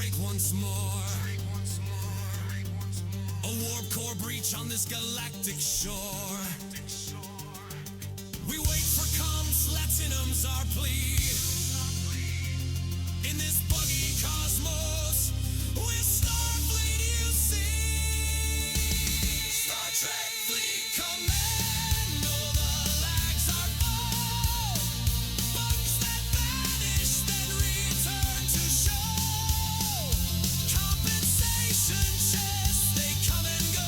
break once more. A warp core breach on this galactic shore. We wait for comms, Latinum's our plea. In this buggy cosmos, we're Starfleet, you see. Star Trek Fleet Commando, the lags are full. Bugs that vanish, then return to show. Compensation chests, they come and go.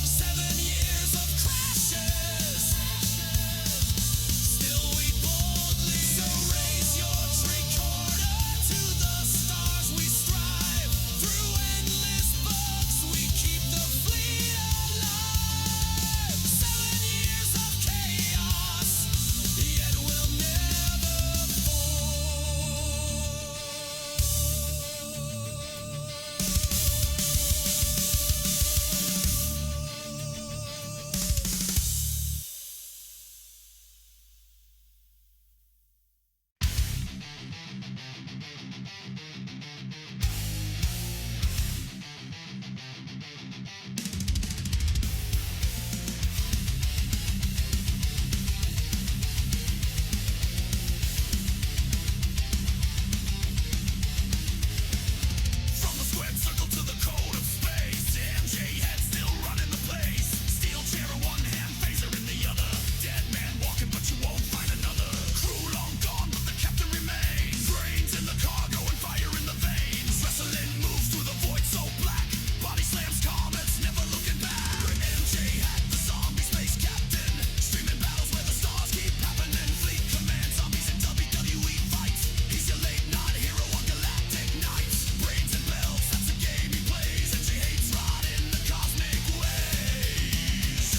7 years of crashes. Still we boldly, so raise your tricorder to the stars. We strive through endless bugs. We keep the fleet alive. 7 years of chaos, yet we'll never fall. From the squared circle to the code of space, MJ head still running the place. Steel chair in one hand, phaser in the other. Dead man walking, but you won't find another. Crew long gone, but the captain remains. Brains in the cargo and fire in the veins. Wrestling moves through the void so black. Body slams comets, never looking back. MJ had the zombie space captain. Streaming battles where the stars keep happening. Fleet command, zombies and WWE fights. He's your late night hero on galactic nights. Brains and belts, that's the game he plays. MJ hates riding the cosmic waves.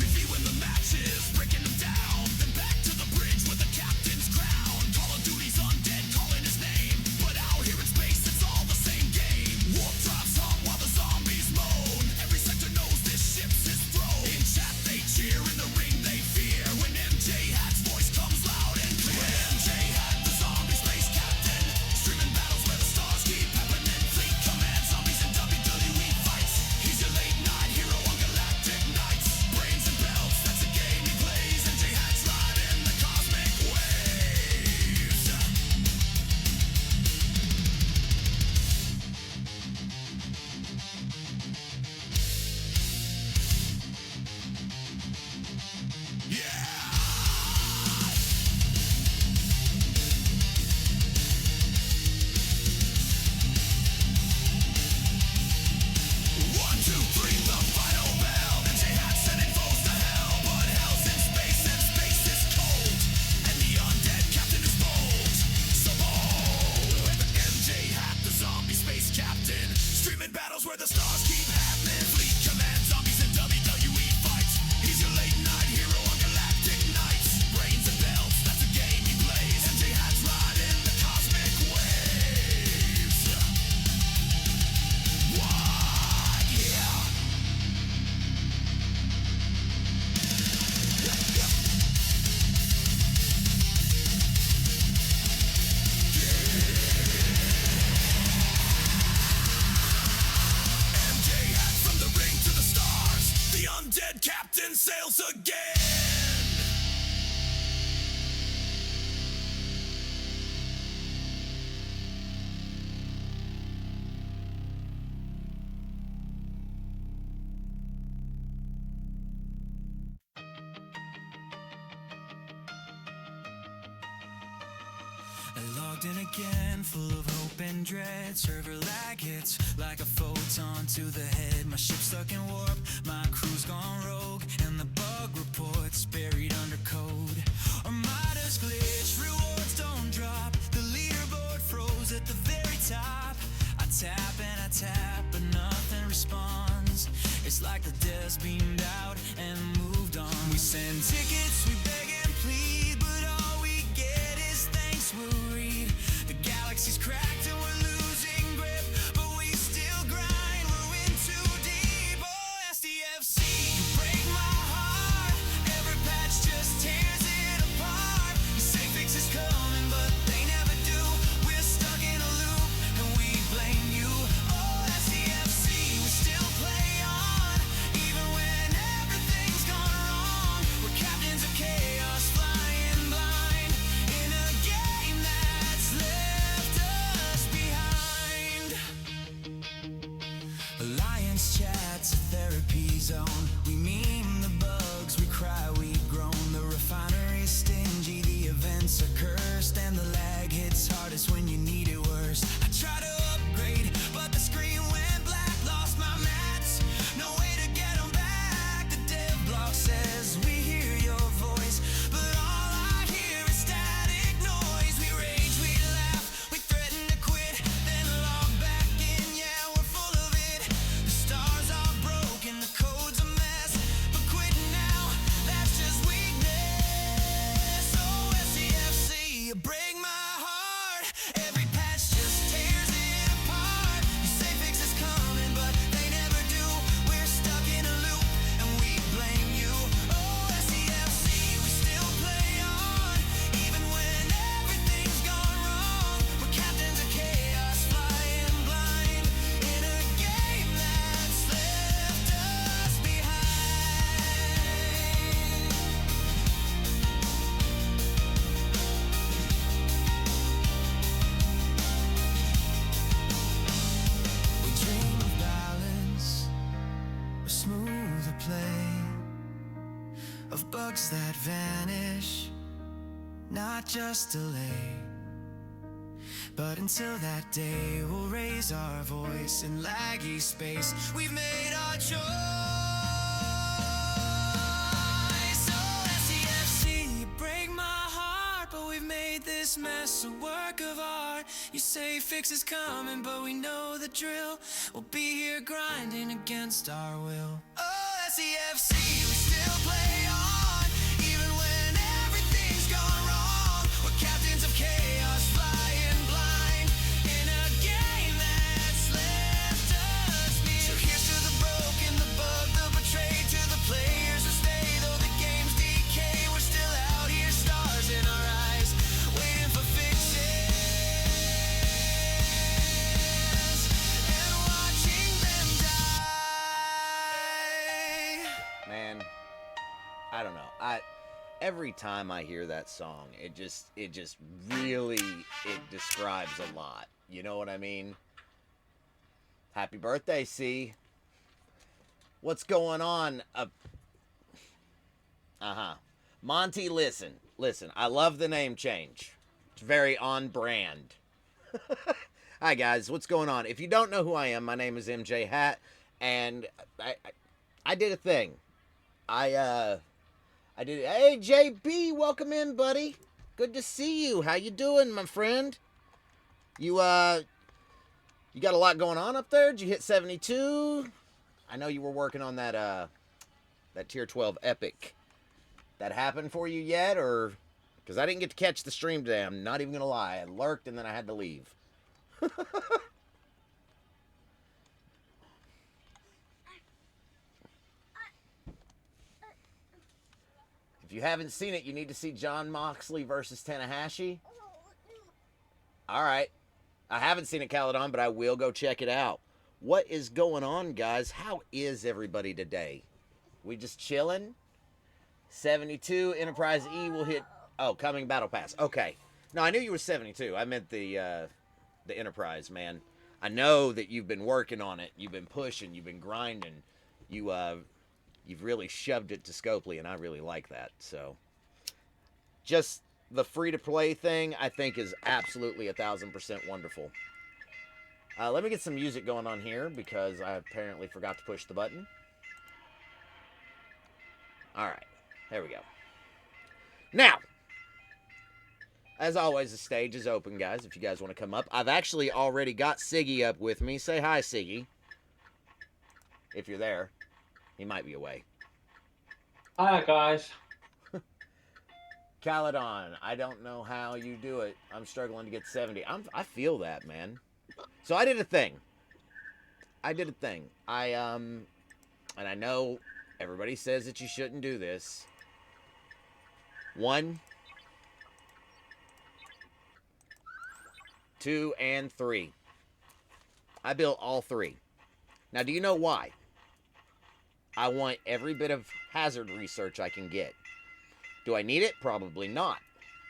Reviewing the matches, breaking them down. Then back to the bridge with the captain's crown. Call of Duty's undead, calling his name. But out here in space, it's all the same game. Warp drives hum while the zombies moan. Every sector knows this ship's his throne. In chat they cheer, in the ring they fear. When MJ Hat's voice comes loud and clear. MJ Hat, the zombie space captain. Streaming battles where the stars keep happening. Fleet command, zombies and WWE fights. He's your late night hero on galactic nights. Brains and belts, that's a game he plays. MJ Hat's riding the cosmic waves. Yeah! 1, 2, 3, the final bell. MJ Hat sending foes to hell, but hell's in space and space is cold. And the undead captain is bold, so bold. MJ Hat, the zombie space captain. Streaming battles where the stars keep happening. Fleet command, zombies and WWE fights. He's your late night hero on galactic nights. Brains and belts, that's a game he plays. MJ Hat's riding the cosmic waves. What? Yeah. MJ Hat from the ring to the stars. The undead captain sails again. I logged in again, full of hope and dread. Server lag hits like a photon to the head. My ship's stuck in warp, my crew's gone rogue, and the bug report's buried under code. Armada's glitch, rewards don't drop. The leaderboard froze at the very top. I tap and I tap, but nothing responds. It's like the devs beamed out and moved on. We send tickets, we beg and plead, but all we get is thanks we'll read. The galaxy's cracked and we're losing grip, but we still grind, we're in too deep. Oh, SDFC, you break my heart. Every patch just tears it apart. You say fixes coming, but they never do. sparks that vanish, not just delay. But until that day, we'll raise our voice in laggy space. We've made our choice. Oh, SEFC, you break my heart, but we've made this mess a work of art. You say fix is coming, but we know the drill. We'll be here grinding against our will. Oh, SEFC, we still play on, even when everything's gone wrong. We're captains of chaos, flying blind in a game that's left us near. So here's to the broken, the bugged, the betrayed, to the players who stay though the game's decay. We're still out here, stars in our eyes, waiting for fixes and watching them die. Man, I don't know. Every time I hear that song, it just really describes a lot. You know what I mean? Happy birthday, C. What's going on? Monty, listen. I love the name change. It's very on brand. Hi guys, what's going on? If you don't know who I am, my name is MJ Hat, and I did a thing. I did. Hey JB, welcome in, buddy. Good to see you. How you doing, my friend? You got a lot going on up there. Did you hit 72? I know you were working on that tier 12 epic. That happened for you yet, or because I didn't get to catch the stream today. I'm not even gonna lie. I lurked and then I had to leave. If you haven't seen it, you need to see John Moxley versus Tanahashi. All right. I haven't seen it, Caledon, but I will go check it out. What is going on, guys? How is everybody today? We just chilling? 72, Enterprise E will hit... Oh, coming Battle Pass. Okay. No, I knew you were 72. I meant the Enterprise, man. I know that you've been working on it. You've been pushing. You've been grinding. You've really shoved it to Scopely, and I really like that. So, just the free-to-play thing, I think, is absolutely 1,000% wonderful. Let me get some music going on here, because I apparently forgot to push the button. All right. There we go. Now, as always, the stage is open, guys, if you guys want to come up. I've actually already got Siggy up with me. Say hi, Siggy. If you're there. He might be away. Hi, guys. Caledon, I don't know how you do it. I'm struggling to get 70. I feel that, man. So I did a thing. And I know everybody says that you shouldn't do this. 1, 2, and 3. I built all 3. Now, do you know why? I want every bit of hazard research I can get. Do I need it? Probably not.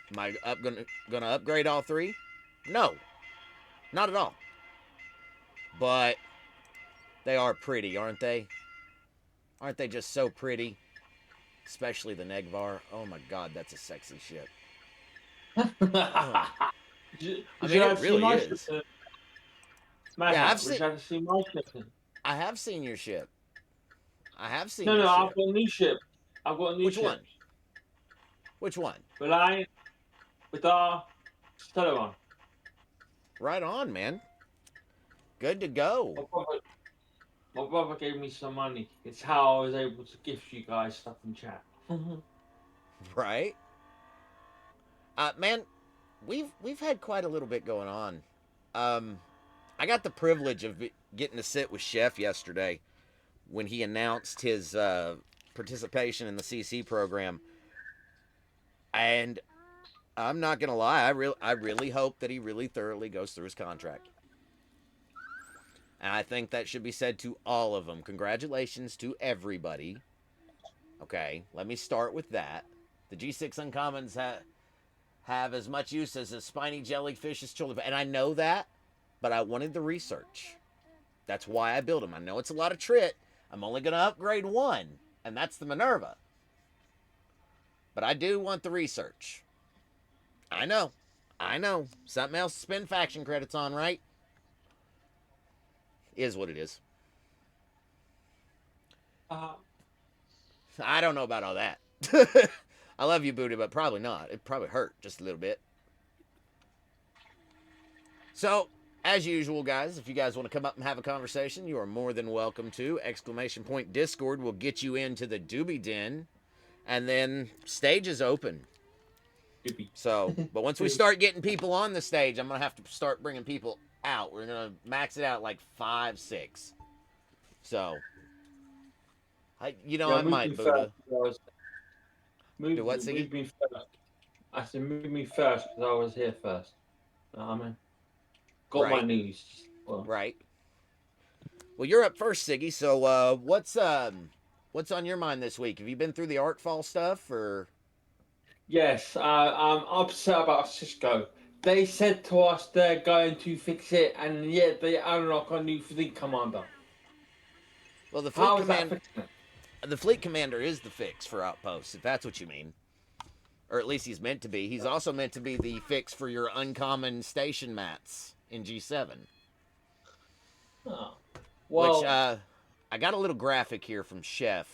Am I gonna upgrade all 3? No. Not at all. But they are pretty, aren't they? Aren't they just so pretty? Especially the Negvar. Oh my god, that's a sexy ship. I mean, it really is. Yeah, I have seen your ship. I've got a new ship. I've got a new Which ship. one? Which one? With our stellar one. Right on, man. Good to go. My brother gave me some money. It's how I was able to gift you guys stuff in chat. Right? Man, we've had quite a little bit going on. I got the privilege of getting to sit with Chef yesterday when he announced his participation in the CC program. And I'm not going to lie, I really hope that he really thoroughly goes through his contract. And I think that should be said to all of them. Congratulations to everybody. Okay, let me start with that. The G6 Uncommons have as much use as a spiny jellyfish as children. And I know that, but I wanted the research. That's why I built them. I know it's a lot of trit. I'm only going to upgrade one, and that's the Minerva. But I do want the research. I know. I know. Something else to spend faction credits on, right? Is what it is. I don't know about all that. I love you, Buddha, but probably not. It probably hurt just a little bit. So, as usual, guys, if you guys want to come up and have a conversation, you are more than welcome to. ! Discord will get you into the Doobie Den, and then stage is open. So, but once we start getting people on the stage, I'm going to have to start bringing people out. We're going to max it out like 5, 6. So, I might, Buddha. Do what, Siggy? Move me first. I said move me first because I was here first. You know what I mean? Got my news. Well. Right. Well, you're up first, Siggy. So, what's on your mind this week? Have you been through the arcfall stuff, or? Yes, I'm upset about Cisco. They said to us they're going to fix it, and yet they unlock a new fleet commander. Well, the fleet commander is the fix for outposts, if that's what you mean. Or at least he's meant to be. He's also meant to be the fix for your uncommon station mats in G7. Oh. Well, Which, I got a little graphic here from Chef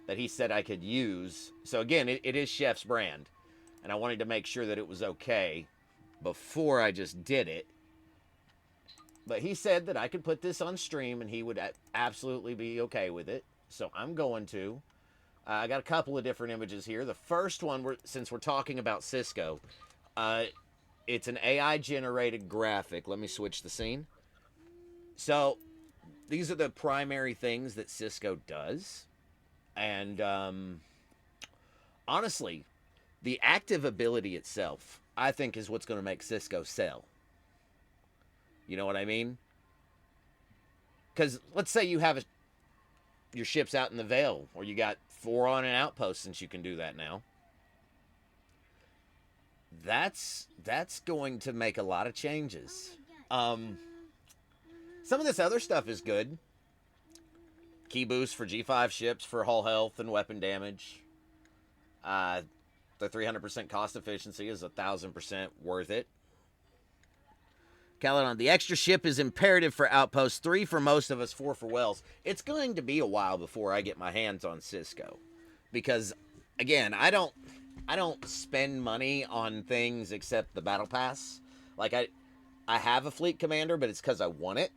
that he said I could use. So again, it is Chef's brand. And I wanted to make sure that it was okay before I just did it. But he said that I could put this on stream and he would absolutely be okay with it. So I'm going to. I got a couple of different images here. The first one, since we're talking about Cisco, it's an AI-generated graphic. Let me switch the scene. So these are the primary things that Cisco does. And honestly, the active ability itself, I think, is what's going to make Cisco sell. You know what I mean? Because let's say you have your ship's out in the Vale, or you got 4 on an outpost, since you can do that now. That's going to make a lot of changes. Some of this other stuff is good. Key boost for G5 ships for hull health and weapon damage. The 300% cost efficiency is 1,000% worth it. Caledon, the extra ship is imperative for Outpost 3 for most of us, 4 for Wells. It's going to be a while before I get my hands on Cisco. Because, again, I don't spend money on things except the Battle Pass. Like, I have a fleet commander, but it's because I want it.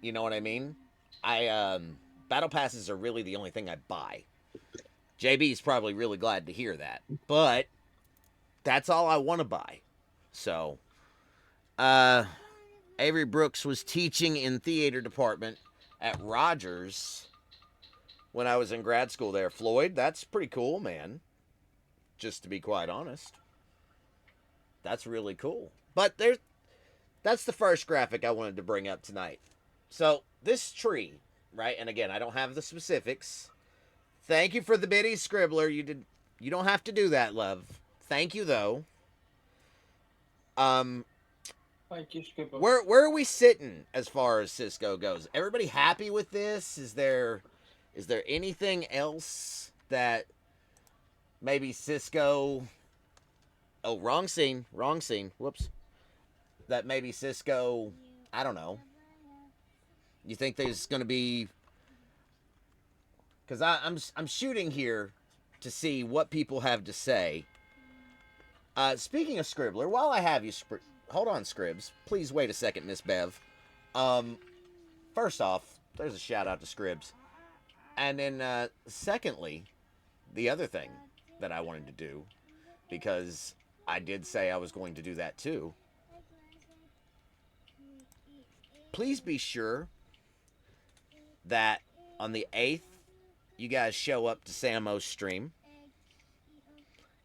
You know what I mean? Battle Passes are really the only thing I buy. JB's probably really glad to hear that. But that's all I want to buy. So, Avery Brooks was teaching in theater department at Rogers when I was in grad school there. Floyd, that's pretty cool, man. Just to be quite honest. That's really cool. But that's the first graphic I wanted to bring up tonight. So, this tree, right? And again, I don't have the specifics. Thank you for the biddy, Scribbler. You don't have to do that, love. Thank you, though. thank you, Scribbler. Where are we sitting as far as Cisco goes? Everybody happy with this? Is there anything else that maybe Cisco... Oh, wrong scene. Whoops. That maybe Cisco... I don't know. You think there's going to be... Because I'm shooting here to see what people have to say. Speaking of Scribbler, while I have you... Hold on, Scribs. Please wait a second, Miss Bev. First off, there's a shout out to Scribs. And then, secondly, the other thing that I wanted to do, because I did say I was going to do that too. Please be sure that on the 8th, you guys show up to Samo's stream.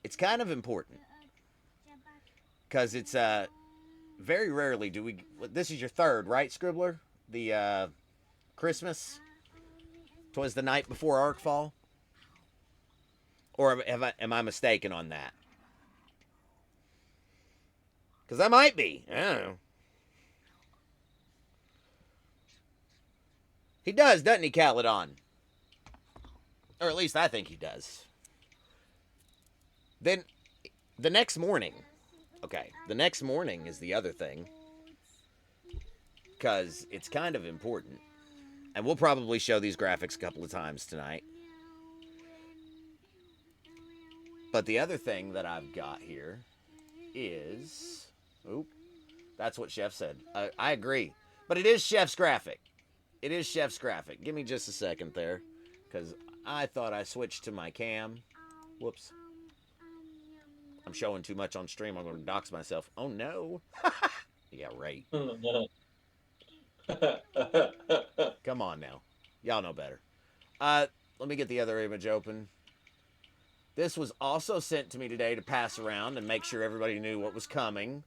It's kind of important. Because it's, very rarely do we... This is your third, right, Scribbler? The, Christmas? 'Twas the night before Arcfall? Or am I mistaken on that? Because I might be. I don't know. He does, doesn't he, Caledon? Or at least I think he does. Then the next morning, okay, the next morning is the other thing, because it's kind of important. And we'll probably show these graphics a couple of times tonight. But the other thing that I've got here is... Oop, that's what Chef said. I agree. But it is Chef's graphic. It is Chef's graphic. Give me just a second there, because I thought I switched to my cam. Whoops. I'm showing too much on stream. I'm going to dox myself. Oh, no. Yeah, right. Come on now. Y'all know better. Let me get the other image open. This was also sent to me today to pass around and make sure everybody knew what was coming.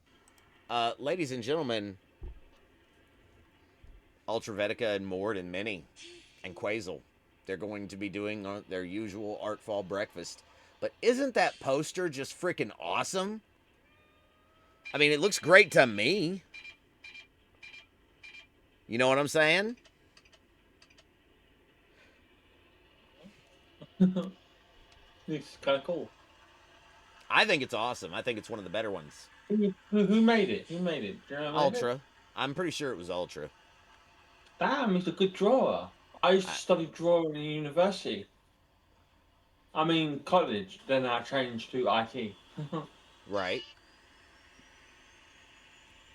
Ladies and gentlemen, Ultravetica and Mord and Minnie and Quazel, they're going to be doing their usual arcfall breakfast. But isn't that poster just freaking awesome? I mean, it looks great to me. You know what I'm saying? It's kind of cool. I think it's awesome. I think it's one of the better ones. Who made it? Who made it? Do you know who made Ultra. it? I'm pretty sure it was Ultra. Damn, he's a good drawer. I used to study drawing in university. I mean, college. Then I changed to IT. Right.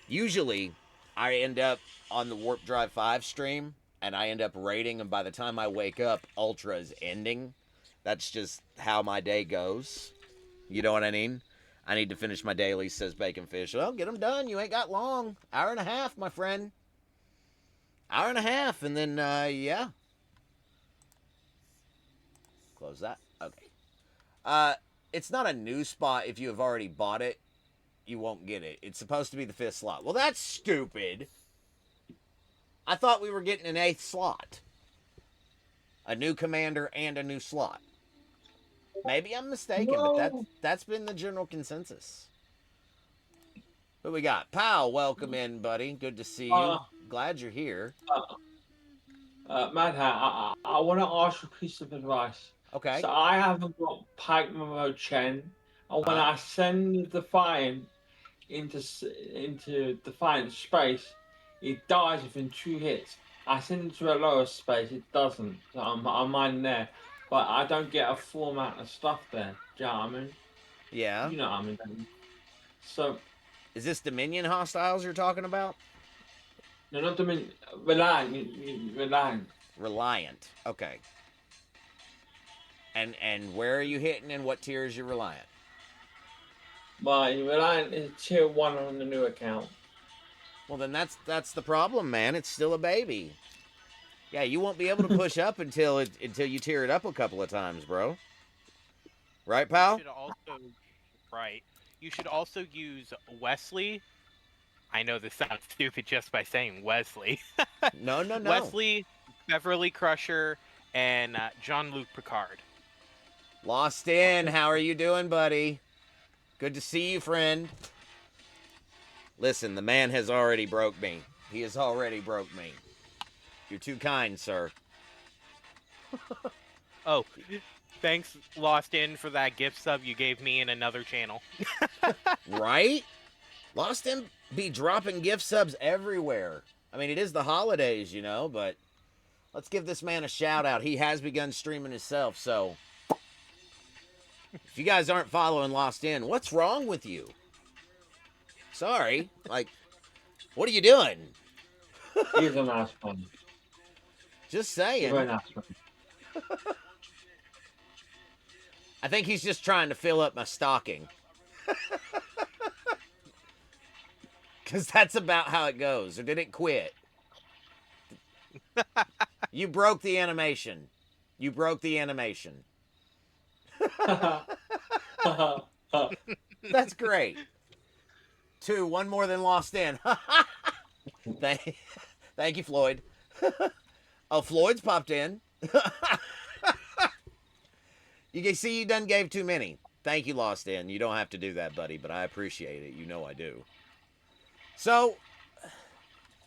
Usually, I end up on the Warp Drive 5 stream, and I end up rating, and by the time I wake up, Ultra is ending. That's just how my day goes. You know what I mean? I need to finish my daily, says Bacon Fish. Well, get them done. You ain't got long. Hour and a half, my friend. Hour and a half, and then, yeah. Close that. Okay. It's not a new spot. If you have already bought it, you won't get it. It's supposed to be the 5th slot. Well, that's stupid. I thought we were getting an 8th slot. A new commander and a new slot. Maybe I'm mistaken, but that's been the general consensus. Who we got? Pal, welcome in, buddy. Good to see you. Glad you're here. Mad Hat, I want to ask you a piece of advice. Okay. So I haven't got Pike Memo Chen, and when I send Defiant into Defiant space, it dies within 2 hits. I send it to a lower space, it doesn't. So I'm mine there, but I don't get a full amount of stuff there. Do you know what I mean? Yeah. You know what I mean. So, is this Dominion hostiles you're talking about? no, not Dominion. Reliant. Reliant. Okay. And where are you hitting, and what tier is your Reliant? My Reliant is tier 1 on the new account. Well, then that's the problem, man. It's still a baby. Yeah, you won't be able to push up until you tear it up a couple of times, bro. Right, pal? You should also use Wesley. I know this sounds stupid just by saying Wesley. No. Wesley, Beverly Crusher, and Jean-Luc Picard. Lost in. How are you doing, buddy? Good to see you, friend. Listen, the man has already broke me. He has already broke me. You're too kind, sir. Oh, thanks, Lost In, for that gift sub you gave me in another channel. Right? Lost In be dropping gift subs everywhere. I mean, it is the holidays, you know, but let's give this man a shout out. He has begun streaming himself, so if you guys aren't following Lost In, what's wrong with you? Sorry. Like, what are you doing? He's a nice one. Just saying. Very nice one. I think he's just trying to fill up my stocking. Because that's about how it goes. Or did it quit? You broke the animation. You broke the animation. That's great. 2, one more than Lost In. Thank you, Floyd. Oh, Floyd's popped in. You can see you done gave too many. Thank you, Lost In. You don't have to do that, buddy, but I appreciate it. You know I do. So,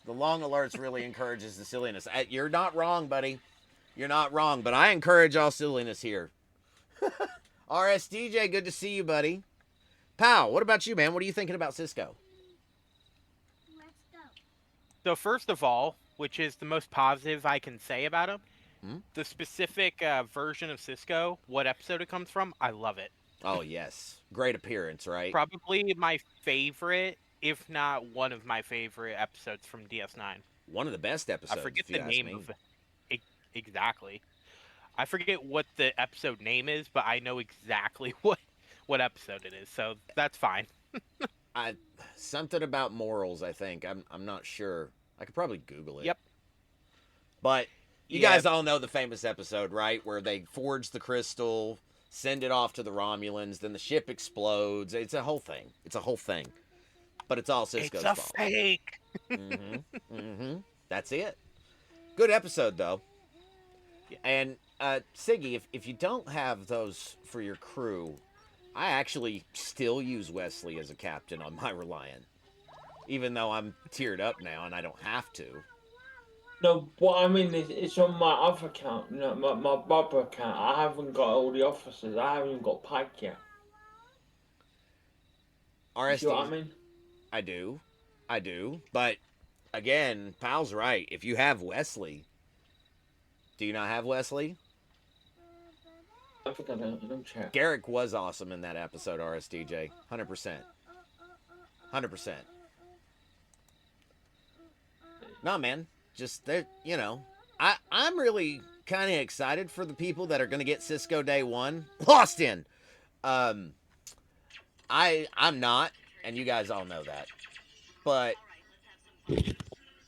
the long alerts really encourages the silliness. You're not wrong, buddy. You're not wrong, but I encourage all silliness here. RSDJ, good to see you, buddy. Pal, what about you, man? What are you thinking about Cisco? Let's go. So first of all, which is the most positive I can say about him, Hmm? the specific version of Cisco, what episode it comes from, I love it. Oh, yes. Great appearance, right? Probably my favorite, if not one of my favorite episodes from DS9. One of the best I episodes, forget if you the ask name me. of it exactly. I forget what the episode name is, but I know exactly what episode it is, so that's fine. Something about morals, I think. I'm not sure. I could probably Google it. Yep. But you Yeah. guys all know the famous episode, right? Where they forge the crystal, send it off to the Romulans, then the ship explodes. It's a whole thing. It's a whole thing. But it's all Cisco's It's a fault. fake. That's it. Good episode, though. Yeah. And, Siggy, if you don't have those for your crew, I actually still use Wesley as a captain on my Reliant. Even though I'm tiered up now and I don't have to. No, what I mean is, it's on my other account, my Barbara account. I haven't got all the officers. I haven't even got Pike yet. You see what I RSD, mean? I do. But, again, Pal's right. If you have Wesley, do you not have Wesley? I think I don't. Let me check. Garrick was awesome in that episode, RSDJ. 100%. 100%. No, man. Just, I'm really kind of excited for the people that are going to get Cisco day one. Lost in. I'm not, and you guys all know that. But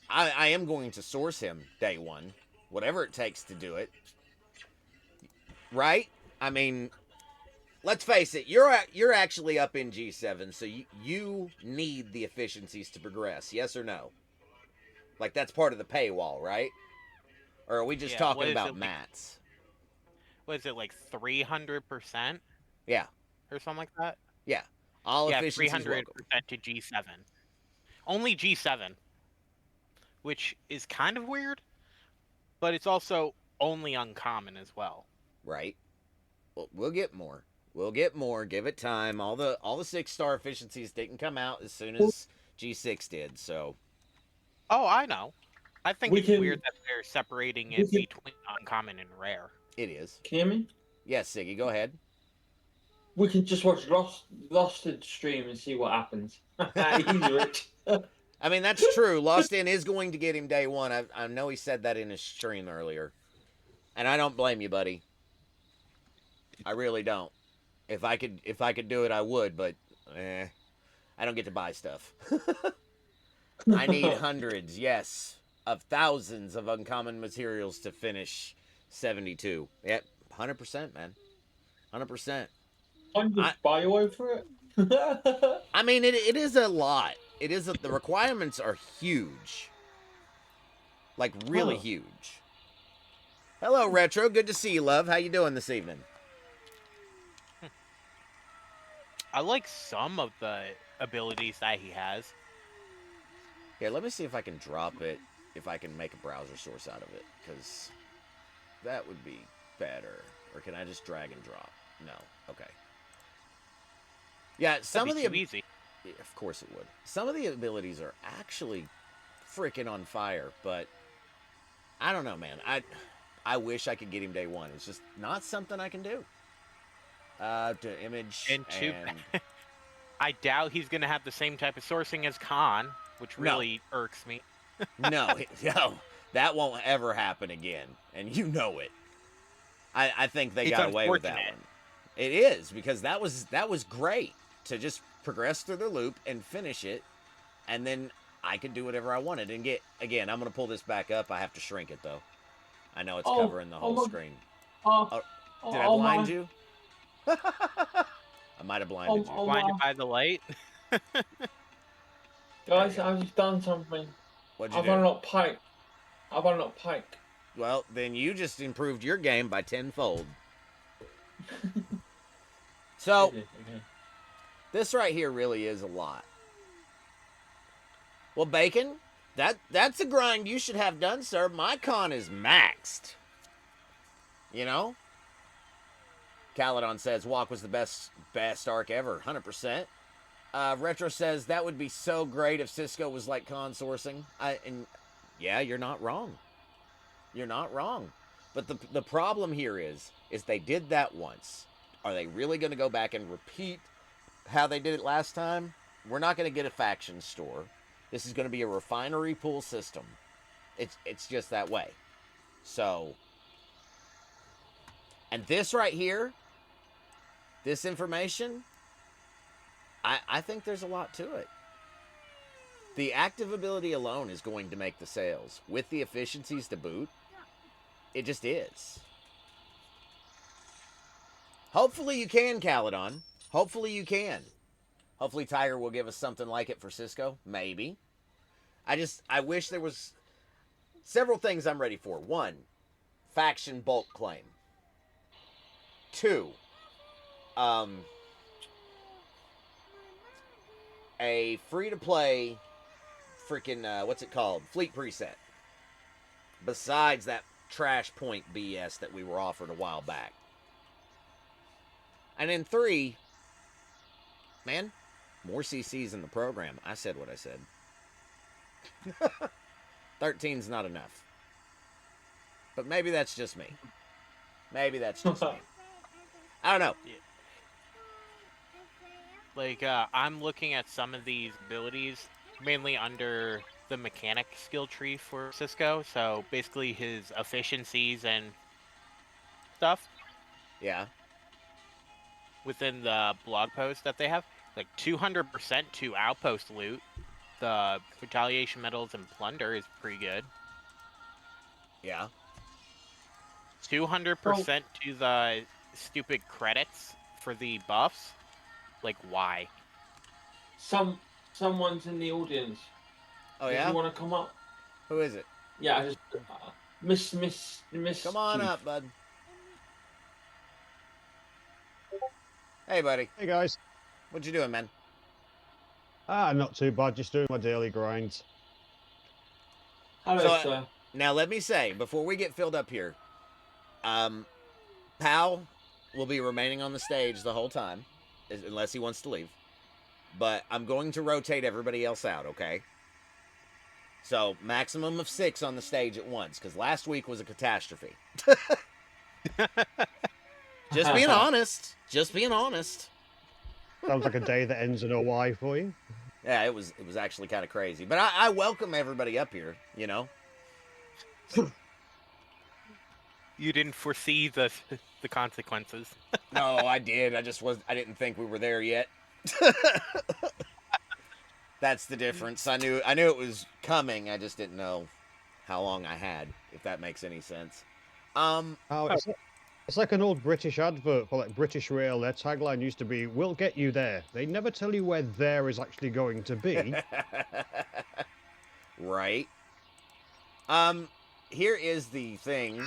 I am going to source him day one. Whatever it takes to do it. Right? I mean, let's face it, you're actually up in G7, so you need the efficiencies to progress, yes or no? Like, that's part of the paywall, right? Or are we just Yeah, talking what is about it, like- mats? What is it, like 300%? Yeah, Or something like that? yeah. All Yeah, efficiencies 300% welcome. to G7. Only G7. Which is kind of weird, but it's also only uncommon as well. Right? Well, we'll get more. We'll get more. Give it time. All the 6-star efficiencies didn't come out as soon as G6 did, so... Oh, I know. I think We it's can- weird that they're separating we it can- between uncommon and rare. It is. Can you hear me? Yes, Siggy, go ahead. We can just watch Losted stream and see what happens. He's rich. I mean, that's true. Lost In is going to get him day one. I know he said that in his stream earlier. And I don't blame you, buddy. I really don't. If I could do it, I would, but I don't get to buy stuff. I need hundreds, yes, of thousands of uncommon materials to finish 72. Yep, 100%, man. 100%. I'm just buy away for it. I mean, it is a lot. The requirements are huge. Like, really Huh. huge. Hello, Retro. Good to see you, love. How you doing this evening? I like some of the abilities that he has. Here, let me see if I can drop it, if I can make a browser source out of it, because that would be better. Or can I just drag and drop? No. Okay. Yeah, some of That'd the... be too easy. Yeah, of course it would. Some of the abilities are actually freaking on fire, but I don't know, man. I wish I could get him day one. It's just not something I can do. To image And too I doubt he's gonna have the same type of sourcing as Khan, which No. really irks me. no, that won't ever happen again, and you know it. I think they It's got away with that unfortunate. one. It is, because that was great to just progress through the loop and finish it, and then I could do whatever I wanted and get. Again, I'm gonna pull this back up. I have to shrink it though. I know it's Oh, covering the whole my- screen. Oh, Did I blind you? I might have blinded you. Oh, Blinded wow. by the light. Guys, I've just done something. What'd you I've do? unlocked Pike. I've unlocked Pike. Well, then you just improved your game by tenfold. So Okay. this right here really is a lot. Well, Bacon, that's a grind you should have done, sir. My con is maxed. You know? Caledon says Walk was the best arc ever. 100%. Retro says that would be so great if Cisco was like con sourcing. And yeah, you're not wrong. You're not wrong. But the problem here is they did that once. Are they really going to go back and repeat how they did it last time? We're not going to get a faction store. This is going to be a refinery pool system. It's just that way. So, and this right here, this information, I think there's a lot to it. The active ability alone is going to make the sales. With the efficiencies to boot, it just is. Hopefully you can, Caledon. Hopefully you can. Hopefully Tiger will give us something like it for Cisco. Maybe. I wish there was several things I'm ready for. 1, faction bulk claim. 2, a free-to-play freaking, what's it called? Fleet preset. Besides that trash point BS that we were offered a while back. And then 3, man, more CCs in the program. I said what I said. 13's not enough. But maybe that's just me. Maybe that's just me. I don't know. Like, I'm looking at some of these abilities, mainly under the mechanic skill tree for Cisco. So basically his efficiencies and stuff Yeah. within the blog post that they have. Like 200% to outpost loot. The retaliation medals and plunder is pretty good. Yeah. 200% to the stupid credits for the buffs. Like, why? Someone's in the audience. Oh, If yeah? you want to come up? Who is it? Yeah, I just Miss. Come on Chief. up, bud. Hey, buddy. Hey guys. What you doing, man? Not too bad. Just doing my daily grind. Hello, So, sir. Now, let me say, before we get filled up here, Pal will be remaining on the stage the whole time, unless he wants to leave. But I'm going to rotate everybody else out, okay? So, maximum of 6 on the stage at once, because last week was a catastrophe. Just being honest. Just being honest. Sounds like a day that ends in a Y for you. Yeah, it was actually kind of crazy. But I welcome everybody up here, you know? You didn't foresee the consequences. No, I did. I didn't think we were there yet. That's the difference. I knew it was coming. I just didn't know how long I had, if that makes any sense. It's like an old British advert for like British Rail. Their tagline used to be, "We'll get you there." They never tell you where there is actually going to be. Right. Here is the thing.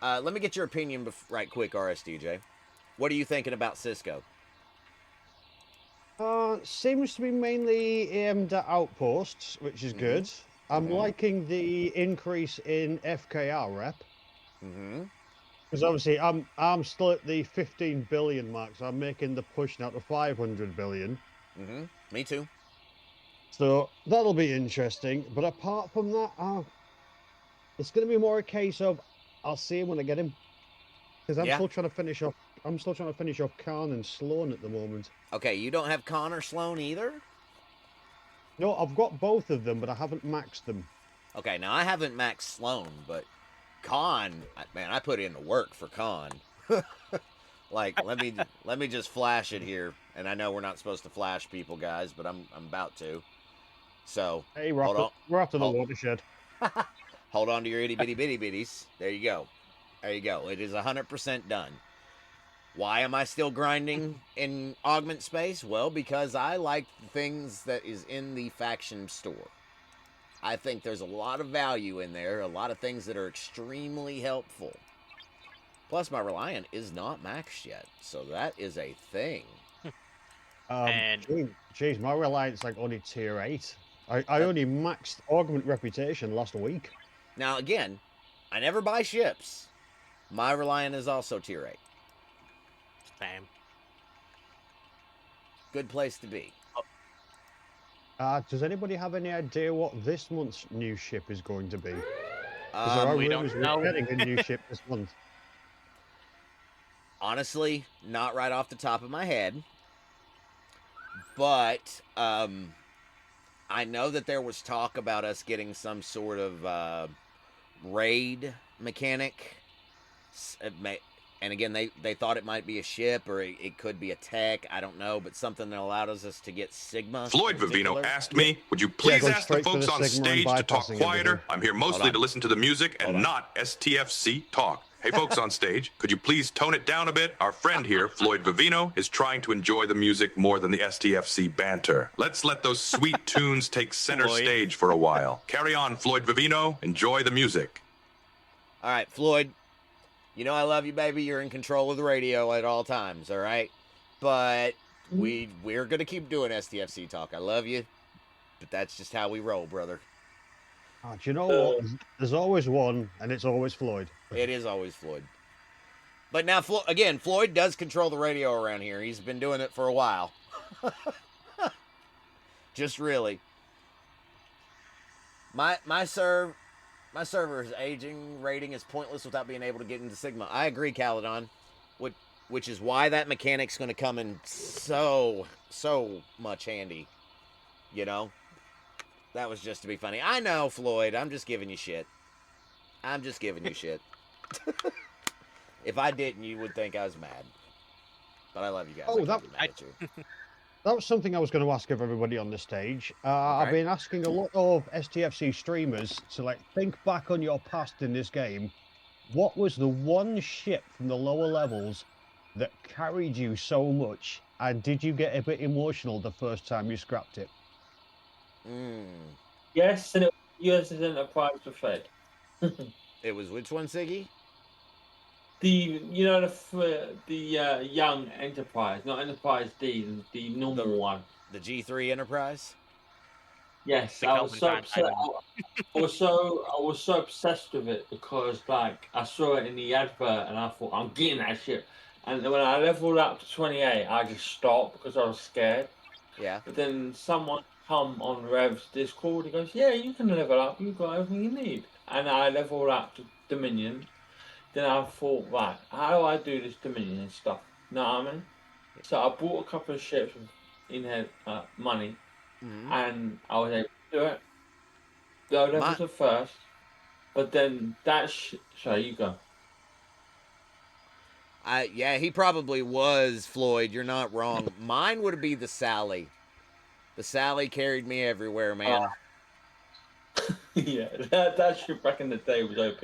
Let me get your opinion right quick, RSDJ. What are you thinking about Cisco? Seems to be mainly aimed at outposts, which is good. I'm liking the increase in FKR rep. Mm-hmm. Because obviously I'm still at the 15 billion mark, so I'm making the push now to 500 billion. Mm-hmm. Me too. So that'll be interesting. But apart from that, it's going to be more a case of I'll see him when I get him. Because I'm still trying to finish off. I'm still trying to finish off Khan and Sloan at the moment. Okay, you don't have Connor Sloan either? No, I've got both of them, but I haven't maxed them. Okay, now I haven't maxed Sloan, but Con, man, I put in the work for Con. Like, let me just flash it here. And I know we're not supposed to flash people, guys, but I'm about to. So, Hey, we're after the watershed. Hold on to your itty bitty bitty bitties. There you go. There you go. It is 100% done. Why am I still grinding in augment space? Well, because I like the things that is in the faction store. I think there's a lot of value in there, a lot of things that are extremely helpful. Plus, my Reliant is not maxed yet, so that is a thing. Jeez, my Reliant's like only tier 8. I only maxed augment reputation last week. Now, again, I never buy ships. My Reliant is also tier 8. Same. Good place to be. Does anybody have any idea what this month's new ship is going to be? Because there are We don't rumors know. we're getting a new ship this month. Honestly, not right off the top of my head. But I know that there was talk about us getting some sort of raid mechanic. And again, they thought it might be a ship or it could be a tech. I don't know, but something that allowed us to get Sigma. Floyd Vivino asked me, would you please going ask the straight for folks the on Sigma and stage to talk bypassing quieter? everything. I'm here mostly to listen to the music and not STFC talk. Hey, folks on stage, could you please tone it down a bit? Our friend here, Floyd Vivino, is trying to enjoy the music more than the STFC banter. Let's let those sweet tunes take center stage for a while. Carry on, Floyd Vivino. Enjoy the music. All right, Floyd. You know I love you, baby. You're in control of the radio at all times, all right? But we're going to keep doing STFC talk. I love you, but that's just how we roll, brother. Do you know what? There's always one, and it's always Floyd. It is always Floyd. But now, again, Floyd does control the radio around here. He's been doing it for a while. Just really. My server's aging rating is pointless without being able to get into Sigma. I agree, Caledon. Which is why that mechanic's going to come in so much handy. You know? That was just to be funny. I know, Floyd. I'm just giving you shit. I'm just giving you shit. If I didn't, you would think I was mad. But I love you guys. Oh, I can't be mad at you. That was something I was going to ask of everybody on the stage. I've been asking a lot of STFC streamers to think back on your past in this game. What was the one ship from the lower levels that carried you so much, and did you get a bit emotional the first time you scrapped it? Yes, and it was USS Enterprise for Fed. It was which one, Siggy? The young Enterprise, not Enterprise D, the normal one. The G3 Enterprise? Yes, I was so upset. I was so obsessed with it because I saw it in the advert and I thought I'm getting that ship. And when I leveled up to 28, I just stopped because I was scared. Yeah. But then someone come on Rev's Discord. He goes, "Yeah, you can level up. You've got everything you need." And I leveled up to Dominion. Then I thought, right, how do I do this Dominion stuff? Know what I mean? So I bought a couple of ships with in-head money, and I was able to do it. Go level to first, but then sorry, you go. Yeah, he probably was, Floyd. You're not wrong. Mine would be the Sally. The Sally carried me everywhere, man. Yeah, that ship back in the day was OP.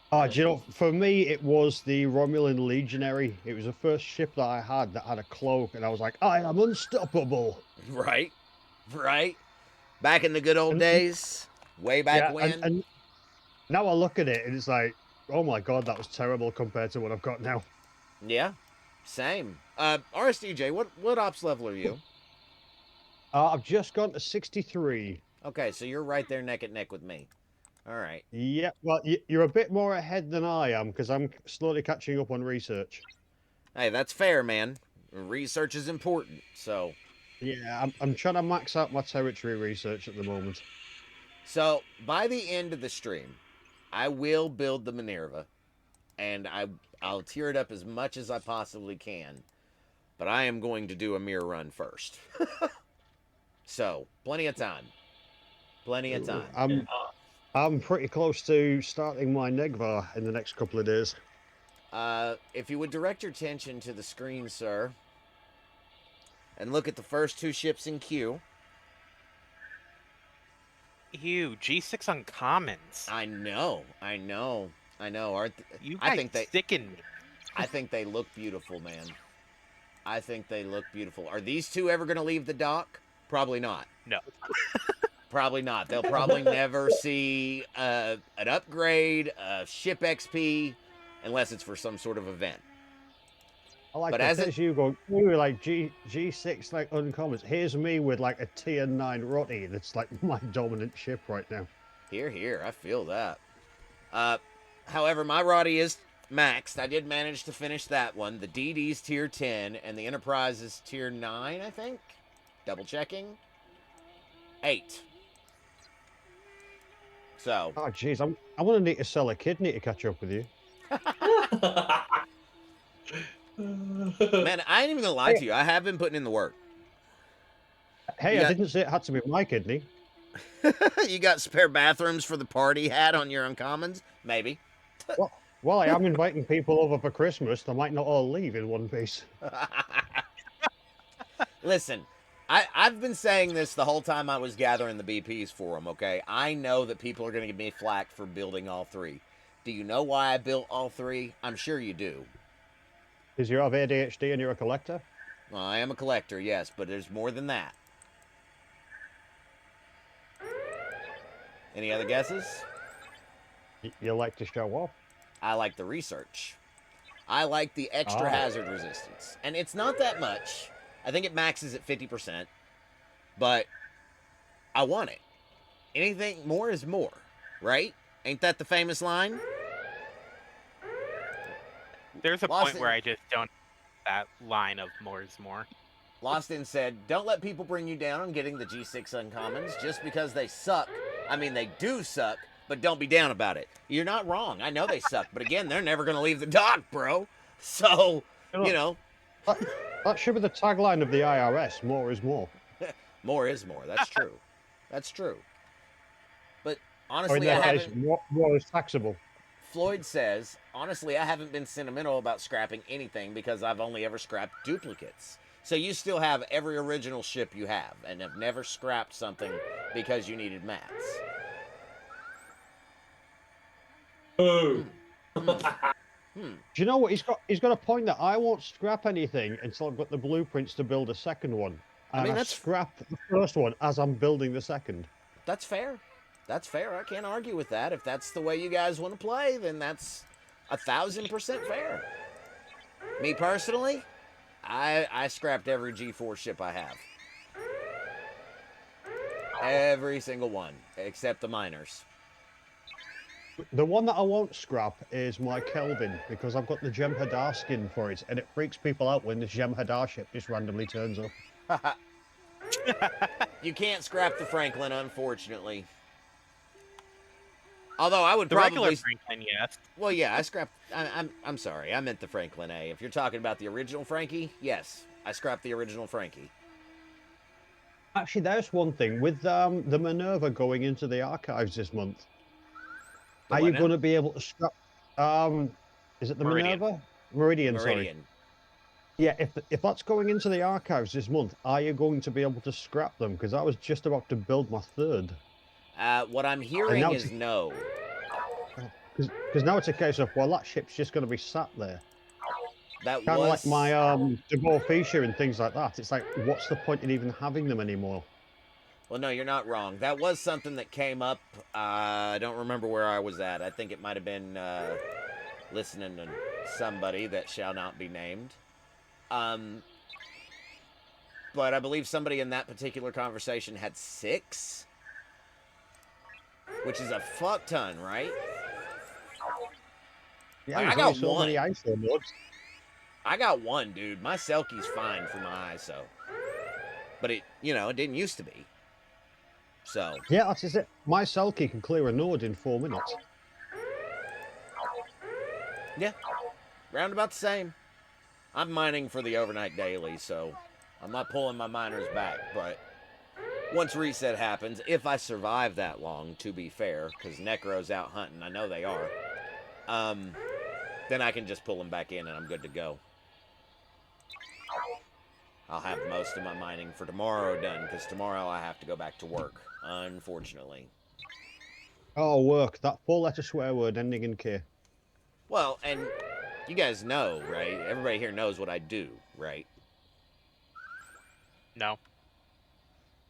Do you know, for me, it was the Romulan Legionary. It was the first ship that I had that had a cloak, and I was like, I am unstoppable. Right. Back in the good old days, way back when. And now I look at it, and it's like, oh my god, that was terrible compared to what I've got now. Yeah, same. RSDJ, what ops level are you? I've just gone to 63. Okay, so you're right there neck and neck with me. All right. Yeah, well, you're a bit more ahead than I am because I'm slowly catching up on research. Hey, that's fair, man. Research is important, so. Yeah, I'm trying to max out my territory research at the moment. So, by the end of the stream, I will build the Minerva, and I'll tear it up as much as I possibly can, but I am going to do a mirror run first. So, plenty of time. Plenty of time. I'm pretty close to starting my Negvar in the next couple of days. If you would direct your attention to the screen, sir, and look at the first two ships in queue. Ew, G6 uncommons. I know. You guys sicken me. I think they look beautiful, man. I think they look beautiful. Are these two ever going to leave the dock? Probably not. No. Probably not. They'll probably never see an upgrade, a ship XP, unless it's for some sort of event. I like but that. as you go, ooh, like G6 like uncommons. Here's me with like a tier 9 Rotty. That's like my dominant ship right now. Here, I feel that. However, my Roddy is maxed. I did manage to finish that one. The DD's tier 10 and the Enterprise is tier 9, I think. Double checking. 8. So. Oh, jeez, I'm gonna need to sell a kidney to catch up with you. Man, I ain't even gonna lie to you. I have been putting in the work. Hey, I didn't say it had to be my kidney. You got spare bathrooms for the party hat on your uncommons? Maybe. Well, I am inviting people over for Christmas. They might not all leave in one piece. Listen, I've been saying this the whole time I was gathering the BPs for them, okay? I know that people are going to give me flack for building all 3. Do you know why I built all 3? I'm sure you do. Because you have ADHD and you're a collector? Well, I am a collector, yes, but there's more than that. Any other guesses? You like to show off? I like the research. I like the extra hazard resistance. And it's not that much. I think it maxes at 50%. But I want it. Anything more is more, right? Ain't that the famous line? There's a point where I just don't that line of more is more. Lost In said, don't let people bring you down on getting the G6 uncommons just because they suck. I mean, they do suck, but don't be down about it. You're not wrong. I know they suck, but again, they're never going to leave the dock, bro. So, you know. That should be the tagline of the IRS, more is more. More is more. That's true. That's true. But Or in honestly, that I case, haven't... more is taxable. Floyd says, honestly, I haven't been sentimental about scrapping anything because I've only ever scrapped duplicates. So you still have every original ship you have and have never scrapped something because you needed mats. Oh. Do you know what? He's got a point that I won't scrap anything until I've got the blueprints to build a second one. And I mean, I that's... scrap the first one as I'm building the second. That's fair. That's fair. I can't argue with that. If that's the way you guys want to play, then that's 1,000% fair. Me personally, I scrapped every G4 ship I have. Every single one, except the miners. The one that I won't scrap is my Kelvin, because I've got the Gem Hadar skin for it, and it freaks people out when the Gem Hadar ship just randomly turns up. You can't scrap the Franklin, unfortunately. Although I would the probably... regular Franklin, yes. Well, yeah, I scrapped... I'm sorry, I meant the Franklin A. If you're talking about the original Frankie, yes, I scrapped the original Frankie. Actually, there's one thing. With the Minerva going into the archives this month, are you going to be able to scrap... is it the Meridian. Minerva? Meridian, sorry. Meridian. Yeah, if that's going into the archives this month, are you going to be able to scrap them? Because I was just about to build my third. What I'm hearing is no. Because now it's a case of, well, that ship's just going to be sat there. That Kind of was... like my DeGaulle Fisher and things like that. It's like, what's the point in even having them anymore? Well, no, you're not wrong. That was something that came up. I don't remember where I was at. I think it might have been listening to somebody that shall not be named. But I believe somebody in that particular conversation had 6. Which is a fuck ton, right? Yeah, I got so one. many ISO nodes. I got 1, dude. My Selkie's fine for my ISO. But it, you know, it didn't used to be. So. Yeah, that's it. My Selkie can clear a node in 4 minutes. Yeah. Round about the same. I'm mining for the overnight daily, so I'm not pulling my miners back, but once reset happens, if I survive that long, to be fair, because Necro's out hunting, I know they are, then I can just pull them back in and I'm good to go. I'll have most of my mining for tomorrow done, because tomorrow I have to go back to work, unfortunately. Oh, work. That 4-letter swear word ending in K. Well, and you guys know, right? Everybody here knows what I do, right? No.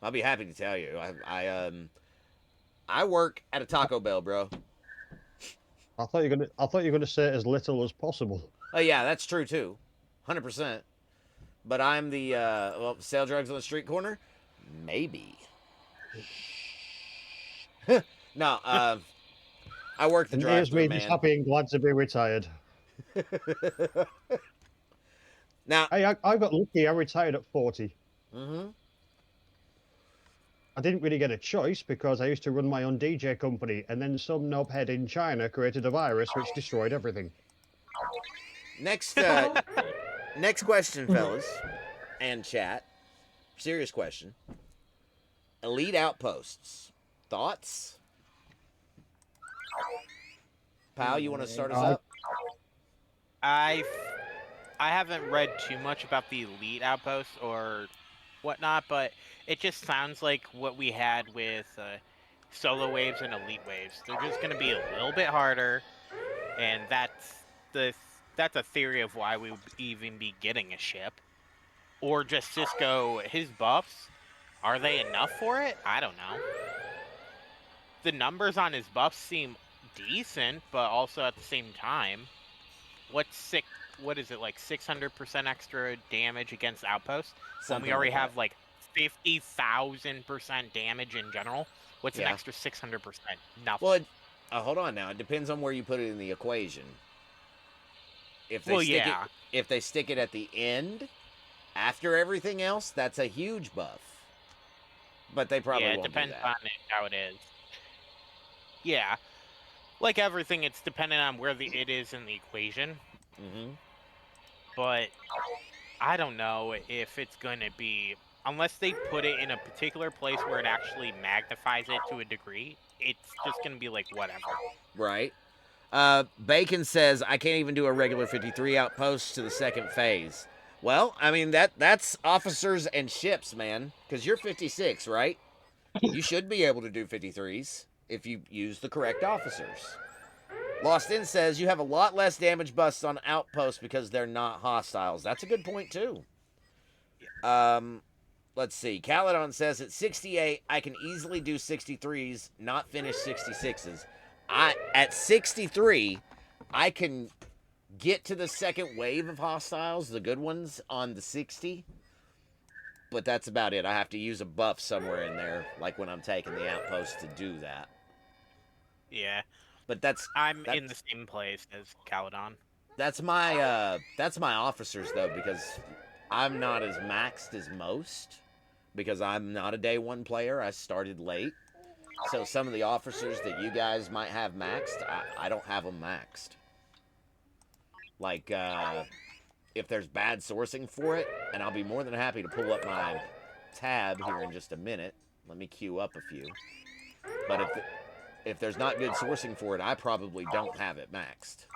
I'll be happy to tell you. I work at a Taco Bell, bro. I thought you were gonna say as little as possible. Oh yeah, that's true too, 100%. But I'm the well, sell drugs on the street corner, maybe. No, I work the And here's drive-thru, me man. just happy and glad to be retired. Now, Hey, I got lucky. I retired at 40. mm-hmm. I didn't really get a choice because I used to run my own DJ company, and then some knobhead in China created a virus which destroyed everything. Next, next question, fellas, and chat. Serious question. Elite Outposts. Thoughts? Pal, you want to start us up? I haven't read too much about the Elite Outposts or whatnot, but it just sounds like what we had with Solo Waves and Elite Waves. They're just going to be a little bit harder, and that's a theory of why we would even be getting a ship. Or just Cisco, his buffs, are they enough for it? I don't know. The numbers on his buffs seem decent, but also at the same time, what is it, like 600% extra damage against outposts? When we already have like 50,000% damage in general. What's an extra 600%? Nothing. Well, hold on now. It depends on where you put it in the equation. If they stick it at the end, after everything else, that's a huge buff. But they probably won't do that. Yeah, it depends on how it is. Yeah. Like everything, it's dependent on where it is in the equation. Mm-hmm. But I don't know if it's going to be... Unless they put it in a particular place where it actually magnifies it to a degree, it's just going to be like whatever. Right. Bacon says, I can't even do a regular 53 outpost to the second phase. Well, I mean, that's officers and ships, man. Because you're 56, right? You should be able to do 53s if you use the correct officers. Lost In says, you have a lot less damage busts on outposts because they're not hostiles. That's a good point, too. Let's see. Caledon says, at 68, I can easily do 63s, not finish 66s. At 63, I can get to the second wave of hostiles, the good ones, on the 60. But that's about it. I have to use a buff somewhere in there, like when I'm taking the outpost to do that. Yeah. But I'm in the same place as Caledon. That's my officers, though, because I'm not as maxed as most. Because I'm not a day one player. I started late. So some of the officers that you guys might have maxed, I don't have them maxed. Like, if there's bad sourcing for it, and I'll be more than happy to pull up my tab here in just a minute. Let me queue up a few. But if there's not good sourcing for it, I probably don't have it maxed.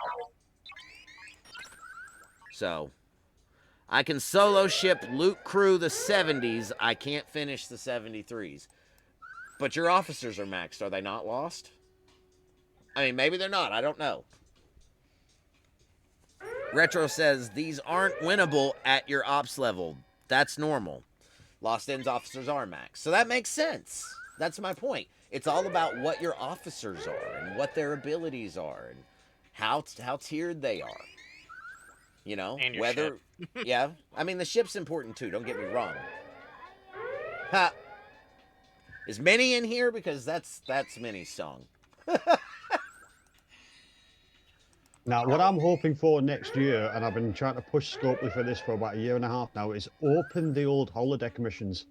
So, I can solo ship Loot Crew the 70s. I can't finish the 73s. But your officers are maxed. Are they not lost? I mean, maybe they're not. I don't know. Retro says, these aren't winnable at your ops level. That's normal. Lost End's officers are maxed. So that makes sense. That's my point. It's all about what your officers are and what their abilities are and how tiered they are. You know, and your whether, ship. yeah. I mean, the ship's important too. Don't get me wrong. Ha. Is Minnie in here? Because that's Minnie's song. Now, what I'm hoping for next year, and I've been trying to push Scopely for this for about a year and a half now, is open the old holodeck missions.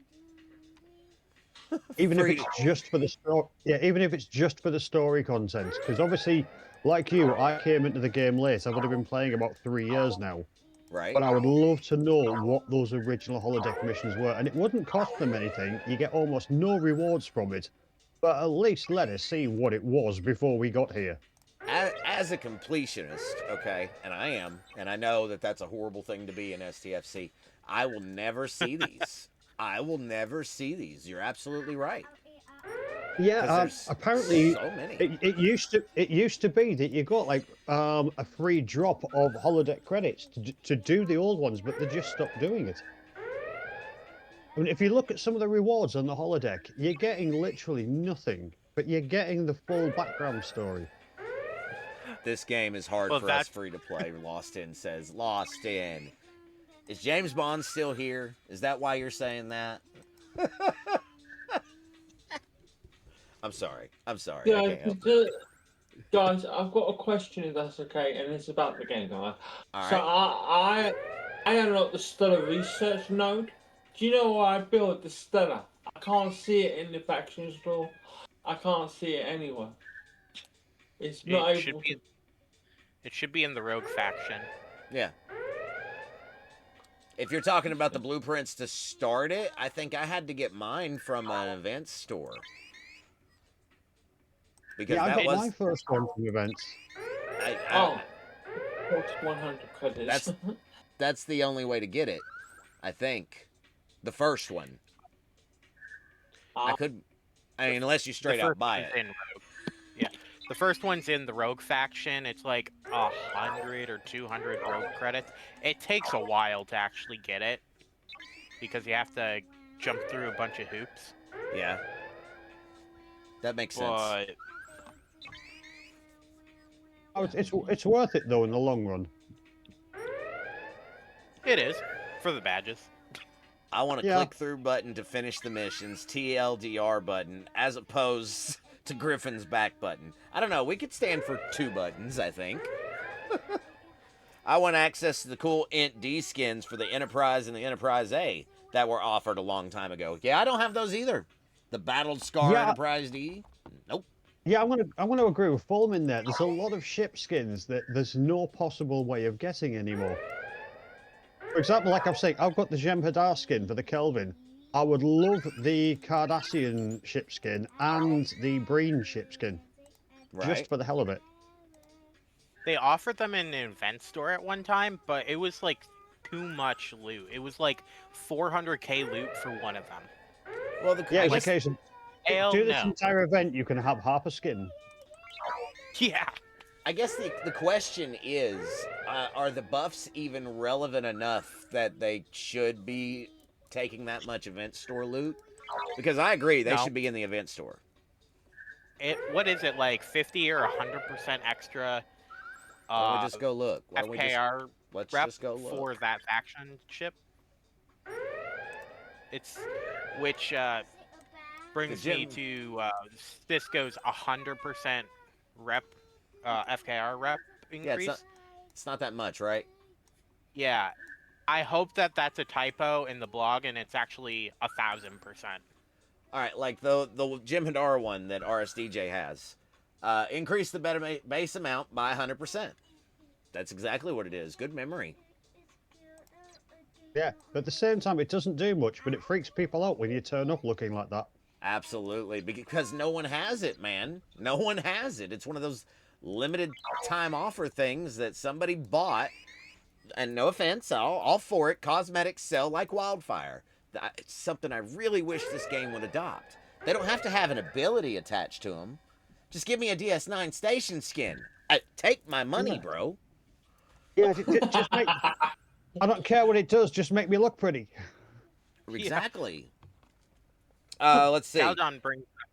Even if it's just for the story, even if it's just for the story content. Because obviously, like you, I came into the game late. I've only been playing about 3 years now. Right. But I would love to know what those original holodeck missions were. And it wouldn't cost them anything. You get almost no rewards from it. But at least let us see what it was before we got here. As a completionist, okay, and I am, and I know that that's a horrible thing to be in STFC, I will never see these. I will never see these. You're absolutely right. Yeah, apparently so many. It used to be that you got like a free drop of holodeck credits to do the old ones, but they just stopped doing it. I mean, if you look at some of the rewards on the holodeck, you're getting literally nothing, but you're getting the full background story. This game is hard for us free to play. Lost In says, Lost In. Is James Bond still here? Is that why you're saying that? I'm sorry. Yeah, Guys, I've got a question if that's okay, and it's about the game, guys. All So right. I unlocked the Stellar research node. Do you know why I built the Stellar? I can't see it in the faction store. I can't see it anywhere. It's It not should able be. to. It should be in the rogue faction. Yeah. If you're talking about the blueprints to start it, I think I had to get mine from an event store. Because Yeah, I that got was my first one from events. Oh, costs 100 credits. that's the only way to get it. I think. The first one. I mean, unless you straight up buy it. In rogue. Yeah, the first one's in the rogue faction. It's like 100 or 200 rogue credits. It takes a while to actually get it because you have to jump through a bunch of hoops. Yeah. That makes sense. But Oh, it's worth it though in the long run. it is for the badges. I want a Yeah. click through button to finish the missions, TLDR button, as opposed to Griffin's back button. I don't know, we could stand for 2 buttons, I think. I want access to the cool Int D skins for the Enterprise and the Enterprise A that were offered a long time ago. Yeah, I don't have those either. The Battled Scar Yeah. Enterprise D? Nope. Yeah, I'm gonna agree with Fulham in there. There's a lot of ship skins that there's no possible way of getting anymore. For example, like I'm saying, I've got the Jem'Hadar skin for the Kelvin. I would love the Cardassian ship skin and the Breen ship skin, Right. just for the hell of it. They offered them in an event store at one time, but it was like too much loot. It was like 400k loot for one of them. Well, the Yeah, I it's a guess- case of Hell do this no. entire event, you can have half a skin. Yeah. I guess the question is, are the buffs even relevant enough that they should be taking that much event store loot? Because I agree, they No. should be in the event store. What is it, like 50 or 100% extra Why don't we just go look? Why don't we just, FKR let's rep just go look. for that faction ship? It's which brings me to Cisco's 100% rep FKR rep increase. Yeah, it's not that much, right? Yeah, I hope that that's a typo in the blog and it's actually 1,000%. All right, like the Jem'Hadar one that RSDJ has. Increase the base amount by 100%. That's exactly what it is. Good memory. Yeah, but at the same time, it doesn't do much, but it freaks people out when you turn up looking like that. Absolutely, because no one has it, man. No one has it. It's one of those limited time offer things that somebody bought. And no offense, all for it. Cosmetics sell like wildfire. It's something I really wish this game would adopt. They don't have to have an ability attached to them. Just give me a DS9 station skin. Take my money, bro. Yeah, just make. I don't care what it does. Just make me look pretty. Exactly. Let's see. Caldon brings up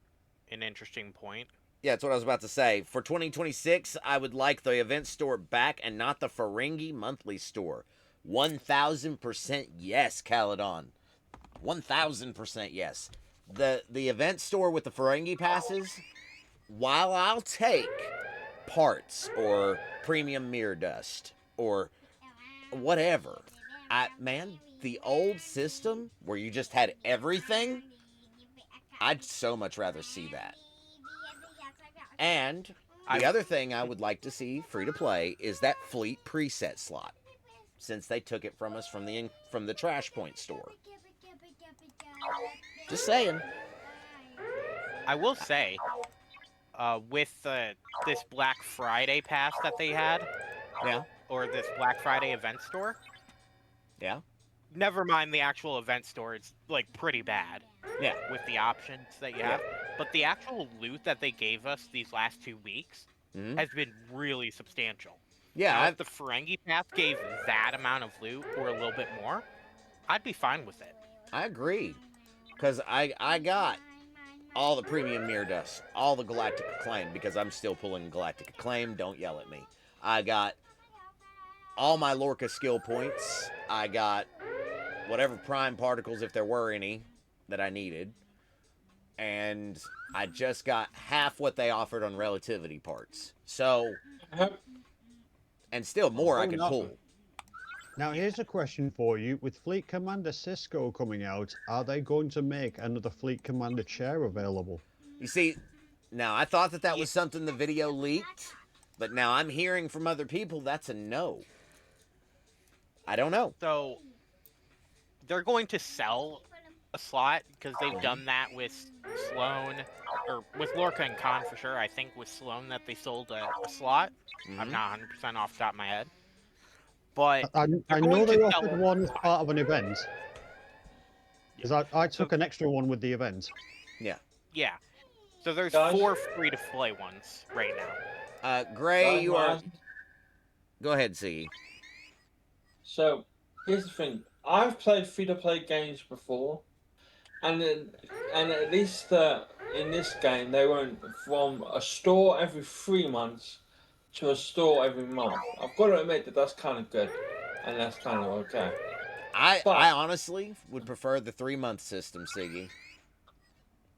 an interesting point. Yeah, that's what I was about to say. For 2026, I would like the event store back and not the Ferengi monthly store. 1,000% yes, Caledon. 1,000% yes. The event store with the Ferengi passes, while I'll take parts or premium mirror dust or whatever, man, the old system where you just had everything, I'd so much rather see that. And the other thing I would like to see free to play is that fleet preset slot, since they took it from us from the Trash Point store. Just saying. I will say, with this Black Friday pass that they had, Yeah. or this Black Friday event store, Yeah. never mind the actual event store, it's like pretty bad. Yeah. With the options that you have. But the actual loot that they gave us these last 2 weeks has been really substantial. Yeah. Now, if the Ferengi Path gave that amount of loot or a little bit more, I'd be fine with it. I agree. Because I got all the premium mirror dust, all the galactic acclaim, because I'm still pulling galactic acclaim. Don't yell at me. I got all my Lorca skill points. I got whatever prime particles, if there were any, that I needed. and I just got half what they offered on relativity parts. So, and still more I could pull. Now, here's a question for you. With Fleet Commander Cisco coming out, are they going to make another Fleet Commander chair available? You see, now I thought that was something the video leaked, but now I'm hearing from other people that's a no. I don't know. So they're going to sell a slot because they've done that with Sloan, or with Lorca and Khan for sure. I think with Sloan that they sold a slot. I'm not 100% off the top of my head. But I know they offered one as part of an event. Because I took an extra one with the event. Yeah. Yeah. So there's 4 free-to-play ones right now. Gray, you are... Go ahead, Siggy. So, here's the thing. I've played free-to-play games before, and at least in this game, they went from a store every 3 months to a store every month. I've got to admit that that's kind of good, and that's kind of okay. I honestly would prefer the 3-month system, Siggy.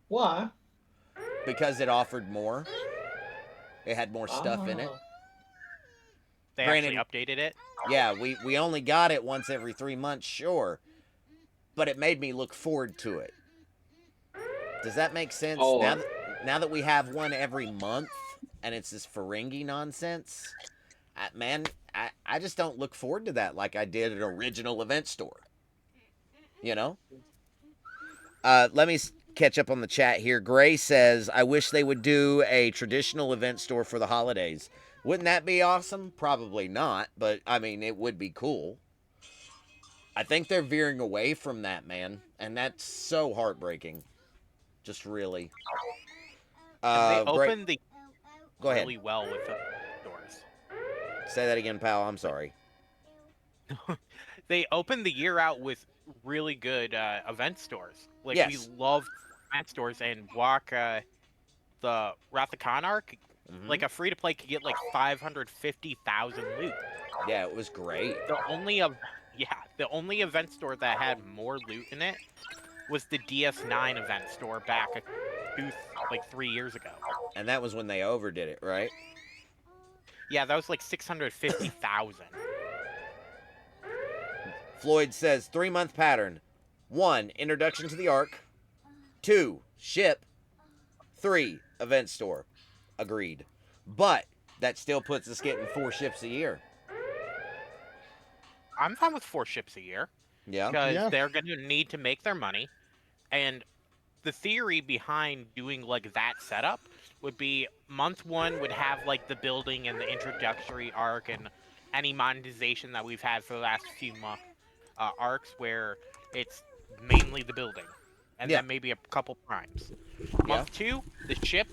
Why? Because it offered more. It had more stuff in it. They actually updated it? Yeah, we only got it once every 3 months, sure. But it made me look forward to it. Does that make sense? Oh. Now that we have one every month, and it's this Ferengi nonsense, I just don't look forward to that like I did an original event store. You know? Let me catch up on the chat here. Gray says, I wish they would do a traditional event store for the holidays. Wouldn't that be awesome? Probably not, but, I mean, it would be cool. I think they're veering away from that, man, and that's so heartbreaking. Just really. They opened the Go ahead. really well with the doors. Say that again, pal. I'm sorry. They opened the year out with really good event stores. Like, yes. We love event stores, and walk the Wrath of Khan arc. Like, a free-to-play could get, like, 550,000 loot. Yeah, it was great. The only event store that had more loot in it was the DS9 event store back 3 years ago. And that was when they overdid it, right? Yeah, that was like 650,000. Floyd says 3-month pattern. 1, introduction to the arc. 2, ship. 3, event store. Agreed. But that still puts us getting 4 ships a year. I'm fine with 4 ships a year. Yeah. Because they're going to need to make their money. And the theory behind doing like that setup would be month 1 would have like the building and the introductory arc and any monetization that we've had for the last few arcs where it's mainly the building. And then maybe a couple primes. Month 2, the ship,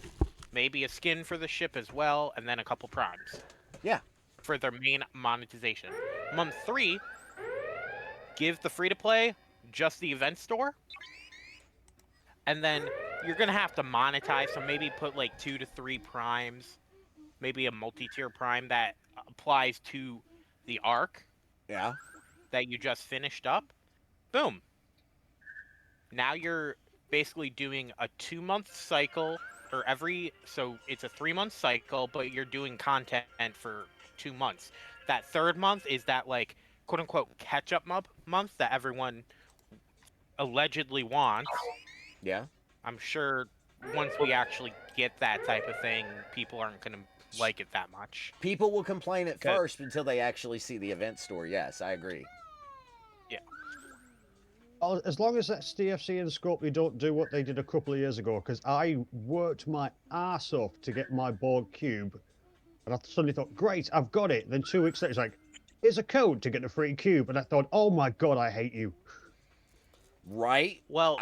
maybe a skin for the ship as well, and then a couple primes. Yeah. For their main monetization. Month 3, give the free-to-play just the event store. And then you're going to have to monetize, so maybe put like 2 to 3 primes. Maybe a multi-tier prime that applies to the arc. Yeah. That you just finished up. Boom. Now you're basically doing a 2-month cycle, or so it's a 3-month cycle, but you're doing content for 2 months. That 3rd month is that, like, quote-unquote catch-up month that everyone allegedly wants. Yeah. I'm sure once we actually get that type of thing, people aren't going to like it that much. People will complain at first until they actually see the event store. Yes, I agree. Yeah. As long as that's DFC and Scorpio don't do what they did a couple of years ago, because I worked my ass off to get my Borg cube, and I suddenly thought, great, I've got it. Then 2 weeks later, it's like, here's a code to get a free cube, and I thought, oh my god, I hate you. Right? Well,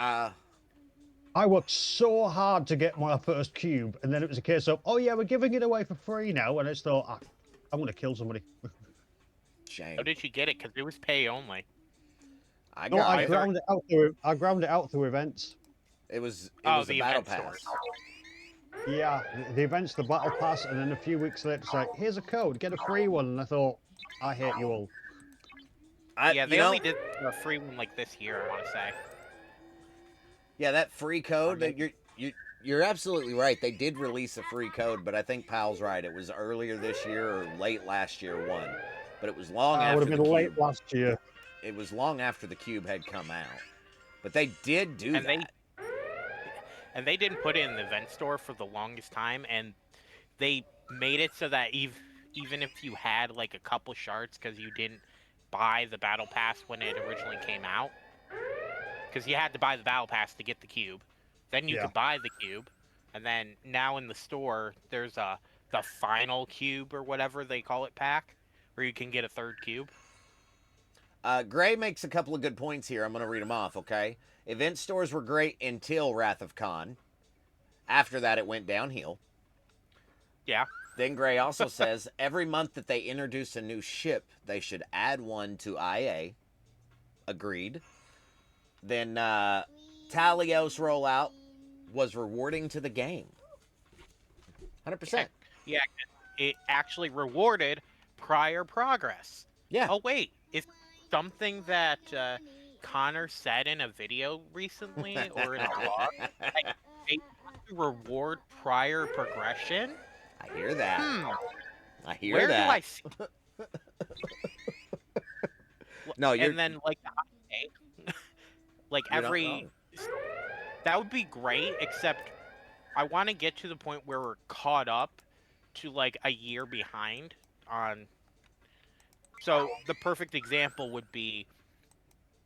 I worked so hard to get my first cube, and then it was a case of, oh yeah, we're giving it away for free now, and I just thought, I'm going to kill somebody. Shame. How did you get it? Because it was pay only. I ground it out through events. It was a battle pass. Stores. Yeah, the events, the battle pass, and then a few weeks later, it's like, here's a code, get a free one, and I thought, I hate you all. They only did a free one like this year, I want to say. Yeah, that free code that You're absolutely right. They did release a free code, but I think Pal's right. It was earlier this year or late last year one, but it was long Would after have the been late cube. last year. It was long after the cube had come out. But they did do And that. they didn't put it in the event store for the longest time, and they made it so that even if you had like a couple shards because you didn't buy the battle pass when it originally came out, because you had to buy the battle pass to get the cube, then you Yeah. could buy the cube, and then now in the store there's the final cube or whatever they call it pack, where you can get a third cube. Gray makes a couple of good points here. I'm going to read them off, okay? Event stores were great until Wrath of Khan. After that, it went downhill. Yeah. Then Gray also says every month that they introduce a new ship, they should add one to IA. Agreed. Then Talios rollout was rewarding to the game. 100%. Yeah, it actually rewarded prior progress. Yeah. Oh wait, is something that Connor said in a video recently or in a blog? Like, they reward prior progression. I hear that. I hear Where that. do I see? No, you're. And then like like You're not every wrong. that would be great, except I want to get to the point where we're caught up to like a year behind on. So the perfect example would be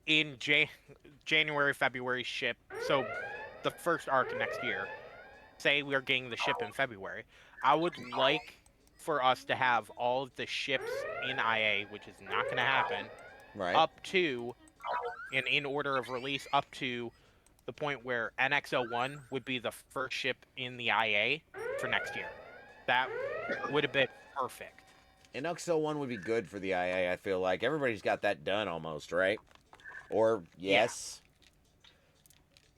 in January, February ship. So the first arc next year. Say we're getting the ship in February. I would like for us to have all of the ships in IA, which is not going to happen, Right. up to, and in order of release, up to the point where NX-01 would be the first ship in the IA for next year. That would have been perfect. And NX-01 would be good for the IA, I feel like. Everybody's got that done almost, right? Or, yes.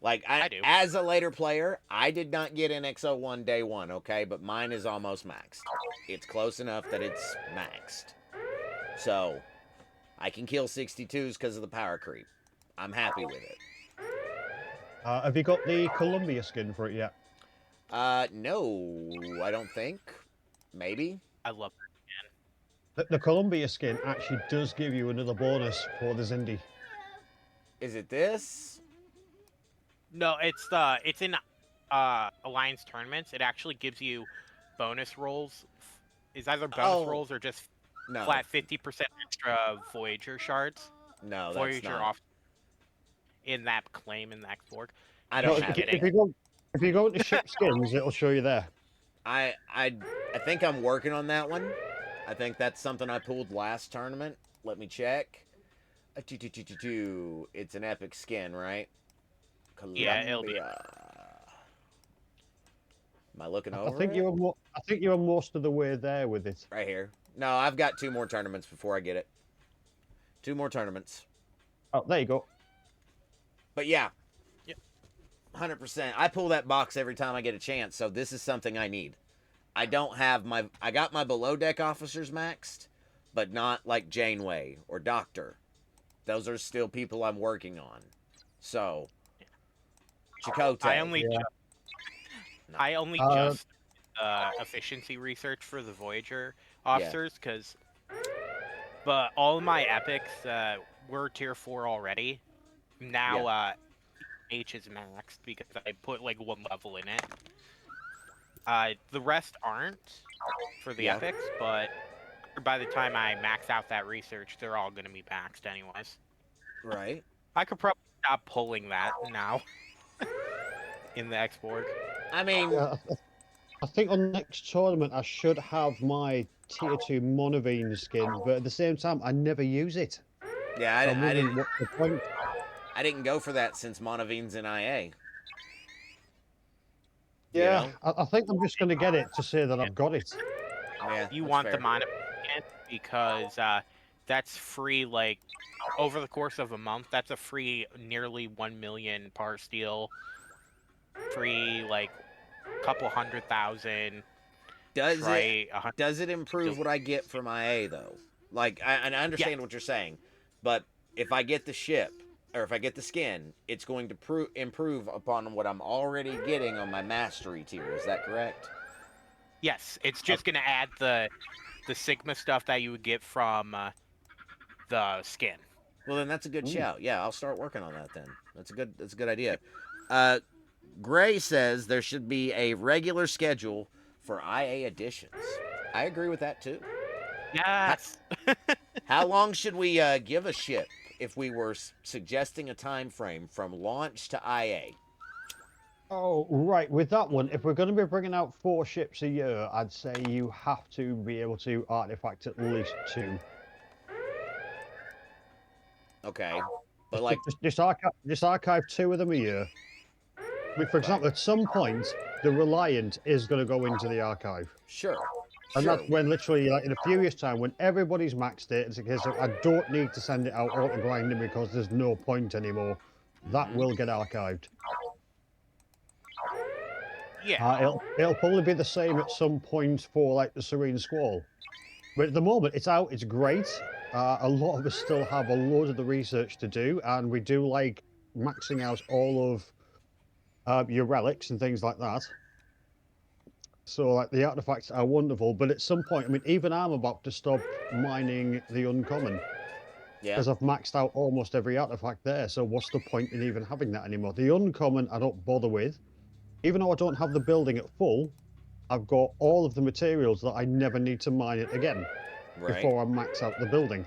Like, I do. As a later player, I did not get NX-01 day one, okay? But mine is almost maxed. It's close enough that it's maxed. So, I can kill 62s because of the power creep. I'm happy with it. Have you got the Columbia skin for it yet? No, I don't think. Maybe. I love The Columbia skin actually does give you another bonus for the Zindi. Is it this? No, it's in Alliance tournaments. It actually gives you bonus rolls. Is either bonus rolls or just No. flat 50% extra Voyager shards. No, that's Voyager not. off in that claim in that Borg. I No, don't should have get it. it. If you go into ship skins, it'll show you there. I think I'm working on that one. I think that's something I pulled last tournament. Let me check. It's an epic skin, right? Yeah, it'll be. Columbia. Am I looking I over think it? I think you were most of the way there with it. Right here. No, I've got 2 more tournaments before I get it. 2 more tournaments. Oh, there you go. But yeah. Yep. 100%. I pull that box every time I get a chance, so this is something I need. I don't have I got my below deck officers maxed, but not like Janeway or Doctor. Those are still people I'm working on. So, Chakotay. I only just efficiency research for the Voyager officers because, but all of my epics were tier 4 already. Now H is maxed because I put like 1 level in it. The rest aren't for the epics, but by the time I max out that research, they're all going to be maxed anyways. Right. I could probably stop pulling that now in the X-Borg. I mean, I think on the next tournament I should have my tier 2 Monavine skin, but at the same time I never use it. yeah, I'm I wondering didn't. what's the point. I didn't go for that since Monavine's in IA. Yeah, You know? I think I'm just going to get it to say that I've got it. Yeah, You that's want fair. the mono because that's free. Like over the course of a month, that's a free nearly 1 million par steel. Free like couple 100,000. Does try it 100. does it improve what I get from IA though? Like I understand what you're saying, but if I get the ship, or if I get the skin, it's going to improve upon what I'm already getting on my mastery tier. Is that correct? Yes, it's just going to add the Sigma stuff that you would get from the skin. Well, then that's a good Ooh. shout. Yeah, I'll start working on that then. That's a good idea. Gray says there should be a regular schedule for IA editions. I agree with that too. Yes. How long should we give a ship if we were suggesting a time frame from launch to IA? Oh, right. With that one, if we're going to be bringing out 4 ships a year, I'd say you have to be able to artifact at least 2. Okay, but like just archive 2 of them a year. I mean, for example, at some point, the Reliant is going to go into the archive. Sure. And that's when literally, like in a few years' time, when everybody's maxed it, it's a case of I don't need to send it out auto grinding because there's no point anymore. That will get archived. Yeah. It'll probably be the same at some point for like the Serene Squall. But at the moment, it's out, it's great. A lot of us still have a load of the research to do, and we do like maxing out all of your relics and things like that. So like the artifacts are wonderful, but at some point, I mean, even I'm about to stop mining the uncommon. Yeah. Because I've maxed out almost every artifact there, so what's the point in even having that anymore? The uncommon I don't bother with. Even though I don't have the building at full, I've got all of the materials that I never need to mine it again before I max out the building.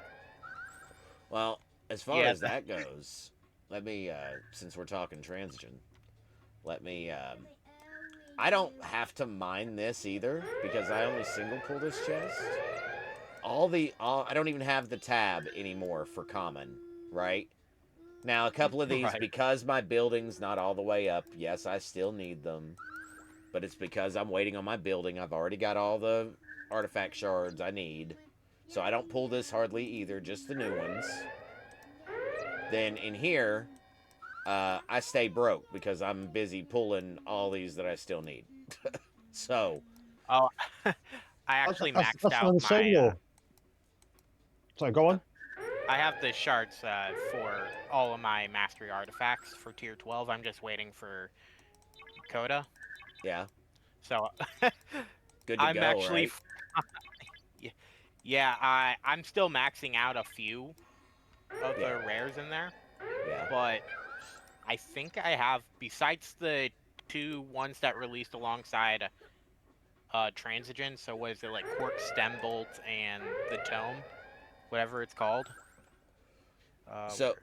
Well, as far as that goes, let me, since we're talking transition, let me, I don't have to mine this either because I only single pull this chest. I don't even have the tab anymore for common, right? Now, a couple of these, because my building's not all the way up, yes, I still need them. But it's because I'm waiting on my building. I've already got all the artifact shards I need. So I don't pull this hardly either, just the new ones. Then in here, I stay broke because I'm busy pulling all these that I still need. So. Oh, I actually maxed out my... Sorry, go on. I have the shards for all of my mastery artifacts for tier 12. I'm just waiting for Coda. Yeah. So good to I'm go, actually right? yeah, I'm still maxing out a few of the rares in there. Yeah. But I think I have, besides the 2 ones that released alongside Transigen, so what is it, like Quark Stem Bolt and the Tome, whatever it's called. So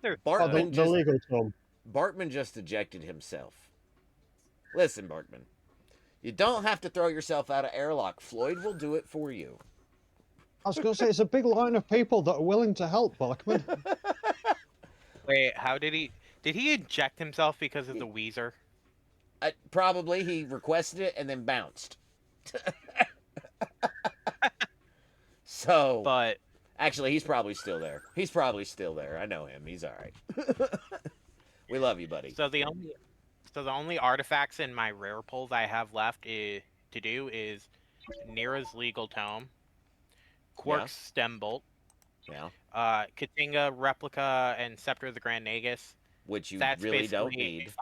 Bartman the legal tome. Bartman just ejected himself. Listen, Bartman, you don't have to throw yourself out of airlock. Floyd will do it for you. I was going to say, it's a big line of people that are willing to help, Bartman. Wait, how did he eject himself because of the Weezer? Probably he requested it and then bounced. So, but actually, he's probably still there. I know him. He's all right. We love you, buddy. So the only artifacts in my rare pulls I have left to do is Nira's Legal Tome, Quark's Stem Bolt, Katinga Replica, and Scepter of the Grand Nagus. Which you really don't need.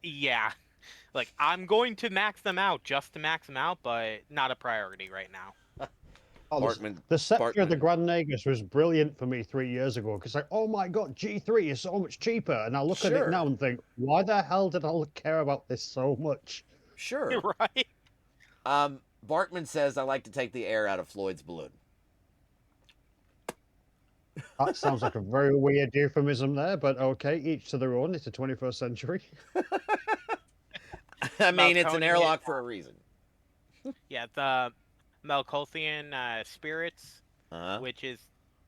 Yeah. Like, I'm going to max them out just to max them out, but not a priority right now. The Scepter of the Grand Nagus was brilliant for me 3 years ago because, like, oh my god, G3 is so much cheaper. And I look at it now and think, why the hell did I care about this so much? Sure. Right. Bartman says, I like to take the air out of Floyd's balloon. That sounds like a very weird euphemism there, but okay, each to their own. It's the 21st century. I mean, it's an airlock for a reason. Yeah, the Melkothian Spirits, which is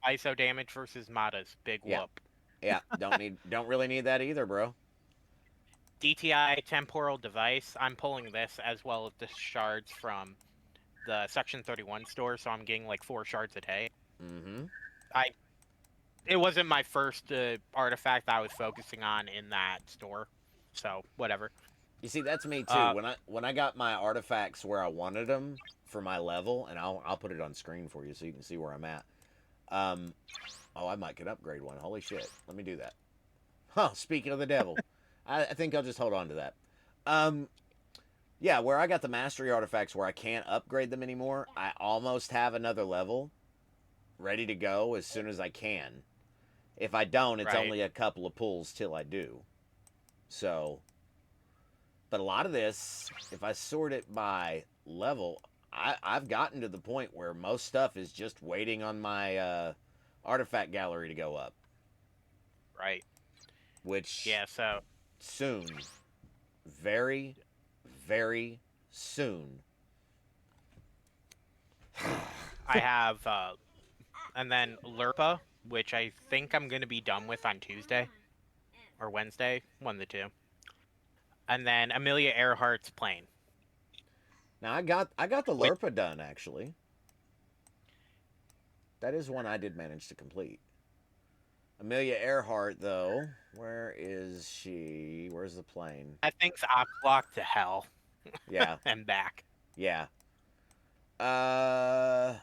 ISO damage versus Mata's big whoop. Yeah, don't really need that either, bro. DTI Temporal Device. I'm pulling this as well as the shards from the Section 31 store, so I'm getting like 4 shards a day. Mm-hmm. It wasn't my first artifact I was focusing on in that store, so whatever. You see, that's me too. When I got my artifacts where I wanted them for my level, and I'll put it on screen for you so you can see where I'm at. Oh, I might can upgrade one. Holy shit. Let me do that. Huh, speaking of the devil. I think I'll just hold on to that. Yeah, where I got the mastery artifacts where I can't upgrade them anymore, I almost have another level ready to go as soon as I can. If I don't, it's Right. only a couple of pulls till I do. So, but a lot of this, if I sort it by level, I've gotten to the point where most stuff is just waiting on my artifact gallery to go up. Right. Which Yeah. So soon, very, very soon. I have, and then Lurpa, which I think I'm going to be done with on Tuesday or Wednesday, one of the two. And then Amelia Earhart's plane. Now I got the Lurpa done actually. That is one I did manage to complete. Amelia Earhart though, where is she? Where's the plane? That thing's blocked to hell. Yeah. And back. Yeah. I'm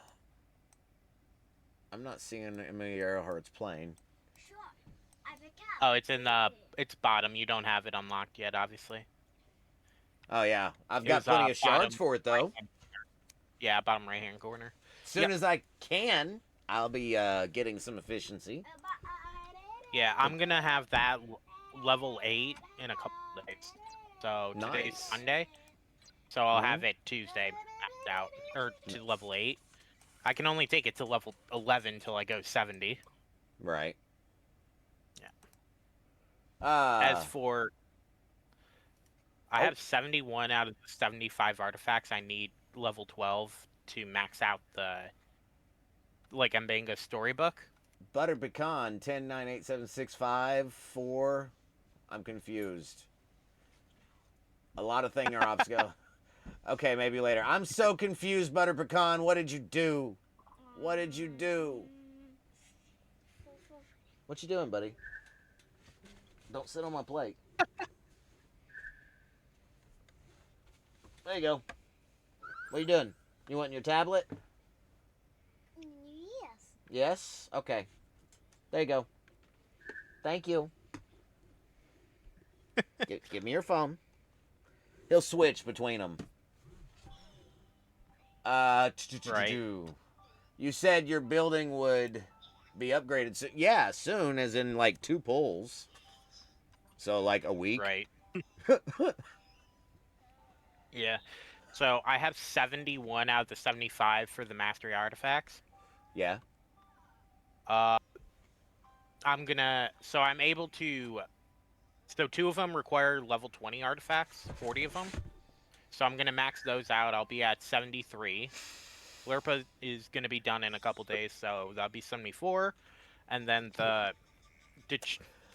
not seeing Amelia Earhart's plane. Oh, it's in it's bottom. You don't have it unlocked yet, obviously. Oh yeah, I've It got was, plenty of shards bottom for it though. right-hand corner. Yeah, bottom right-hand corner. As soon as I can, I'll be getting some efficiency. Yeah, I'm gonna have that level 8 in a couple of days. So today's Nice. Sunday. So I'll have it Tuesday maxed out, or to level 8. I can only take it to level 11 till I go 70. Right. Yeah. As for, I have 71 out of the 75 artifacts. I need level 12 to max out the, like, Mbenga storybook. Butter Pecan 10987654. I'm confused. A lot of thing are obstacle. Okay, maybe later. I'm so confused, Butter Pecan. What did you do? What did you do? What you doing, buddy? Don't sit on my plate. There you go. What are you doing? You want your tablet? Yes. Yes? Okay. There you go. Thank you. Give me your phone. He'll switch between them. Right. You said your building would be upgraded soon. Yeah, soon, as in like 2 pulls. So like a week. Right. Yeah. So I have 71 out of the 75 for the mastery artifacts. Yeah. I'm able to. So 2 of them require level 20 artifacts, 40 of them. So I'm gonna max those out. I'll be at 73. Lurpa is gonna be done in a couple days, so that'll be 74. And then the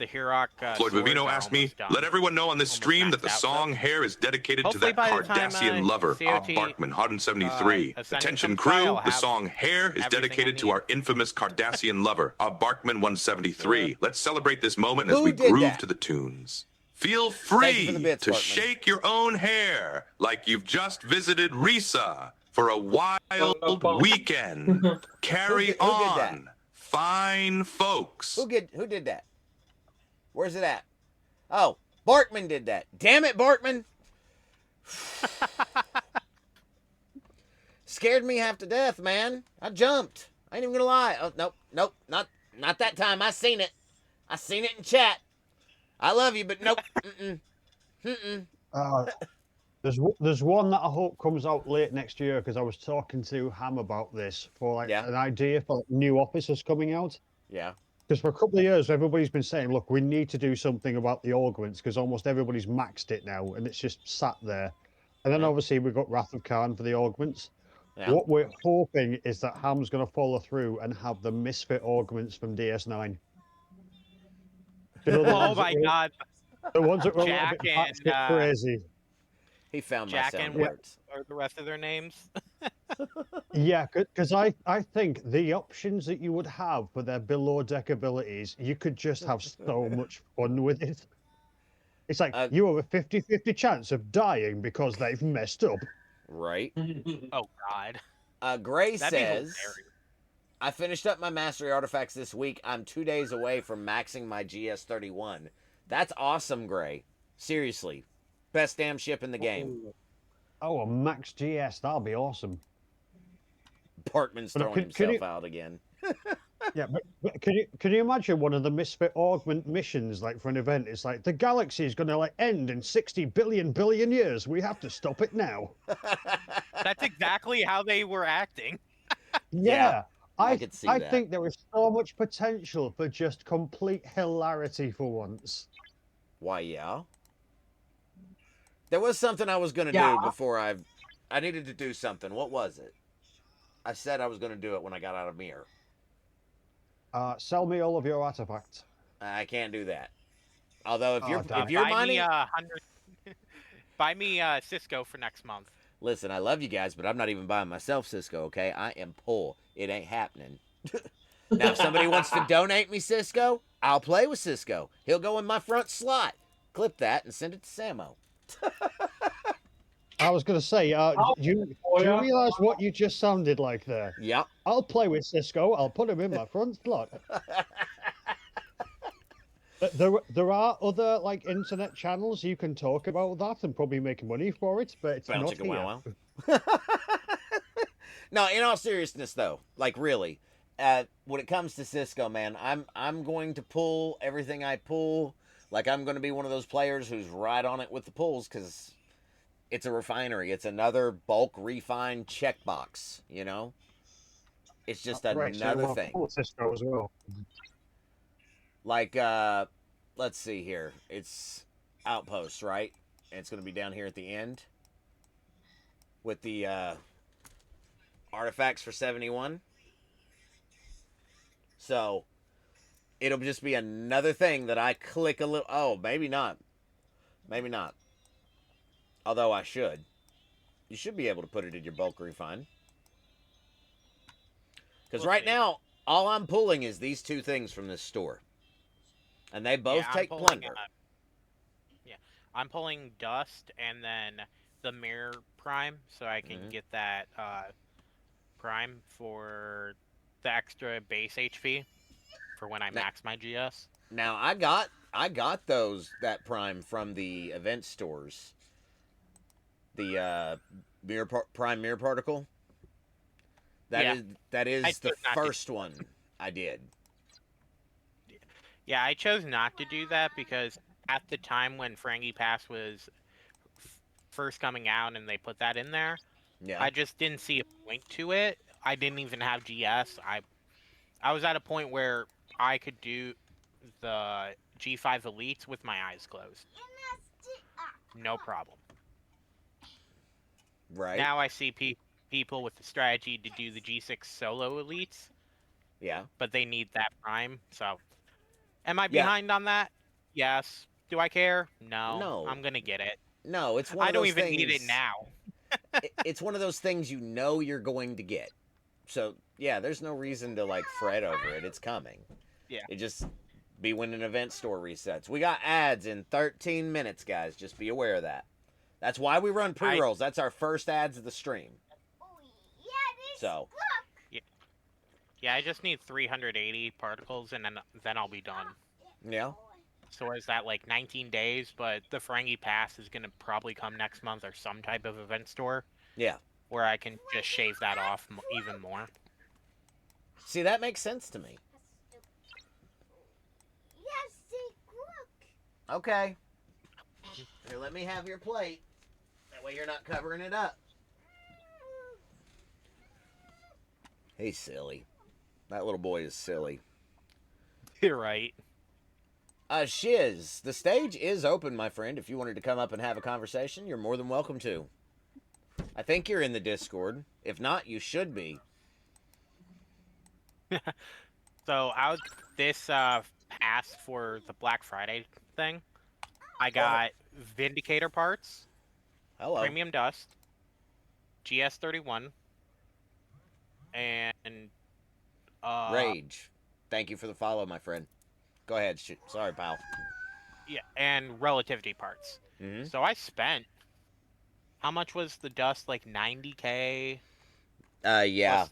Hirok. Floyd Vivino asked me, let everyone know on this stream that the song Hair is dedicated to that Cardassian lover, Barkman, 173. Attention crew, the song Hair is dedicated to our infamous Cardassian lover, Barkman, 173. Let's celebrate this moment as we groove to the tunes. Feel free to shake your own hair like you've just visited Risa for a wild weekend. Carry on, fine folks. Who did that? Where's it at? Oh, Barkman did that. Damn it, Barkman! Scared me half to death, man. I jumped. I ain't even gonna lie. Oh, nope, not that time. I seen it. I seen it in chat. I love you, but nope. There's one that I hope comes out late next year because I was talking to Ham about this for an idea for new officers coming out. Yeah. Because for a couple of years, everybody's been saying, look, we need to do something about the augments because almost everybody's maxed it now and it's just sat there. And then obviously we've got Wrath of Khan for the augments. Yeah. What we're hoping is that Ham's going to follow through and have the misfit augments from DS9. Oh my god. The ones that were Jack a bit crazy. He found my Jack sound and words. what are the rest of their names? Yeah, because I think the options that you would have for their below deck abilities, you could just have so much fun with it. It's like you have a 50-50 chance of dying because they've messed up. Right. Oh god. Gray says, I finished up my mastery artifacts this week. I'm 2 days away from maxing my GS31. That's awesome, Gray. Seriously. Best damn ship in the game. Oh, a Max GS, that'll be awesome. Portman's But throwing himself out again. Yeah, but can you imagine one of the Misfit Augment missions, like for an event? It's like the galaxy is going to like end in 60 billion years. We have to stop it now. That's exactly how they were acting. Yeah, I could see I that. think there is so much potential for just complete hilarity for once. Why, yeah. There was something I was going to Yeah. do before I needed to do something. What was it? I said I was going to do it when I got out of Mir. Sell me all of your artifacts. I can't do that. Although if Oh, you're damn if it. you're Buy mining, me 100. Buy me Cisco for next month. listen, I love you guys, but I'm not even buying myself Cisco. Okay, I am poor. It ain't happening. Now, if somebody wants to donate me Cisco, I'll play with Cisco. He'll go in my front slot. Clip that and send it to Samo. I was going to say, do you realize what you just sounded like there? Yep. I'll play with Cisco. I'll put him in my front slot. There are other like internet channels you can talk about that and probably make money for it, but it's Bounce not chicka here. wow wow. No, in all seriousness though, like really, when it comes to Cisco, man, I'm going to pull everything I pull. Like I'm going to be one of those players who's right on it with the pulls because it's a refinery. It's another bulk refine checkbox. You know, it's just Right, so you another want thing. full Cisco as well. Like, let's see here. It's Outposts, right? And it's going to be down here at the end with the artifacts for 71. So it'll just be another thing that I click a little. Oh, maybe not. Maybe not. Although I should. You should be able to put it in your bulk refine. Because right now, all I'm pulling is these two things from this store. And they both take plunder. Yeah, I'm pulling dust and then the mirror prime, so I can get that prime for the extra base HP for when I max my GS. Now I got that prime from the event stores. The prime mirror particle. That is the first one I did. Yeah, I chose not to do that because at the time when Frangie Pass was first coming out and they put that in there, I just didn't see a point to it. I didn't even have GS. I was at a point where I could do the G5 Elites with my eyes closed. No problem. Right. Now I see people with the strategy to do the G6 solo Elites. Yeah. But they need that prime, so... Am I behind on that? Yes. Do I care? No. No. I'm gonna get it. No, it's one I of those don't even things, need it now. It's one of those things you know you're going to get. So, yeah, there's no reason to, like, fret over it. It's coming. Yeah. It just be when an event store resets. We got ads in 13 minutes, guys. Just be aware of that. That's why we run pre-rolls. That's our first ads of the stream. So... Yeah, I just need 380 particles, and then I'll be done. Yeah. So is that like 19 days? But the Ferengi Pass is going to probably come next month or some type of event store. Yeah. Where I can just shave that off even more. See, that makes sense to me. Okay. Here, let me have your plate. That way you're not covering it up. Hey, silly. That little boy is silly. You're right. Shiz, the stage is open, my friend. If you wanted to come up and have a conversation, you're more than welcome to. I think you're in the Discord. If not, you should be. So, this pass for the Black Friday thing, I got Vindicator parts, Premium Dust, GS31, and Rage. Thank you for the follow, my friend. Go ahead. Sorry, pal. Yeah, and relativity parts. So I spent... How much was the dust? Like 90K? Yeah.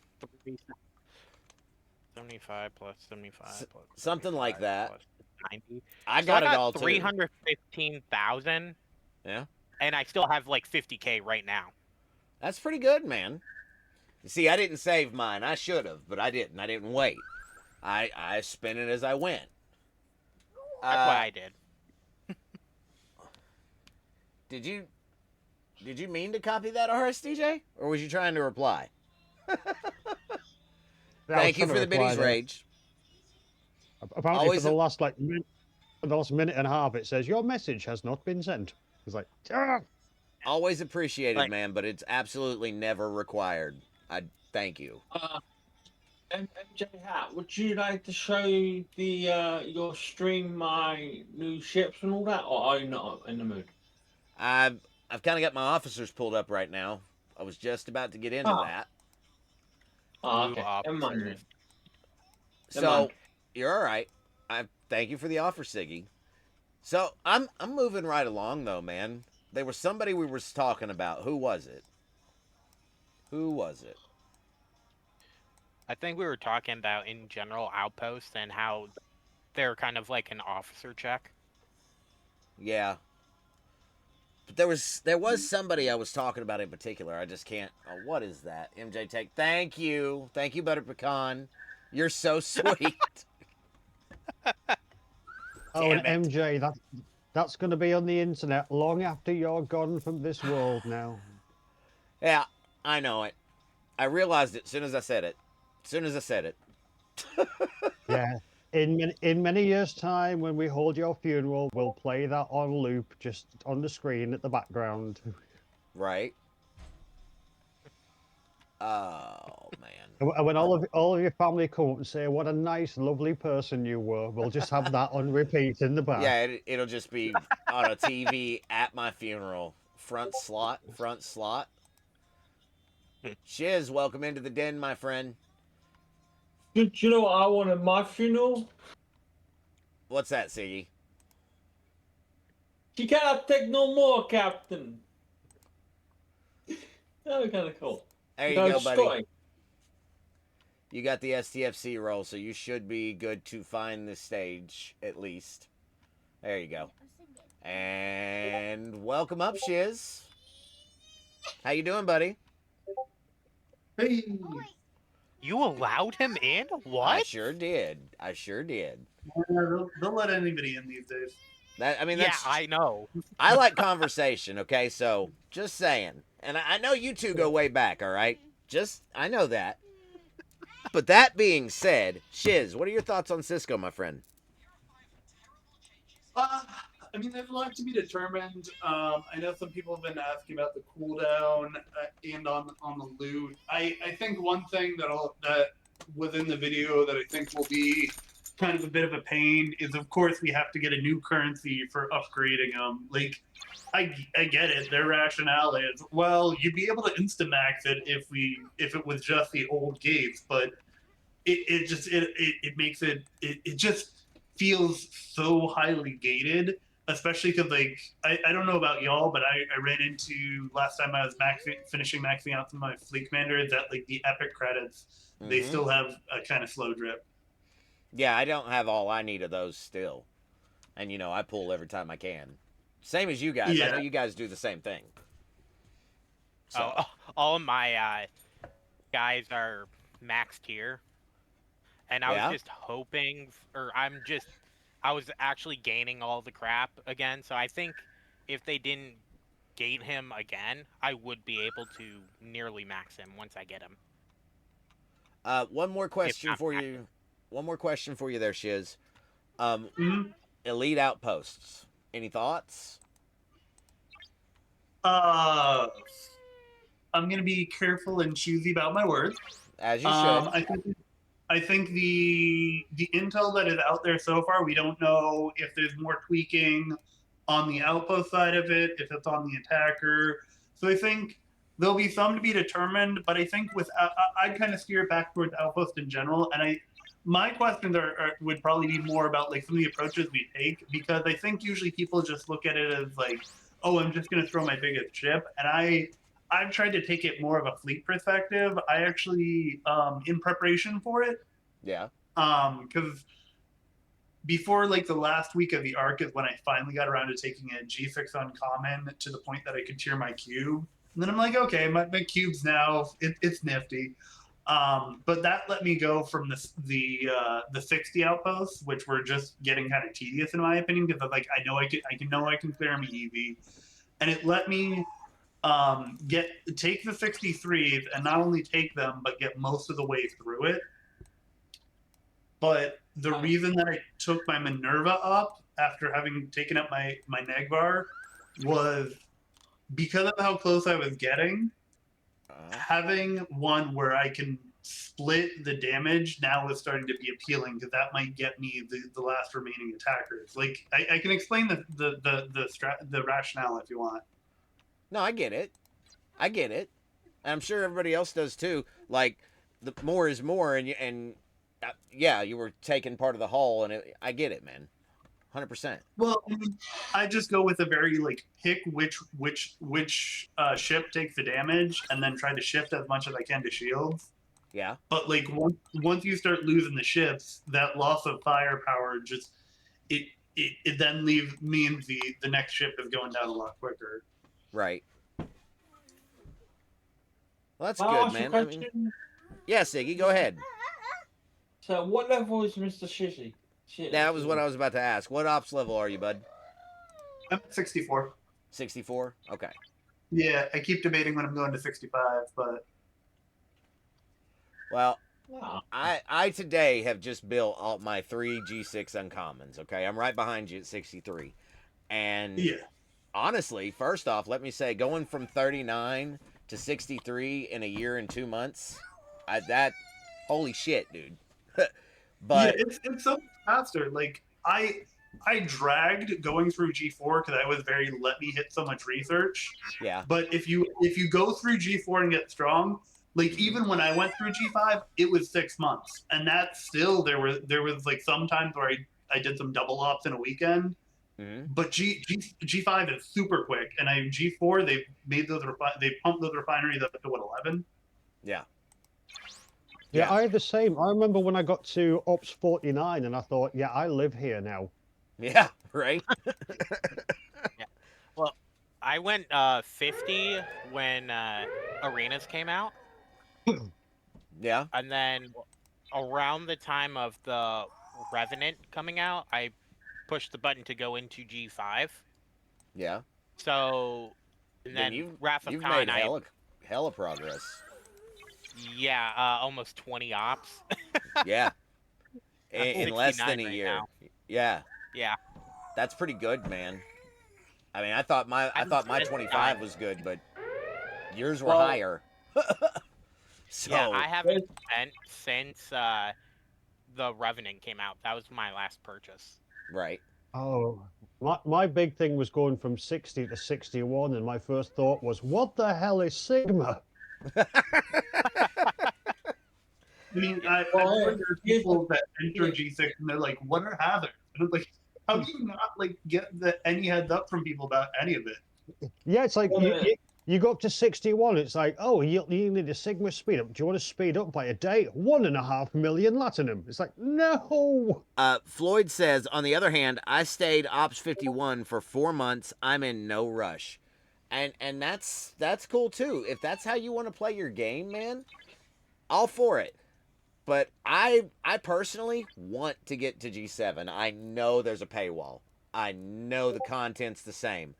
75 plus 75 plus something like 75 that. plus 90. I So got I it all got too. 315,000, Yeah, and I still have like 50K right now. that's pretty good, man. You see, I didn't save mine. I should have, but I didn't. I didn't wait. I spent it as I went. That's what I did. Did you mean to copy that RSDJ, or was you trying to reply? Thank you for the biddies rage. Apparently, Always for the last for the last minute and a half, it says your message has not been sent. It's like, always appreciated, Like- man, but it's absolutely never required. I thank you. MJ Hat, would you like to show the your stream my new ships and all that, or are you not in the mood? I've kind of got my officers pulled up right now. I was just about to get into that. Oh, Blue okay. Never mind then. officers. Never So mind. you're all right. I thank you for the offer, Siggy. So I'm moving right along though, man. There was somebody we were talking about. Who was it? Who was it? I think we were talking about in general outposts and how they're kind of like an officer check. Yeah. But there was somebody I was talking about in particular. I just can't. Oh, what is that? MJ Tech. Thank you, Butter Pecan. You're so sweet. oh, and Damn it. MJ, that's going to be on the internet long after you're gone from this world now. Yeah, I know it. I realized it as soon as I said it. Yeah. In many years' time, when we hold your funeral, we'll play that on loop, just on the screen at the background. Right. Oh man. And when all of your family come up and say, "What a nice, lovely person you were," we'll just have that on repeat in the back. Yeah, it'll just be on a TV at my funeral. Front slot. Shiz, welcome into the den, my friend. Do you know what I want at my funeral? What's that, Siggy? She cannot take no more, Captain. That was kind of cool. There you go, buddy. You got the STFC roll, so you should be good to find the stage, at least. There you go. And welcome up, Shiz. How you doing, buddy? Hey. You allowed him in? What? I sure did. Don't let anybody in these days. Yeah, Yeah, I know. I like conversation, okay? So, just saying. And I know you two go way back, all right? I know that. But that being said, Shiz, what are your thoughts on Cisco, my friend? There's a lot to be determined. I know some people have been asking about the cooldown and on the loot. I think one thing that within the video that I think will be kind of a bit of a pain is, of course, we have to get a new currency for upgrading them. Like, I get it. Their rationale is, well, you'd be able to Instamax it if it was just the old gates, but it just feels so highly gated, especially because, like, I don't know about y'all, but I ran into last time I was finishing maxing out some of my fleet commanders that, like, the epic credits, they still have a kind of slow drip. Yeah, I don't have all I need of those still. And, I pull every time I can. Same as you guys. Yeah. I know you guys do the same thing. So. Oh, all of my guys are max tier. And I was just hoping, I was actually gaining all the crap again. So I think if they didn't gate him again, I would be able to nearly max him once I get him. One more question for you. One more question for you there, Shiz. Elite outposts. Any thoughts? I'm gonna be careful and choosy about my words. As you should. I think the intel that is out there so far, we don't know if there's more tweaking on the outpost side of it, if it's on the attacker. So I think there'll be some to be determined, but I think I'd kind of steer back towards outpost in general. And my questions would probably be more about, like, some of the approaches we take, because I think usually people just look at it as like, oh, I'm just going to throw my biggest ship. And I've tried to take it more of a fleet perspective. I actually, in preparation for it, Yeah. Because before like the last week of the arc is when I finally got around to taking a G6 uncommon to the point that I could tier my cube. And then I'm like, okay, my cube's now it's nifty. But that let me go from the 60 outposts, which were just getting kind of tedious in my opinion, because like I know I can clear them easy, and it let me take the 63s and not only take them but get most of the way through it. But the reason that I took my Minerva up after having taken up my Negvar was because of how close I was getting. Having one where I can split the damage now is starting to be appealing, because that might get me the last remaining attackers. Like I can explain the rationale if you want. No, I get it. I get it. I'm sure everybody else does too. Like, the more is more, and yeah, you were taking part of the haul, and I get it, man. 100%. Well, I just go with a very like pick which ship takes the damage, and then try to shift as much as I can to shields. Yeah. But like once you start losing the ships, that loss of firepower just it then means the next ship is going down a lot quicker. Right. Well, that's Can I good, ask you a man. I question? mean, yeah, Siggy, go ahead. So, what level is Mr. Shizzy? That was what I was about to ask. What ops level are you, bud? I'm at 64. 64? Okay. Yeah, I keep debating when I'm going to 65, but Well, Wow. I today have just built all my 3 G6 uncommons, okay? I'm right behind you at 63. And yeah. honestly, first off, let me say, going from 39 to 63 in a year and 2 months, holy shit, dude. But yeah, it's so faster. Like I dragged going through G4 because I was very let me hit so much research. yeah, But if you go through G4 and get strong, like even when I went through G5, it was 6 months, and that still there was like some times where I did some double ops in a weekend. mm-hmm. But G5 is super quick, and G4 they've made they pumped those refineries up to what 11. Yeah. Yeah, I had the same. I remember when I got to ops49 and I thought, yeah, I live here now. Yeah, right? Yeah. Well, I went 50 when Arenas came out. Yeah. And then around the time of the Revenant coming out, I pushed the button to go into G5. Yeah. So, and then Wrath of you've Khan, made hella progress. yeah, almost 20 ops. Yeah. In less than a right year. now. Yeah. Yeah. That's pretty good, man. I mean, I thought my 25 was good, but yours were higher. So yeah, I haven't spent since the Revenant came out. That was my last purchase. right. Oh, my big thing was going from 60 to 61, and my first thought was, what the hell is Sigma? I mean, I've heard there's people that enter G6 and they're like, "What are hazards?" And I'm like, how do you not like get any heads up from people about any of it? Yeah, it's like you go up to 61. It's like, oh, you need a Sigma speed up. Do you want to speed up by a day? 1.5 million Latinum. It's like, no. Floyd says, on the other hand, I stayed Ops 51 for 4 months. I'm in no rush. And that's cool too. If that's how you want to play your game, man, all for it. But I personally want to get to G7. I know there's a paywall. I know the content's the same.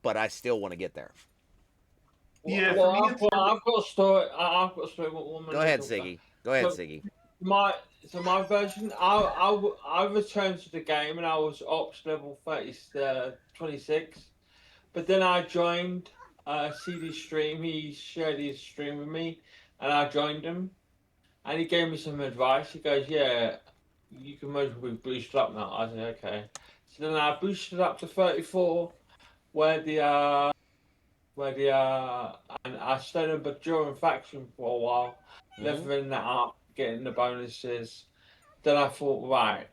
But I still want to get there. Yeah, well, I've got a story. I've got a story. Go ahead, Siggy. Go ahead, Siggy. My version, I returned to the game and I was ops level 26, but then I joined CD's stream. He shared his stream with me, and I joined him, and he gave me some advice. He goes, "Yeah, you can most be boosted up now." I said, "Okay." So then I boosted up to 34, and I stayed in Bajoran faction for a while, leveling that up, getting the bonuses. Then I thought, right.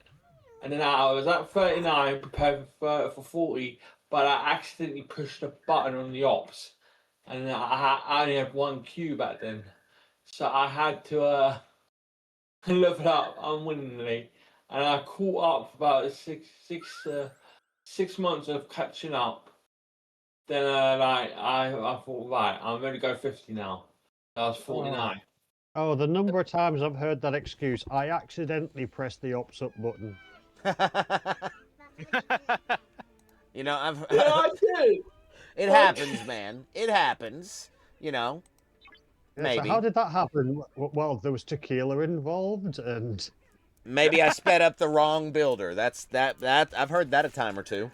And then I was at 39, prepared for 40, but I accidentally pushed a button on the ops. And I only had one queue back then. So I had to leveled up unwillingly, and I caught up about 6 months of catching up. Then I thought, right, I'm going to go 50 now. I was 49. Oh, the number of times I've heard that excuse. I accidentally pressed the ops up button. You know, I've. Yeah, I did. It happens, man. It happens. You know. Yeah, Maybe. so how did that happen? Well, there was tequila involved, and Maybe I sped up the wrong builder. That I've heard that a time or two.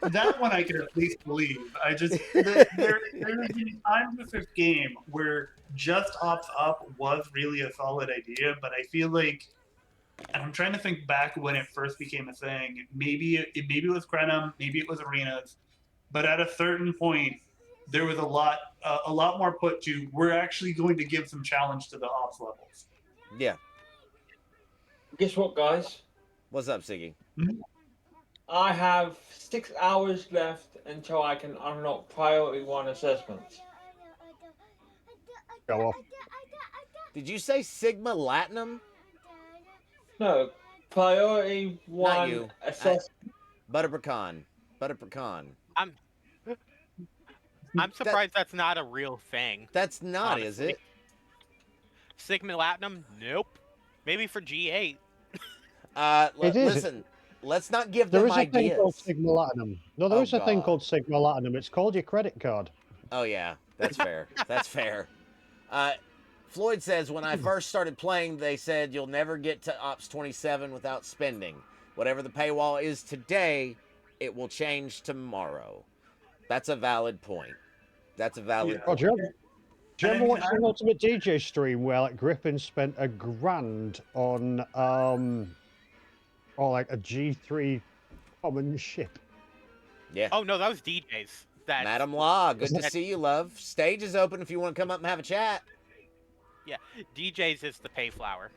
That one I can at least believe. I just there's been times with this game where just ops up was really a solid idea, but I feel like, and I'm trying to think back when it first became a thing. Maybe it was Crenum, maybe it was Arenas, but at a certain point, there was a lot more put to. We're actually going to give some challenge to the ops levels. Yeah. Guess what, guys? What's up, Siggy? I have 6 hours left until I can unlock Priority 1 assessments. go off. Did you say Sigma Latinum? No, Priority 1 Not you. assessment. Butter pecan. Butter pecan. I'm surprised that's not a real thing. That's not, is honestly. it? Sigma Latinum? Nope. Maybe for G8. It is. Listen, let's not give There them is a thing ideas. called Sigma Latinum. No, there Oh, is a thing God. called Sigma Latinum. It's called your credit card. Oh, yeah. That's fair. That's fair. Floyd says, when I first started playing, they said you'll never get to Ops 27 without spending. Whatever the paywall is today, it will change tomorrow. That's a valid point. That's a valid Oh, point. do you remember watching the Ultimate DJ stream where like Griffin spent $1,000 on like a G3 common ship? Yeah. Oh, no, that was DJs. That, Madam Law, good to that- see you, love. Stage is open if you want to come up and have a chat. Yeah, DJs is the pay flower.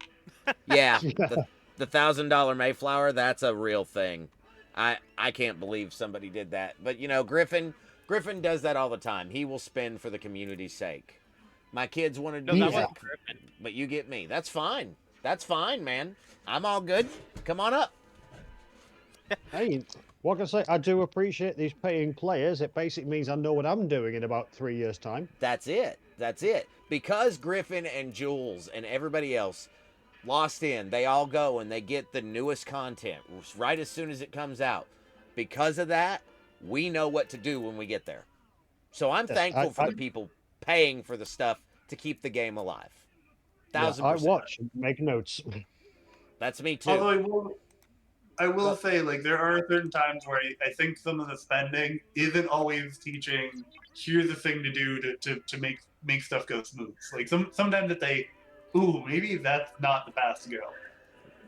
Yeah, the $1,000 Mayflower, that's a real thing. I can't believe somebody did that. But, you know, Griffin does that all the time. He will spend for the community's sake. My kids wanted No, to that music, wasn't Griffin. but you get me. That's fine. That's fine, man. I'm all good. Come on up. Hey, what can I say? I do appreciate these paying players. It basically means I know what I'm doing in about 3 years' time. That's it. That's it. Because Griffin and Jules and everybody else lost in, they all go and they get the newest content right as soon as it comes out. Because of that, we know what to do when we get there. So I'm Yes, thankful for the people paying for the stuff to keep the game alive. 1000%. I watch, make notes. That's me too. Although I will say, like, there are certain times where I think some of the spending isn't always teaching, here's the thing to do to make stuff go smooth. Like, sometimes it's maybe that's not the path to go.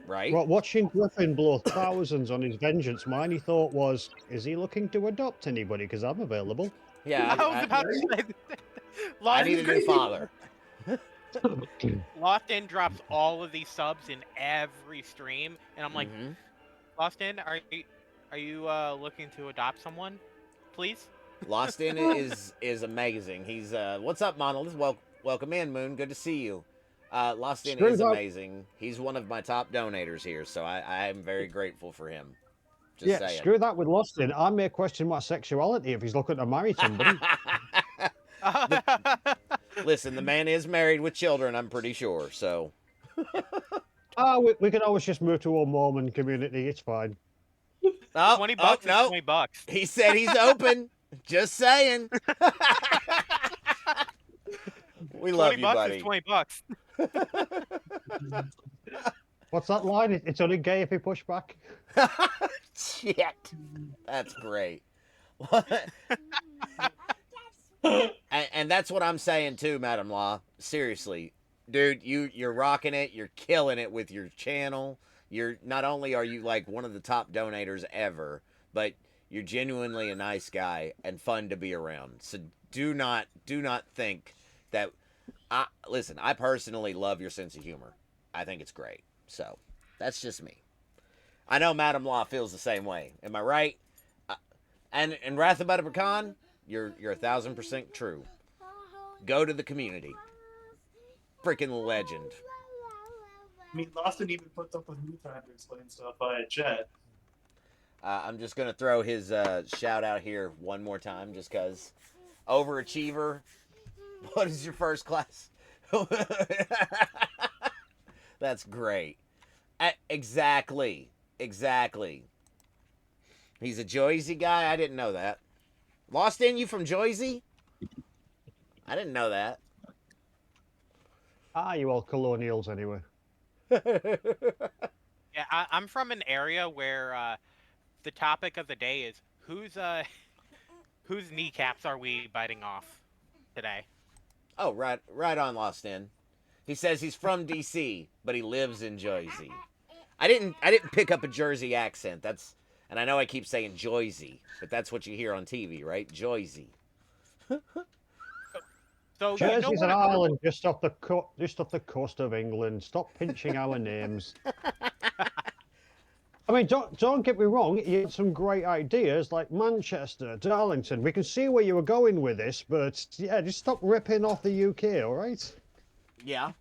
Right? Well, watching Griffin blow thousands on his vengeance, my only thought was, is he looking to adopt anybody? Because I'm available. Yeah, I was about to say that. I need a new father. Lost In drops all of these subs in every stream, and I'm like, Mhm. Lost In, are you looking to adopt someone, please? Lost In is amazing. He's what's up, Monolith? Welcome in, Moon. Good to see you. Lost In is amazing. He's one of my top donators here, so I am very grateful for him. Just saying. Screw that with Lost In. I may question my sexuality if he's looking to marry somebody. Listen, the man is married with children, I'm pretty sure, so. We can always just move to a Mormon community. It's fine. Oh, $20 is no. $20. He said he's open. Just saying. We love you, buddy. $20 is $20. What's that line? It's only gay if you push back. Shit. That's great. and that's what I'm saying too, Madam Law. Seriously. Dude, you're rocking it. You're killing it with your channel. You're not only are you like one of the top donators ever, but you're genuinely a nice guy and fun to be around. So do not think that listen, I personally love your sense of humor. I think it's great. So, that's just me. I know Madam Law feels the same way. Am I right? And Wrath of Butter Pecan, you're 1000% true. Go to the community. Freaking legend. I mean, Lawson even puts up with me trying to explain stuff via chat. I'm just gonna throw his shout out here one more time, just cause. Overachiever. What is your first class? That's great. Exactly. Exactly. He's a Jersey guy. I didn't know that. Lost in you from Jersey? I didn't know that. Ah, you all colonials anyway. Yeah, I'm from an area where the topic of the day is whose kneecaps are we biting off today? Oh, right on, Lost in. He says he's from DC, but he lives in Jersey. I didn't pick up a Jersey accent. And I know I keep saying Jersey, but that's what you hear on TV, right? Jersey. So Jersey's you an know what island just off the coast of England. Stop pinching our names. I mean, don't get me wrong. You had some great ideas like Manchester, Darlington. We can see where you were going with this, but yeah, just stop ripping off the UK, all right? Yeah.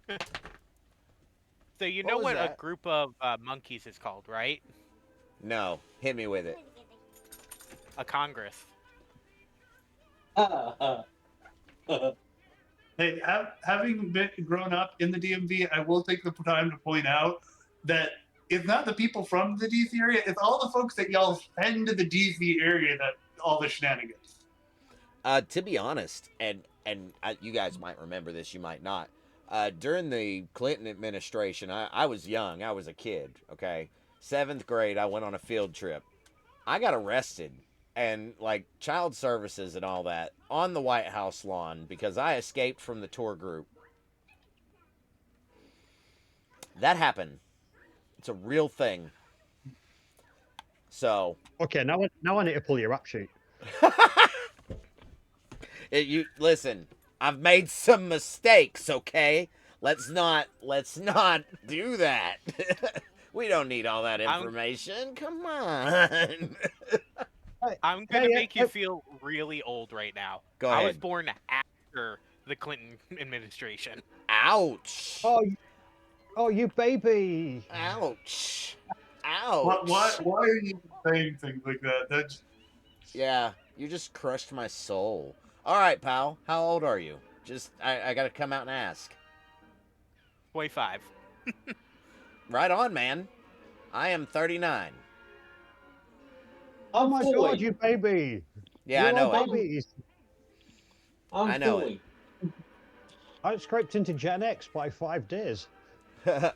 So you What know was what that? a group of monkeys is called, right? No. Hit me with it. A congress. Hey, having grown up in the DMV, I will take the time to point out that it's not the people from the DC area; it's all the folks that y'all send to the DC area that all the shenanigans. To be honest, and you guys might remember this, you might not. During the Clinton administration, I was young. I was a kid. Okay, 7th grade. I went on a field trip. I got arrested and like child services and all that on the White House lawn because I escaped from the tour group. That happened. It's a real thing. So Okay, now I need to pull your rap sheet. you listen. I've made some mistakes. Okay, let's not do that. We don't need all that information. Come on. I'm gonna make you feel really old right now. Go I was ahead. born after the Clinton administration. Ouch. Oh, you baby. Ouch. Ouch. Why are you saying things like that? Yeah, you just crushed my soul. All right, pal. How old are you? I gotta come out and ask. 25. Right on, man. I am 39. Oh my 40. God, you baby. Yeah, I know it. Babies. I know it. I scraped into Gen X by 5 days. You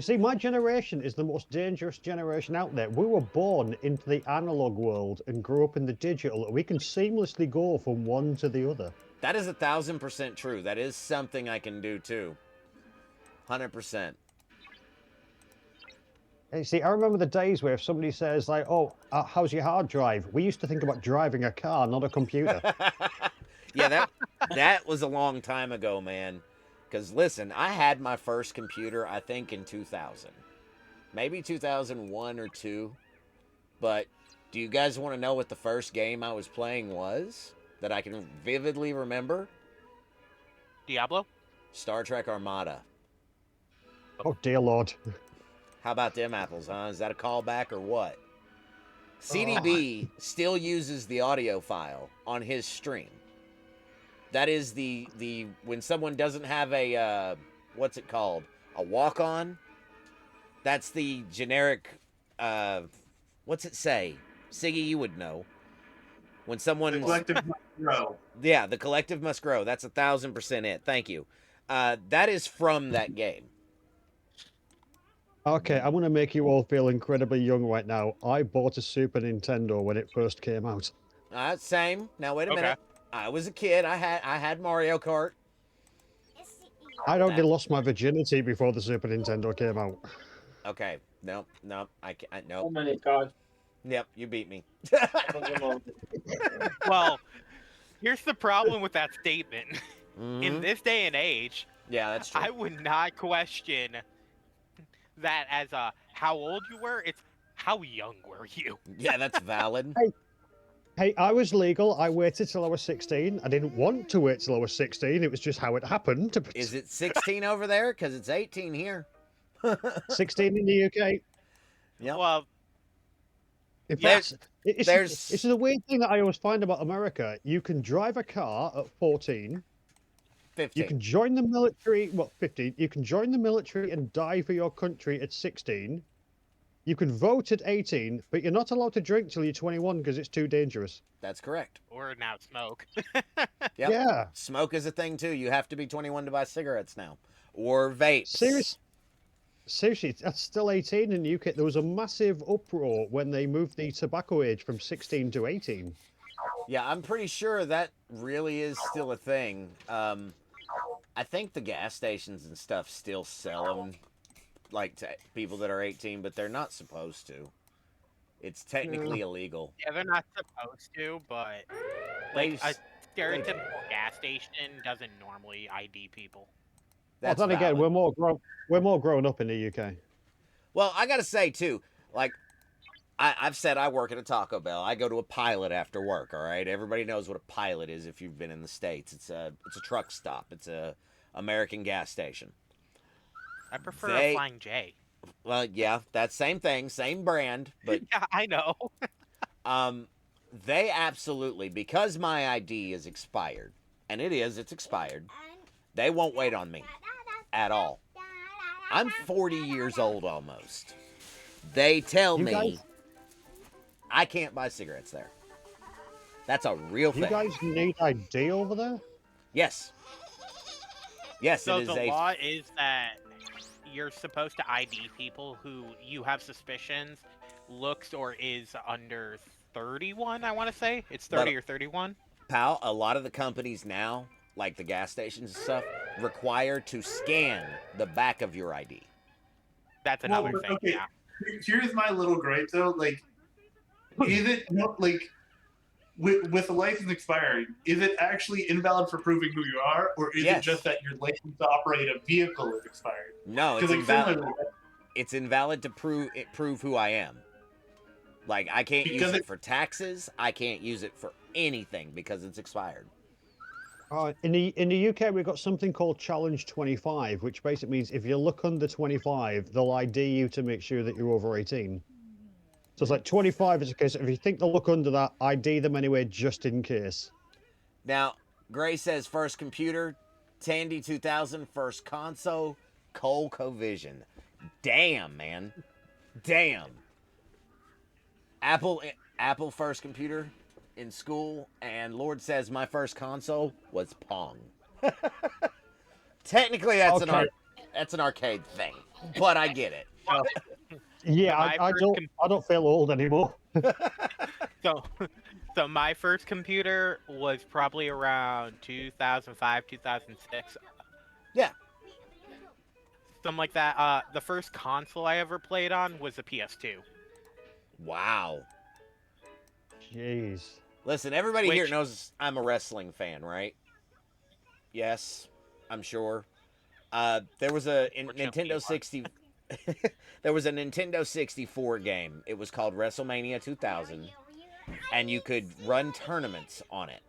see, my generation is the most dangerous generation out there. We were born into the analog world and grew up in the digital. We can seamlessly go from one to the other. That is 1,000% true. That is something I can do too. 100%. You see, I remember the days where if somebody says like, "Oh, how's your hard drive?" We used to think about driving a car, not a computer. Yeah, that was a long time ago, man. Because listen, I had my first computer, I think, in 2000. Maybe 2001 or 2. But do you guys want to know what the first game I was playing was? That I can vividly remember? Diablo? Star Trek Armada. Oh, dear Lord. How about them apples, huh? Is that a callback or what? CDB still uses the audio file on his stream. That is the when someone doesn't have a what's it called? A walk-on? That's the generic what's it say? Siggy, you would know. When someone The collective must grow. Yeah, the collective must grow. That's 1,000% it. Thank you. That is from that game. Okay, I'm going to make you all feel incredibly young right now. I bought a Super Nintendo when it first came out. Same. Now wait a minute. I was a kid. I had Mario Kart. I'd already lost my virginity before the Super Nintendo came out. Okay. No. I can't. No. How many cards? Yep. You beat me. Well, here's the problem with that statement. Mhm. In this day and age, Yeah, that's true. I would not question that as how old you were. It's how young were you? Yeah, that's valid. Hey, I was legal. I waited till I was 16. I didn't want to wait till I was 16. It was just how it happened. Is it 16 over there? Because it's 18 here. 16 in the UK? Yep. Well, In Yeah. fact, it's There's the weird thing that I always find about America. You can drive a car at 14. 15. You can join the military. Well, 15. You can join the military and die for your country at 16. You can vote at 18, but you're not allowed to drink till you're 21 because it's too dangerous. That's correct. or now smoke. Yep. Yeah. Smoke is a thing too. You have to be 21 to buy cigarettes now, or vapes. Seriously, that's still 18 in the UK. There was a massive uproar when they moved the tobacco age from 16 to 18. Yeah, I'm pretty sure that really is still a thing. I think the gas stations and stuff still sell them, like to people that are 18, but they're not supposed to. It's technically illegal. Yeah, they're not supposed to, but They like a s- stereotypical gas station doesn't normally ID people. That's Well, then again, valid. we're more grown up in the UK. Well, I gotta say too, like I've said I work at a Taco Bell. I go to a Pilot after work. All right, everybody knows what a Pilot is if you've been in the States. It's a truck stop. It's a American gas station. I prefer They- a Flying J. Well, yeah, that same thing, same brand, but Yeah, I know. they absolutely, because my ID is expired, and it's expired. They won't wait on me at all. I'm 40 years old almost. They tell You me guys- I can't buy cigarettes there. That's a real You thing. guys need ID over there? Yes. Yes, So it is the a. law is that you're supposed to ID people who you have suspicions looks or is under 31, I want to say. It's 30 or 31. Pal, a lot of the companies now, like the gas stations and stuff, require to scan the back of your ID. That's Well, another thing, okay. yeah. Here's my little gripe though. Like, is it like with the license expiring? Is it actually invalid for proving who you are, or is Yes. it just that your license to operate a vehicle is expired? No, it's Because like invalid. similarly, It's invalid to prove who I am. Like I can't use Because it for taxes. I can't use it for anything because it's expired. In the UK, we've got something called Challenge 25, which basically means if you look under 25, they'll ID you to make sure that you're over 18. So it's like 25 is a case. If you think they'll look under that, ID them anyway, just in case. Now, Gray says first computer, Tandy 2000, first console, ColecoVision. Damn, man. Damn. Apple first computer in school, and Lord says my first console was Pong. Technically, that's Okay. that's an arcade thing, but I get it. Yeah, My I first don't feel old anymore. So, so my first computer was probably around 2005, 2006. Yeah. Something like that. The first console I ever played on was a PS2. Wow. Jeez. Listen, everybody here Which- knows I'm a wrestling fan, right? Yes, I'm sure. There was a Unfortunately, you Nintendo are. 60. There was a Nintendo 64 game. It was called WrestleMania 2000, and you could run tournaments on it.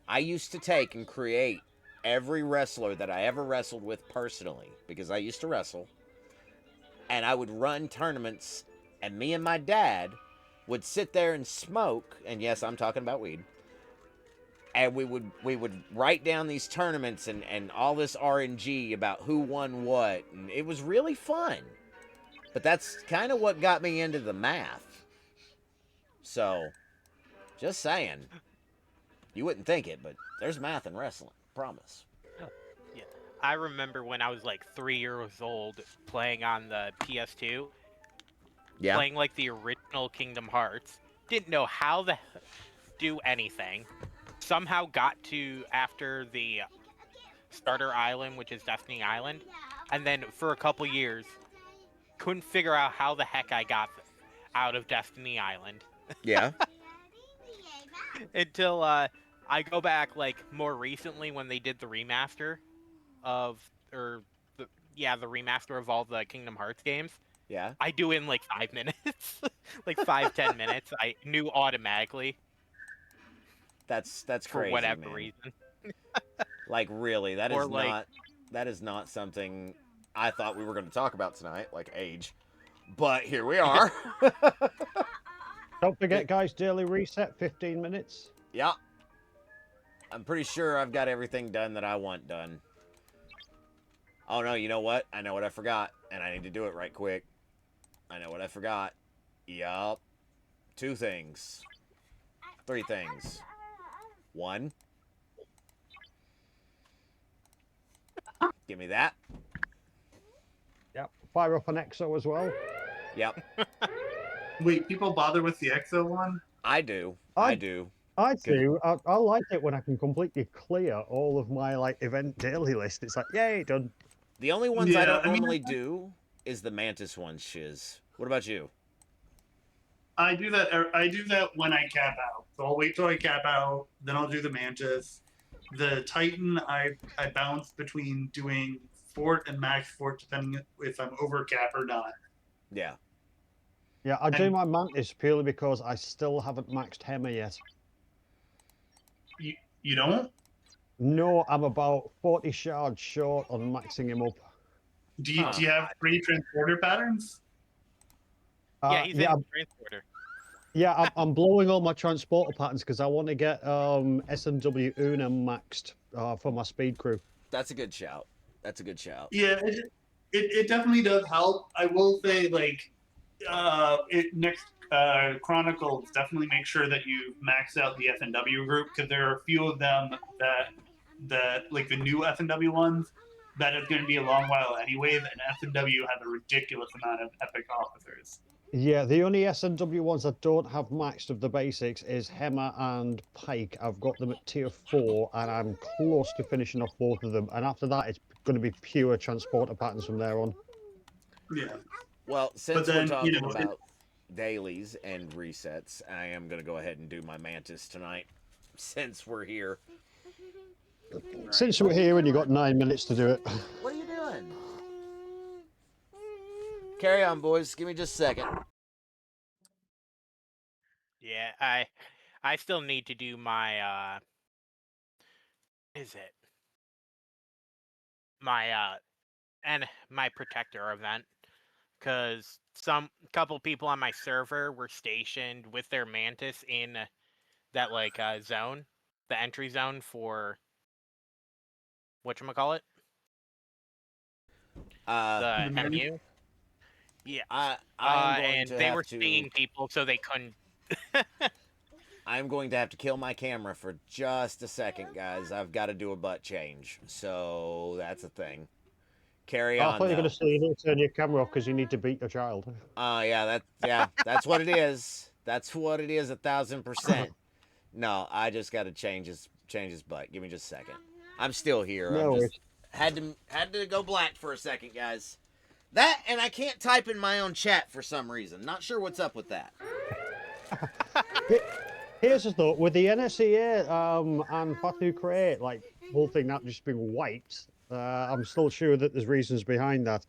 I used to take and create every wrestler that I ever wrestled with personally because I used to wrestle, and I would run tournaments, and me and my dad would sit there and smoke, and yes, I'm talking about weed. And we would write down these tournaments and all this RNG about who won what, and it was really fun. But that's kind of what got me into the math. So, just saying. You wouldn't think it, but there's math in wrestling. Promise. I remember when I was like 3 years old playing on the PS2, Yeah. playing like the original Kingdom Hearts. Didn't know how to do anything. Somehow got to after the starter island, which is Destiny Island, and then for a couple years couldn't figure out how the heck I got out of Destiny Island Yeah. until I go back like more recently when they did the remaster of the remaster of all the Kingdom Hearts games. Yeah. I do in like 5 minutes, like 5-10 minutes. I knew automatically. That's for crazy, whatever man. reason. Like really, that Or, is like- not something I thought we were going to talk about tonight, like age. But here we are. Don't forget, guys, daily reset, 15 minutes. Yeah. I'm pretty sure I've got everything done that I want done. Oh no, you know what? I know what I forgot, and I need to do it right quick. I know what I forgot. Yup. 2 things. 3 things. 1. Give me that. Yep. Fire up an EXO as well. Yep. Wait, people bother with the EXO one? I do. I do. I Good. do. I like it when I can completely clear all of my like event daily list. It's like, yay, done. The only ones I Yeah, don't I mean, normally do is the Mantis one, shiz. What about you? I do that. I do that when I cap out. So I'll wait till I cap out, then I'll do the Mantis. The Titan, I bounce between doing fort and max fort depending if I'm over cap or not. Yeah. Yeah, I do And- my Mantis purely because I still haven't maxed Hema yet. You don't? No, I'm about 40 shards short on maxing him up. Do you have 3 transporter patterns? Yeah, he's yeah, in transporter. yeah, I'm blowing all my transporter patterns because I want to get SMW Una maxed for my speed crew. That's a good shout. That's a good shout. Yeah, it definitely does help. I will say, like, next Chronicles, definitely make sure that you max out the FNW group because there are a few of them that like the new FNW ones that is going to be a long while anyways, and FNW has a ridiculous amount of epic officers. Yeah, the only SMW ones I don't have maxed of the basics is Hema and Pike. I've got them at tier 4 and I'm close to finishing off both of them. And after that, it's going to be pure transporter patterns from there on. Yeah. Well, since then, we're talking you know, about dailies and resets, I am going to go ahead and do my Mantis tonight since we're here. Since we're here and you've got 9 minutes to do it. What are you doing? Carry on, boys. Give me just a second. Yeah, I still need to do my is it my and my protector event, because some couple people on my server were stationed with their Mantis in that like zone, the entry zone for whatchamacallit, the MU. Yeah, I am going and to they have were to. seeing people, so they couldn't. I'm going to have to kill my camera for just a second, guys. I've got to do a butt change, so that's a thing. Carry on. I thought you were though. going to say you need to turn your camera off because you need to beat your child. Yeah, that's what it is. That's what it is, 1,000%. No, I just got to change his butt. Give me just a second. I'm still here. No I'm just had to go black for a second, guys. That and I can't type in my own chat for some reason. Not sure what's up with that. Here's the thought: with the NSEA and Fatu Create, like whole thing not just being wiped, I'm still sure that there's reasons behind that.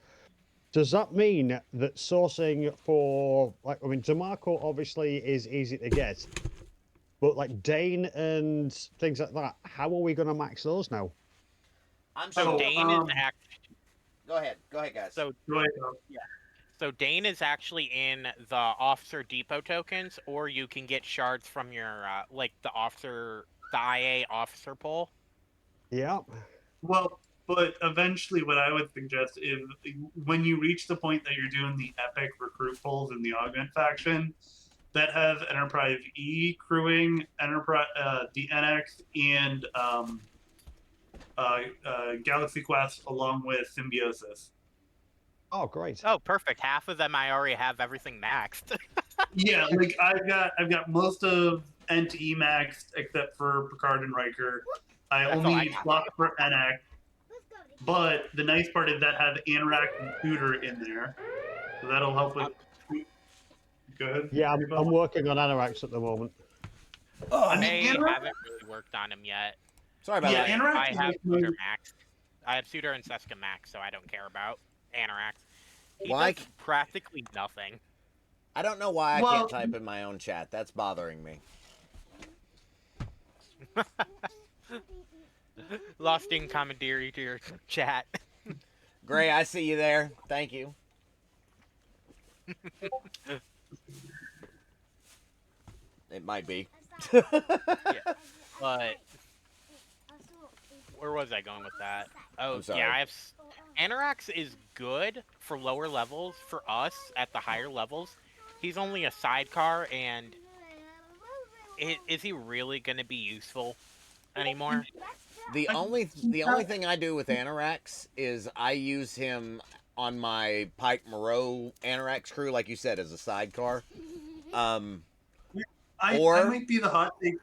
Does that mean that sourcing for, like, I mean, DeMarco obviously is easy to get, but like Dane and things like that, how are we going to max those now? I'm So sure. Dane is actually. Go ahead, guys. So Go ahead. So Dane is actually in the Officer Depot tokens, or you can get shards from your like the IA officer pool. Yeah. Well, but eventually, what I would suggest is when you reach the point that you're doing the epic recruit polls in the Augment faction, that have Enterprise E crewing, Enterprise, the NX, and Galaxy Quest, along with Symbiosis. Oh, great. Oh, perfect. Half of them I already have everything maxed. Yeah, like I've got most of NTE maxed except for Picard and Riker. I That's only all I need got. slots for NX. But the nice part is that have Anorak and Scooter in there, so that'll help with. Good. Yeah, I'm working on Anorax at the moment. I I mean, Anorak. haven't really worked on him yet. Sorry about Yeah, that. Anorak I is have like Suitor maxed. I have Suitor and Seska maxed, so I don't care about Anorax. He Why does practically nothing. I don't know why I Well- can't type in my own chat. That's bothering me. Lost in commandery to your chat. Gray, I see you there. Thank you. It might be. Yeah. But where was I going with that? Oh, I'm sorry. yeah, Anorax is good for lower levels. For us, at the higher levels, he's only a sidecar, and is he really going to be useful anymore? The only thing I do with Anorax is I use him on my Pike Moreau Anorax crew, like you said, as a sidecar. I Or- might be the hot take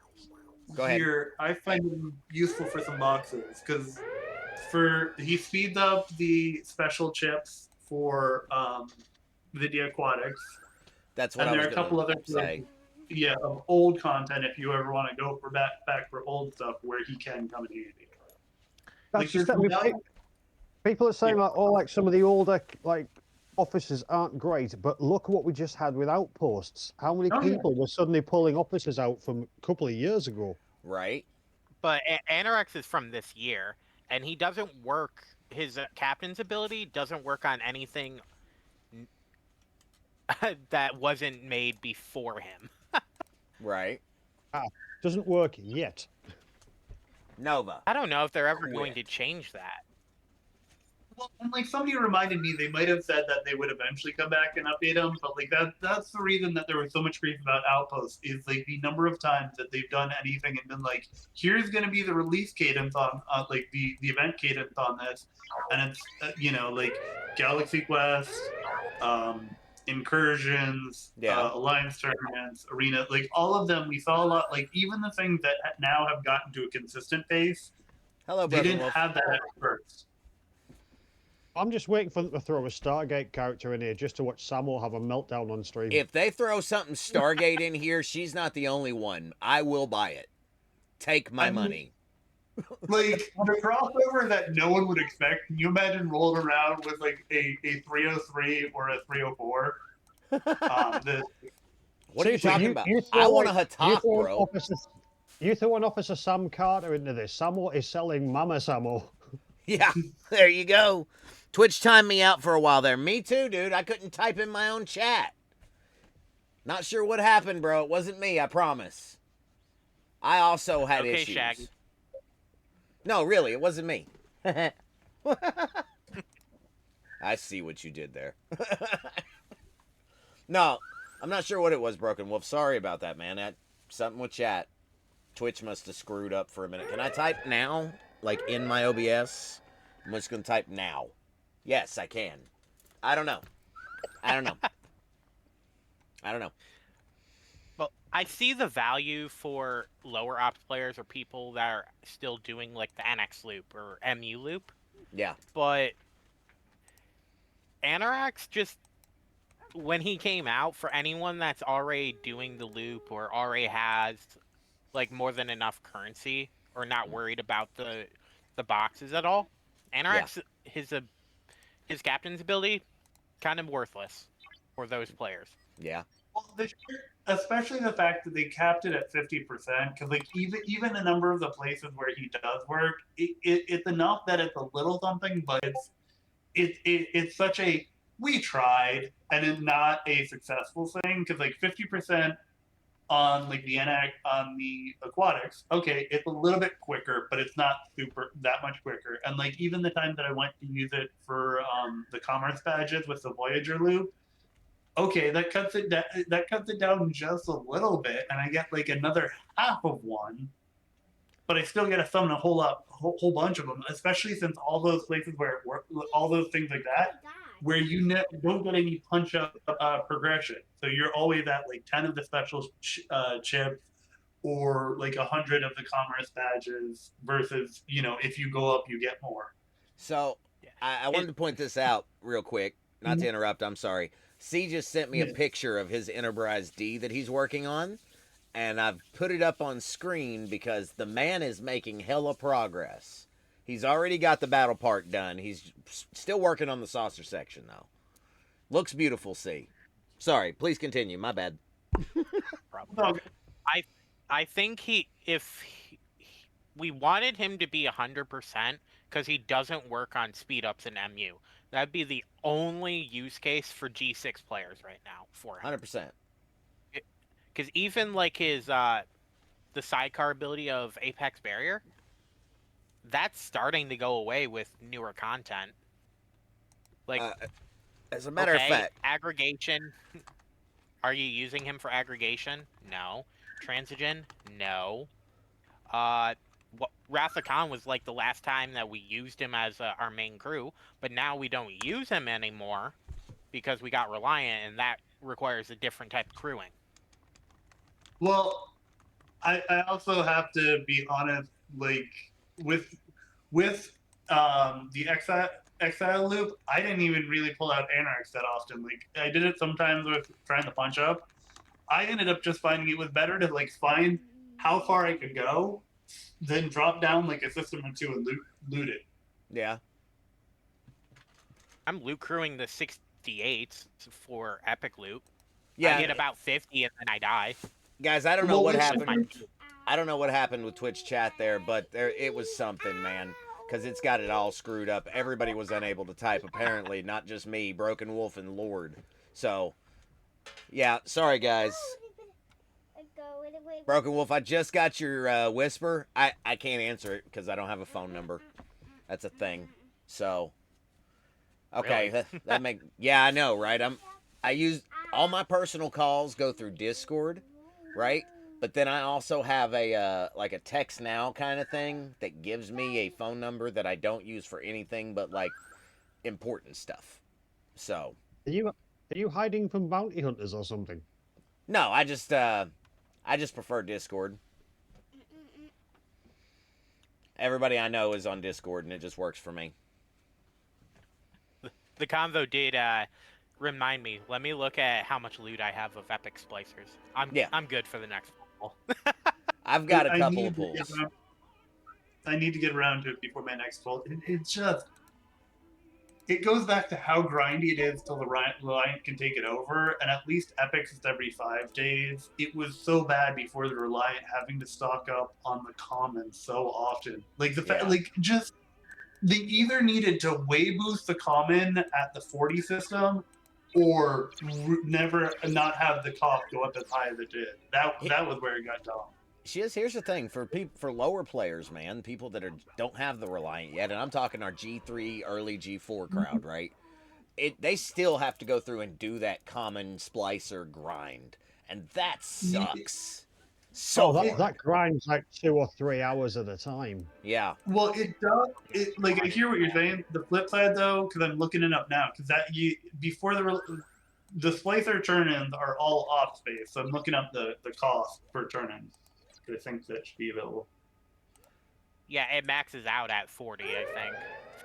Go ahead. here. I find him useful for some boxes because he speeds up the special chips for the aquatics. That's what And I there was are a couple gonna other say. of old content if you ever want to go for back for old stuff where he can come in handy. That's Like, just there's it. no- People are saying Yeah. like, oh, like some of the older like officers aren't great, but look what we just had with outposts. How many Oh, yeah. people were suddenly pulling officers out from a couple of years ago? Right? But Anorex is from this year, and he doesn't work. His captain's ability doesn't work on anything that wasn't made before him. Right. Doesn't work yet. Nova. I don't know if they're ever going Quit. to change that. Well, and like somebody reminded me, they might have said that they would eventually come back and update them, but like that's the reason that there was so much grief about Outpost is like the number of times that they've done anything and been like, here's going to be the release cadence on like the event cadence on this, and it's like Galaxy Quest, incursions, Yeah. alliance tournaments, arena, like all of them. We saw a lot. Like even the things that now have gotten to a consistent pace, Hello, they Broken didn't Wolf. have that at first. I'm just waiting for them to throw a Stargate character in here just to watch Samo have a meltdown on stream. If they throw something Stargate in here, she's not the only one. I will buy it. Take my money. Like the crossover that no one would expect. Can you imagine rolling around with like a 303 or a 304? What are you So talking you- about? you I throw, want a like, Hatak, bro. You throw an Officer Sam Carter into this. Samo is selling Mama Samo. Yeah, there you go. Twitch timed me out for a while there. Me too, dude. I couldn't type in my own chat. Not sure what happened, bro. It wasn't me, I promise. I also had Okay, issues. Shaggy. No, really, it wasn't me. I see what you did there. No, I'm not sure what it was, Broken Wolf. Sorry about that, man. Something with chat. Twitch must have screwed up for a minute. Can I type now? Like in my OBS? I'm just going to type now. Yes, I can. I don't know. I don't know. Well, I see the value for lower ops players or people that are still doing like the NX loop or MU loop, Yeah. but Anorax just, when he came out, for anyone that's already doing the loop or already has like more than enough currency or not worried about the boxes at all, Anorax, his captain's ability, kind of worthless for those players. Yeah. Well, especially the fact that they capped it at 50%, because like even a number of the places where he does work, it's enough that it's a little something, but it's such a we tried and it's not a successful thing, because like 50% on like the NX on the aquatics, okay, it's a little bit quicker, but it's not super that much quicker. And like even the time that I went to use it for the commerce badges with the Voyager loop, okay, that cuts it down just a little bit, and I get like another half of one, but I still get to summon a whole bunch of them, especially since all those places where it works, all those things like that, where you don't get any punch up progression. So you're always at like 10 of the special chips or like 100 of the commerce badges versus, if you go up, you get more. So, I wanted to point this out real quick. Not to interrupt, I'm sorry. C just sent me a picture of his Enterprise D that he's working on, and I've put it up on screen because the man is making hella progress. He's already got the battle part done. He's still working on the saucer section, though. Looks beautiful, C. Sorry, please continue. My bad. I think we wanted him to be 100% because he doesn't work on speed ups in MU. That'd be the only use case for G6 players right now for him. 100%. Because even like his the sidecar ability of Apex Barrier, that's starting to go away with newer content. Like, as a matter of fact, aggregation. Are you using him for aggregation? No. Transigen? No. Wrath of Khan was like the last time that we used him as our main crew, but now we don't use him anymore because we got Reliant, and that requires a different type of crewing. Well, I also have to be honest, like with the exile loop, I didn't even really pull out Anarchs that often. Like I did it sometimes with trying to punch up. I ended up just finding it was better to like find how far I could go, then drop down like a system or two and loot it. Yeah. I'm loot crewing the 68s for epic loot. Yeah. I get about 50 and then I die. Guys, I don't know what happened. I don't know what happened with Twitch chat there, but it was something, man. Because it's got it all screwed up. Everybody was unable to type, apparently. Not just me, Broken Wolf, and Lord. So, yeah, sorry, guys. Broken Wolf, I just got your whisper. I can't answer it because I don't have a phone number. That's a thing. So, okay, Really? that make yeah, I know, right? I use all my personal calls go through Discord, right? But then I also have a like a text now kind of thing that gives me a phone number that I don't use for anything but like important stuff. So, Are you hiding from bounty hunters or something? no, I just prefer Discord. Everybody I know is on Discord, and it just works for me. The convo did remind me. Let me look at how much loot I have of epic splicers. I'm good for the next poll. I've got a couple of pulls. I need to get around to it before my next poll. It goes back to how grindy it is till the Reliant can take it over, and at least Epics is every 5 days. It was so bad before the Reliant having to stock up on the commons so often. Like they either needed to way boost the common at the 40 system, or never not have the cost go up as high as it did. That was where it got dumb. Here's the thing for lower players, man, people that don't have the Reliant yet, and I'm talking our G3 early G4 crowd, right? They still have to go through and do that common splicer grind, and that sucks. So that grinds like 2 or 3 hours at a time. Yeah. Well, it does. I hear what you're saying. The flip side, though, because I'm looking it up now, because before the splicer turn-ins are all ops based, so I'm looking up the cost per turn-in. I think that should be available. Yeah, it maxes out at 40, I think,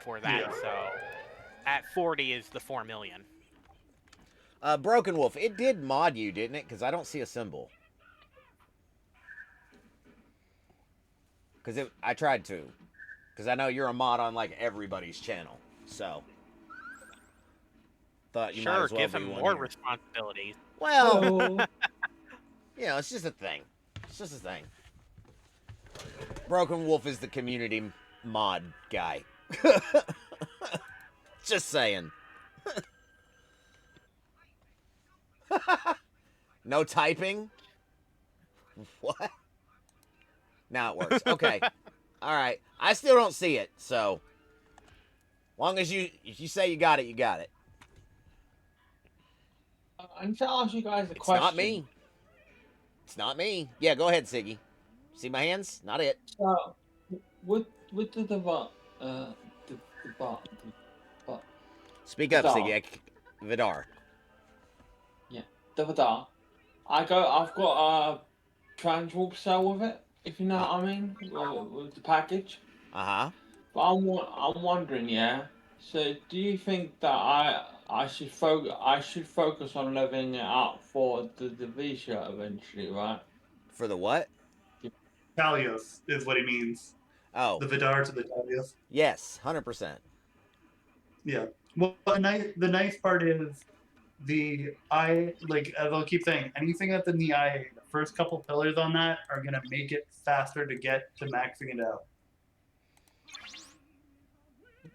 for that. Yeah. So at 40 is the 4 million. Broken Wolf, it did mod you, didn't it? Because I don't see a symbol. Because I tried to. Because I know you're a mod on like everybody's channel. So thought you might as well give be him one more here. responsibilities. Well, it's just a thing. It's just a thing. Broken Wolf is the community mod guy. Just saying. No typing? What? Now it works. Okay. All right. I still don't see it, so long as if you say you got it, you got it. I need to ask you guys a It's question. not me. It's not me. Yeah, go ahead, Siggy. See my hands? Not it. So, with the bot, Speak up, Vidar. Siggy. Vidar. Yeah, the Vidar. I've got a transwarp cell with it, if you know what I mean, with the package. Uh-huh. But I'm wondering, yeah. So, do you think that I should focus on leveling it up for the V shirt eventually, right? For the what? Talios is what he means. Oh. The Vidar to the Talios. Yes, 100%. Yeah. Well, the nice part is as I'll keep saying, anything that's in the IA, the first couple pillars on that are gonna make it faster to get to maxing it out.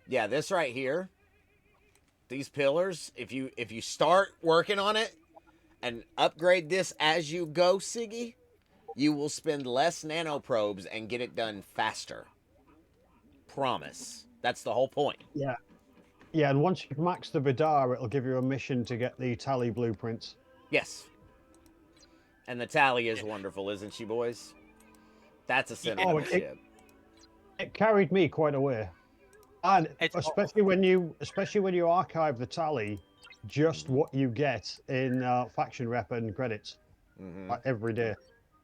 Yeah, this right here, these pillars, if you start working on it and upgrade this as you go, Siggy, you will spend less nanoprobes and get it done faster. Promise. That's the whole point. Yeah. Yeah, and once you've maxed the Vidar, it'll give you a mission to get the tally blueprints. Yes. And the tally is wonderful, isn't she, boys? That's a sentiment ship. It carried me quite a way. And especially when you archive the tally, just what you get in faction rep and credits, like every day.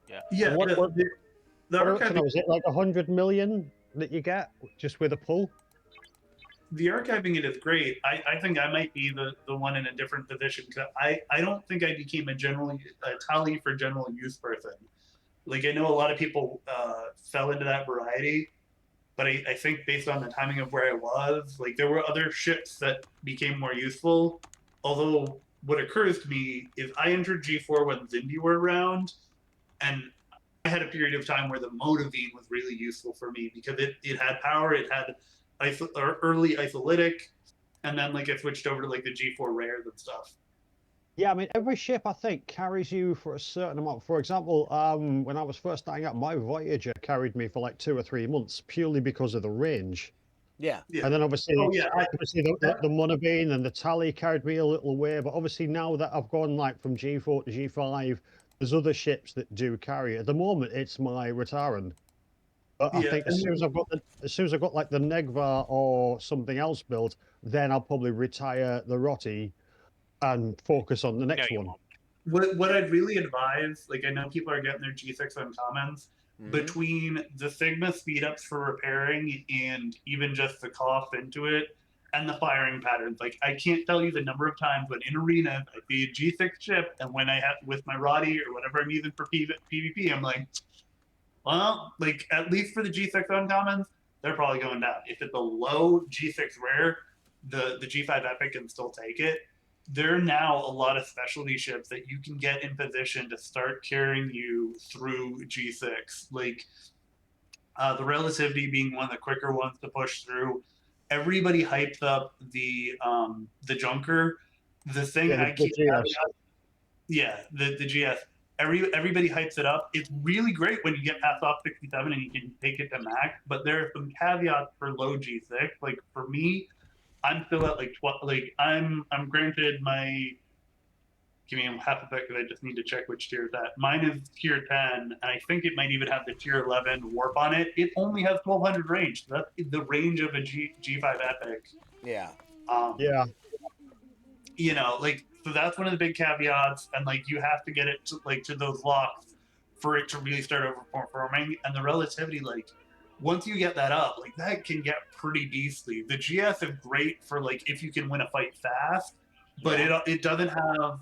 Yeah. Yeah. Is it like 100 million that you get just with a pull? The archiving it is great. I think I might be the one in a different position because I don't think I became a tally for general use person. Like I know a lot of people fell into that variety, but I think based on the timing of where I was, like there were other ships that became more useful. Although what occurs to me is I entered G4 when Zindi were around, and I had a period of time where the Motivine was really useful for me because it had power, it had early isolytic, and then like I switched over to like the G4 rares and stuff. Yeah, I mean every ship I think carries you for a certain amount. For example, when I was first starting out, my Voyager carried me for like 2 or 3 months purely because of the range. Yeah. And then obviously, the Monovine and the tally carried me a little way. But obviously now that I've gone like from G4 to G5, there's other ships that do carry. At the moment, it's my Rataran. But I think as soon as I've got like the Negvar or something else built, then I'll probably retire the Rotti and focus on the next one. What I'd really advise, like I know people are getting their G6 uncommons, between the Sigma speed ups for repairing and even just the cost into it and the firing patterns. Like I can't tell you the number of times when in arena I see a G6 ship and when I have with my Roddy or whatever I'm using for PvP, I'm like, well, like at least for the G6 uncommons, they're probably going down. If it's a low G6 rare, the G5 epic can still take it. There are now a lot of specialty ships that you can get in position to start carrying you through G6. Like the Relativity being one of the quicker ones to push through. Everybody hypes up the Junker. The thing I keep the GS. Everybody hypes it up. It's really great when you get past ops63 and you can take it to max. But there are some caveats for low G6. Like for me, I'm still at like 12. Like I'm granted my. Give me half a sec because I just need to check which tier it's at. Mine is tier 10, and I think it might even have the tier 11 warp on it. It only has 1200 range. So that's the range of a G5 epic. Yeah. Yeah. You know, like so that's one of the big caveats, and like you have to get it to those locks for it to really start overperforming. And the Relativity, like once you get that up, like that can get pretty beastly. The GS is great for like if you can win a fight fast, but it doesn't have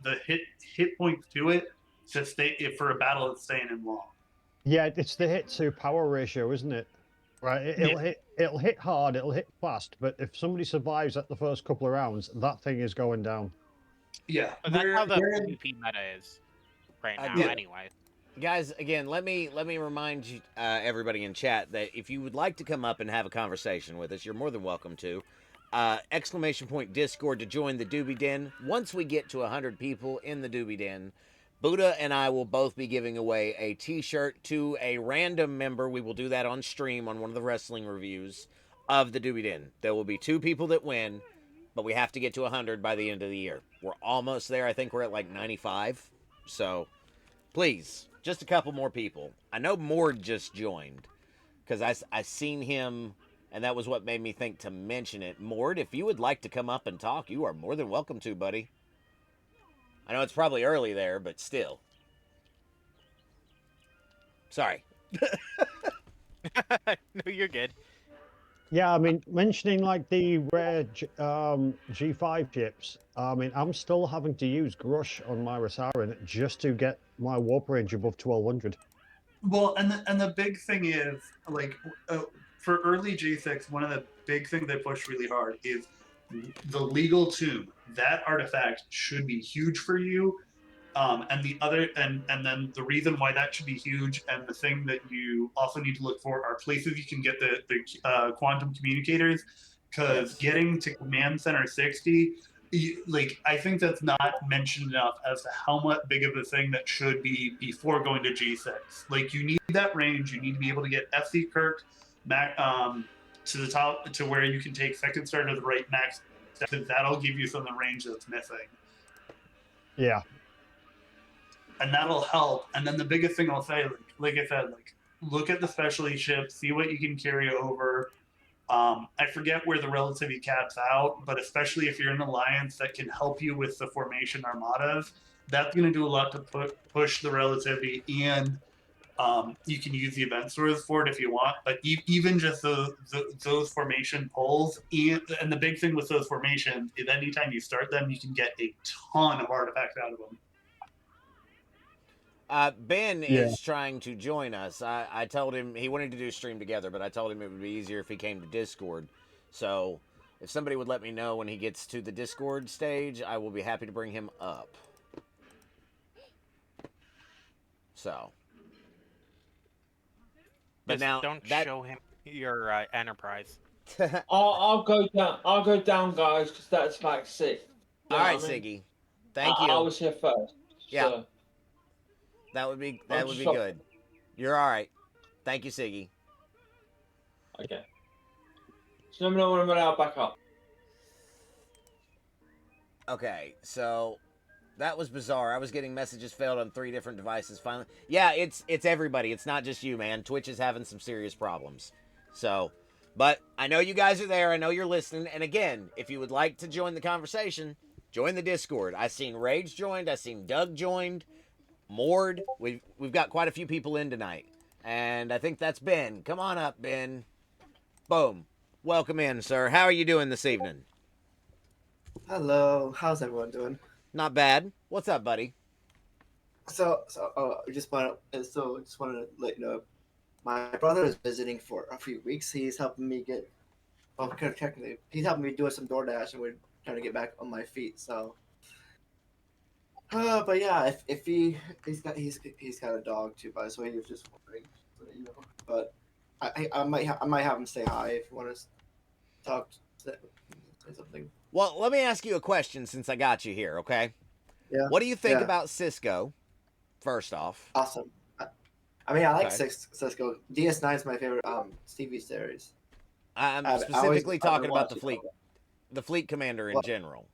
the hit points to it to stay for a battle that's staying in long. Yeah, it's the hit to power ratio, isn't it? Right, it'll hit hard, it'll hit fast, but if somebody survives at the first couple of rounds, that thing is going down. Yeah, but that's how the PvP meta is right now, anyway. Guys, again, let me remind you, everybody in chat that if you would like to come up and have a conversation with us, you're more than welcome to. !Discord to join the Doobie Den. Once we get to 100 people in the Doobie Den, Buddha and I will both be giving away a t-shirt to a random member. We will do that on stream on one of the wrestling reviews of the Doobie Den. There will be 2 people that win, but we have to get to 100 by the end of the year. We're almost there. I think we're at like 95. So, please, just a couple more people. I know Mord just joined because I seen him, and that was what made me think to mention it. Mord, if you would like to come up and talk, you are more than welcome to, buddy. I know it's probably early there, but still. Sorry. No, you're good. Yeah, I mean, mentioning like the rare G5 chips, I mean, I'm still having to use Grush on my Rataran just to get my warp range above 1200. Well, and the big thing is, like, for early G6, one of the big things they push really hard is the legal tomb, that artifact should be huge for you. And the other, and then the reason why that should be huge, and the thing that you also need to look for are places you can get the quantum communicators, because Yes. getting to Command Center 60, like I think that's not mentioned enough as to how much big of a thing that should be before going to G6. Like you need that range, you need to be able to get FC Kirk to the top to where you can take second star to the right max, because that'll give you some of the range that's missing. Yeah. And that'll help. And then the biggest thing I'll say, like I said, like look at the specialty ships, see what you can carry over. I forget where the relativity caps out, but especially if you're in an alliance that can help you with the formation armadas, that's going to do a lot to push the relativity, and you can use the event stores for it if you want. But even just those formation pulls, and the big thing with those formations is anytime you start them, you can get a ton of artifacts out of them. Ben Yeah. is trying to join us. I told him he wanted to do a stream together, but I told him it would be easier if he came to Discord. So if somebody would let me know when he gets to the Discord stage, I will be happy to bring him up. So. But Just now don't that... show him your Enterprise. I'll go down. I'll go down, guys, because that's like 6. All right, Siggy. Thank you. I was here first. Yeah. So. That would be good. You're all right. Thank you, Siggy. Okay. So let me know when I'll back up. Okay, so that was bizarre. I was getting messages failed on 3 different devices finally. Yeah, it's everybody. It's not just you, man. Twitch is having some serious problems. So, but I know you guys are there. I know you're listening. And again, if you would like to join the conversation, join the Discord. I seen Rage joined. I seen Doug joined. Mord. We've got quite a few people in tonight. And I think that's Ben. Come on up, Ben. Boom. Welcome in, sir. How are you doing this evening? Hello. How's everyone doing? Not bad. What's up, buddy? I just want to let you know, my brother is visiting for a few weeks. He's helping me get, well, technically, he's helping me do some DoorDash, and we're trying to get back on my feet. So, but yeah, if he's got a dog too, by the way, he was just wondering, you know. But I might have him say hi if you want to talk, say something. Well, let me ask you a question since I got you here, okay? Yeah. What do you think about Cisco, first off? Awesome. I mean, I like Cisco. DS9 is my favorite TV series. I'm specifically talking about the fleet commander in general,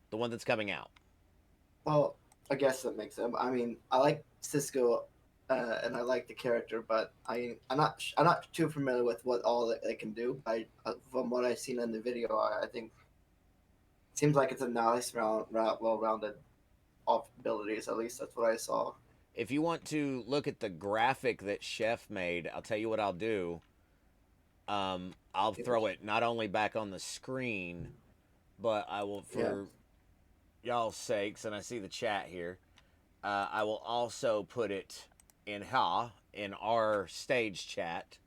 the one that's coming out. Well, I guess that makes sense. I mean, I like Cisco, and I like the character, but I'm not too familiar with what all that they can do. From what I've seen in the video, I think it seems like it's a nice, well-rounded abilities. At least that's what I saw. If you want to look at the graphic that Chef made, I'll tell you what I'll do. I'll throw it not only back on the screen, but I will, for y'all's sakes, and I see the chat here, I will also put it in our stage chat.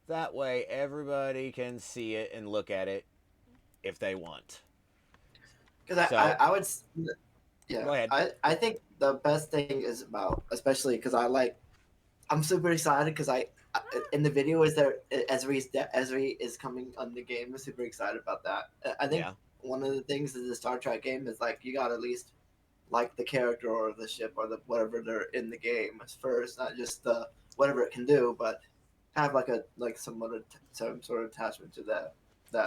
That way everybody can see it and look at it if they want. Because I would... Yeah, go ahead. I think the best thing is about, especially because I'm super excited because in the video is there Ezri is coming on the game. I'm super excited about that. I think one of the things is the Star Trek game is like you got to at least like the character or the ship or the whatever they're in the game first, not just the whatever it can do, but have some sort of attachment to that.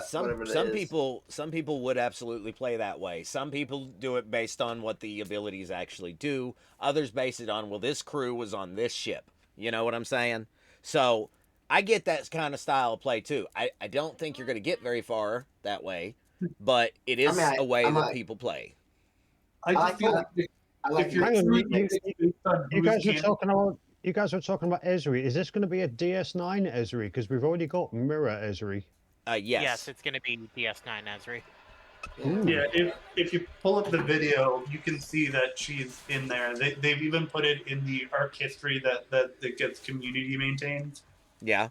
Some people would absolutely play that way. Some people do it based on what the abilities actually do. Others base it on, well, this crew was on this ship. You know what I'm saying? So I get that kind of style of play too. I don't think you're going to get very far that way, but it is a way that people play. I just feel like if you're you guys were talking about Ezri. Is this going to be a DS9 Ezri? Because we've already got Mirror Ezri. Yes, it's going to be DS9 Ezri. Yeah, if you pull up the video, you can see that she's in there. They've even put it in the arc history that gets community maintained. Yeah.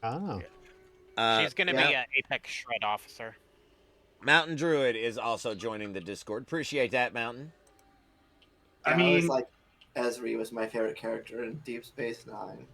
Ah. She's gonna be an Apex Shred officer. Mountain Druid is also joining the Discord. Appreciate that, Mountain. I I mean, always like Ezri was my favorite character in Deep Space Nine.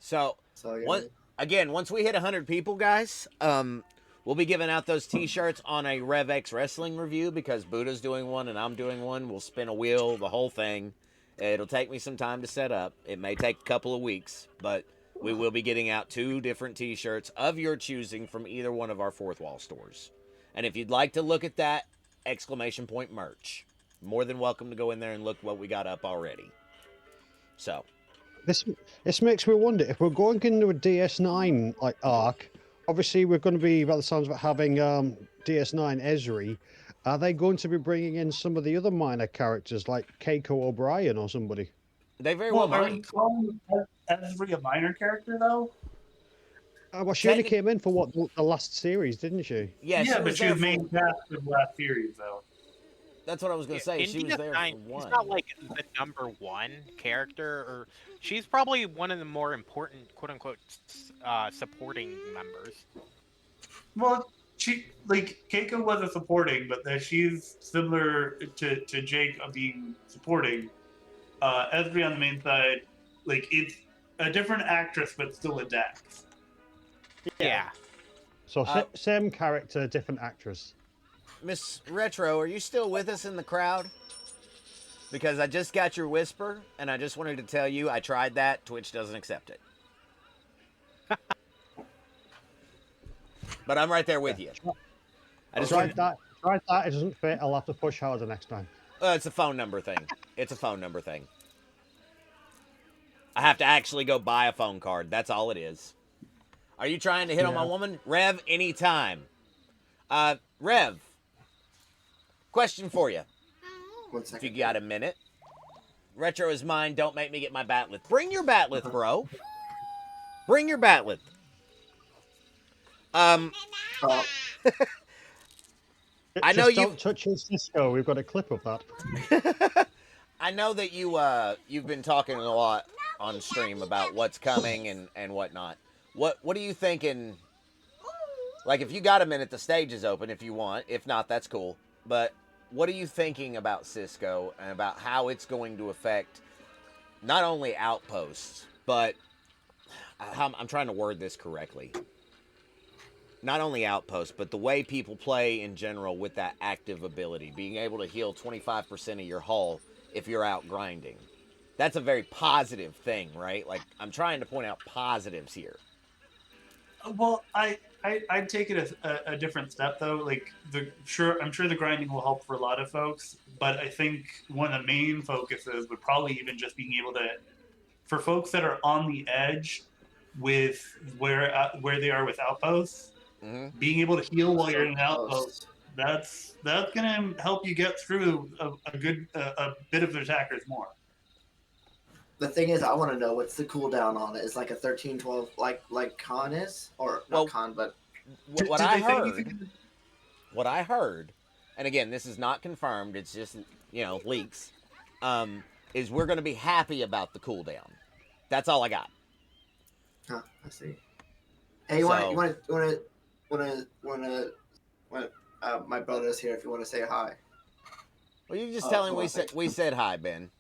So, yeah. once we hit 100 people, guys, we'll be giving out those T-shirts on a RevX Wrestling review because Buddha's doing one and I'm doing one. We'll spin a wheel, the whole thing. It'll take me some time to set up. It may take a couple of weeks, but we will be getting out 2 different T-shirts of your choosing from either one of our Fourth Wall stores. And if you'd like to look at that, exclamation point merch. More than welcome to go in there and look what we got up already. So... This makes me wonder if we're going into a DS9 like arc. Obviously, we're going to be, by the sounds of it, having DS9 Ezri. Are they going to be bringing in some of the other minor characters like Keiko O'Brien or somebody? They very well are might. we calling Ezri a minor character though? Well, she only came in for what the last series, didn't she? Yeah, but she was main cast of the last series though. That's what I was going to say. She was there for one. She's not like the #1 character, or she's probably one of the more important, quote unquote, supporting members. Well, she Keiko was a supporting, but she's similar to Jake of being supporting. Ezri on the main side, it's a different actress, but still a Dex. Yeah. So same character, different actress. Miss Retro, are you still with us in the crowd? Because I just got your whisper, and I just wanted to tell you I tried that. Twitch doesn't accept it. But I'm right there with you. I just tried that. It doesn't fit. I'll have to push harder next time. It's a phone number thing. It's a phone number thing. I have to actually go buy a phone card. That's all it is. Are you trying to hit on my woman? Rev, anytime. Rev, question for you. 1 second. If you got a minute. Retro is mine. Don't make me get my batleth. Bring your batleth, bro. Bring your batleth. I know you don't touch his Cisco. We've got a clip of that. I know that you've been talking a lot on stream about what's coming and whatnot. What are you thinking? Like, if you got a minute, the stage is open if you want. If not, that's cool. But what are you thinking about Cisco and about how it's going to affect not only Outposts, but I'm trying to word this correctly. Not only Outposts, but the way people play in general with that active ability. Being able to heal 25% of your hull if you're out grinding. That's a very positive thing, right? Like, I'm trying to point out positives here. Well, I'd take it a different step though. I'm sure the grinding will help for a lot of folks, but I think one of the main focuses would probably even just being able to, for folks that are on the edge with where they are with Outposts, being able to heal while you're in an outpost, that's gonna help you get through a bit of the attackers more. The thing is, I want to know what's the cooldown on it. Is like a 13-12 like Khan is, or not Khan, but what I heard, and again, this is not confirmed. It's just leaks. Is we're going to be happy about the cooldown. That's all I got. Huh, I see. Hey, you want my brother's here. If you want to say hi. Well, you just tell him we said hi, Ben.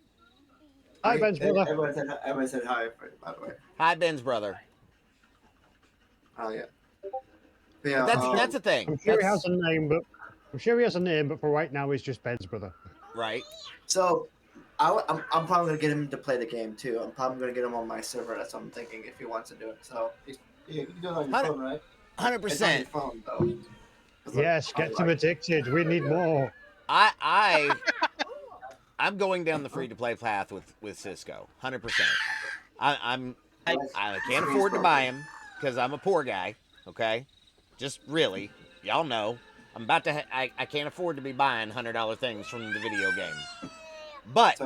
Hi, Ben's brother. Everyone said hi, by the way. Hi, Ben's brother. Oh, yeah. Yeah, that's a thing. I'm sure he has a name, but for right now, he's just Ben's brother. Right. So, I'm probably gonna get him to play the game too. I'm probably gonna get him on my server. That's what I'm thinking. If he wants to do it, so you can do it on your phone, right? 100%. Phone though. Yes, get him addicted. We need more. I'm going down the free-to-play path with Cisco, 100%. I can't afford to buy him because I'm a poor guy. Okay, just really, y'all know I'm about to. I can't afford to be buying $100 things from the video game. But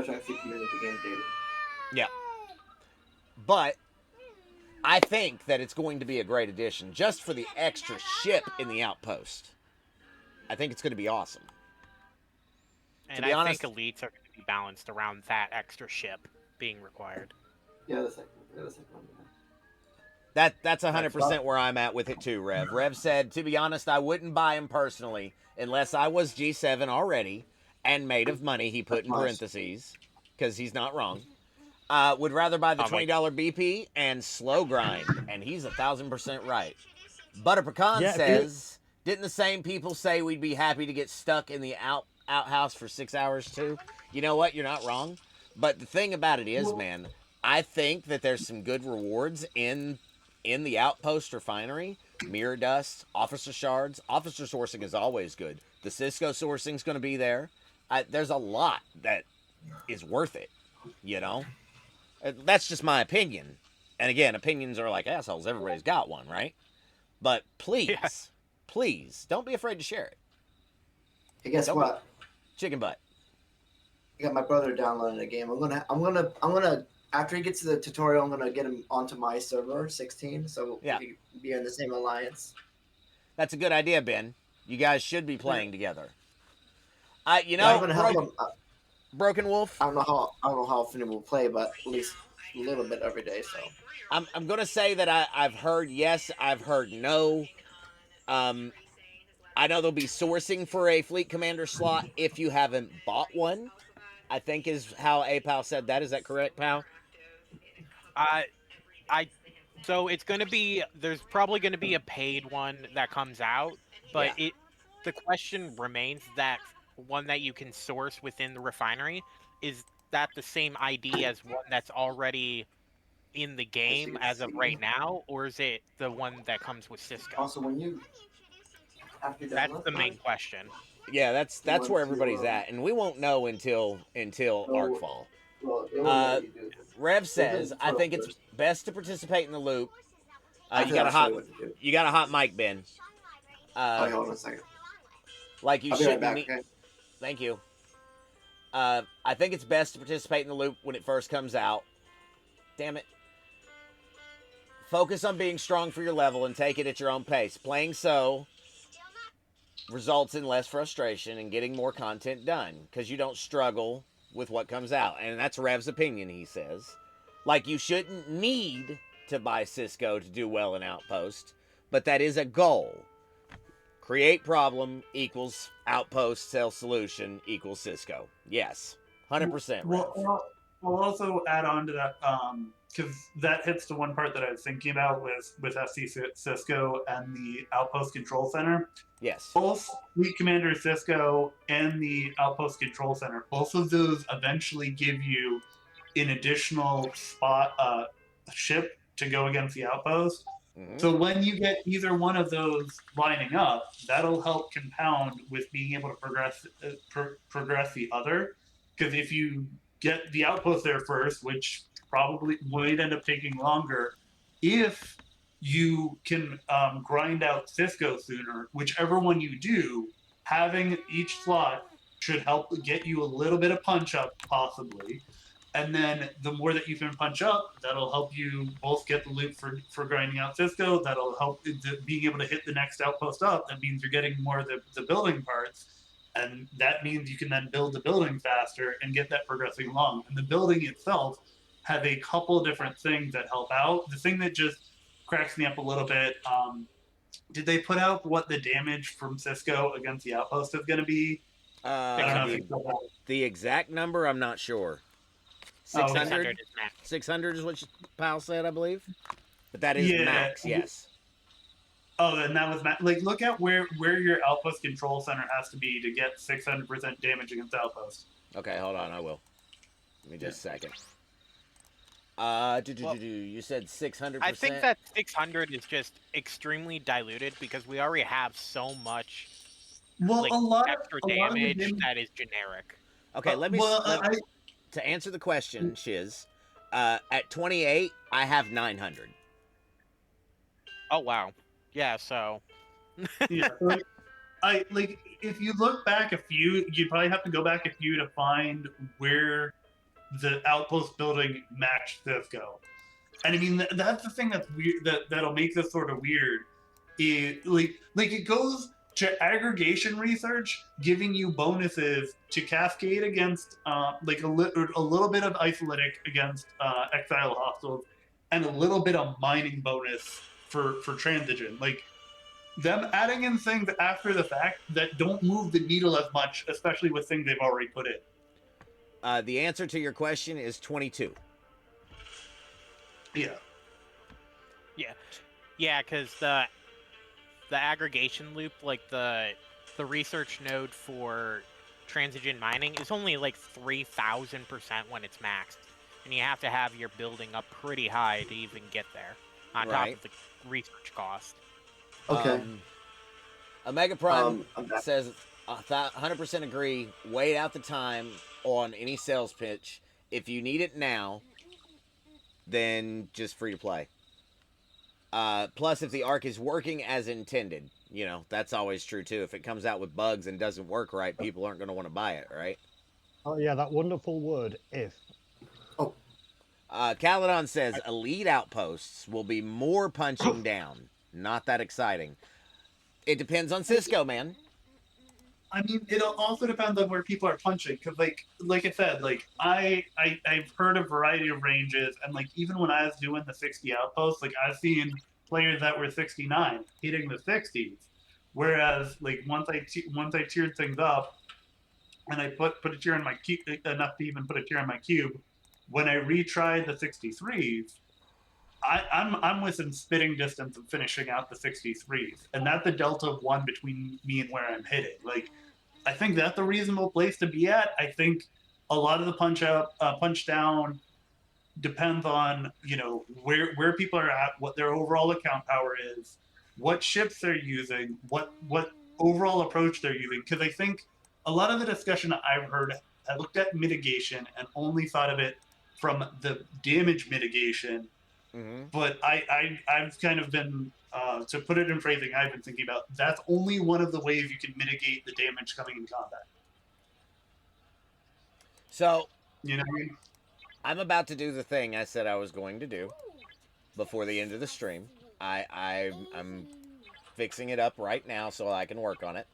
yeah, but I think that it's going to be a great addition just for the extra ship in the outpost. I think it's going to be awesome. And I think elites are going to be balanced around that extra ship being required. Yeah, the second one. That's 100% where I'm at with it too, Rev. Rev said, to be honest, I wouldn't buy him personally unless I was G7 already and made of money, he put in parentheses, because he's not wrong. Would rather buy the $20 BP and slow grind, and he's 1,000% right. Butter Pecan says, didn't the same people say we'd be happy to get stuck in the outhouse for 6 hours too? You know what? You're not wrong. But the thing about it is, man, I think that there's some good rewards in the outpost refinery. Mirror dust, officer shards, officer sourcing is always good. The Cisco sourcing is going to be there. There's a lot that is worth it, you know? That's just my opinion. And again, opinions are like assholes. Everybody's got one, right? But please, please, don't be afraid to share it. Hey, guess what? Chicken butt. I got my brother downloading the game. I'm gonna after he gets to the tutorial, I'm gonna get him onto my server 16, so we can be in the same alliance. That's a good idea, Ben. You guys should be playing together. You know, I'm gonna help him. Broken Wolf. I don't know how often we'll play, but at least a little bit every day. So I'm gonna say that I've heard yes, I've heard no. I know there'll be sourcing for a fleet commander slot if you haven't bought one. I think is how A-Pal said that. Is that correct, Pal? So it's going to be, there's probably going to be a paid one that comes out, but the question remains that one that you can source within the refinery, is that the same ID as one that's already in the game as of right now, or is it the one that comes with Cisco? Also, when you that's the main question. Yeah, that's where everybody's at, and we won't know until arcfall. Rev says, I think it's best to participate in the loop. You got a hot mic, Ben. hold on a second. Like you I'll be should. right back, okay? Thank you. I think it's best to participate in the loop when it first comes out. Damn it. Focus on being strong for your level and take it at your own pace. Playing so results in less frustration and getting more content done because you don't struggle with what comes out. And that's Rev's opinion, he says. Like, you shouldn't need to buy Cisco to do well in Outpost, but that is a goal. Create problem equals Outpost, sell solution equals Cisco. Yes, 100%. Well, I'll also add on to that, because that hits the one part that I was thinking about with FC Cisco and the Outpost Control Center. Yes. Both Fleet Commander Cisco and the Outpost Control Center, both of those eventually give you an additional ship to go against the Outpost. Mm-hmm. So when you get either one of those lining up, that'll help compound with being able to progress the other. Because if you get the Outpost there first, which probably would end up taking longer, if you can grind out Cisco sooner, whichever one you do, having each slot should help get you a little bit of punch up, possibly. And then the more that you can punch up, that'll help you both get the loot for grinding out Cisco. That'll help being able to hit the next outpost up. That means you're getting more of the building parts. And that means you can then build the building faster and get that progressing along. And the building itself has a couple different things that help out. The thing that just cracks me up a little bit, did they put out what the damage from Cisco against the outpost is going to be? I don't know the exact number, I'm not sure. 600? 600 is what Pal said, I believe. But that is max, yes. Oh, and that was max. Like, look at where your Outpost Control Center has to be to get 600% damage against Outpost. Okay, hold on, I will. Give me just a second. You said 600%? I think that 600 is just extremely diluted because we already have so much extra damage that is generic. Okay, to answer the question, Shiz, at 28, I have 900. Oh, wow. Yeah, so... yeah, if you look back a few, you'd probably have to go back a few to find where the outpost building matched Cisco. And I mean, that's the thing that's weird, that'll make this sort of weird. It goes to aggregation research, giving you bonuses to cascade against a little bit of isolytic against exile hostiles, and a little bit of mining bonus for Transigen. Like, them adding in things after the fact that don't move the needle as much, especially with things they've already put in. The answer to your question is 22. Yeah. Yeah, because the aggregation loop, like the research node for transigen mining, is only like 3,000% when it's maxed, and you have to have your building up pretty high to even get there, on top of the research cost. Okay. Omega Prime I'm back. says 100% agree. Wait out the time on any sales pitch. If you need it now, then just free to play. Plus, if the arc is working as intended, that's always true too. If it comes out with bugs and doesn't work right, people aren't going to want to buy it, right? Oh yeah, that wonderful word, if. Caledon says elite outposts will be more punching down. Not that exciting. It depends on Cisco, man. I mean, it also depends on where people are punching. Because, like I said, I've heard a variety of ranges, and even when I was doing the 60 outposts, I've seen players that were 69 hitting the 60s. Whereas, once I tiered things up, and I put a tier in my cube, enough to even put a tier in my cube, when I retried the 63s, I'm within spitting distance of finishing out the 63s, and that's the delta of 1 between me and where I'm hitting. I think that's a reasonable place to be at. I think a lot of the punch down depends on where people are at, what their overall account power is, what ships they're using, what overall approach they're using. Because I think a lot of the discussion I've heard, I looked at mitigation and only thought of it from the damage mitigation. Mm-hmm. But I've kind of been, to put it in phrasing, I've been thinking about that's only one of the ways you can mitigate the damage coming in combat. So, you know what I mean? I'm about to do the thing I said I was going to do before the end of the stream. I'm fixing it up right now so I can work on it.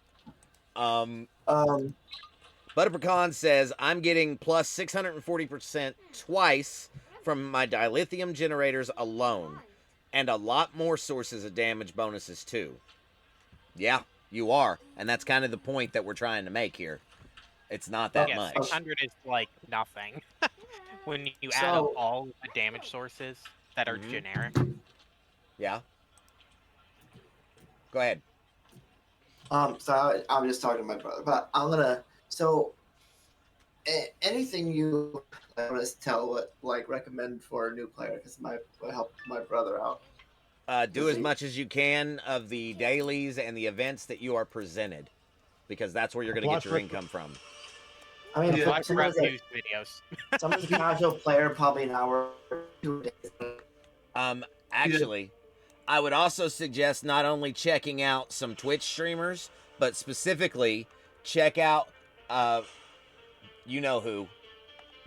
Butterpecan says I'm getting plus 640% twice from my dilithium generators alone, and a lot more sources of damage bonuses too. Yeah, you are, and that's kind of the point that we're trying to make here. It's not that much. 600 is like nothing when you add up all the damage sources that are generic. Yeah. Go ahead. So I'm just talking to my brother, but I'm gonna. So, anything you want to tell, recommend for a new player, because will help my brother out. Do as much as you can of the dailies and the events that you are presented, because that's where you're going to get your income from. I mean, someone's videos. Someone's a casual player, probably an hour, 2 days. Actually, I would also suggest not only checking out some Twitch streamers, but specifically check out, you know who,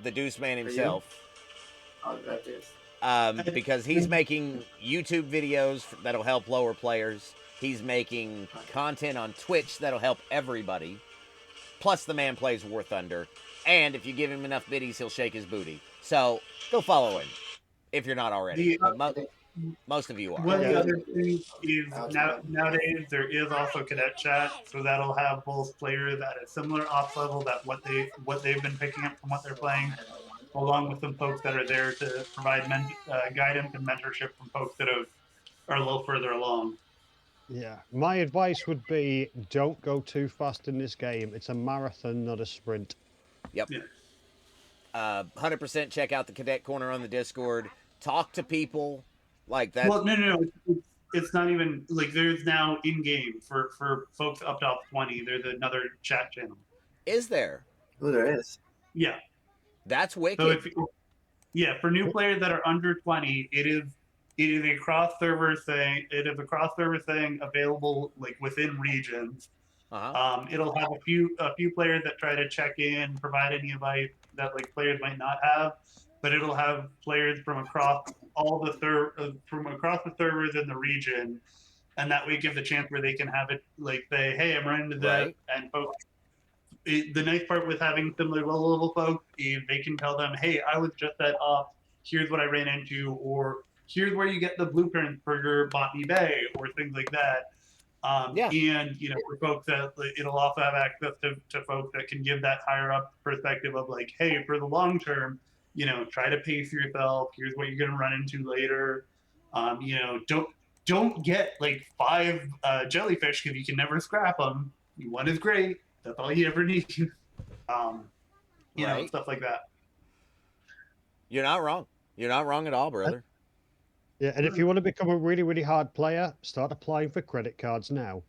the Deuce Man himself. Oh, that is. Because he's making YouTube videos that'll help lower players. He's making content on Twitch that'll help everybody. Plus, the man plays War Thunder. And if you give him enough biddies, he'll shake his booty. So, go follow him, if you're not already. Most of you are. One of the other things is nowadays there is also cadet chat, so that'll have both players at a similar ops level that what they've been picking up from what they're playing, along with some folks that are there to provide guidance and mentorship from folks that are a little further along. Yeah, my advice would be don't go too fast in this game. It's a marathon, not a sprint. Yep. 100% check out the Cadet Corner on the Discord. Talk to people like that. Well, no. It's not even there's now in game for folks up to 20. There's another chat channel. Is there? Oh, there is. Yeah. That's wicked. So for new players that are under 20, it is a cross server thing. It is a cross server thing available within regions. It'll have a few players that try to check in, provide any advice that players might not have, but it'll have players from across from across the servers in the region, and that way give the chance where they can have it say, hey, I'm running into that, and folks. The nice part with having similar level folks is they can tell them, hey, I was just at ops, here's what I ran into, or here's where you get the blueprint for your Botany Bay or things like that. Yeah. And for folks that it'll also have access to folks that can give that higher up perspective of like, hey, for the long term, try to pace yourself. Here's what you're gonna run into later. Don't get like 5 jellyfish because you can never scrap them. One is great. That's all you ever need. Right. Stuff like that. You're not wrong. You're not wrong at all, brother. Yeah, and if you want to become a really, really hard player, start applying for credit cards now.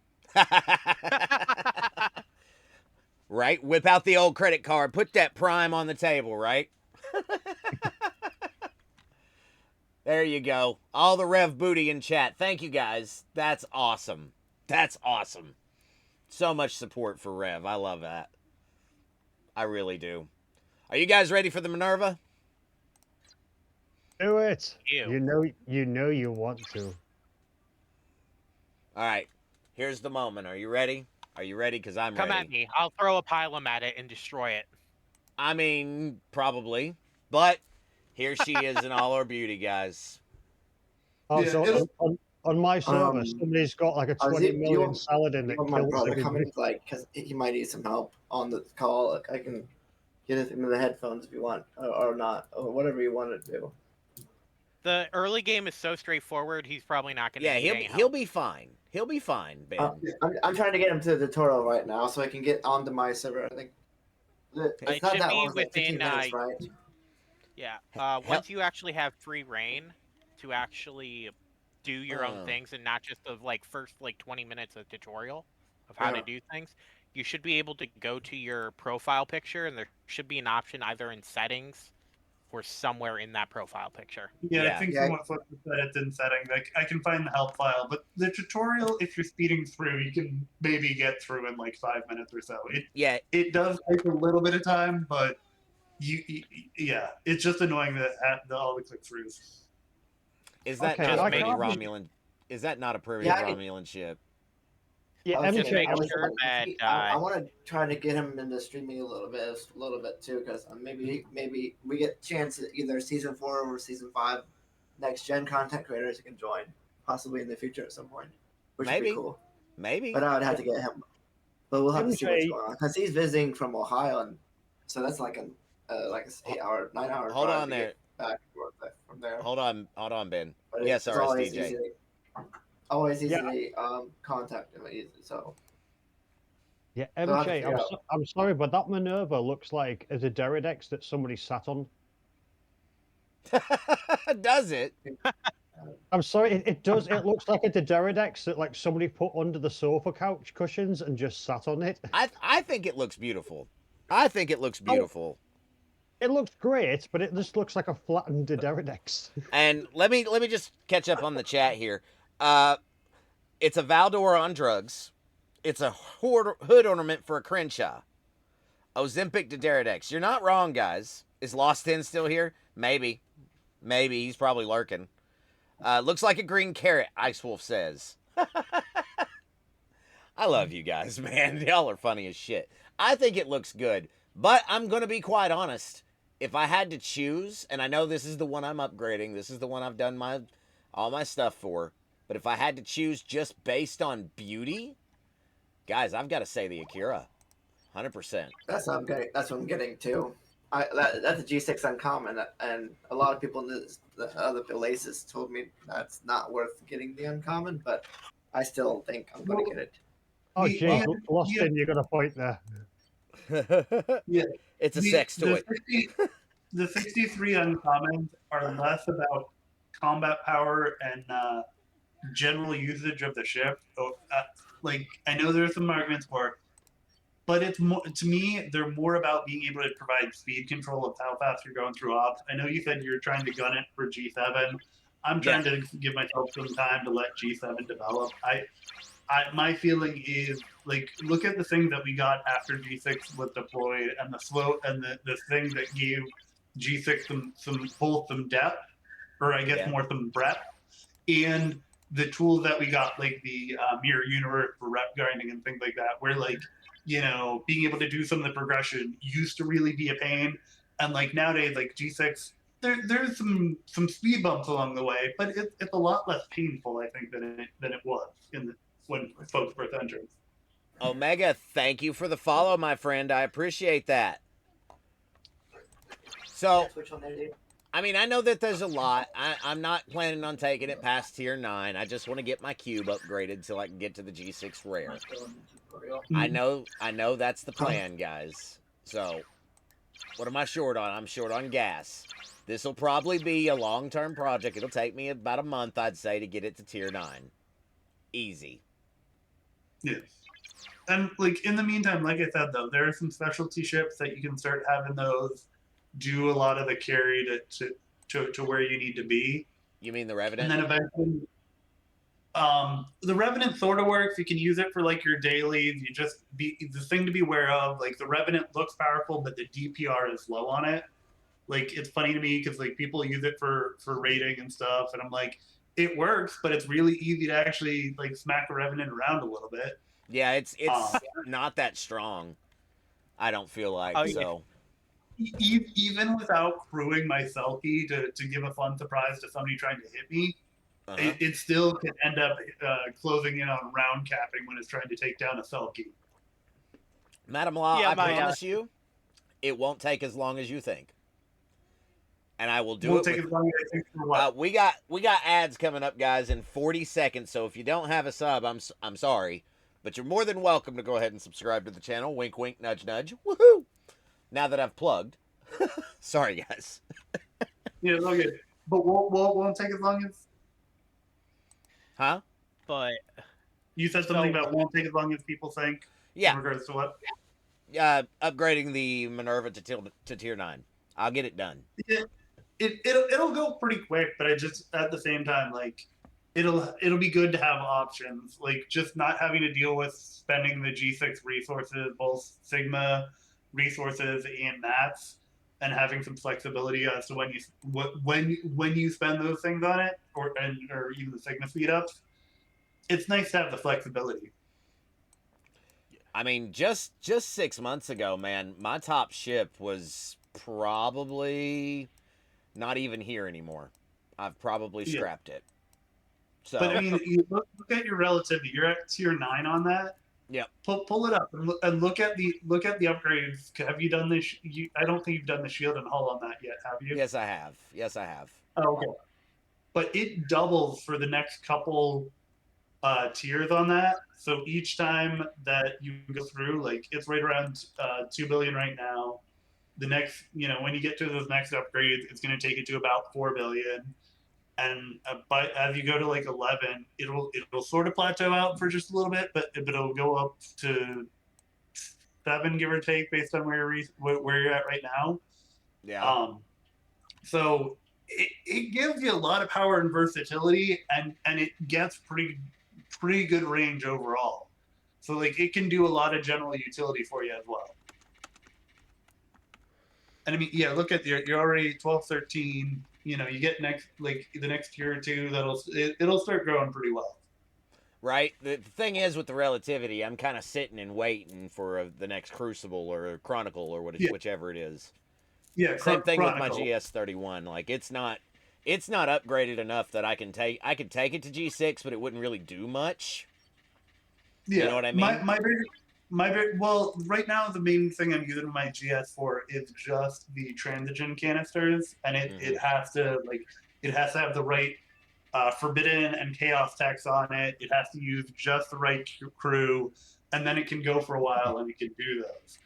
Right? Whip out the old credit card. Put that Prime on the table, right? There you go. All the Rev booty in chat. Thank you, guys. That's awesome. That's awesome. So much support for Rev. I love that. I really do. Are you guys ready for the Minerva? Do it. Ew. You know you want to. All right. Here's the moment. Are you ready? Are you ready? Because I'm Come ready. at me. I'll throw a pylum at it and destroy it. I mean, probably. But here she is in all her beauty, guys. Oh, Yeah, so on my server, Um, somebody's got like a 20 million salad in that my kills brother everybody. coming, like, because he might need some help on the call. Like, I can get him in the headphones if you want, or not, or whatever you want to do. The early game is so straightforward. He's probably not going to. Yeah, he'll be fine. He'll be fine, Ben. I'm trying to get him to the tutorial right now so I can get onto my server. I think it's not should that be long, it's like 15 within, minutes, right? Yeah. Once you actually have free reign to actually do your own things and not just of like first like 20 minutes of tutorial of how to do things, you should be able to go to your profile picture and there should be an option either in settings or somewhere in that profile picture. Yeah, I think someone said it's in settings. Like I can find the help file, but the tutorial, if you're speeding through, you can maybe get through in like 5 minutes or so. It does take a little bit of time, but yeah, it's just annoying that all the click throughs. Is that Okay, not a I pretty can't- Romulan? Is that not a pretty Yeah, Romulan ship? Yeah, I was Just thinking- make I was- sure that, I want to try to get him into streaming a little bit too, because maybe we get a chance at either season 4 or season 5. Next gen content creators can join, possibly in the future at some point, which would be cool. Maybe. But I would have to get him. But we'll have to see what's MJ going on because he's visiting from Ohio, and so that's like an 8-hour, 9-hour. Hold drive on to there. get back and forth from there. Hold on, Ben. But Yes, it's always RSDJ. always easy to contact him easy. So Yeah, I'll have to MJ, figure I'm sorry, but that Minerva looks like a Deridex that somebody sat on. Does it? I'm sorry, it does. It looks like a Deridex that like somebody put under the sofa couch cushions and just sat on it. I think it looks beautiful. I think it looks beautiful. It looks great, but it just looks like a flattened Deridex. And let me just catch up on the chat here. It's a Valdor on drugs. It's a hood ornament for a Crenshaw. Ozempic to Deridex. You're not wrong, guys. Is Lost In still here? Maybe. He's probably lurking. Looks like a green carrot, Ice Wolf says. I love you guys, man. Y'all are funny as shit. I think it looks good. But I'm going to be quite honest. If I had to choose, and I know this is the one I'm upgrading, this is the one I've done all my stuff for, but if I had to choose just based on beauty, guys, I've got to say the Akira. 100%. that's what I'm getting. That's what I'm getting too. That's a G6 uncommon, and a lot of people in the other places told me that's not worth getting the uncommon, but I still think I'm going to get it. Oh, jeez, Lost In, you got a point there. Yeah, It's a sex toy. The 63 uncommons are less about combat power and general usage of the ship. Like I know there's some arguments for it, but it's more, to me, they're more about being able to provide speed control of how fast you're going through ops. I know you said you're trying to gun it for G7. I'm trying to give myself some time to let G7 develop. My feeling is like look at the thing that we got after G6 was deployed and the thing that gave G6 some depth, or I guess more some breadth, and the tools that we got like the mirror universe for rep grinding and things like that, where like being able to do some of the progression used to really be a pain, and like nowadays like G6 there's some speed bumps along the way, but it's a lot less painful, I think, than it was when folks first entered. Omega, thank you for the follow, my friend. I appreciate that. So, Which one there, dude? I mean, I know that there's a lot. I'm not planning on taking it past tier 9. I just want to get my cube upgraded so I can get to the G6 rare. I know that's the plan, guys. So, what am I short on? I'm short on gas. This will probably be a long-term project. It'll take me about a month, I'd say, to get it to tier 9. Easy. Yes. And, like, in the meantime, like I said, though, there are some specialty ships that you can start having those do a lot of the carry to where you need to be. You mean the Revenant? And then eventually, the Revenant sort of works. You can use it for, like, your dailies. The thing to be aware of, like, the Revenant looks powerful, but the DPR is low on it. Like, it's funny to me because, like, people use it for rating and stuff, and I'm like, it works, but it's really easy to actually, like, smack a Revenant around a little bit. Yeah, it's not that strong. I don't feel like so. Even without crewing my Selkie to give a fun surprise to somebody trying to hit me, it still can end up closing in on round capping when it's trying to take down a Selkie. Madam Law, I promise you, it won't take as long as you think. And I will do won't it. Take as long as I think for what? We got ads coming up, guys, in 40 seconds. So if you don't have a sub, I'm sorry, but you're more than welcome to go ahead and subscribe to the channel. Wink, wink, nudge, nudge. Woohoo! Now that I've plugged. Sorry, guys. Yeah, it's all good. But won't take as long as. Huh? But you said something about won't take as long as people think. Yeah. In regards to what? Upgrading the Minerva to tier 9. I'll get it done. Yeah, it'll go pretty quick, but I just at the same time like it'll be good to have options, like just not having to deal with spending the G6 resources, both Sigma resources and mats, and having some flexibility as to when you spend those things on it, or even the Sigma speed ups. It's nice to have the flexibility. I mean, just 6 months ago, man, my top ship was probably not even here anymore. I've probably scrapped it. So, but I mean, you look at your relativity. You're at tier 9 on that. Yep. Pull it up and look at the upgrades. Have you done this? I don't think you've done the shield and hull on that yet, have you? Yes, I have. Oh, okay. But it doubles for the next couple tiers on that. So each time that you go through, like it's right around 2 billion right now. The next, when you get to those next upgrades, it's going to take it to about 4 billion. And but as you go to like 11, it'll sort of plateau out for just a little bit, but it'll go up to 7, give or take, based on where you're at right now. Yeah. So it gives you a lot of power and versatility, and it gets pretty good range overall. So like it can do a lot of general utility for you as well. And I mean, yeah, look at you're already 12, 13. You get the next year or two, it'll start growing pretty well. Right. The thing is with the relativity, I'm kind of sitting and waiting for the next Crucible or Chronicle or whichever it is. Yeah. Same thing Chronicle. with my GS31. Like it's not upgraded enough that I could take it to G6, but it wouldn't really do much. Yeah. You know what I mean? Well, right now the main thing I'm using my GS for is just the transigen canisters, and it has to have the right forbidden and chaos techs on it. It has to use just the right crew, and then it can go for a while and it can do those.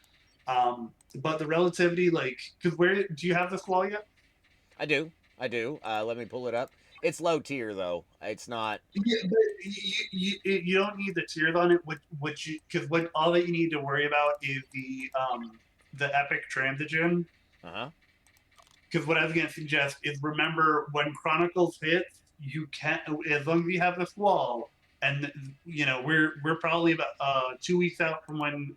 But the relativity, because where do you have the squall yet? I do. Let me pull it up. It's low tier though. It's not. Yeah, but you don't need the tiers on it, because all that you need to worry about is the epic transigen. Because what I was gonna suggest is remember when Chronicles hits, you can't, as long as you have the squall, and we're probably about 2 weeks out from when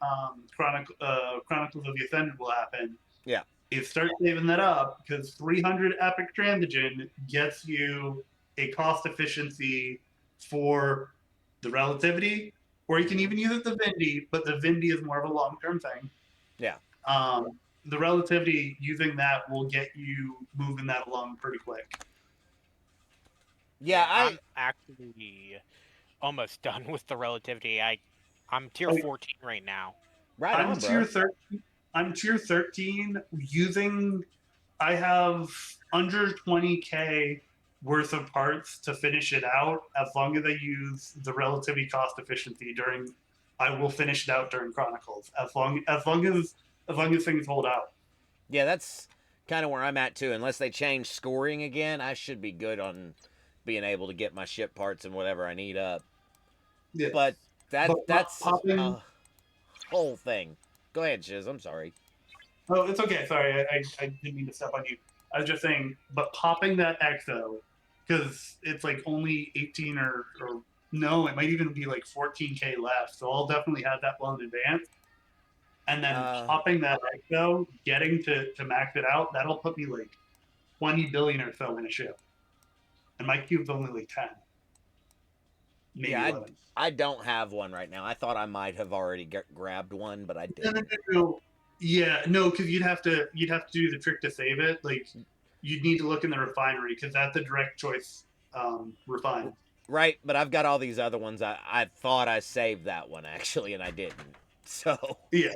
Chronicles of the Ascended will happen. Yeah. You start saving that up, because 300 epic transigen gets you a cost efficiency for the relativity, or you can even use it the Vindy, but the Vindy is more of a long-term thing. Yeah. the relativity, using that will get you moving that along pretty quick. Yeah, I'm actually almost done with the relativity. I'm tier 14 right now. Right I'm on, tier bro. 13. I'm tier 13 using. I have under 20k worth of parts to finish it out. As long as I use the relativity cost efficiency during, I will finish it out during Chronicles. As long as things hold out. Yeah, that's kind of where I'm at too. Unless they change scoring again, I should be good on being able to get my ship parts and whatever I need up. Yeah. But that's popping. a whole thing. Go ahead, Shiz. I'm sorry. Oh, it's okay. Sorry, I didn't mean to step on you. I was just saying, but popping that exo, because it's like only 18 or no, it might even be like 14k left. So I'll definitely have that well in advance. And then popping that exo, getting to max it out, that'll put me like 20 billion or so in a ship. And my cube's only like 10. Maybe Yeah, 11. I don't have one right now. I thought I might have already grabbed one, but I didn't. Yeah, no, because you'd have to do the trick to save it. Like, you'd need to look in the refinery because that's a direct choice refine. Right, but I've got all these other ones. I thought I saved that one actually, and I didn't. So yeah,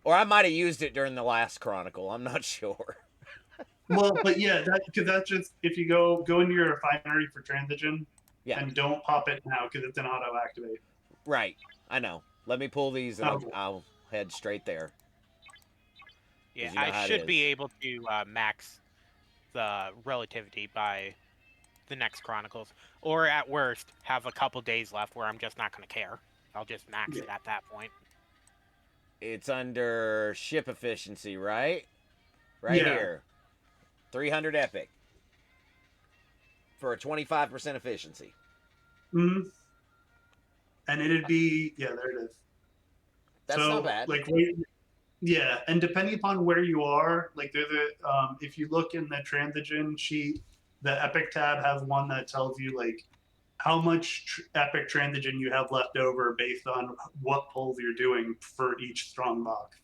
or I might have used it during the last Chronicle. I'm not sure. Well, but yeah, because that's just if you go into your refinery for transition, yeah, and don't pop it now because it's an auto activate. Right, I know. Let me pull these and I'll head straight there. Yeah, you know I should be able to max the relativity by the next Chronicles, or at worst have a couple days left where I'm just not going to care. I'll just max it at that point. It's under ship efficiency, right? Right here. 300 epic for a 25% efficiency. Mm-hmm. And it'd be there it is. That's not bad. Like, yeah, and depending upon where you are, like there's a if you look in the transition sheet, the epic tab has one that tells you like how much epic transition you have left over based on what pulls you're doing for each strong box.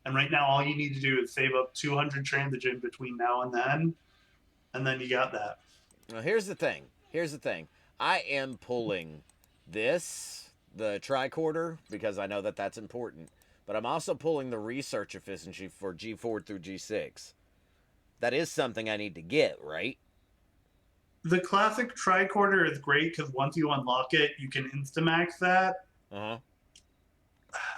And right now, all you need to do is save up 200 transition between now and then you got that. Now, here's the thing. I am pulling this, the tricorder, because I know that that's important. But I'm also pulling the research efficiency for G4 through G6. That is something I need to get, right? The classic tricorder is great because once you unlock it, you can instamax that. Uh-huh.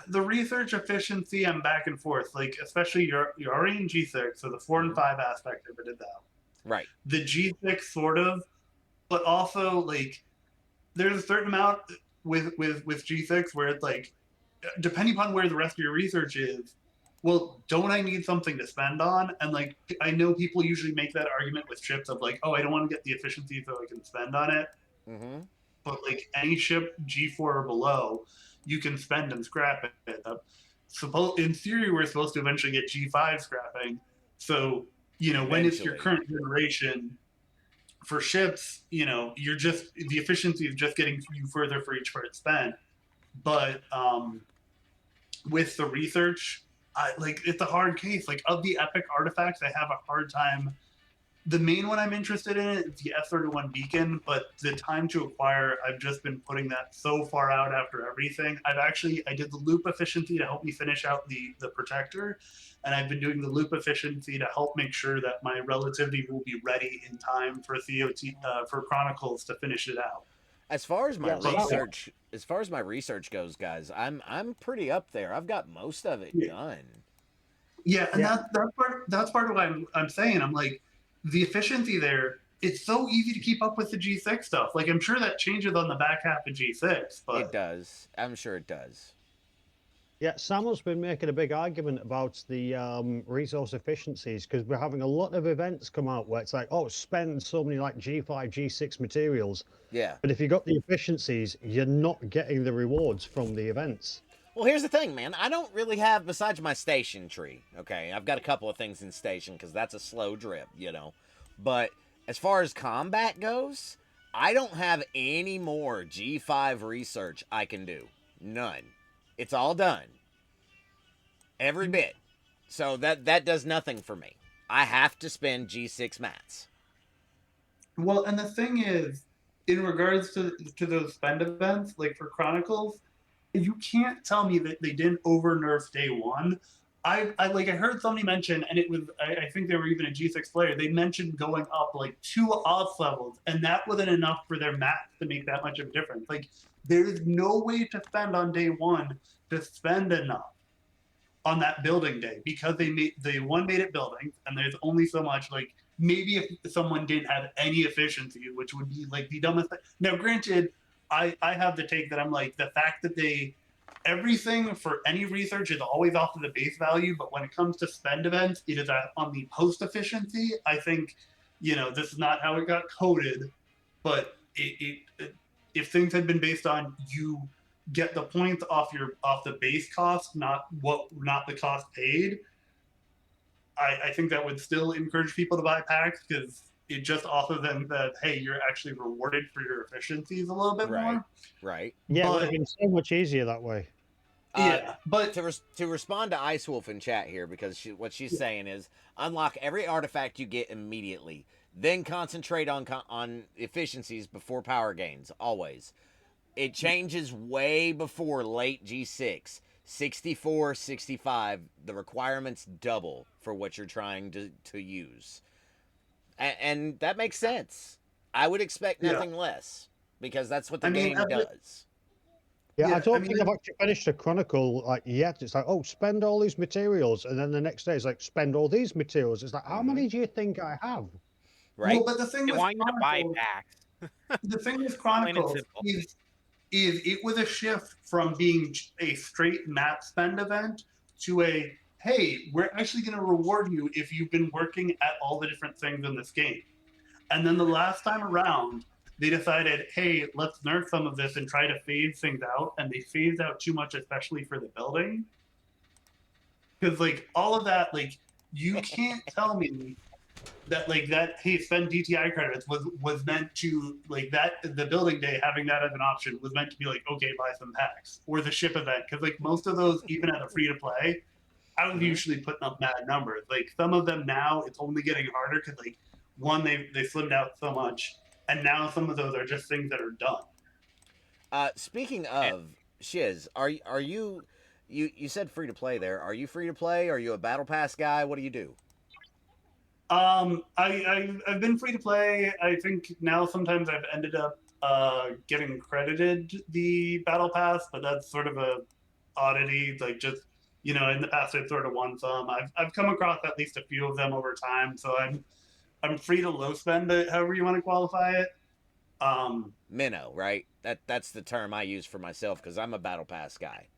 The research efficiency, I'm back and forth. Like, especially you're already in G6, so the 4 and 5 aspect of it is out. Right. The G6 sort of, but also like there's a certain amount with G6 where it's like, depending upon where the rest of your research is, well, don't I need something to spend on? And like, I know people usually make that argument with ships of like, oh, I don't want to get the efficiency so I can spend on it. Mm-hmm. But like any ship G4 or below, you can spend and scrap it. In theory, we're supposed to eventually get G5 scrapping. So, when it's your current generation, for ships, you're just, the efficiency is just getting you further for each part spent. But with the research, it's a hard case. Like, of the epic artifacts, I have a hard time. The main one I'm interested in is the F31 beacon, but the time to acquire, I've just been putting that so far out after everything. I did the loop efficiency to help me finish out the protector, and I've been doing the loop efficiency to help make sure that my relativity will be ready in time for for Chronicles to finish it out. As far as my research goes, guys, I'm pretty up there. I've got most of it done. Yeah, and that's part of what I'm saying. I'm like, the efficiency there, it's so easy to keep up with the G6 stuff. Like, I'm sure that changes on the back half of G6, but it does. I'm sure it does. Yeah, Samuel's been making a big argument about the resource efficiencies because we're having a lot of events come out where it's like, oh, spend so many like G5, G6 materials. Yeah. But if you got the efficiencies, you're not getting the rewards from the events. Well, here's the thing, man. I don't really have, besides my station tree, okay? I've got a couple of things in station because that's a slow drip, But as far as combat goes, I don't have any more G5 research I can do. None. It's all done. Every bit. So that does nothing for me. I have to spend G6 mats. Well, and the thing is, in regards to those spend events, like for Chronicles, you can't tell me that they didn't over nerf day one. I heard somebody mention, and it was I think they were even a G6 player. They mentioned going up like 2 ops levels, and that wasn't enough for their mats to make that much of a difference. Like there is no way to spend on day one to spend enough on that building day because they made it buildings, and there's only so much. Like maybe if someone didn't have any efficiency, which would be like the dumbest thing. Now, granted, I have the take that I'm like the fact that everything for any research is always off of the base value, but when it comes to spend events, it is on the post efficiency. I think, this is not how it got coded, but if things had been based on you get the points off the base cost, not the cost paid, I think that would still encourage people to buy packs because it just offers them that, hey, you're actually rewarded for your efficiencies a little bit more. Right. Yeah, it would But- have been so much easier that way. Yeah, but to respond to Ice Wolf in chat here, because what she's saying is unlock every artifact you get immediately, then concentrate on efficiencies before power gains. Always, it changes way before late G6. 64, 65, the requirements double for what you're trying to use, and that makes sense. I would expect nothing less because that's what the game does. Yeah, Yeah, I don't I think mean, I've actually finished a Chronicle like yet. It's like, oh, spend all these materials, and then the next day it's like, spend all these materials. It's like, how many do you think I have? Right. Well, but the thing They with want you to buy Chronicles, packs. the thing with Plain and Chronicles simple. is it was a shift from being a straight map spend event to a, hey, we're actually going to reward you if you've been working at all the different things in this game. And then the last time around, they decided, hey, let's nerf some of this and try to phase things out. And they phased out too much, especially for the building. Because like all of that, like you can't tell me that hey, spend DTI credits was meant to like that the building day having that as an option was meant to be like, okay, buy some packs or the ship event, because like most of those, even at the free to play, I was usually putting up mad numbers. Like some of them now it's only getting harder because like one, they slimmed out so much, and now some of those are just things that are done. Speaking of Shiz, are you said free to play there? Are you free to play? Are you a battle pass guy? What do you do? I've been free to play. I think now sometimes I've ended up getting credited the battle pass, but that's sort of a oddity. Like just in the past I've sort of won some. I've come across at least a few of them over time, so I'm free to low spend it, however you want to qualify it. Minnow, right? That's the term I use for myself because I'm a battle pass guy.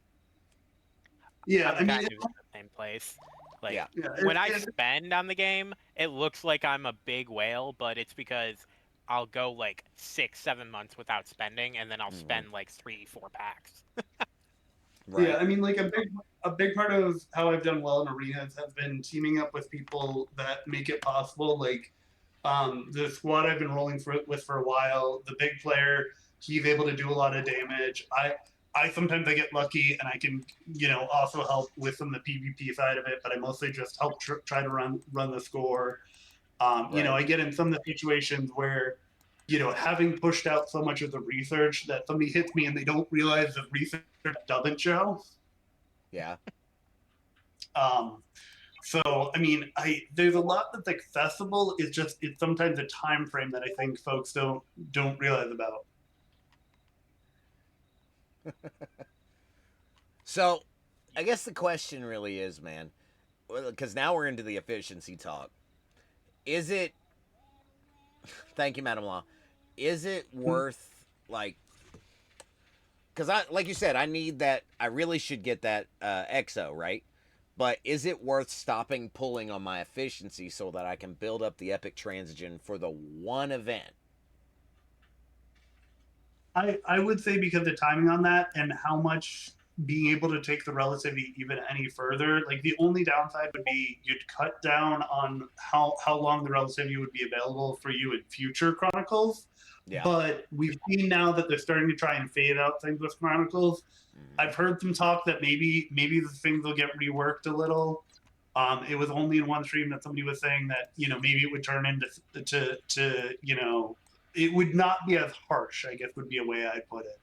Yeah, I'm kind of in the same place. Like Yeah. when I spend on the game, it looks like I'm a big whale, but it's because I'll go like 6-7 months without spending, and then I'll spend like 3-4 packs. Right. Yeah, I mean, like a big part of how I've done well in arenas has been teaming up with people that make it possible. Like the squad I've been rolling with for a while, the big player, he's able to do a lot of damage. I sometimes I get lucky and I can also help with some of the PvP side of it, but I mostly just help try to run the score. I get in some of the situations where having pushed out so much of the research that somebody hits me and they don't realize the research doesn't show. Yeah. So I mean, there's a lot that's accessible. It's sometimes a time frame that I think folks don't realize about. So, I guess the question really is, man, because now we're into the efficiency talk. Is it? Thank you, Madam Law. Is it worth because like you said, I need that. I really should get that EXO, right? But is it worth stopping pulling on my efficiency so that I can build up the epic transigen for the one event? I would say because of timing on that and how much being able to take the relativity even any further, like the only downside would be you'd cut down on how long the relativity would be available for you in future Chronicles. Yeah. But we've seen now that they're starting to try and fade out things with Chronicles. I've heard some talk that maybe the things will get reworked a little. It was only in one stream that somebody was saying that, maybe it would turn into it would not be as harsh, I guess would be a way I put it.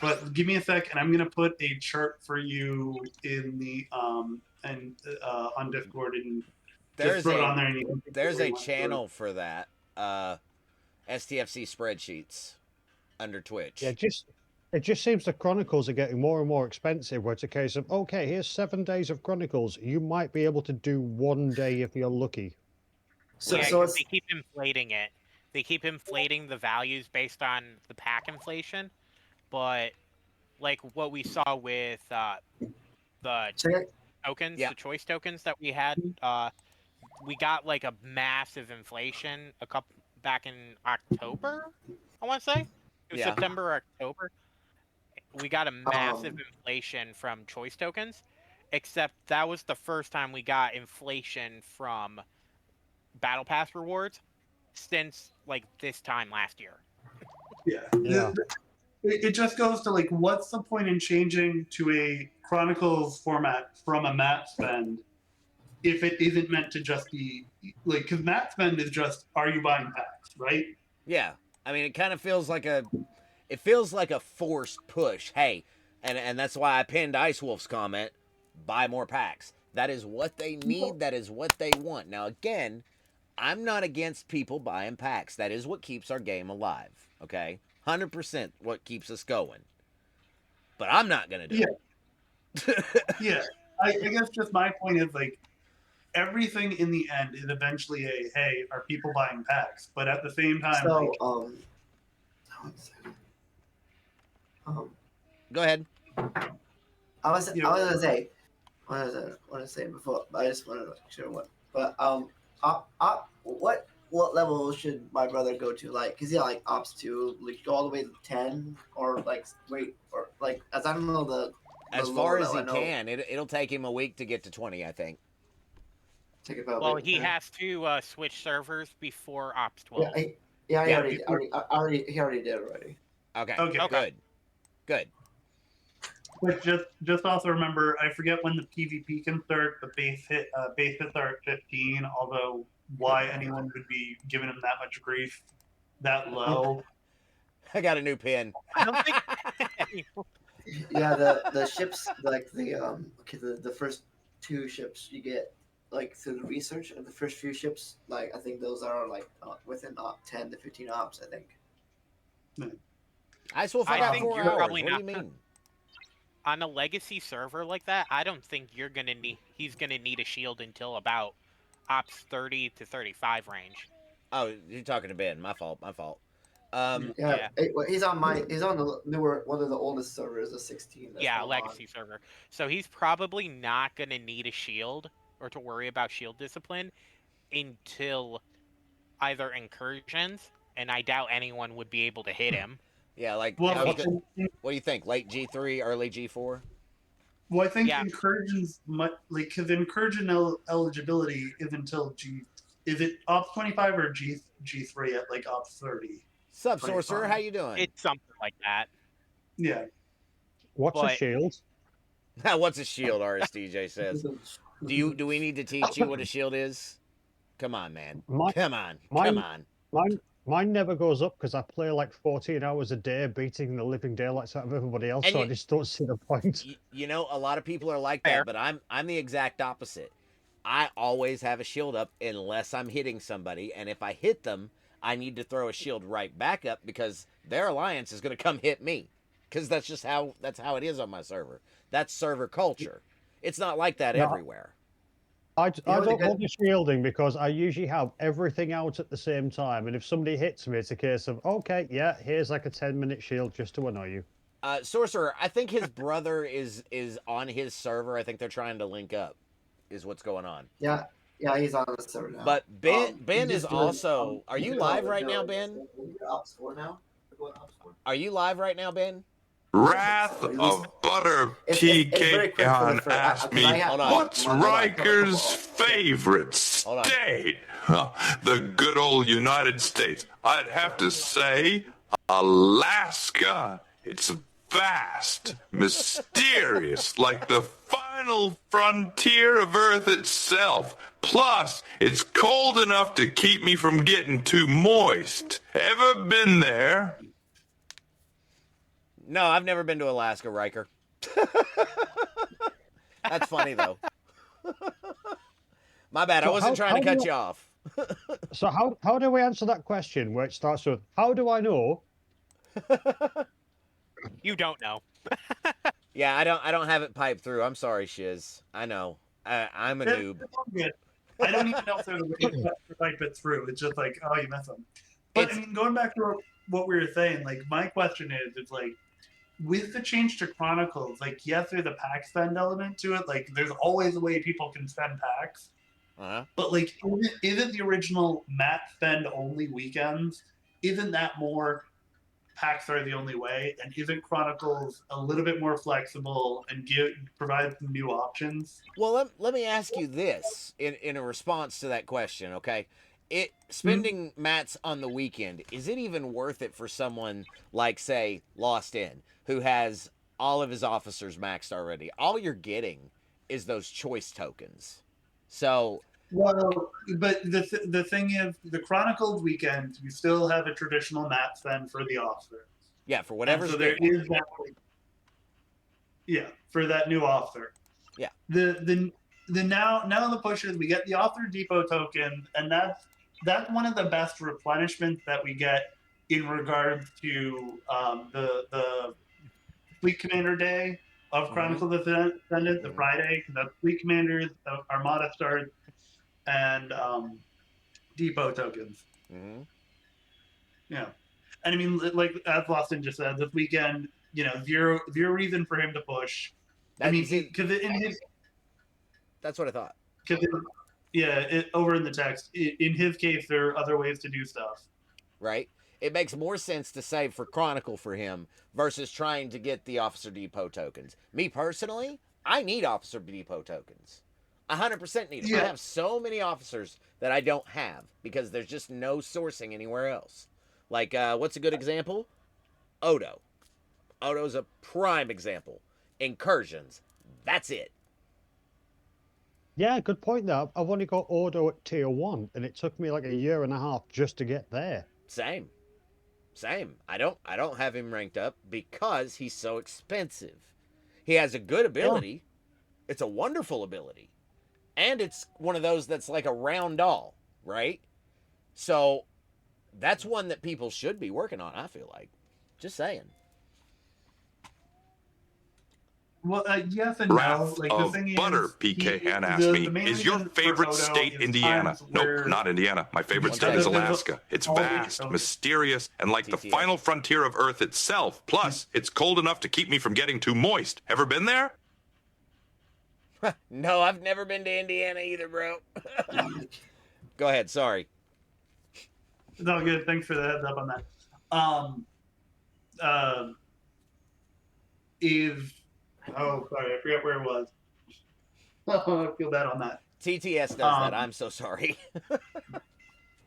But give me a sec, and I'm gonna put a chart for you in the on Discord, and just throw it on there. And you can there's a channel for that. STFC spreadsheets under Twitch. Yeah, it just seems the Chronicles are getting more and more expensive, where it's a case of, okay, here's 7 days of Chronicles. You might be able to do 1 day if you're lucky. So, yeah, so 'cause it's, they keep inflating it. They keep inflating the values based on the pack inflation, but like what we saw with the check, tokens, Yeah. the choice tokens that we had, we got like a massive inflation back in October. I want to say it was Yeah. September or October. We got a massive inflation from choice tokens, except that was the first time we got inflation from battle pass rewards since like this time last year. Yeah. It just goes to like, what's the point in changing to a Chronicles format from a map spend if it isn't meant to just be like, because map spend is just, are you buying packs, right? Yeah. I mean, it kind of feels like a forced push. Hey, and that's why I pinned Ice Wolf's comment, buy more packs. That is what they need. That is what they want. Now, again, I'm not against people buying packs. That is what keeps our game alive. Okay? 100% what keeps us going. But I'm not going to do it. Yeah. I guess just my point is like, everything in the end is eventually hey, are people buying packs? But at the same time, so Go ahead. I was gonna say, what was I say before? I just wanted to make sure what. But what level should my brother go to? Like, cause yeah, like ops 2, like go all the way to 10, or like wait, or like as I don't know the as far as he can. It'll take him a week to get to 20, I think. Take about. Well, he has to switch servers before Ops 12. He already did already. Okay. Good. But just also remember, I forget when the PvP can start. The base hits are at 15. Although, why anyone would be giving him that much grief that low? I got a new pin. I don't think. Yeah, the ships, like the first 2 ships you get like through the research, and the first few ships, like I think those are like within 10 to 15 ops, I think. Ice Wolf, I got 4 hours. What do you mean? On a legacy server like that, I don't think he's gonna need a shield until about Ops 30 to 35 range. Oh, you're talking to Ben. My fault. Yeah. He's on the newer, one of the oldest servers, the 16. Yeah, legacy server. So he's probably not gonna need a shield or to worry about shield discipline until either incursions, and I doubt anyone would be able to hit him. Yeah, like, well, what do you think? Late G3, early G4? Well, I think incursions, because incursion eligibility is until is it Ops 25 or G3 at like Ops 30? Sup, Sorcerer? How you doing? It's something like that. Yeah. What's a shield? What's a shield? RSDJ says. Do we need to teach you what a shield is? Come on, man. Come on. Mine never goes up because I play like 14 hours a day, beating the living daylights out of everybody else. And so I just don't see the point. You know, a lot of people are like that, but I'm the exact opposite. I always have a shield up unless I'm hitting somebody, and if I hit them, I need to throw a shield right back up because their alliance is going to come hit me. Because that's just how it is on my server. That's server culture. It's not like that everywhere. I don't hold the shielding because I usually have everything out at the same time, and if somebody hits me, it's a case of, okay, yeah, here's like a 10-minute shield just to annoy you. Sorcerer, I think his brother is on his server. I think they're trying to link up, is what's going on. Yeah, he's on the server now. But Ben is also... Are you live right now, Ben? Ops 4 now? Are you live right now, Ben? Wrath of Butter Pecan asked me, what's Riker's favorite state? The good old United States. I'd have to say Alaska. It's vast, mysterious, like the final frontier of Earth itself. Plus, it's cold enough to keep me from getting too moist. Ever been there? No, I've never been to Alaska, Riker. That's funny, though. My bad. I So wasn't trying to cut do you off. So how do we answer that question where it starts with, how do I know? You don't know. Yeah, I don't have it piped through. I'm sorry, Shiz. I know. I'm a noob. It's all good. I don't even know if there's a way to type it through. It's just like, oh, you mess up. But It's- I mean, going back to what we were saying, like my question is, it's like with the change to Chronicles, like yes, there's a pack spend element to it. Like there's always a way people can spend packs. Uh-huh. But like, isn't the original Matt spend only weekends? Isn't that more packs are the only way? And isn't Chronicles a little bit more flexible and provide some new options? Well, let me ask you this in a response to that question, okay? Spending mats on the weekend, is it even worth it for someone like, say, Lost In, who has all of his officers maxed already? All you're getting is those choice tokens. So, well, but the thing is, the Chronicles weekend, you still have a traditional mat spend for the officer. yeah, for whatever. So there is that. Yeah, for that new officer. Yeah. The now the push is we get the author depot token, and that's one of the best replenishments that we get in regards to the Fleet Commander Day of Chronicles of the Ascendant, the Friday, because that's Fleet Commanders, Armada starts, and depot tokens. Mm-hmm. Yeah, and I mean, like as Lawson just said, this weekend, zero reason for him to push. Because in his, that's what I thought. Over in the text, in his case, there are other ways to do stuff. Right. It makes more sense to save for Chronicle for him versus trying to get the Officer Depot tokens. Me personally, I need Officer Depot tokens. 100% need them. Yeah. I have so many officers that I don't have because there's just no sourcing anywhere else. Like, what's a good example? Odo. Odo's a prime example. Incursions. That's it. Yeah, good point there. I've only got Odo at tier 1, and it took me like a year and a half just to get there. Same. I don't have him ranked up because he's so expensive. He has a good ability. Yeah. It's a wonderful ability. And it's one of those that's like a round all, right? So that's one that people should be working on, I feel like. Just saying. Well, yes and no. Wrath Like, of the thing Butter, is, PK asked me, is your favorite state Indiana? Nope, not Indiana. My favorite state is Alaska. It's vast, mysterious, and like the final frontier of Earth itself. Plus, it's cold enough to keep me from getting too moist. Ever been there? No, I've never been to Indiana either, bro. Go ahead, sorry. It's all good. Thanks for the heads up on that. Sorry, I forgot where it was. Oh, I feel bad on that. TTS does that. I'm so sorry.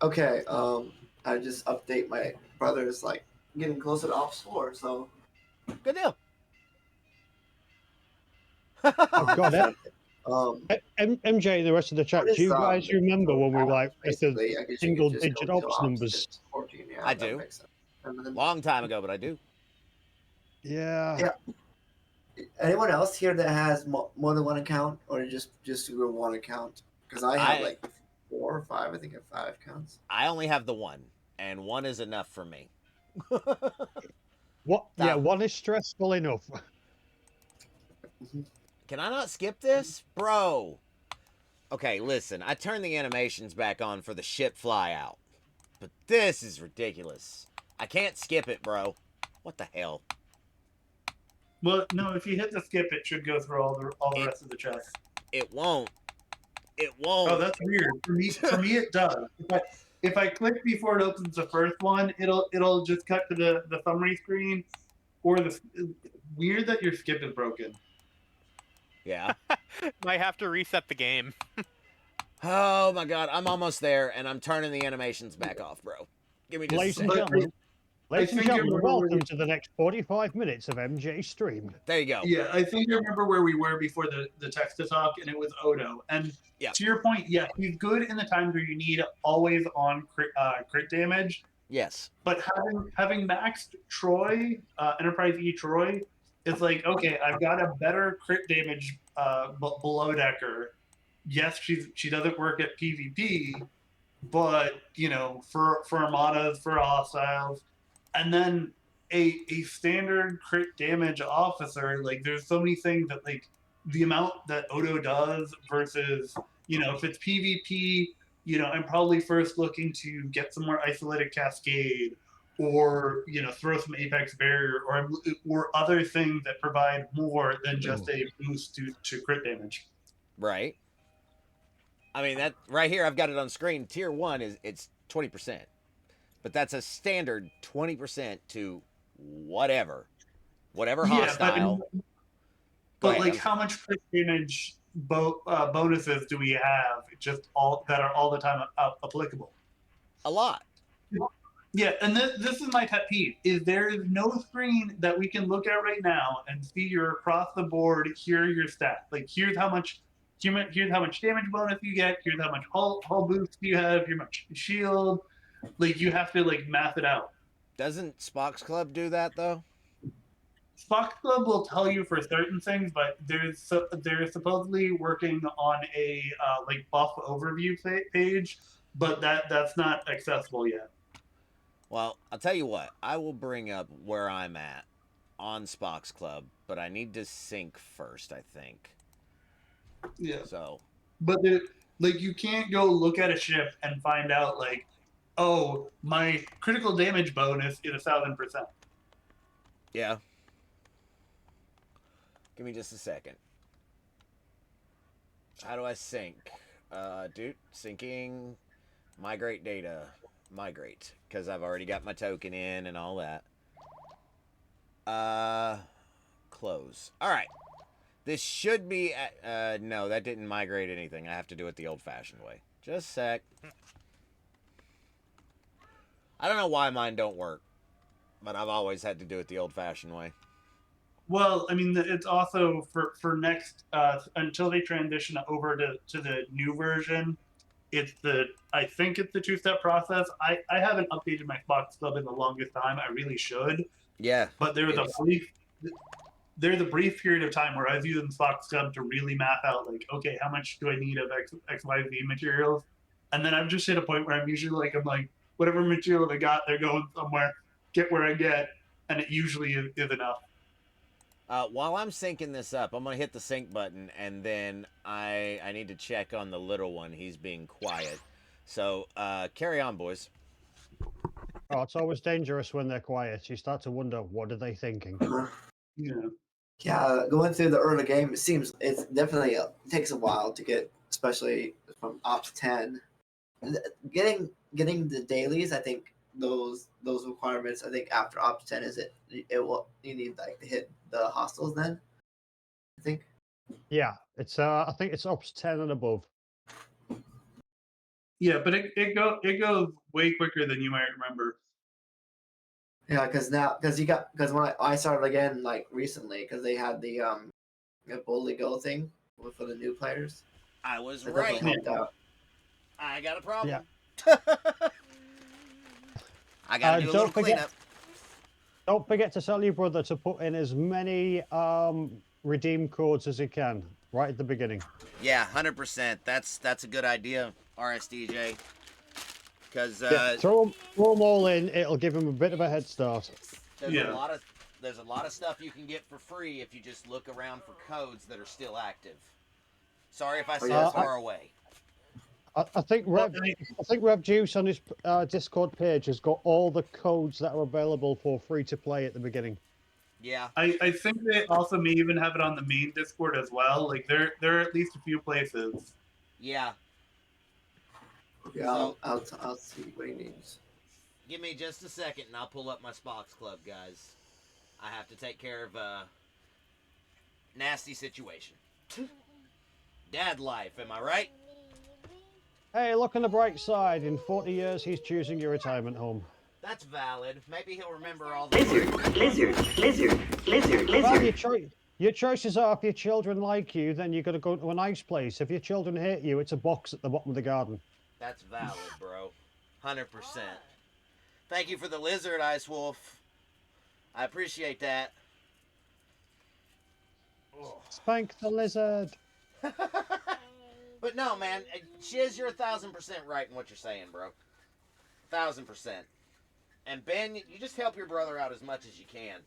Okay, I just update my brother's like getting closer to ops 4, so good deal. I've got it. MJ and the rest of the chat, do you guys remember when we like the single-digit ops numbers? 14, yeah, I do. Long time ago, but I do. Yeah. Anyone else here that has more than one account, or just your one account? Because I have like 4 or 5. I think I have 5 accounts. I only have the one, and one is enough for me. What? Yeah, one is stressful enough. Can I not skip this? Bro. Okay, listen. I turned the animations back on for the ship fly out. But this is ridiculous. I can't skip it, bro. What the hell? Well, no, if you hit the skip, it should go through all the rest of the chest. It won't. It won't. Oh, that's weird. For me, it does. If I click before it opens the first one, it'll just cut to the summary screen, or weird that your skip is broken. Yeah. Might have to reset the game. Oh my god, I'm almost there, and I'm turning the animations back off, bro. Give me just a second. Ladies and think I gentlemen, remember welcome to the next 45 minutes of MJ Stream. There you go. Yeah, I think I remember where we were before the text to talk, and it was Odo. And Yeah. to your point, yeah, he's good in the times where you need always on crit damage. Yes. But having maxed Troy, Enterprise E Troy, it's like, okay, I've got a better crit damage below decker. Yes, she doesn't work at PvP, but you know, for armadas, for hostiles, and then a standard crit damage officer, like there's so many things that like the amount that Odo does versus, you know, if it's PvP, you know, I'm probably first looking to get some more isolated cascade, or you know, throw some apex barrier, or other things that provide more than just a boost to crit damage. Right. I mean, that right here, I've got it on screen. Tier 1 it's 20%. But that's a standard 20% to whatever hostile. But like, how much crit damage bonuses do we have? Just all that are all the time applicable. A lot. Yeah, and this is my pet peeve: is there is no screen that we can look at right now and see your across the board. Here are your stats. Like here's how much damage bonus you get. Here's how much hull boost you have. Here's much shield. Like you have to like math it out. Doesn't Spock's Club do that though? Spock Club will tell you for certain things, but they're supposedly working on a like buff overview page, but that's not accessible yet. Well, I'll tell you what. I will bring up where I'm at on Spock's Club, but I need to sync first, I think. Yeah. So. But like you can't go look at a ship and find out like, oh, my critical damage bonus is 1,000%. Yeah. Give me just a second. How do I sync? Dude, syncing, migrate data, migrate, because I've already got my token in and all that. Close. All right. This should be, no, that didn't migrate anything. I have to do it the old-fashioned way. Just a sec. I don't know why mine don't work, but I've always had to do it the old-fashioned way. Well, I mean, it's also for next until they transition over to the new version. I think it's the two-step process. I haven't updated my Spock Club in the longest time. I really should. Yeah. But there's a brief period of time where I was using Spock Club to really map out like, okay, how much do I need of X, Y, Z materials, and then I've just hit a point where I'm like, whatever material they got, they're going somewhere. Get where I get, and it usually is enough. While I'm syncing this up, I'm going to hit the sync button, and then I need to check on the little one. He's being quiet. So, carry on, boys. Oh, it's always dangerous when they're quiet. You start to wonder, what are they thinking? Yeah, going through the early game, it's definitely takes a while to get, especially from Ops 10. Getting the dailies, I think those requirements. I think after Ops 10 you need like to hit the hostels then. I think. Yeah, it's I think it's Ops 10 and above. Yeah, but it goes way quicker than you might remember. Yeah, because when I started again like recently, because they had the boldly go thing for the new players. I was That right. definitely helped out. I got a problem. Yeah. I got to do a little cleanup. Don't forget to tell your brother to put in as many redeem codes as he can right at the beginning. Yeah, 100%. That's a good idea, RSDJ. Because throw them all in. It'll give him a bit of a head start. There's a lot of stuff you can get for free if you just look around for codes that are still active. Sorry if I sound far away. I think Rev Juice on his Discord page has got all the codes that are available for free to play at the beginning. Yeah. I think they also may even have it on the main Discord as well. Like there are at least a few places. Yeah. Yeah, So, I'll see what he needs. Give me just a second and I'll pull up my Spock's Club, guys. I have to take care of a nasty situation. Dad life, am I right? Hey, look on the bright side. In 40 years, he's choosing your retirement home. That's valid. Maybe he'll remember all the Well, your choices are if your children like you, then you're going to go to a nice place. If your children hate you, it's a box at the bottom of the garden. That's valid, bro. 100%. Thank you for the lizard, Ice Wolf. I appreciate that. Spank the lizard. But no, man, Shiz, you're 1,000% right in what you're saying, bro. 1,000%. And Ben, you just help your brother out as much as you can.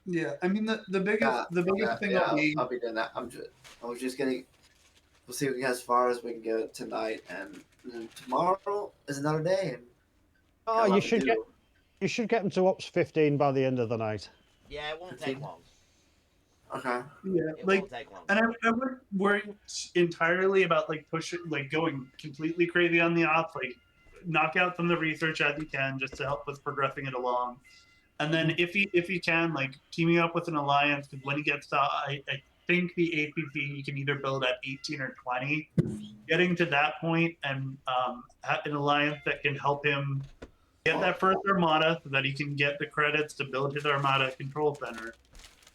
Yeah, I mean the biggest thing I'll be doing that. I was just getting. We'll see as far as we can go tonight, and then tomorrow is another day. And oh, you should get them to ops 15 by the end of the night. Yeah, it won't take long. Okay. Yeah, It like, won't take long. and I wouldn't worry entirely about like pushing, like going completely crazy on the ops. Like, knock out some of the research as you can, just to help with progressing it along. And then if you can, like teaming up with an alliance, because when he gets to, I think the APC you can either build at 18 or 20. Getting to that point and have an alliance that can help him get that first armada, so that he can get the credits to build his armada control center.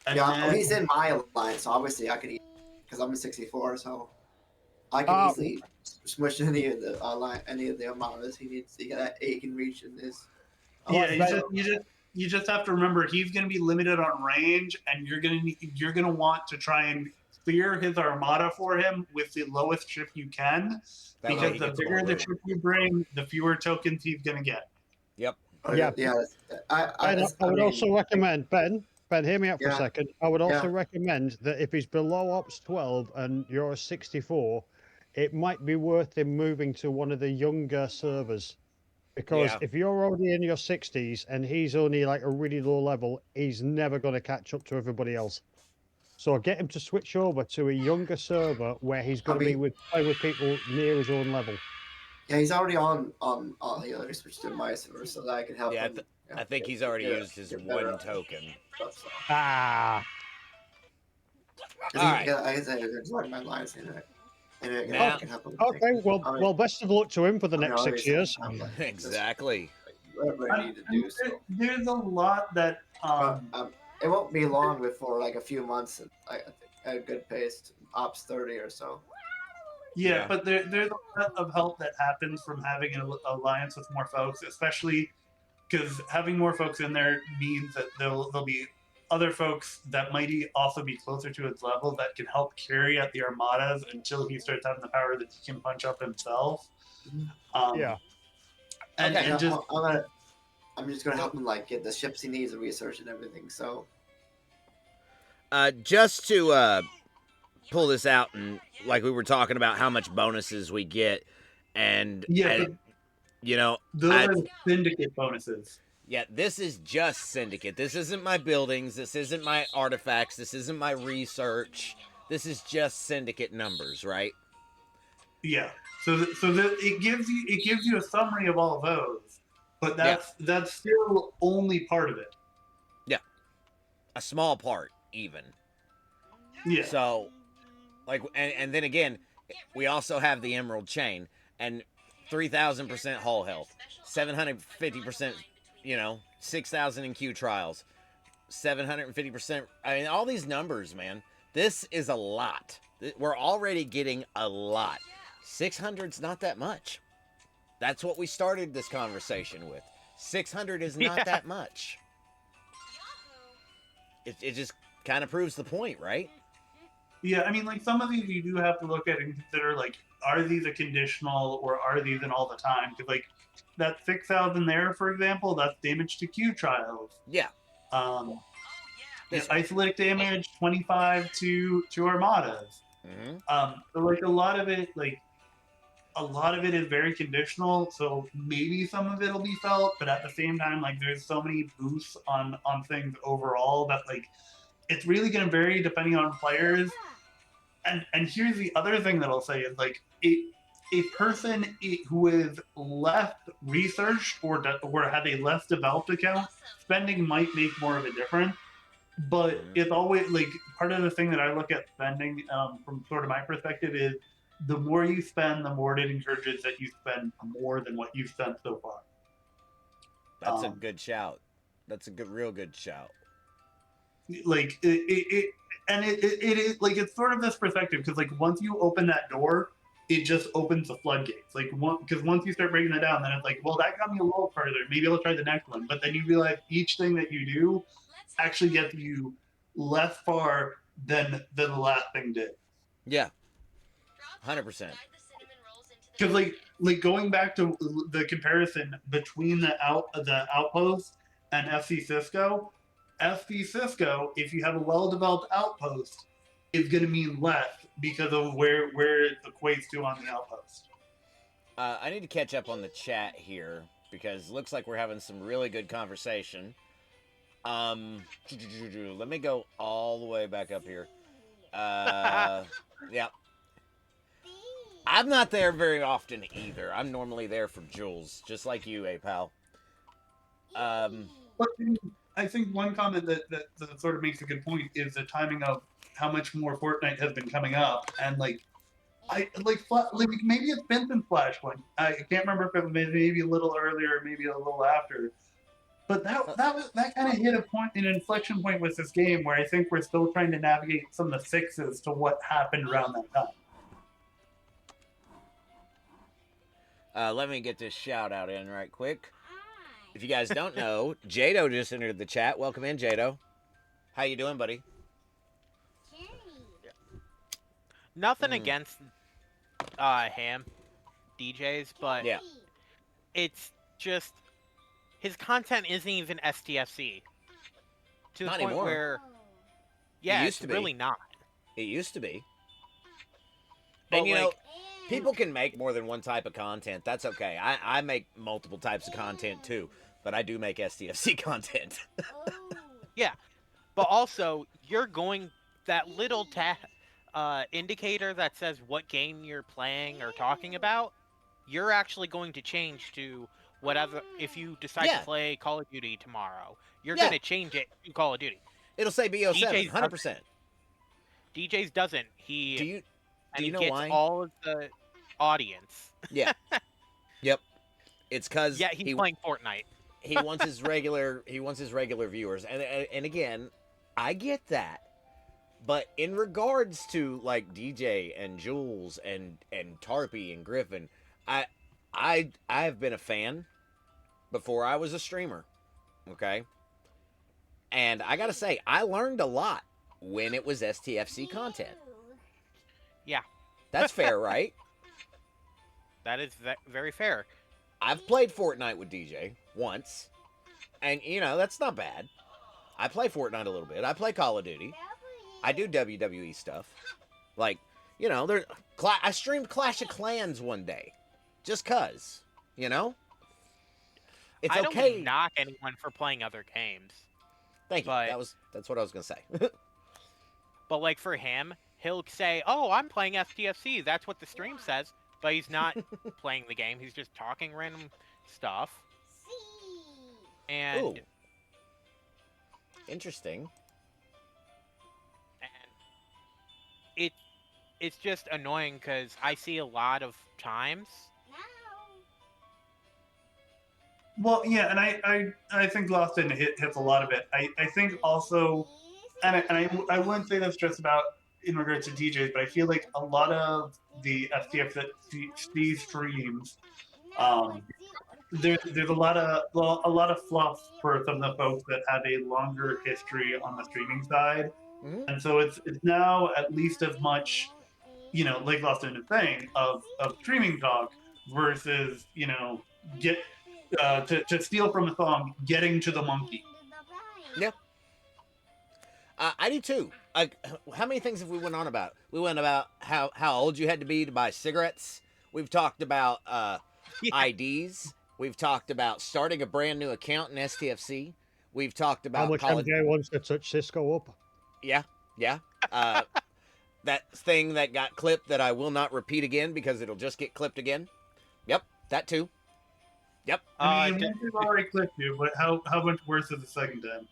And then, he's in my alliance, so obviously I could, because I'm a 64, so I can easily smush any of the armadas he needs. He can reach in this. Yeah, you just have to remember he's going to be limited on range, and you're going to want to try and clear his armada for him with the lowest ship you can, because the bigger the ship you bring, the fewer tokens he's going to get. Yep. Yeah. I would also recommend, Ben, hear me out for a second. I would also recommend that if he's below Ops 12 and you're a 64, it might be worth him moving to one of the younger servers. Because if you're already in your 60s and he's only like a really low level, he's never going to catch up to everybody else. So get him to switch over to a younger server where he's going to play with people near his own level. Yeah, he's already on the other switch to my server, so that I can help him. I think he's already used his one token. Ah. All right. I can say it's like my lines in it. Okay, well, best of luck to him for the next 6 years. Exactly. Whatever I need to do. So. There's a lot that it won't be long before, like a few months, I think, at a good pace, Ops 30 or so. Yeah, but there's a lot of help that happens from having an alliance with more folks, especially because having more folks in there means that there'll be other folks that might also be closer to his level that can help carry out the armadas until he starts having the power that he can punch up himself. And I'm just gonna help him like get the ships he needs, the research and everything. So, just to pull this out, and like we were talking about how much bonuses we get, and you know, those are syndicate bonuses. Yeah, this is just syndicate. This isn't my buildings. This isn't my artifacts. This isn't my research. This is just syndicate numbers, right? Yeah. So it gives you a summary of all of those, but that's still only part of it. Yeah, a small part, even. Yeah. So, like, and then again, we also have the Emerald Chain and 3,000% hull health, 750%. 6,000 in Q trials, 750%. I mean, all these numbers, man. This is a lot. We're already getting a lot. 600's not that much. That's what we started this conversation with. 600 is not that much. It just kind of proves the point, right? Yeah, I mean, like, some of these you do have to look at and consider, like, are these a conditional or are these an all the time? Because, like, that 6,000 there, for example, that's damage to Q trials. Yeah. Isolate damage 25 to armadas. Mm-hmm. So, like, a lot of it is very conditional. So maybe some of it'll be felt, but at the same time, like, there's so many boosts on things overall that, like, it's really going to vary depending on players. And here's the other thing that I'll say is, like, a person who is less researched or has a less developed account, spending might make more of a difference. But it's always, like, part of the thing that I look at spending from sort of my perspective is the more you spend, the more it encourages that you spend more than what you've spent so far. That's a good shout. That's a real good shout. Like it like it's sort of this perspective because like once you open that door, it just opens the floodgates. Like because once you start breaking that down, then it's like, well, that got me a little further. Maybe I'll try the next one. But then you realize each thing that you do actually gets you less far than the last thing did. Yeah, 100%. Because like going back to the comparison between the outpost and FC Cisco, if you have a well-developed outpost, is going to mean less because of where it equates to on the outpost. I need to catch up on the chat here because it looks like we're having some really good conversation. Let me go all the way back up here. Yeah. I'm not there very often either. I'm normally there for Jules, just like you, pal. But I think one comment that sort of makes a good point is the timing of how much more Fortnite has been coming up, and like maybe it's been since Flashpoint. I can't remember if it was maybe a little earlier, or maybe a little after. But that kind of hit an inflection point with this game where I think we're still trying to navigate some of the fixes to what happened around that time. Let me get this shout out in right quick. If you guys don't know, Jado just entered the chat. Welcome in, Jado. How you doing, buddy? Nothing against Ham DJs, but yeah, it's just his content isn't even STFC to the not point anymore. where yeah, it's really not. It used to be. But and you know, people can make more than one type of content. That's okay. I make multiple types of content too, but I do make STFC content. Yeah, but also you're going that little indicator that says what game you're playing or talking about. You're actually going to change to whatever. If you decide to play Call of Duty tomorrow, you're going to change it to Call of Duty. It'll say BO7, 100%. DJs doesn't. Do you know gets why? All of the audience. Yeah. Yep. It's because he's playing Fortnite. he wants his regular viewers, and again, I get that. But in regards to like DJ and Jules and Tarpy and Griffin, I've been a fan before I was a streamer. Okay. And I gotta say, I learned a lot when it was STFC content. Yeah. That's fair, right? That is very fair. I've played Fortnite with DJ once, and you know, that's not bad. I play Fortnite a little bit. I play Call of Duty. I do WWE stuff. Like, you know, I streamed Clash of Clans one day. Just cuz, you know? It's I okay. don't knock anyone for playing other games. Thank you. That's what I was going to say. But like for him, he'll say, "Oh, I'm playing STFC." That's what the stream says, but he's not playing the game. He's just talking random stuff. And ooh. Interesting. And it's just annoying because I see a lot of times. Well, yeah, and I think Lofton hits a lot of it. I think also, and I wouldn't say that's just about in regards to DJs, but I feel like a lot of the STFC streams, there's a lot of fluff for some of the folks that have a longer history on the streaming side, and so it's now at least as much, you know, like Lofton is saying, of streaming talk versus, you know, to steal from a song, getting to the monkey. Yeah. I do too. How many things have we went on about? We went about how old you had to be to buy cigarettes. We've talked about IDs. We've talked about starting a brand new account in STFC. We've talked about how much MJ wants to touch Cisco up. Yeah. That thing that got clipped that I will not repeat again because it'll just get clipped again. Yep, that too. Yep. I mean, we've already clipped you, but how much worse is the second time?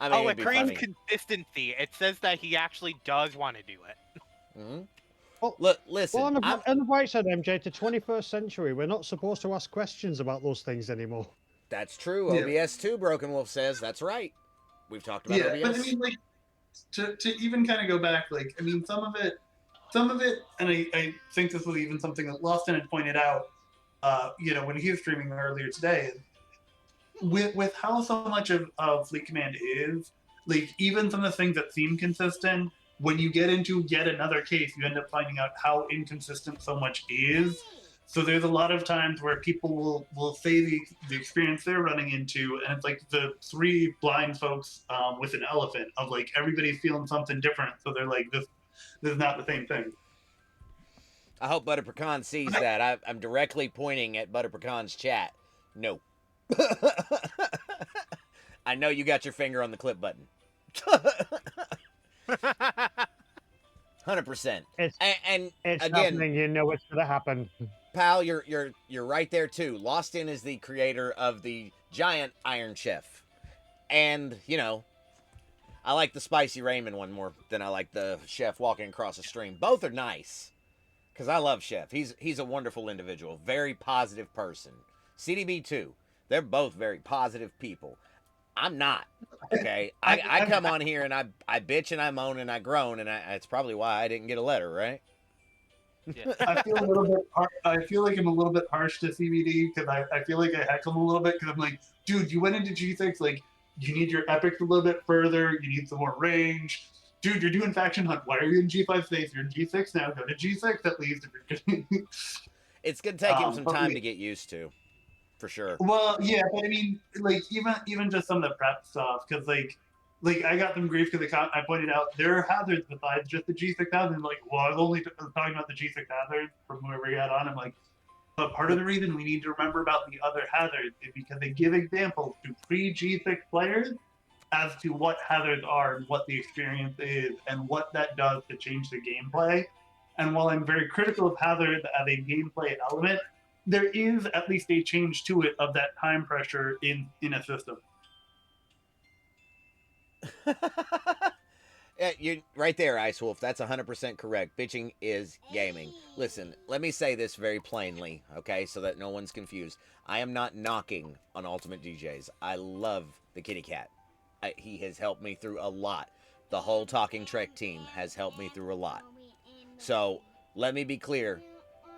I mean, it creates consistency. It says that he actually does want to do it. Look, listen. Well, on the bright side, MJ, to 21st century, we're not supposed to ask questions about those things anymore. That's true. Yeah. OBS 2, Broken Wolf says. That's right. We've talked about Yeah, OBS. but I mean, like, to even kind of go back, like, I mean, some of it, and I think this was even something that Lawson had pointed out, when he was streaming earlier today, with how so much of Fleet Command is, like, even some of the things that seem consistent, when you get into yet another case, you end up finding out how inconsistent so much is. So there's a lot of times where people will say the experience they're running into, and it's like the three blind folks with an elephant of like everybody's feeling something different. So they're like, this is not the same thing. I hope Butter Pecan sees that. I'm directly pointing at Butter Pecan's chat. No. I know you got your finger on the clip button. 100%. It's and again, happening. You know it's gonna happen. Pal, you're right there too. Lost In is the creator of the giant Iron Chef, and I like the spicy ramen one more than I like the chef walking across the stream. Both are nice, because I love Chef. He's a wonderful individual, very positive person. CDB too. They're both very positive people. I'm not. Okay, I come on here and I bitch and I moan and I groan, and it's probably why I didn't get a letter, right? Yeah. I feel a little bit. I feel like I'm a little bit harsh to CBD because I feel like I heckle him a little bit because I'm like, dude, you went into G6, like you need your epics a little bit further. You need some more range. Dude, you're doing faction hunt. Why are you in G5 space? You're in G6 now. Go to G6 at least. It's gonna take him some time to get used to, for sure. Well, yeah, but I mean, like even just some of the prep stuff, because like I got them grief because I pointed out there are hazards besides just the G6 hazard. Like, well, I was only talking about the G6 hazards from whoever you had on. I'm like, but part of the reason we need to remember about the other hazards is because they give examples to pre-G6 players as to what hazards are and what the experience is and what that does to change the gameplay. And while I'm very critical of hazards as a gameplay element, there is at least a change to it of that time pressure in a system. Yeah, you're right there, Ice Wolf. That's 100% correct. Bitching is gaming. Listen, let me say this very plainly, okay, so that no one's confused. I am not knocking on Ultimate DJs. I love the kitty cat. He has helped me through a lot. The whole Talking Trek team has helped me through a lot. So let me be clear.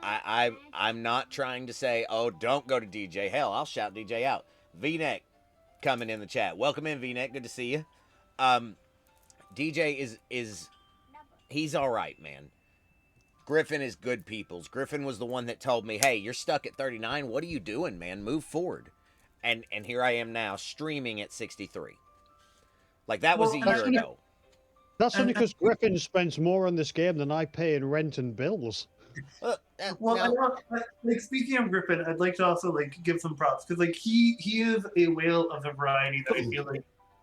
I'm not trying to say, oh, don't go to DJ. Hell, I'll shout DJ out. V-Neck coming in the chat. Welcome in, V-Neck. Good to see you. DJ he's all right, man. Griffin is good people's. Griffin was the one that told me, hey, you're stuck at 39. What are you doing, man? Move forward. And here I am now streaming at 63. Like, that was a year ago. That's only because Griffin spends more on this game than I pay in rent and bills. Like speaking of Griffin, I'd like to also like give some props because like he is a whale of the variety that I feel like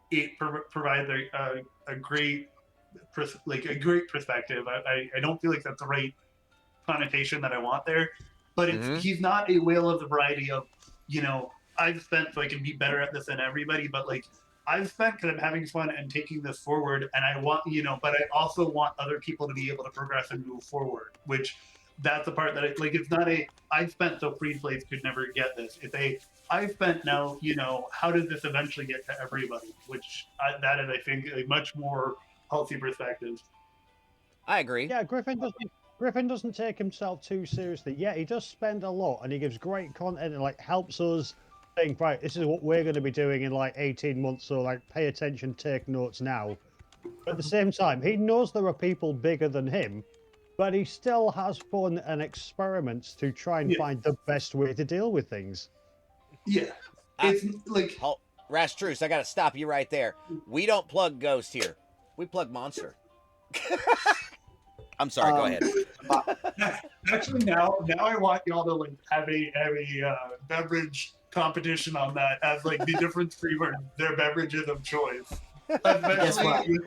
it provides a great perspective. I don't feel like that's the right connotation that I want there, but he's not a whale of the variety of I've spent so I can be better at this than everybody, but like I've spent because I'm having fun and taking this forward, and I want but I also want other people to be able to progress and move forward, which. That's the part that it's not I've spent so free plays could never get this. It's I've spent now, how does this eventually get to everybody? Which that is, I think, a much more healthy perspective. I agree. Yeah, Griffin doesn't take himself too seriously. Yeah, he does spend a lot and he gives great content and helps us think, right, this is what we're going to be doing in 18 months, so pay attention, take notes now. But at the same time, he knows there are people bigger than him, but he still has fun and experiments to try and find the best way to deal with things. Yeah. It's Rash Truce, I gotta stop you right there. We don't plug Ghost here. We plug Monster. I'm sorry, go ahead. Actually, now I want y'all to have a beverage competition on that as the different streamers, their beverages of choice. Especially,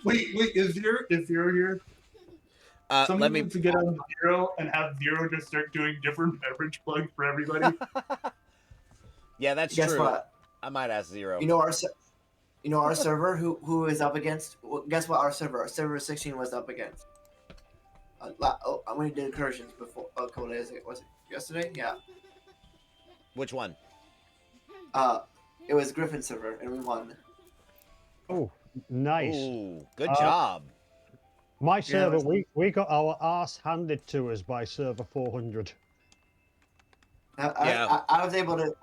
wait, is Zero here? Somebody needs to get on Zero and have Zero just start doing different beverage plugs for everybody. Yeah, that's Guess true. What? I might ask Zero. Our server who is up against. Guess what? Our server 16 was up against. when we did incursions before a couple days ago. Was it yesterday? Yeah. Which one? It was Griffin server, and we won. Oh, nice. Ooh, good job. My Yeah, server, it was- we got our arse handed to us by server 400. I was able to.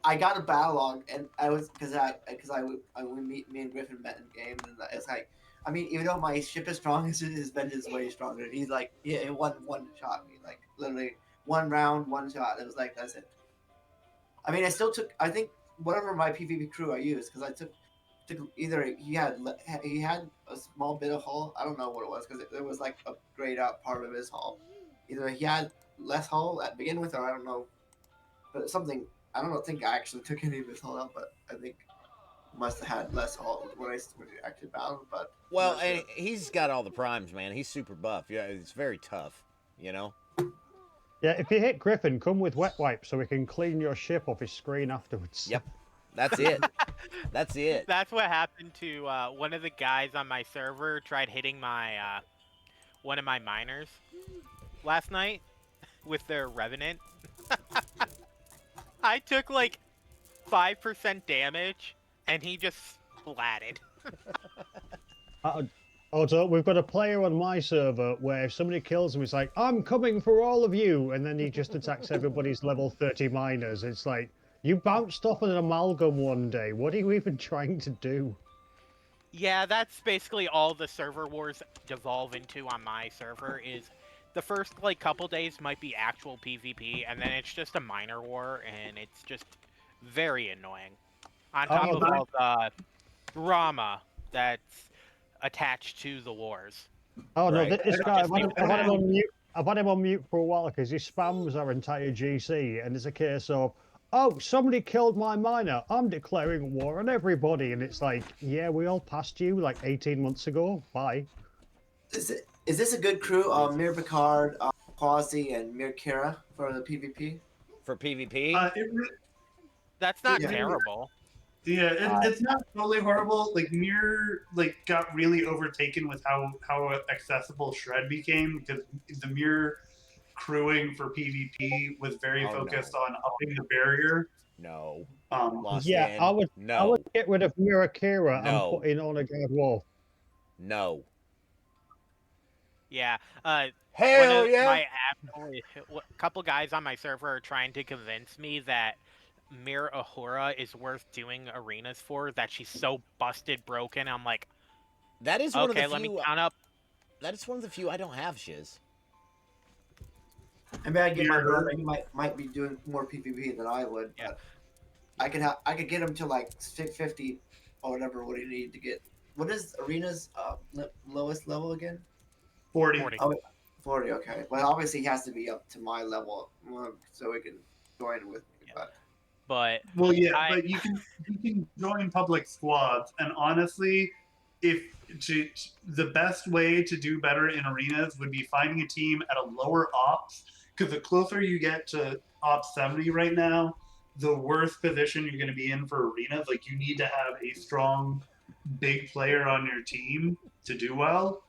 I got a battle log, and I was me and Griffin met in game, and it's like, I mean, even though my ship is strong, his vengeance is way stronger. He's like, yeah, it one shot me, like literally one round, one shot. It was like that's it. I mean, I still took. I think whatever my PvP crew I used, because I took either he had a small bit of hull. I don't know what it was, because it was like a grayed out part of his hull. Either he had less hull at begin with, or I don't know, but something. I don't think I actually took any of his hull out, but I think must have had less hull when I actually battled. But Well, and he's got all the primes, man. He's super buff. Yeah, it's very tough. You know. Yeah, if you hit Griffin, come with wet wipe so we can clean your ship off his screen afterwards. Yep, that's it. That's it. That's what happened to one of the guys on my server. Tried hitting my one of my miners last night with their Revenant. I took like 5% damage, and he just splatted. Also, we've got a player on my server where if somebody kills him, it's like, I'm coming for all of you, and then he just attacks everybody's level 30 miners. It's like, you bounced off an amalgam one day. What are you even trying to do? Yeah, that's basically all the server wars devolve into on my server. Is the first like couple days might be actual PvP, and then it's just a miner war, and it's just very annoying. On top of all the drama that's attached to the wars. Oh Right. no, this guy, Just I've had him on mute. I've had him on mute for a while because he spams our entire GC, and it's a case of, oh, somebody killed my miner. I'm declaring war on everybody, and it's like, yeah, we all passed you like 18 months ago. Bye. is this a good crew? Mir Picard, Quasi, and Mir Kira for the PvP. For PvP. That's not Yeah. terrible. Yeah, it's not totally horrible. Like Mir, got really overtaken with how accessible Shred became, because the Mir crewing for PvP was very focused on upping the barrier. No. Lost Yeah, in. I would No. get rid of Mirakira No. and put in on a guard wolf. No. Yeah. Hell yeah. My couple guys on my server are trying to convince me that Mir Ahura is worth doing arenas for, that she's so busted broken. I'm like, that is one okay, of the let few. me count up. That is one of the few I don't have, Shiz. I mean, I get my brother. He might be doing more PvP than I would. Yeah. But I could get him to like 650 or whatever. What do you need to get? What is Arena's lowest level again? 40. Oh, 40. Okay. Well, obviously he has to be up to my level so he can join with me. Yeah. But Well, yeah, but you can join public squads, and honestly, the best way to do better in arenas would be finding a team at a lower ops, because the closer you get to ops 70 right now, the worse position you're going to be in for arenas. Like, you need to have a strong, big player on your team to do well.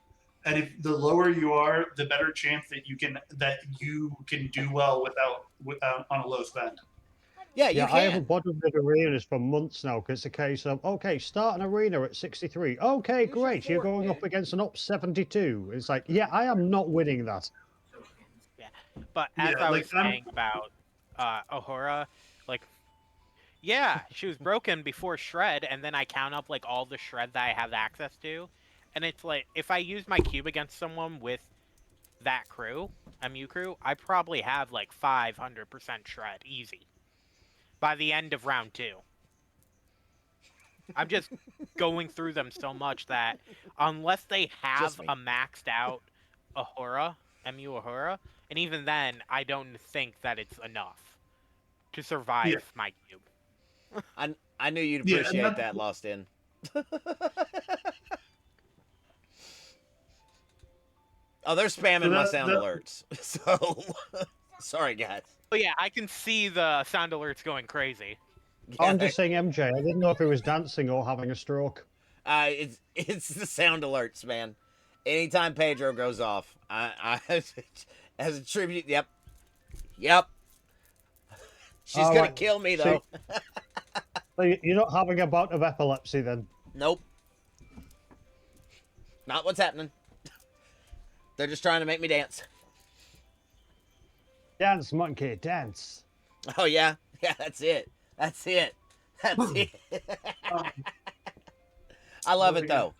And if the lower you are, the better chance that you can do well without on a low spend. Yeah, you Yeah, can. I haven't bothered with arenas for months now because it's a case of, okay, start an arena at 63. Okay, great, you're going up against an ops 72. It's like, yeah, I am not winning that. Yeah, but as I was saying about Ahura, like, yeah, she was broken before Shred, and then I count up like all the Shred that I have access to, and it's like, if I use my cube against someone with that crew, MU crew, I probably have like 500% Shred, easy. By the end of round 2. I'm just going through them so much that unless they have a maxed out Ahura, MU Ahura, and even then, I don't think that it's enough to survive my cube. I knew you'd appreciate that, Lost In. Oh, they're spamming my sound alerts. So, sorry, guys. Oh yeah, I can see the sound alerts going crazy. Yeah, I'm just saying MJ. I didn't know if he was dancing or having a stroke. It's the sound alerts, man. Anytime Pedro goes off, I as a tribute. Yep. She's All gonna right, kill me see- though. So you're not having a bout of epilepsy then? Nope. Not what's happening. They're just trying to make me dance. Dance, monkey, dance. Oh yeah, that's it. That's it. I love it though.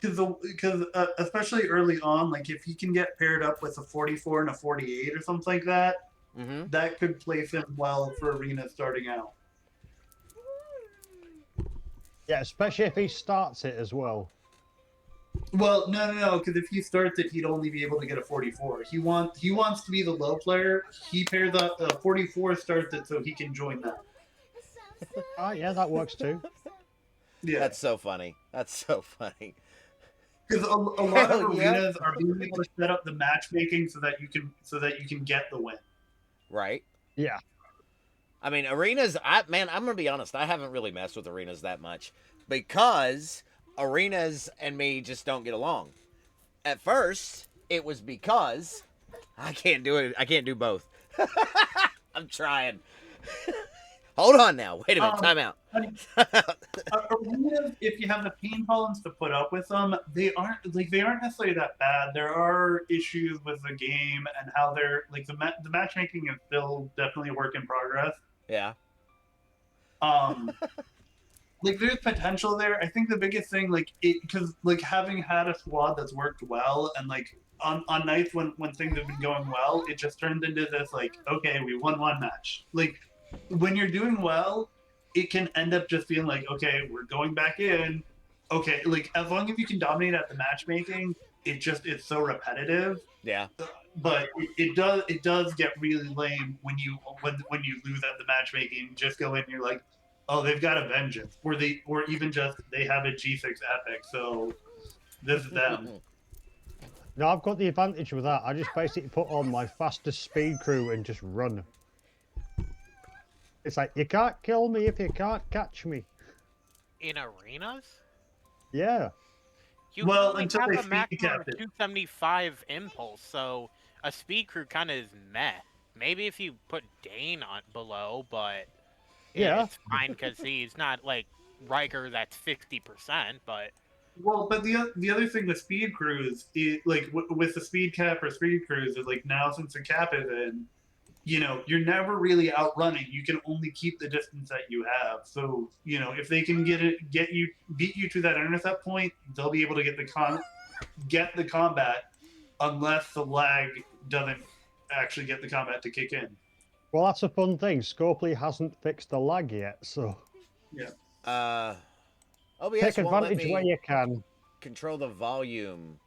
Because especially early on, like if he can get paired up with a 44 and a 48 or something like that, that could place him well for arena starting out. Yeah, especially if he starts it as well. Well, no, because if he starts it, he'd only be able to get a 44. He wants to be the low player. He pairs up 44, starts it so he can join that. Oh yeah, that works too. Yeah, That's so funny. That's so funny. because a lot of Hell yeah. arenas are being able to set up the matchmaking so that you can get the win. Right. Yeah. I mean, arenas. I'm gonna be honest. I haven't really messed with arenas that much because arenas and me just don't get along. At first, it was because I can't do it. I can't do both. I'm trying. Hold on now. Wait a minute. Time out. Arenas, if you have the pain tolerance to put up with them, they aren't necessarily that bad. There are issues with the game and how they're like the matchmaking is still definitely a work in progress. Yeah. Like there's potential there. I think the biggest thing, because having had a squad that's worked well, and like on nights when things have been going well, it just turns into this like, okay, we won one match. Like when you're doing well, it can end up just being like, okay, we're going back in. Okay, like as long as you can dominate at the matchmaking, it's so repetitive. Yeah. But it does get really lame when you lose at the matchmaking. Just go in and you're like, oh, they've got a vengeance, or even just they have a G6 epic, so this is them. No, I've got the advantage with that. I just basically put on my fastest speed crew and just run. It's like, you can't kill me if you can't catch me. In arenas? Yeah. You Well, only until have they a maximum of speed cap it. 275 impulse, so a speed crew kind of is meh. Maybe if you put Dane on below, but Yeah. it's fine because he's not like Riker that's 50%, but Well, but the other thing with speed crews, with the speed cap or speed crews, is like now since the cap is in, you're never really outrunning. You can only keep the distance that you have. So if they can beat you to that intercept point, they'll be able to get the combat, unless the lag doesn't actually get the combat to kick in. Well, that's a fun thing. Scopely hasn't fixed the lag yet, so OBS take won't let advantage me where you can. control the volume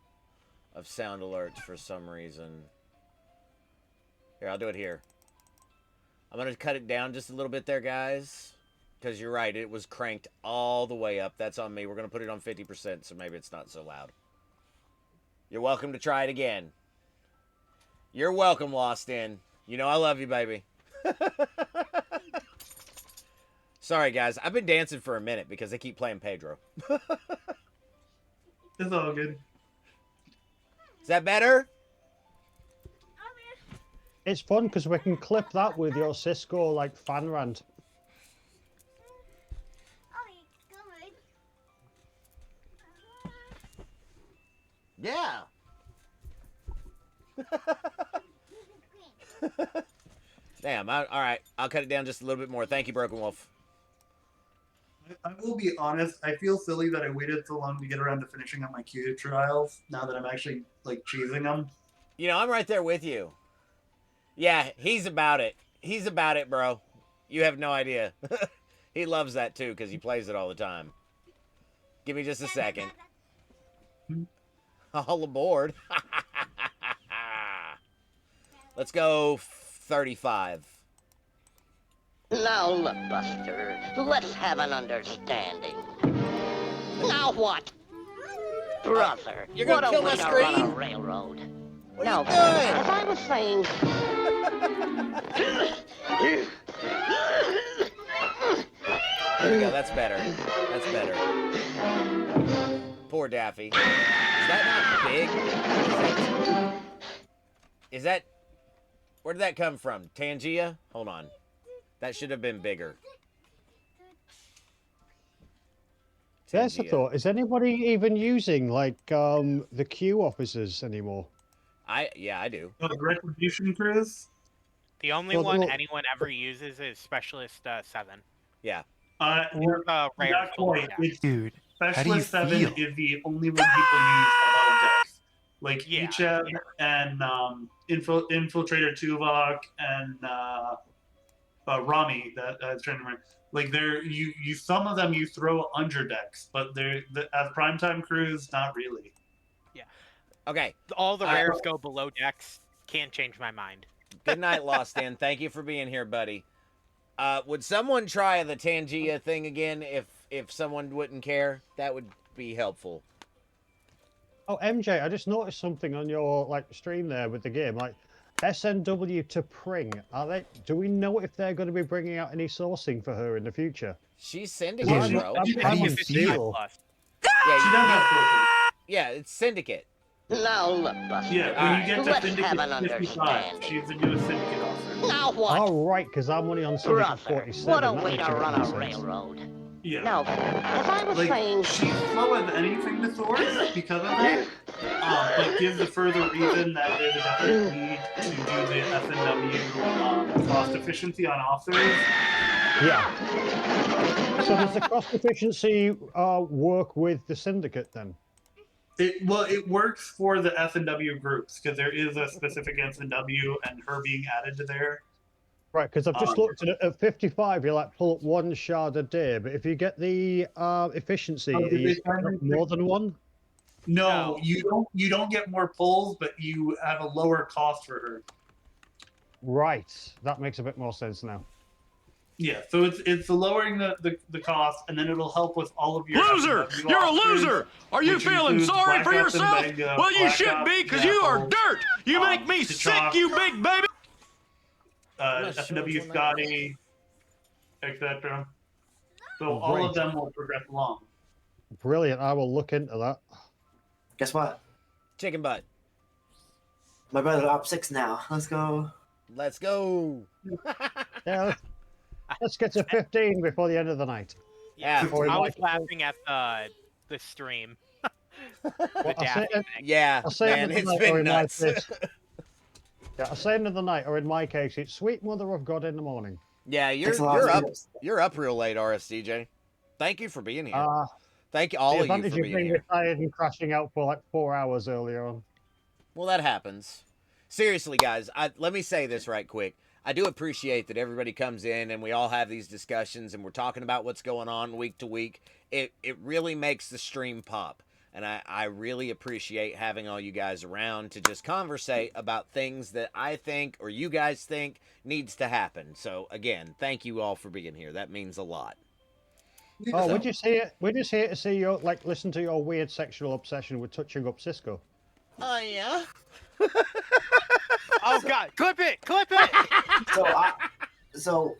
of sound alerts for some reason. Here, I'll do it here. I'm going to cut it down just a little bit there, guys. Because you're right, it was cranked all the way up. That's on me. We're going to put it on 50%, so maybe it's not so loud. You're welcome to try it again. You're welcome, Lost In. You know I love you, baby. Sorry, guys. I've been dancing for a minute because they keep playing Pedro. It's all good. Is that better? It's fun because we can clip that with your Cisco like fan rant. Yeah. Damn. All right. I'll cut it down just a little bit more. Thank you, Broken Wolf. I will be honest. I feel silly that I waited so long to get around to finishing up my Q trials. Now that I'm actually cheesing them. I'm right there with you. Yeah, he's about it. He's about it, bro. You have no idea. He loves that too because he plays it all the time. Give me just a second. All aboard. Let's go 35. Now look, Buster, let's have an understanding. Now what? Brother, You're gonna what kill a way my to run a screen? railroad. What Now, are you doing? as I was saying... There we go. That's better. That's better. poor Daffy. Is that not big? Is that... Where did that come from? Tangia? Hold on. That should have been bigger. There's a Tangia. thought. Is anybody even using, like, the queue officers anymore? Yeah, I do. The retribution crews. The only Well, one look- anyone ever uses is Specialist 7. Yeah. You're Rare not quite. yeah. It's Dude, how do you Specialist 7 feel? is the only one people use above decks. Like Yeah, Icheb and Infiltrator Tuvok and Rami. That I was trying to remember. Like you some of them you throw under decks, but as primetime crews, not really. Okay. All the rares go below decks. Can't change my mind. Good night, Lost In. Thank you for being here, buddy. Would someone try the Tangia thing again if someone wouldn't care? That would be helpful. Oh, MJ, I just noticed something on your like stream there with the game. Like, SNW to Pring. Do we know if they're going to be bringing out any sourcing for her in the future? She's Syndicate, bro. How do you feel? Yeah, She does have sourcing. Yeah, it's Syndicate. Now look, Buster. Yeah, when you get to Let's have an Syndicate 55, understanding. she's the newest Syndicate officer. Now what? Oh, right, because I'm only on Syndicate Brother, 47. what a That way makes to a run lot a of sense. railroad. Yeah. Now, as I was Like, saying, she's slow as anything to source because of that, but gives a further reason that there's a definite need to do the FNW cost efficiency on officers. Yeah. So does the cost efficiency work with the Syndicate then? It works for the FNW groups because there is a specific FNW and her being added to there. Right, because I've just looked at it. At 55, you like pull up one shard a day, but if you get the efficiency, Oh, did you they get finally more than one. No, you don't get more pulls, but you have a lower cost for her. Right, that makes a bit more sense now. Yeah, so it's lowering the cost, and then it'll help with all of your Loser! FNW You're a officers, loser! Are you which feeling includes sorry for Black Ops and yourself? Benga, Well, you Black should Ops, be, because you are Jackal, dirt! You make me sick, T'Chak, you big baby! not sure FNW which one that Scotty, etc. So Oh, all great. of them will progress along. Brilliant, I will look into that. Guess what? Chicken butt. My brother op6 now. Let's go. Let's go. Yeah, let's get to 15 before the end of the night. Yeah. Before I we was might- laughing at the stream. The Well, I'll say Daffy it- thing. Yeah, I'll say man, another it's night, or been in my nuts. case- Yeah, I'll say another night, or in my case, it's Sweet Mother of God in the morning. Yeah, you're Thanks a lot, up. James. You're up real late, RSDJ. Thank you for being here. Uh, Thank you, all the of you advantage for of being being here. retired and crashing out for like 4 hours earlier on. Well, that happens. Seriously, guys, let me say this right quick. I do appreciate that everybody comes in and we all have these discussions and we're talking about what's going on week to week. It really makes the stream pop. And I really appreciate having all you guys around to just conversate about things that I think or you guys think needs to happen. So, again, thank you all for being here. That means a lot. Oh, we're just here to see you, like, listen to your weird sexual obsession with touching up Cisco. Oh, yeah? Oh God! Clip it! Clip it! So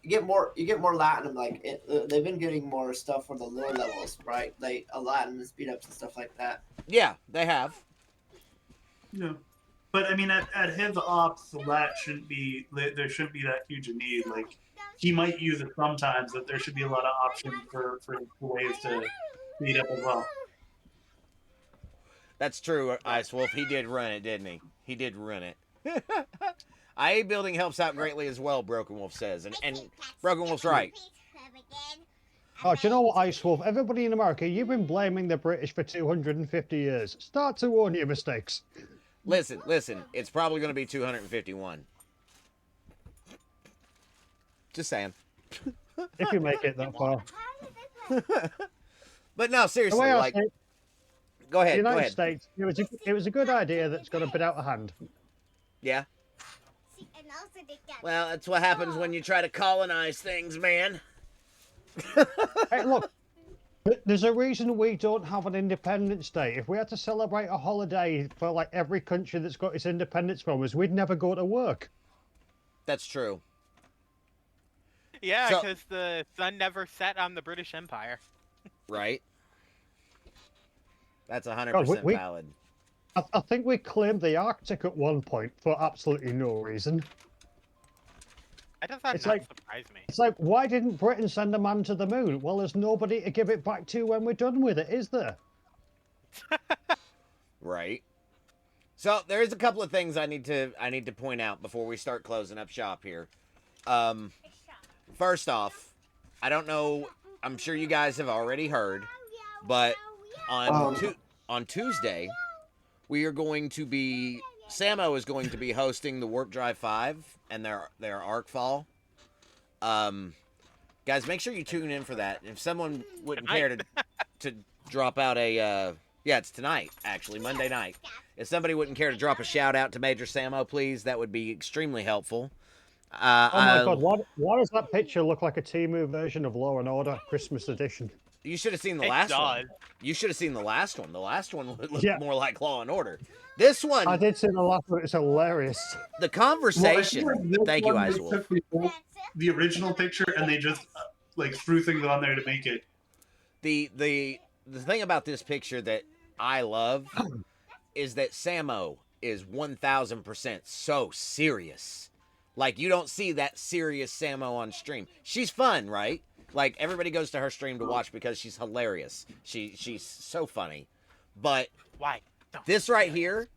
you get more Latin. Like they've been getting more stuff for the lower levels, right? Like a Latin speed ups and stuff like that. Yeah, they have. Yeah. But I mean, at his ops, that shouldn't be there shouldn't be that huge a need. Like he might use it sometimes, but there should be a lot of options for ways to speed up as well. That's true, Ice Wolf. He did run it, didn't he? He did run it. IA building helps out greatly as well, Broken Wolf says. And Broken Wolf's right. Oh, do you know what, Ice Wolf? Everybody in America, you've been blaming the British for 250 years. Start to own your mistakes. Listen. It's probably going to be 251. Just saying. If you make it that far. But no, The seriously, way I like, say it, go the ahead, United States, it was a good idea that's got a bit out of hand. Yeah. Well, that's what happens when you try to colonize things, man. Hey, look, there's a reason we don't have an Independence Day. If we had to celebrate a holiday for like every country that's got its independence from us, we'd never go to work. That's true. Yeah, So- because the sun never set on the British Empire. Right? That's 100% God, we- valid. I think we claimed the Arctic at one point for absolutely no reason. That does not It's like- surprise me. It's like, why didn't Britain send a man to the moon? Well, there's nobody to give it back to when we're done with it, is there? Right. So there's a couple of things I need to point out before we start closing up shop here. First off, I don't know. I'm sure you guys have already heard, but on Tuesday, we are going to be. Samo is going to be hosting the Warp Drive 5 and their arcfall. Guys, make sure you tune in for that. If someone wouldn't care to drop out a it's tonight, actually, Monday night. If somebody wouldn't care to drop a shout out to Major Samo, please, that would be extremely helpful. Oh my God, why does that picture look like a Temu version of Law and Order Christmas edition? You should have seen the last one. You should have seen the last one. The last one looked more like Law and Order. This one, I did see the last one. It's hilarious. The conversation. Well, Thank you, they Ice took the original picture and they just like threw things on there to make it. The thing about this picture that I love is that Samo is 1000% so serious. Like, you don't see that serious Samo on stream. She's fun, right? Like, everybody goes to her stream to watch because she's hilarious. She's so funny. But why? This right here,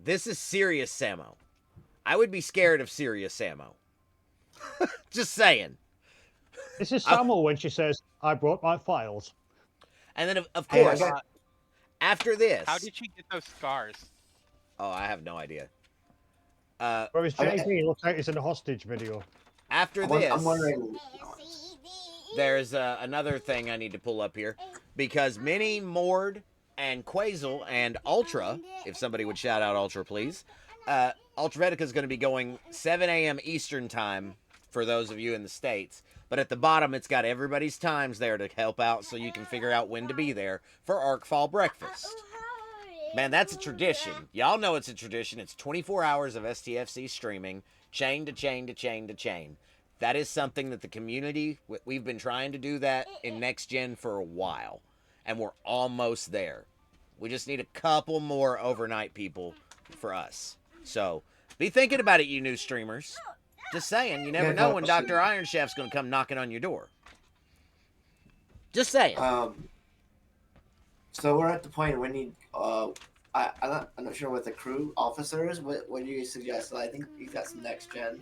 this is serious Samo. I would be scared of serious Samo. Just saying. This is Samo when she says, "I brought my files." And then, of course, after this... How did she get those scars? Oh, I have no idea. Whereas JB looks like he's in a hostage video. After this... I'm wondering... There's another thing I need to pull up here. Because Minnie, Mord, and Quasel, and Ultra, if somebody would shout out Ultra, please. Ultravetica is going to be going 7 a.m. Eastern time for those of you in the States. But at the bottom, it's got everybody's times there to help out so you can figure out when to be there for arcfall breakfast. Man, that's a tradition. Y'all know it's a tradition. It's 24 hours of STFC streaming, chain to chain to chain to chain. That is something that the community, we've been trying to do that in Next Gen for a while. And we're almost there. We just need a couple more overnight people for us. So, be thinking about it, you new streamers. Just saying, you never know when Dr. Iron Chef's going to come knocking on your door. Just saying. So we're at the point we need, I'm not sure what the crew officers, what do you suggest? I think you got some Next Gen.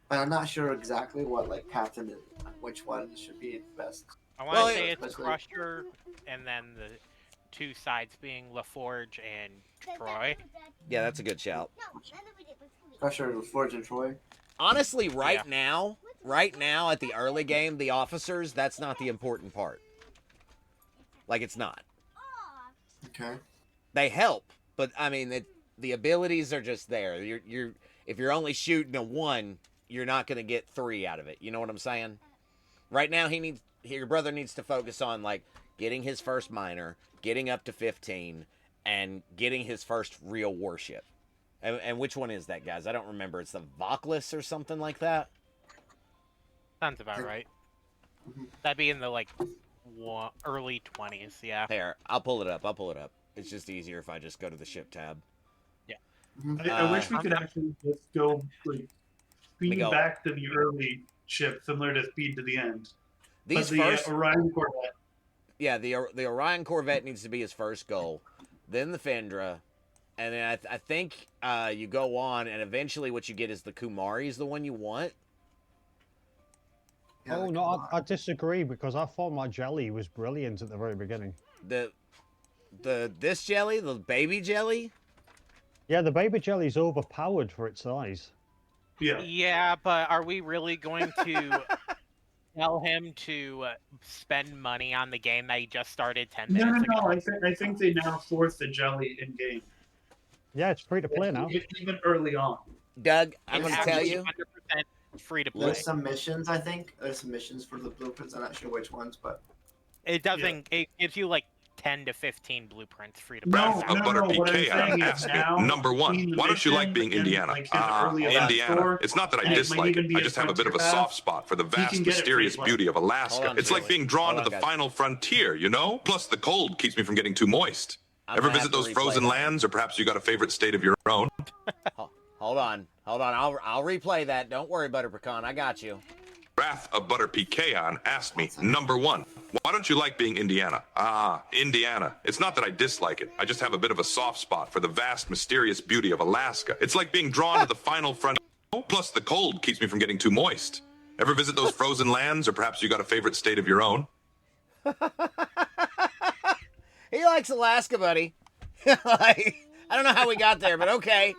But I'm not sure exactly what, like, captain, which one should be best. I want to say it's Crusher, and then the two sides being LaForge and Troy. Yeah, that's a good shout. Crusher, LaForge, and Troy. Honestly, right now, at the early game, the officers, that's not the important part. Like, it's not. Okay. They help, but, I mean, the abilities are just there. If you're only shooting a 1, you're not going to get 3 out of it. You know what I'm saying? Right now, your brother needs to focus on, like, getting his first miner, getting up to 15, and getting his first real warship. And which one is that, guys? I don't remember. It's the Voklis or something like that? Sounds about right. That'd be in the, like, early 20s, yeah. Here, I'll pull it up. It's just easier if I just go to the ship tab. Yeah. I wish we could actually just go, like, speed back to the early ship, similar to speed to the end. Orion Corvette. Yeah, the Orion Corvette needs to be his first goal. Then the Fendra. And then I think you go on, and eventually what you get is the Kumari is the one you want. Yeah, oh, no, I disagree, because I thought my jelly was brilliant at the very beginning. This jelly? The baby jelly? Yeah, the baby jelly's overpowered for its size. Yeah. Yeah, but are we really going to tell him to spend money on the game that he just started 10 minutes ago? No, I think they now force the jelly in-game. Yeah, it's free to play now. Even early on. Doug, I'm going to tell you. 100% free to play. There's some missions, I think. There's some missions for the blueprints. I'm not sure which ones, but... It doesn't... Yeah. It gives you, like, 10 to 15 blueprints free to No, play. Wrath of Butter What I'm PK saying is asked me, now, number one, between the why don't you like mission being and, Indiana? like, his early event Indiana. store, It's not that I and it might dislike even it. be I a just have a bit of a Frontier soft Pass. spot for the He vast, can get it mysterious free, beauty of Alaska. Hold on, It's like Joey. being drawn Hold to on, the guys. final frontier, you know? Plus, the cold keeps me from getting too moist. I'm Ever gonna visit have to those replay frozen that. lands, or perhaps you got a favorite state of your own? Hold on. I'll replay that. Don't worry, Butter Pecan. I got you. Wrath of Butter Pecan asked me, number one, why don't you like being Indiana? Indiana. It's not that I dislike it. I just have a bit of a soft spot for the vast, mysterious beauty of Alaska. It's like being drawn to the final frontier. Plus, the cold keeps me from getting too moist. Ever visit those frozen lands, or perhaps you got a favorite state of your own? He likes Alaska, buddy. I don't know how we got there, but okay.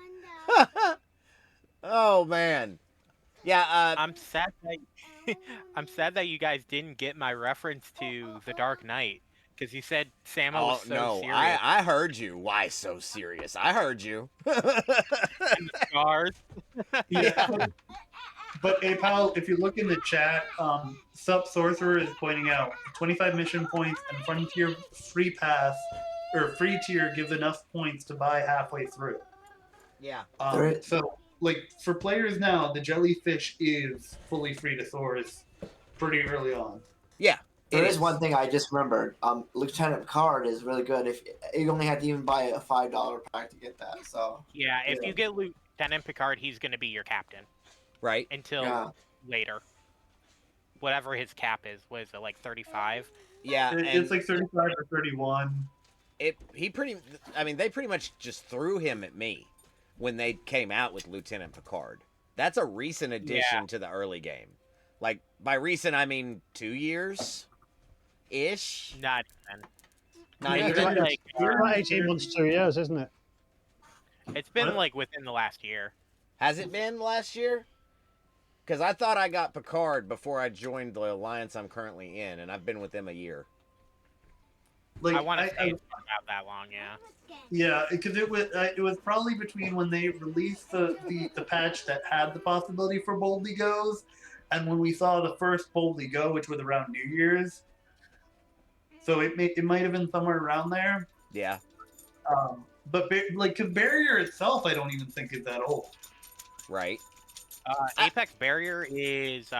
Oh man. Yeah, I'm sad that I'm sad that you guys didn't get my reference to The Dark Knight, because you said Samo oh was so no, serious. I heard you. Why so serious? I heard you. And the scars. Yeah. But hey, pal, if you look in the chat, Sup Sorcerer is pointing out 25 mission points and Frontier free pass or free tier gives enough points to buy halfway through. Yeah. So, like for players now, the jellyfish is fully free to Thor's pretty early on. Yeah. There is one thing I just remembered. Lieutenant Picard is really good. If you only had to even buy a $5 pack to get that, so Yeah, if you get Lieutenant Picard, he's going to be your captain. Right. Until later. Whatever his cap is. What is it, like 35? Yeah. It's like 35 or 31. They pretty much just threw him at me when they came out with Lieutenant Picard. That's a recent addition to the early game. Like, by recent, I mean 2 years? Ish? Not even. Not Yeah, even? it's about 18 months, 2 years, isn't it? It's been like within the last year. Has it been last year? Because I thought I got Picard before I joined the alliance I'm currently in, and I've been with them a year. Like, I want to say it's not about that long, yeah. Yeah, because it was probably between when they released the patch that had the possibility for Boldly Goes, and when we saw the first Boldly Go, which was around New Year's. So it might have been somewhere around there. Yeah. But because Barrier itself, I don't even think is that old. Right. Apex Barrier is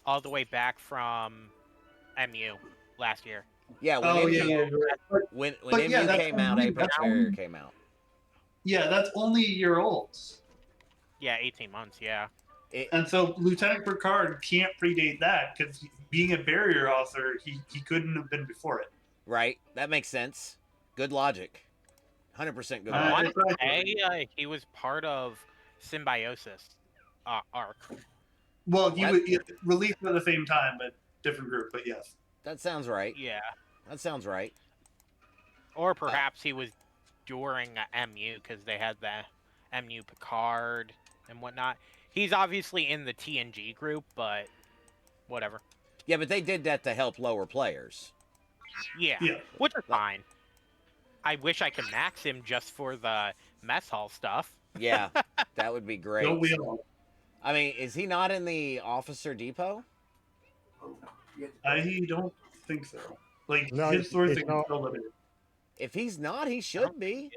all the way back from MU last year. Yeah, when MU came out, Apex Barrier came out. Yeah, that's only a year old. Yeah, 18 months, yeah. And so Lieutenant Picard can't predate that because being a barrier officer, he couldn't have been before it. Right, that makes sense. Good logic. 100% good I logic. want to say he was part of Symbiosis arc. Well, he was released at the same time, but different group, but yes. That sounds right. Yeah. That sounds right. Or perhaps he was during MU because they had the MU Picard and whatnot. He's obviously in the TNG group, but whatever. Yeah, but they did that to help lower players. Yeah, which is fine. I wish I could max him just for the mess hall stuff. Yeah, that would be great. No, we don't. I mean, is he not in the officer depot? I don't think so. Like, No, his sourcing is not. still limited. If he's not, he should be.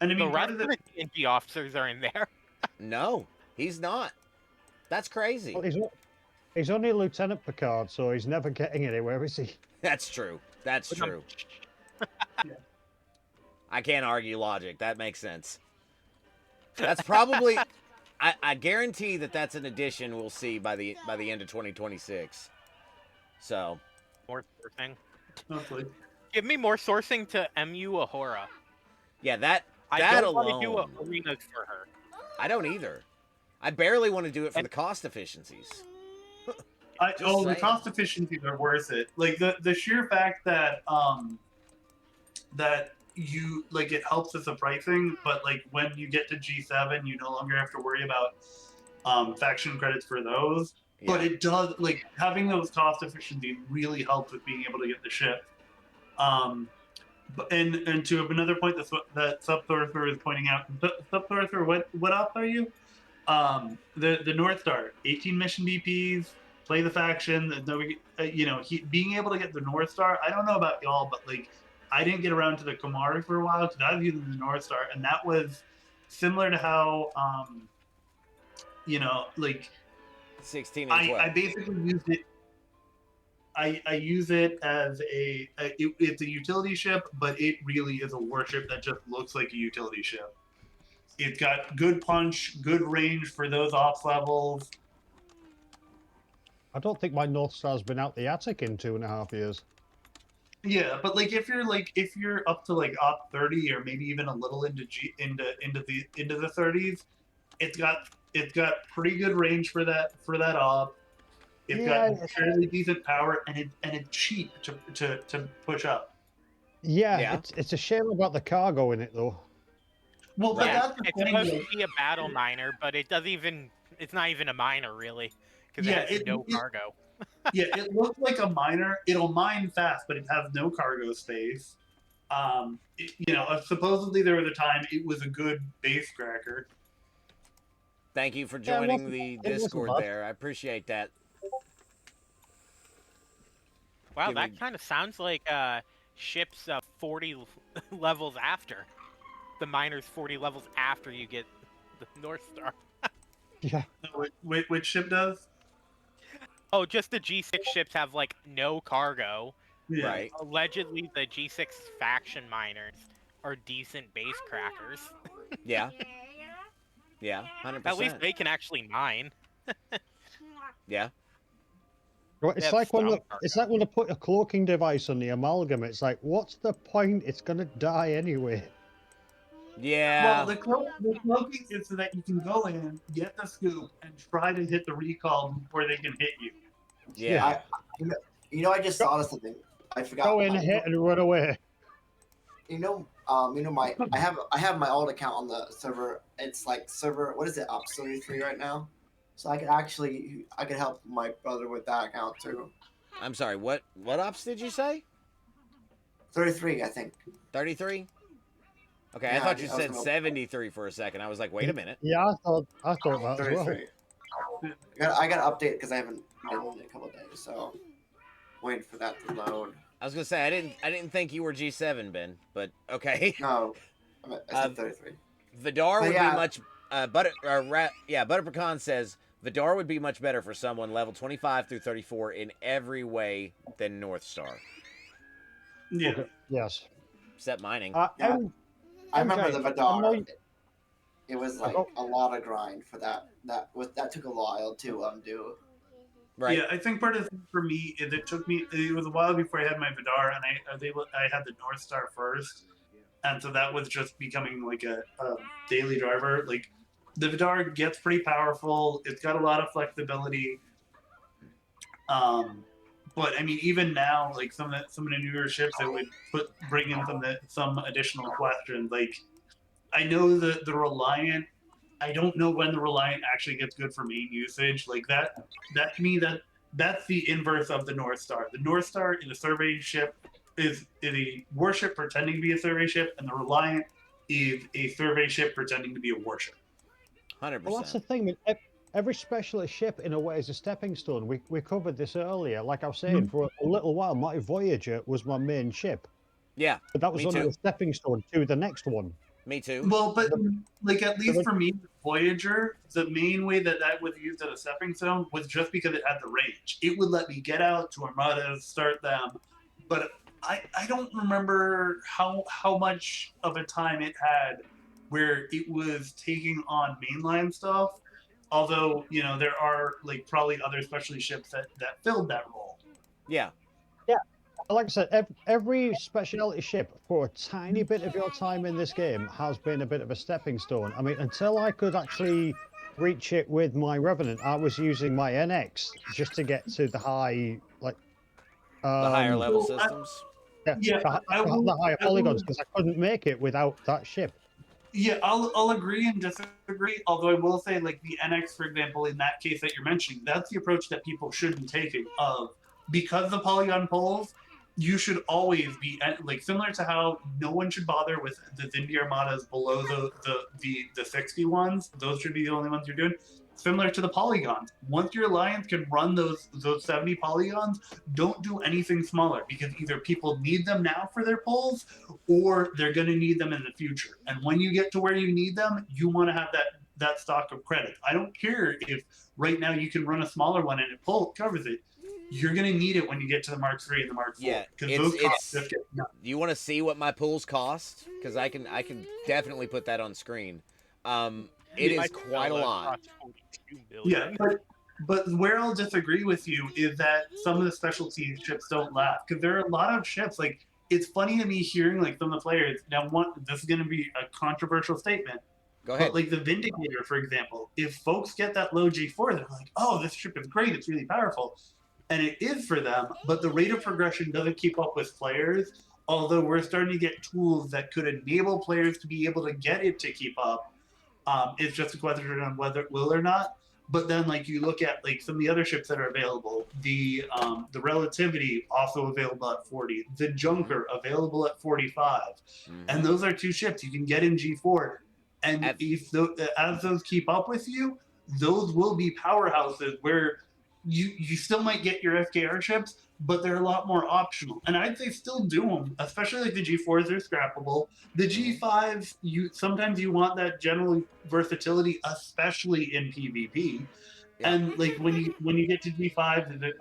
And I mean, The rest of the TNG officers are in there. No, he's not. That's crazy. Well, he's only Lieutenant Picard, so he's never getting anywhere, is he? That's true. That's true. I can't argue logic. That makes sense. That's probably... I guarantee that's an addition we'll see by the end of 2026. So... More sourcing. Hopefully. Give me more sourcing to MU Ahura. Yeah, that I don't alone... want to do arenas for her. I don't either. I barely want to do it for the cost efficiencies. The cost efficiencies are worth it. Like the sheer fact that that you like it helps with the pricing, but like when you get to G7, you no longer have to worry about faction credits for those. Yeah. But it does like having those cost efficiencies really helps with being able to get the ship. And to another point that Subsorcerer is pointing out, Subsorcerer, what op are you? The North Star, 18 mission DPs, play the faction. Being able to get the North Star. I don't know about y'all, but like I didn't get around to the Kamari for a while because I was using the North Star, and that was similar to how like 16 and 12. I basically used it. I use it as it's a utility ship, but it really is a warship that just looks like a utility ship. It's got good punch, good range for those ops levels. I don't think my North Star's been out the attic in 2.5 years. Yeah, but like if you're up to like op 30 or maybe even a little into the 30s, it's got pretty good range for that op. It's got fairly decent power and it's cheap to push up. Yeah. It's a shame about the cargo in it though. Well, but that's the it's thing. supposed to be a battle miner, but it doesn't even. It's not even a miner really, because it has no cargo. Yeah, it looks like a miner. It'll mine fast, but it has no cargo space. Supposedly there was a time it was a good base cracker. Thank you for joining the Discord there. I appreciate that. Wow, that kind of sounds like ships 40 levels after. The miner's 40 levels after you get the North Star. Yeah. Which ship does? Oh, just the G6 ships have like no cargo. Yeah. Right. Allegedly, the G6 faction miners are decent base crackers. Yeah. Yeah, 100%. At least they can actually mine. Yeah. It's like when they put a cloaking device on the amalgam. It's like, what's the point? It's gonna die anyway. Yeah. Well, the cloaking is so that you can go in, get the scoop, and try to hit the recall before they can hit you. Yeah. I just thought of something. I forgot. Go in, hit, and run away. I have my old account on the server. It's like what is it, ops63 right now? So I could help my brother with that account too. I'm sorry, what ops did you say? 33, I think. 33? Okay, Yeah, I thought you said 73 for a second. I was like, wait a minute. Yeah, I thought that as well. 33. I got to update because I haven't been in a couple of days, so waiting for that to load. I was gonna say I didn't think you were G7, Ben, but okay. No, I said 33. Vidar would be much. Butter Pecan says Vidar would be much better for someone level 25 through 34 in every way than North Star. Yeah. Okay. Yes. Except mining. I remember the Vidar. It was like a lot of grind for that. That took a while to do. Right. Yeah, I think part of the thing for me is it was a while before I had my Vidar, and I had the North Star first, and so that was just becoming like a daily driver. Like the Vidar gets pretty powerful. It's got a lot of flexibility. But I mean, even now, like some of the newer ships that would bring in some additional questions. Like I know the Reliant. I don't know when the Reliant actually gets good for main usage. Like that to me, that's the inverse of the North Star. The North Star in a survey ship is a warship pretending to be a survey ship, and the Reliant is a survey ship pretending to be a warship. 100%. Well, that's the thing. Every specialist ship, in a way, is a stepping stone. We covered this earlier. Like I was saying, for a little while, my Voyager was my main ship. Yeah, but that was only a stepping stone to the next one. Me too. Well, but like at least for me, Voyager, the main way that was used as a stepping stone was just because it had the range. It would let me get out to armadas, start them, but I don't remember how much of a time it had where it was taking on mainline stuff. Although, there are like probably other specialty ships that filled that role. Yeah. Yeah. Like I said, every specialty ship for a tiny bit of your time in this game has been a bit of a stepping stone. I mean, until I could actually reach it with my Revenant, I was using my NX just to get to the high, like... the higher level systems? The higher polygons, because I couldn't make it without that ship. Yeah, I'll agree and disagree. Although I will say, like the NX, for example, in that case that you're mentioning, that's the approach that people should be taking. Because the polygon pulls, you should always be like similar to how no one should bother with the Zindi armadas below the 60 ones. Those should be the only ones you're doing. similar to the polygons. Once your alliance can run those 70 polygons, don't do anything smaller, because either people need them now for their polls, or they're going to need them in the future. And when you get to where you need them, you want to have that stock of credits. I don't care if right now you can run a smaller one and it covers it. You're going to need it when you get to the Mark III and the Mark IV. Yeah, because those costs just get nuts. You want to see what my pools cost? Because I can definitely put that on screen. It is quite a lot. Yeah, but where I'll disagree with you is that some of the specialty ships don't last, because there are a lot of ships. Like, it's funny to me hearing like some of the players now. This is going to be a controversial statement. Go ahead. But like the Vindicator, for example, if folks get that low G4, they're like, "Oh, this ship is great. It's really powerful," and it is for them. But the rate of progression doesn't keep up with players. Although we're starting to get tools that could enable players to be able to get it to keep up. It's just a question on whether it will or not. But then, like, you look at like some of the other ships that are available, the Relativity also available at 40, the Junker available at 45, and those are two ships you can get in G4. And as those keep up with you, those will be powerhouses where you still might get your FKR ships, but they're a lot more optional. And I'd say still do them, especially like the G4s are scrappable. The G5s, sometimes you want that general versatility, especially in PvP. Yeah. And like when you get to G5s,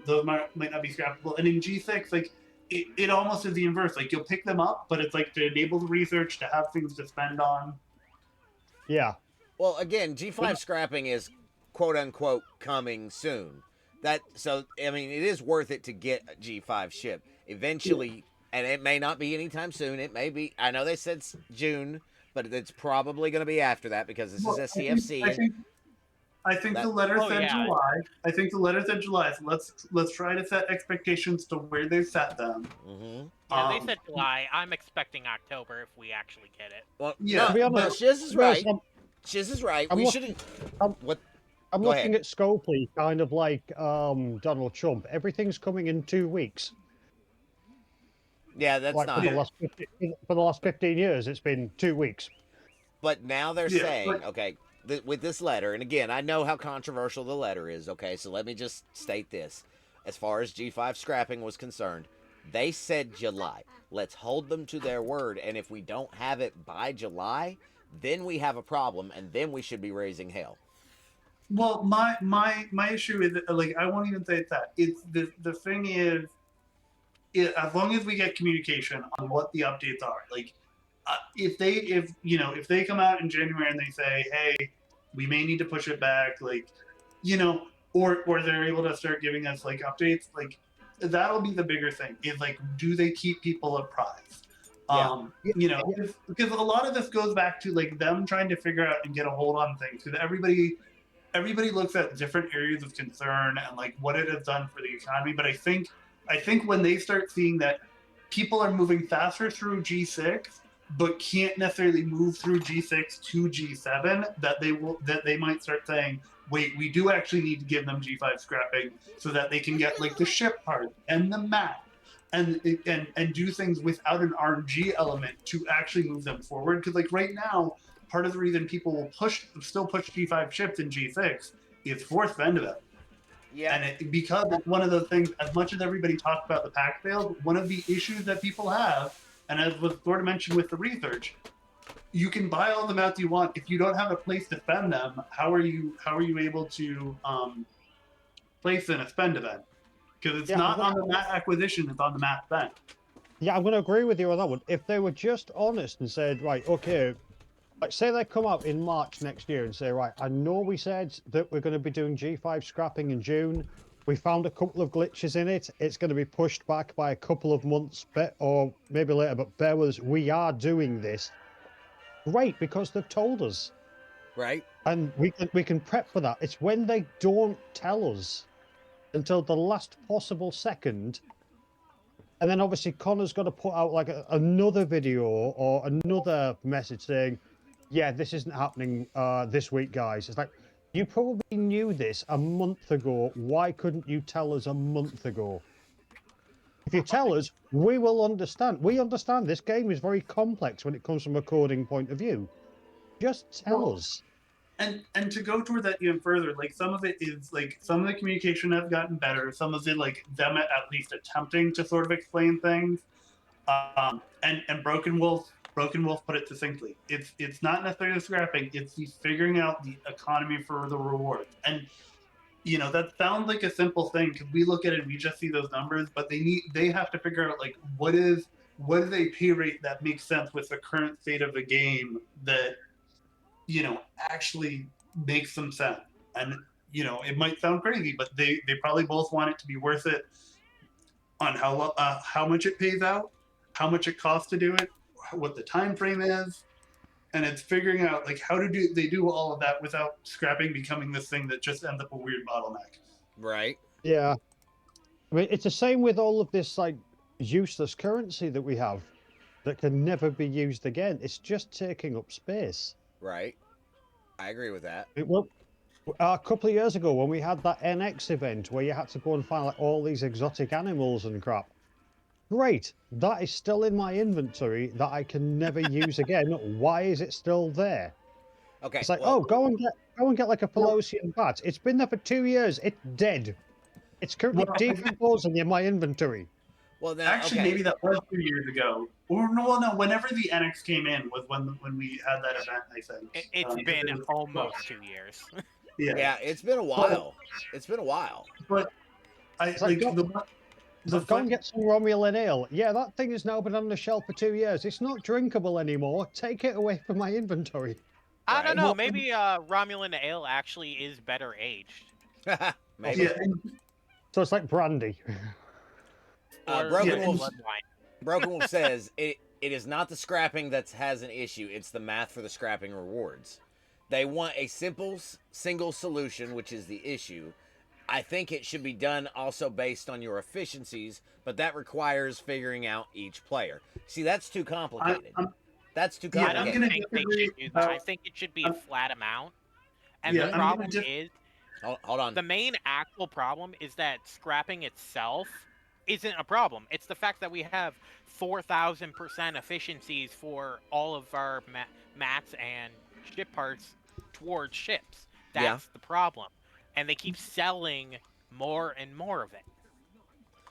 those might not be scrappable. And in G6, like it almost is the inverse. Like you'll pick them up, but it's like to enable the research, to have things to spend on. Yeah. Well, again, G5 scrapping is quote unquote coming soon. So I mean, it is worth it to get a G5 ship eventually, and it may not be anytime soon. It may be. I know they said June, but it's probably going to be after that, because this is STFC. I think the letter said July. I think the letter said July. So let's try to set expectations to where they set them. Yeah, they said July. I'm expecting October if we actually get it. Well, yeah, but Shiz is right. Shiz is right. We shouldn't. What? I'm looking at Scopely, kind of like Donald Trump. Everything's coming in 2 weeks. Yeah, that's like not. For the last 15 years, it's been 2 weeks. But now they're saying, okay, with this letter, and again, I know how controversial the letter is, okay, so let me just state this. As far as G5 scrapping was concerned, they said July. Let's hold them to their word, and if we don't have it by July, then we have a problem, and then we should be raising hell. Well, my issue is like, I won't even say it's that. It's the thing is, as long as we get communication on what the updates are, like if they come out in January and they say, hey, we may need to push it back, like, or they're able to start giving us like updates, like that'll be the bigger thing. Is like, do they keep people apprised? Because a lot of this goes back to like them trying to figure out and get a hold on things, because everybody looks at different areas of concern and like what it has done for the economy. But I think when they start seeing that people are moving faster through G6, but can't necessarily move through G6 to G7, that they might start saying, wait, we do actually need to give them G5 scrapping so that they can get like the ship part and the map and do things without an RNG element to actually move them forward. Because like right now, part of the reason people will still push G5 ships in G6 is forced Vendetta. Yeah. And because it's one of those things, as much as everybody talks about the pack fails, one of the issues that people have, and as was sort of mentioned with the research, you can buy all the mounts you want. If you don't have a place to spend them, how are you able to place in a spend event? Because it's not on the map acquisition, it's on the map spend. Yeah, I'm going to agree with you on that one. If they were just honest and said, right, okay, like say they come out in March next year and say, right, I know we said that we're going to be doing G5 scrapping in June. We found a couple of glitches in it. It's going to be pushed back by a couple of months, or maybe later, but bear with us. We are doing this. Great, because they've told us. Right. And we can prep for that. It's when they don't tell us until the last possible second. And then obviously Connor's got to put out like another video or another message saying, yeah, this isn't happening this week, guys. It's like, you probably knew this a month ago. Why couldn't you tell us a month ago? If you tell us, we will understand. We understand this game is very complex when it comes from a coding point of view. Just tell us. And to go toward that even further, like some of it is like some of the communication has gotten better. Some of it like them at least attempting to sort of explain things. And Broken Wolf put it succinctly. It's not necessarily the scrapping. It's the figuring out the economy for the rewards. And that sounds like a simple thing because we look at it and we just see those numbers, but they have to figure out like what is a pay rate that makes sense with the current state of the game that actually makes some sense. And it might sound crazy, but they probably both want it to be worth it on how much it pays out, how much it costs to do it, what the time frame is, and it's figuring out like how to do all of that without scrapping becoming this thing that just ends up a weird bottleneck. Right. Yeah. I mean, it's the same with all of this like useless currency that we have that can never be used again. It's just taking up space. Right. I agree with that. Well, a couple of years ago when we had that NX event where you had to go and find like all these exotic animals and crap. Great, that is still in my inventory that I can never use again. Why is it still there? Okay. It's like, well, go and get like a Pelosian bat. It's been there for 2 years. It's dead. It's currently decomposing in my inventory. Well, now, Actually, okay. maybe that was 2 years ago. Or no, whenever the NX came in was when we had that event. I think It's been almost 2 years. Yeah, it's been a while. It's been a while. But I It's like, go and get some Romulan ale. Yeah, that thing has now been on the shelf for 2 years. It's not drinkable anymore. Take it away from my inventory. I don't know. Maybe Romulan ale actually is better aged. Maybe. Yeah. So it's like brandy. Broken Wolf says it is not the scrapping that has an issue. It's the math for the scrapping rewards. They want a simple single solution, which is the issue. I think it should be done also based on your efficiencies, but that requires figuring out each player. See, that's too complicated. That's too complicated. I don't think they should do that. I think it should be a flat amount. And the problem is, hold on. The main actual problem is that scrapping itself isn't a problem. It's the fact that we have 4,000% efficiencies for all of our mats and ship parts towards ships. That's the problem. And they keep selling more and more of it.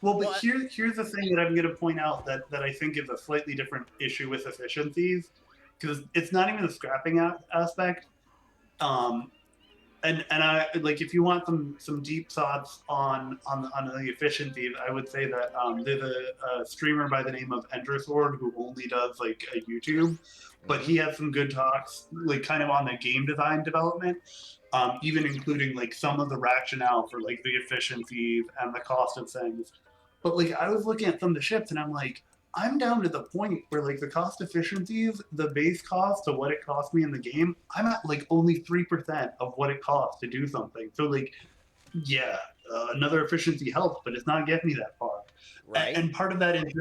Well, but here's the thing that I'm going to point out that I think is a slightly different issue with efficiencies, because it's not even the scrapping aspect. And I like, if you want some deep thoughts on the efficiencies, I would say that there's a streamer by the name of Endersword who only does like a YouTube, but he has some good talks like kind of on the game design development, even including like some of the rationale for like the efficiencies and the cost of things. But like I was looking at some of the ships and I'm like, I'm down to the point where like the cost efficiencies, the base cost of what it cost me in the game, I'm at like only 3% of what it costs to do something. So like, yeah, another efficiency helps, but it's not getting me that far. Right. And part of that is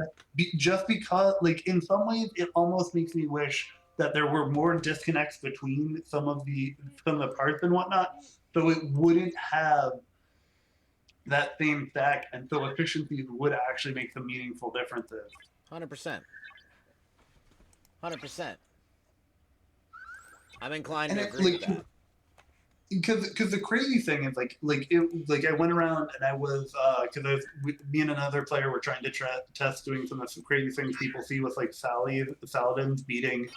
just because like in some ways it almost makes me wish that there were more disconnects between some of the parts and whatnot, so it wouldn't have that same stack, and so efficiencies would actually make some meaningful differences. 100%. 100%. I'm inclined to agree with that. Because the crazy thing is like I went around and I was me and another player were trying to test doing some crazy things people see with like Saladins beating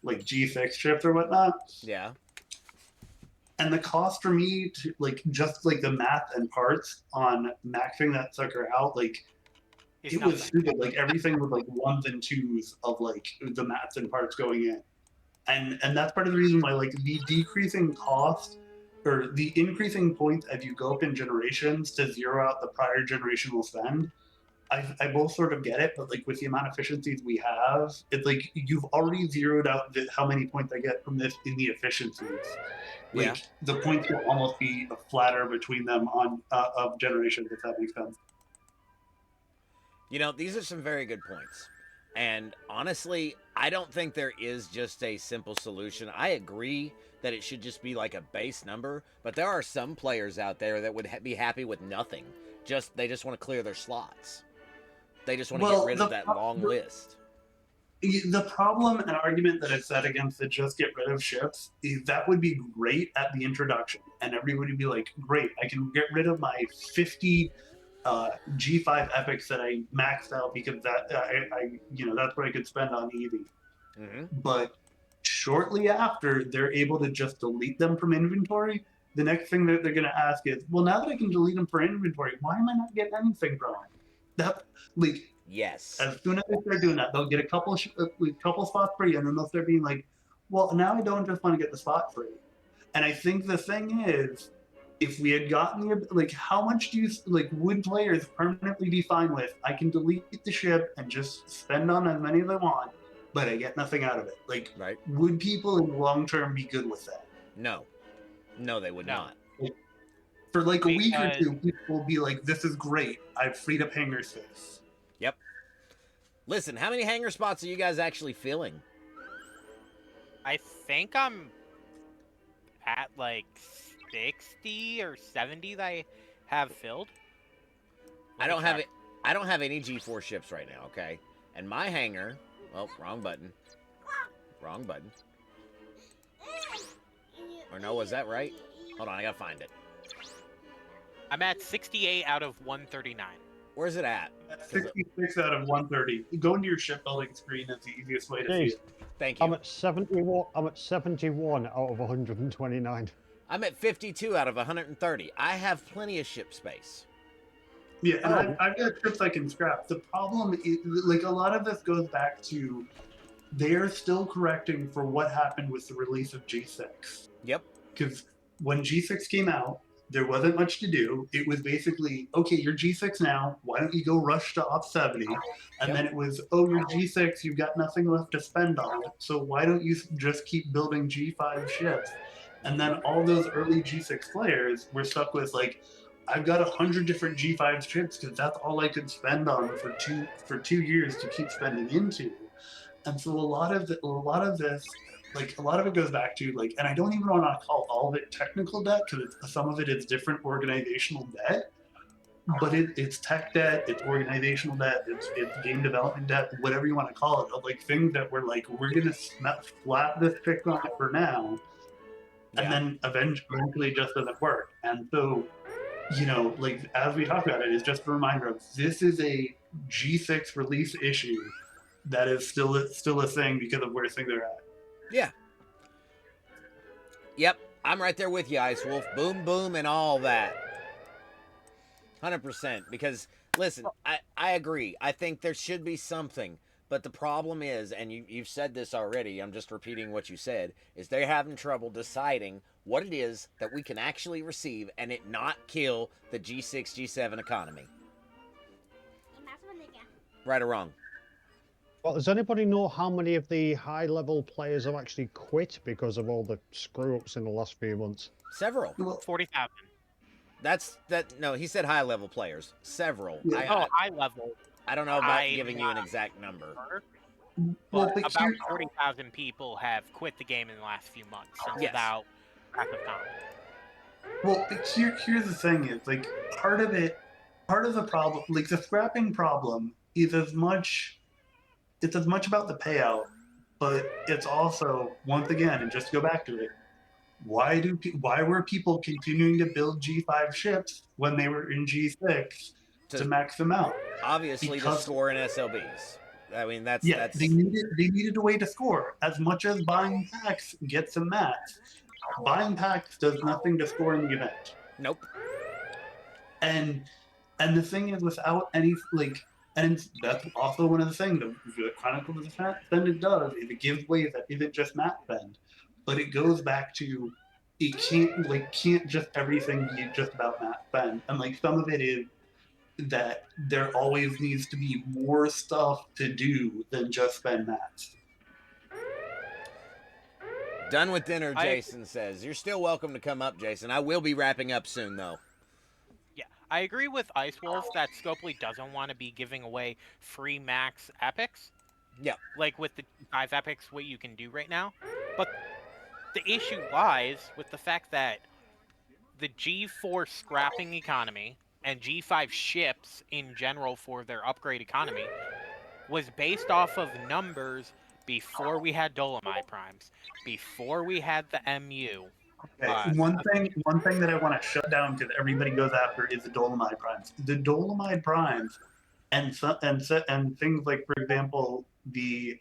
like G6 ships or whatnot. Yeah. And the cost for me to like just like the math and parts on maxing that sucker out, like it was stupid. Like everything was like ones and twos of like the maths and parts going in. And that's part of the reason why like the decreasing cost or the increasing points as you go up in generations to zero out the prior generational spend. I both sort of get it, but like with the amount of efficiencies we have, it's like you've already zeroed out how many points I get from this in the efficiencies. Like the points will almost be flatter between them on of generations, if that makes sense. You know, these are some very good points. And honestly, I don't think there is just a simple solution. I agree that it should just be like a base number, but there are some players out there that would be happy with nothing. They just want to clear their slots. They just want to get rid of that long list. The problem and argument that I've said against the just get rid of ships is that would be great at the introduction, and everybody would be like, great, I can get rid of my 50 G5 epics that I maxed out because that that's what I could spend on Eevee. But shortly after they're able to just delete them from inventory, the next thing that they're going to ask is, well, now that I can delete them from inventory, why am I not getting anything from them? That, like, yes. As soon as they start doing that, they'll get a couple spots free, and then they'll start being like, well, now I don't just want to get the spot free. And I think the thing is, if we had gotten the, like, how much do you, like, would players permanently be fine with, I can delete the ship and just spend on as many as I want, but I get nothing out of it? Like, right. Would people in the long term be good with that? No. No, they would not. For like a week or two, people will be like, this is great. I've freed up hangar space. Yep. Listen, how many hangar spots are you guys actually filling? I think I'm at like 60 or 70 that I have filled. I don't have it. I don't have any G4 ships right now, okay? And my hangar, well, wrong button. Wrong button. Or no, was that right? Hold on, I gotta find it. I'm at 68 out of 139. Where's it at? 66 out of 130. Go into your shipbuilding screen. That's the easiest way to see it. Thank you. I'm at 71. I'm at 71 out of 129. I'm at 52 out of 130. I have plenty of ship space. Yeah, and I've got ships I can scrap. The problem is, like, a lot of this goes back to they're still correcting for what happened with the release of G6. Yep. Because when G6 came out, there wasn't much to do. It was basically, okay, you're G6 now. Why don't you go rush to ops70? And then it was, oh, you're G6. You've got nothing left to spend on it. So why don't you just keep building G5 ships? And then all those early G6 players were stuck with, like, I've got 100 different G5 ships because that's all I could spend on for 2 years to keep spending into. And so a lot of this, like, a lot of it goes back to, like, and I don't even want to call all of it technical debt because some of it is different organizational debt, but it's tech debt, it's organizational debt, it's game development debt, whatever you want to call it, of, like, things that we're like, we're gonna slap this fix on it for now, and then eventually it just doesn't work. And so, like, as we talk about it, it's just a reminder of this is a G6 release issue that is still a thing because of where things are at. Yeah. Yep, I'm right there with you, Ice Wolf. Boom, boom, and all that. 100%. Because, listen, I agree. I think there should be something. But the problem is, and you've said this already, I'm just repeating what you said, is they're having trouble deciding what it is that we can actually receive and it not kill the G6, G7 economy. Right or wrong? Well, does anybody know how many of the high-level players have actually quit because of all the screw-ups in the last few months? Several. 40,000. No, he said high-level players. Several. High level. I don't know about giving you an exact number. Well, about 40,000 people have quit the game in the last few months without lack of time. Well, here's the thing is, like, part of the problem, like, the scrapping problem is as much about the payout, but it's also, once again, and just to go back to it, why were people continuing to build G5 ships when they were in G6 to max them out? Obviously, to score in SLBs. I mean, that's they needed a way to score. As much as buying packs gets them mats, buying packs does nothing to score in the event. Nope. And the thing is, without any, like, and that's also one of the things that Chronicles of the Ascended does, is it gives ways that isn't just mat spend, but it goes back to, it can't just everything be just about mat spend. And, like, some of it is that there always needs to be more stuff to do than just spend mats. Done with dinner, Jason says. You're still welcome to come up, Jason. I will be wrapping up soon, though. Yeah, I agree with Ice Wolf that Scopely doesn't want to be giving away free max epics. Yeah. Like with the 5 epics, what you can do right now. But the issue lies with the fact that the G4 scrapping economy and G5 ships in general for their upgrade economy was based off of numbers before we had Dolomite Primes, before we had the MU. Okay, one thing that I want to shut down because everybody goes after is the Dolomite Primes. The Dolomite Primes and things like, for example, the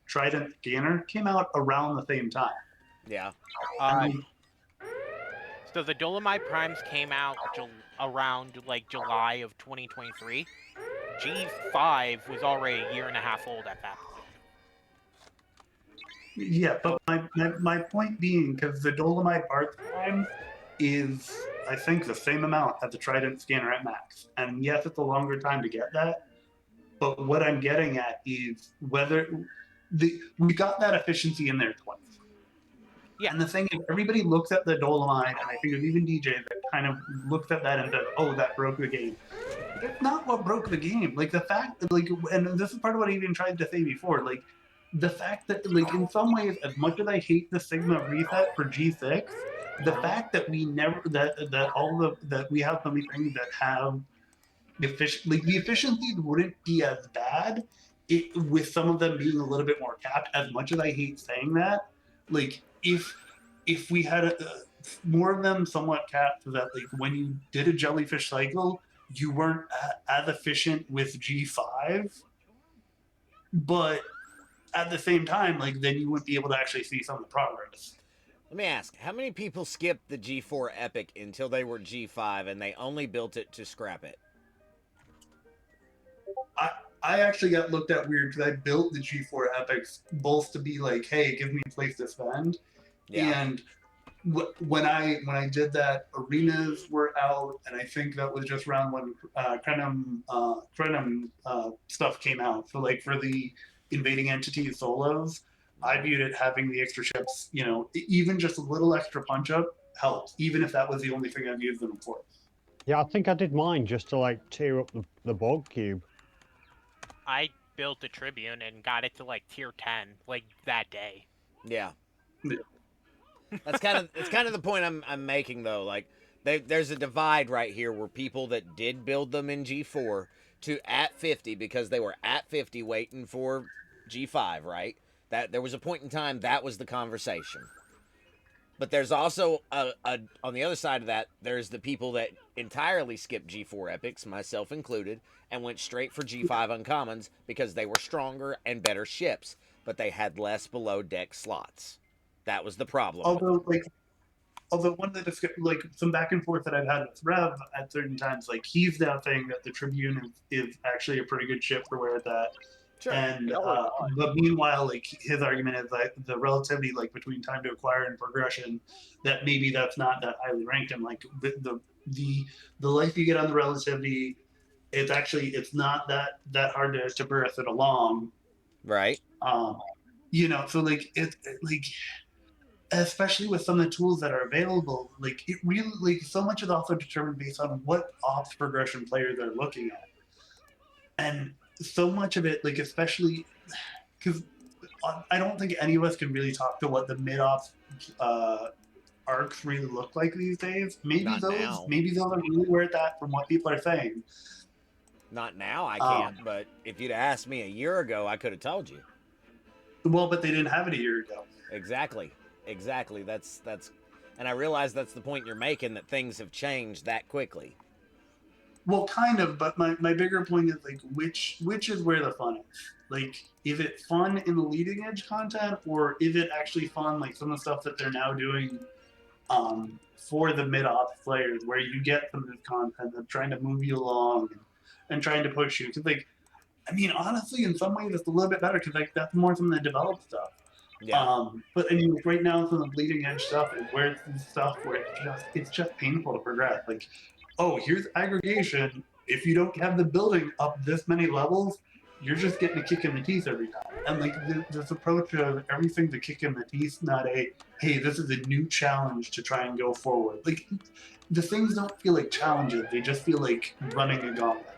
Trident Scanner came out around the same time. Yeah. So the Dolomite Primes came out around like July of 2023. G5 was already a year and a half old at that point. Yeah, but my point being, because the Dolomite Bark Prime is, I think, the same amount as the Trident Scanner at max. And yes, it's a longer time to get that. But what I'm getting at is whether we got that efficiency in there twice. Yeah. And the thing is, everybody looks at the Dolomite, and I think there's even DJ that kind of looks at that and says, "Oh, that broke the game." That's not what broke the game. Like the fact that, like, and this is part of what I even tried to say before, like the fact that, like, in some ways, as much as I hate the Sigma reset for G6, the fact that we never that we have so many things that have the efficiencies wouldn't be as bad with some of them being a little bit more capped. As much as I hate saying that, like if we had more of them somewhat capped, so that like when you did a jellyfish cycle, you weren't as efficient with G5, but at the same time, like then you wouldn't be able to actually see some of the progress. Let me ask, how many people skipped the G4 Epic until they were G5 and they only built it to scrap it? I actually got looked at weird because I built the G4 Epics both to be like, hey, give me a place to spend. Yeah. And when I did that, arenas were out, and I think that was just around when Krenum stuff came out. So like for the invading entity solos, I viewed it having the extra ships, you know, even just a little extra punch up helped, even if that was the only thing I'd use them for. Yeah, I think I did mine just to like tear up the bog cube. I built a Tribune and got it to like tier 10 like that day. Yeah. That's kind of the point I'm making though. Like there's a divide right here where people that did build them in G4 to at 50 because they were at 50 waiting for G5, right? That there was a point in time that was the conversation. But there's also on the other side of that, there's the people that entirely skipped G4 epics, myself included, and went straight for G5 uncommons because they were stronger and better ships, but they had less below deck slots. That was the problem. Although one of the like some back and forth that I've had with Rev at certain times, like he's now saying that the Tribune is actually a pretty good ship for where it's at. Sure. And but meanwhile, like his argument is like the relativity like between time to acquire and progression, that maybe that's not that highly ranked. And like the life you get on the relativity, it's not that hard to birth it along. Right. You know, so like it's like especially with some of the tools that are available, like it really like so much is also determined based on what ops progression player they're looking at. And so much of it, like especially because I don't think any of us can really talk to what the mid-ops arcs really look like these days. Maybe those are really where it's at from what people are saying. Not now, I can't. But if you'd asked me a year ago, I could have told you. Well, but they didn't have it a year ago. Exactly. That's, and I realize that's the point you're making, that things have changed that quickly. Well, kind of, but my bigger point is like which is where the fun is. Like, is it fun in the leading edge content, or is it actually fun like some of the stuff that they're now doing for the mid-ops players, where you get some of this content that's trying to move you along and trying to push you? Because like, I mean, honestly, in some ways, it's a little bit better because like that's more some of the developed stuff. Yeah. But I mean, right now, some of the bleeding edge stuff is where it's stuff where it's just painful to progress. Like, oh, here's aggregation. If you don't have the building up this many levels, you're just getting a kick in the teeth every time. And like this approach of everything's a kick in the teeth, not a hey, this is a new challenge to try and go forward. Like the things don't feel like challenges; they just feel like running a gauntlet.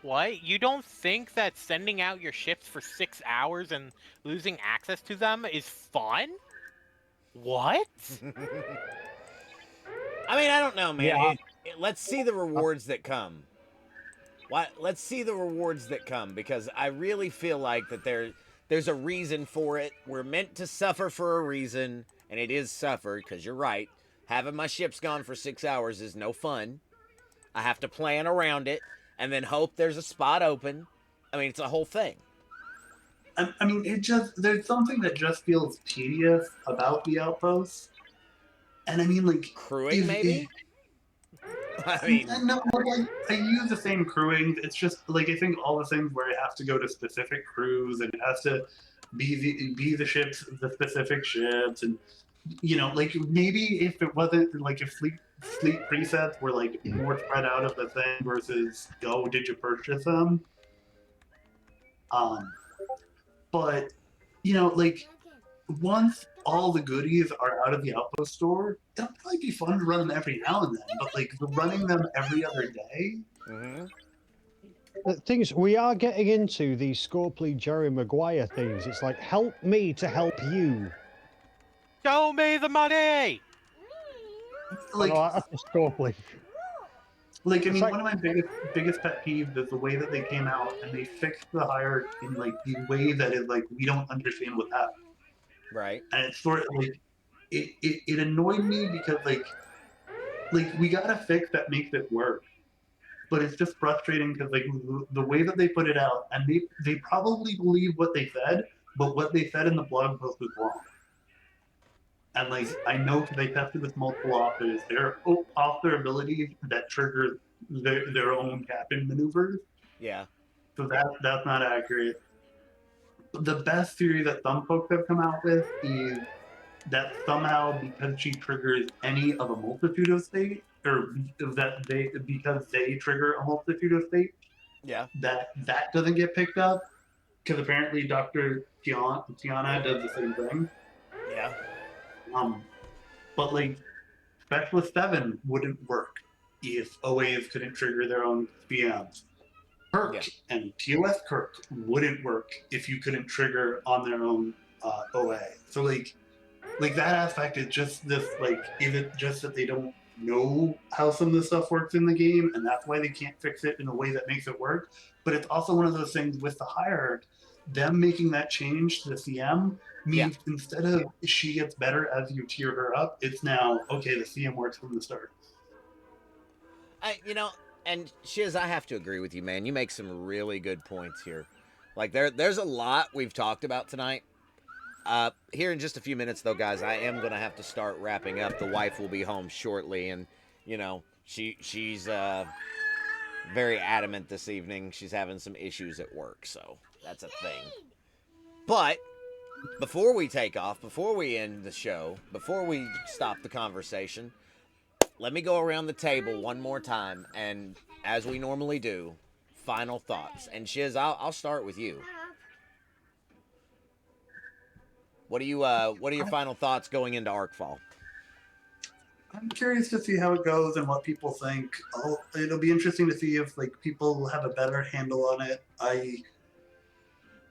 What? You don't think that sending out your ships for 6 hours and losing access to them is fun? What? I mean, I don't know, man. Yeah. Let's see the rewards that come. Let's see the rewards that come, because I really feel like that there's a reason for it. We're meant to suffer for a reason, and it is suffer, because you're right. Having my ships gone for 6 hours is no fun. I have to plan around it and then hope there's a spot open. I mean, it's a whole thing. I mean, there's something that just feels tedious about the outpost. And I mean, like, crewing, maybe? I mean, no, I use the same crewing. It's just like I think all the things where it has to go to specific crews and it has to be the ships, the specific ships, and like maybe if it wasn't like if fleet presets were like more spread out of the thing versus did you purchase them? But like once all the goodies are out of the outpost store, it'll probably be fun to run them every now and then. But like running them every other day. Mm-hmm. The thing is, we are getting into the Scorpley Jerry Maguire things. It's like, help me to help you. Show me the money. Like, that's Scorpley. Like, I mean, one of my biggest pet peeves is the way that they came out and they fixed the hierarchy in like the way that is like we don't understand what happened. Right. And it's sort of like it annoyed me because like we got a fix that makes it work, but it's just frustrating because like the way that they put it out, and they probably believe what they said, but what they said in the blog post was wrong. And like I know because I tested with multiple authors, their author abilities that trigger their own captain maneuvers. Yeah. So that's not accurate. The best theory that some folks have come out with is that somehow because she triggers any of a multitude of states, or because they trigger a multitude of states, yeah, that doesn't get picked up. Because apparently Dr. Tiana does the same thing. Yeah. But like Specialist 7 wouldn't work if OAs couldn't trigger their own PMs. Kirk and TOS Kirk wouldn't work if you couldn't trigger on their own OA. So like that aspect is just this like, is it just that they don't know how some of the stuff works in the game and that's why they can't fix it in a way that makes it work? But it's also one of those things with the hierarchy, them making that change to the CM means instead of she gets better as you tier her up, it's now, okay, the CM works from the start. And Shiz, I have to agree with you, man. You make some really good points here. Like there's a lot we've talked about tonight. Here in just a few minutes, though, guys, I am going to have to start wrapping up. The wife will be home shortly, and, she's very adamant this evening. She's having some issues at work, so that's a thing. But before we take off, before we end the show, before we stop the conversation, let me go around the table one more time, and as we normally do, final thoughts. And Shiz, I'll start with you. What are your final thoughts going into arcfall? I'm curious to see how it goes and what people think. It'll be interesting to see if like people have a better handle on it.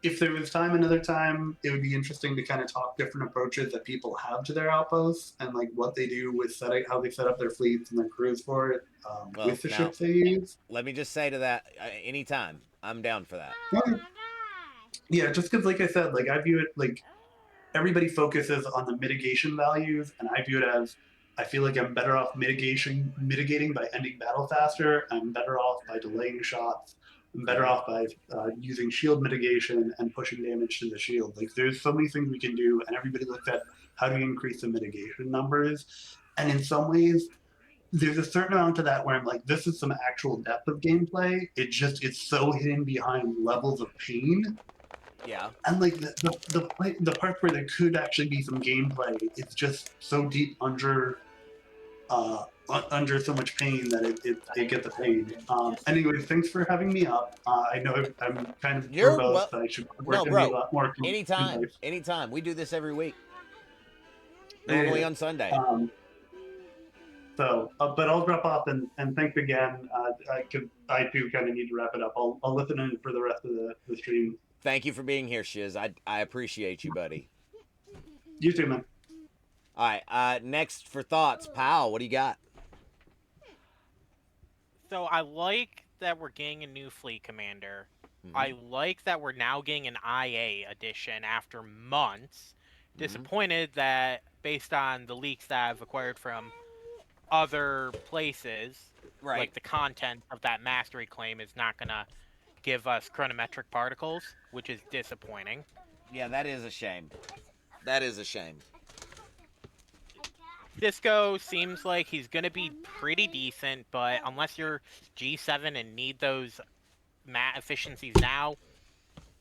If there was another time, it would be interesting to kind of talk different approaches that people have to their outposts and like what they do with how they set up their fleets and their crews for it with the ships they use. Let me just say to that, anytime, I'm down for that. Yeah, just because, like I said, like I view it like everybody focuses on the mitigation values, and I view it as I feel like I'm better off mitigating by ending battle faster. I'm better off by delaying shots. I'm better off by using shield mitigation and pushing damage to the shield. Like there's so many things we can do, and everybody looks at how do you increase the mitigation numbers. And in some ways, there's a certain amount to that where I'm like, this is some actual depth of gameplay. It's so hidden behind levels of pain. Yeah. And like the part where there could actually be some gameplay, it's just so deep under so much pain that it gets the pain. Anyway, thanks for having me up. I know I'm kind of verbose, but I should work a lot more. Anytime. We do this every week. Normally on Sunday. But I'll drop off and thanks again. I too kind of need to wrap it up. I'll listen in for the rest of the stream. Thank you for being here, Shiz. I appreciate you, buddy. You too, man. All right. Next for thoughts, pal. What do you got? So I like that we're getting a new fleet commander. Mhm. I like that we're now getting an IA edition after months. Disappointed that, based on the leaks that I've acquired from other places, Right. like the content of that mastery claim is not gonna give us chronometric particles, which is disappointing. Yeah, that is a shame. That is a shame. Cisco seems like he's gonna be pretty decent, but unless you're G7 and need those mat efficiencies now,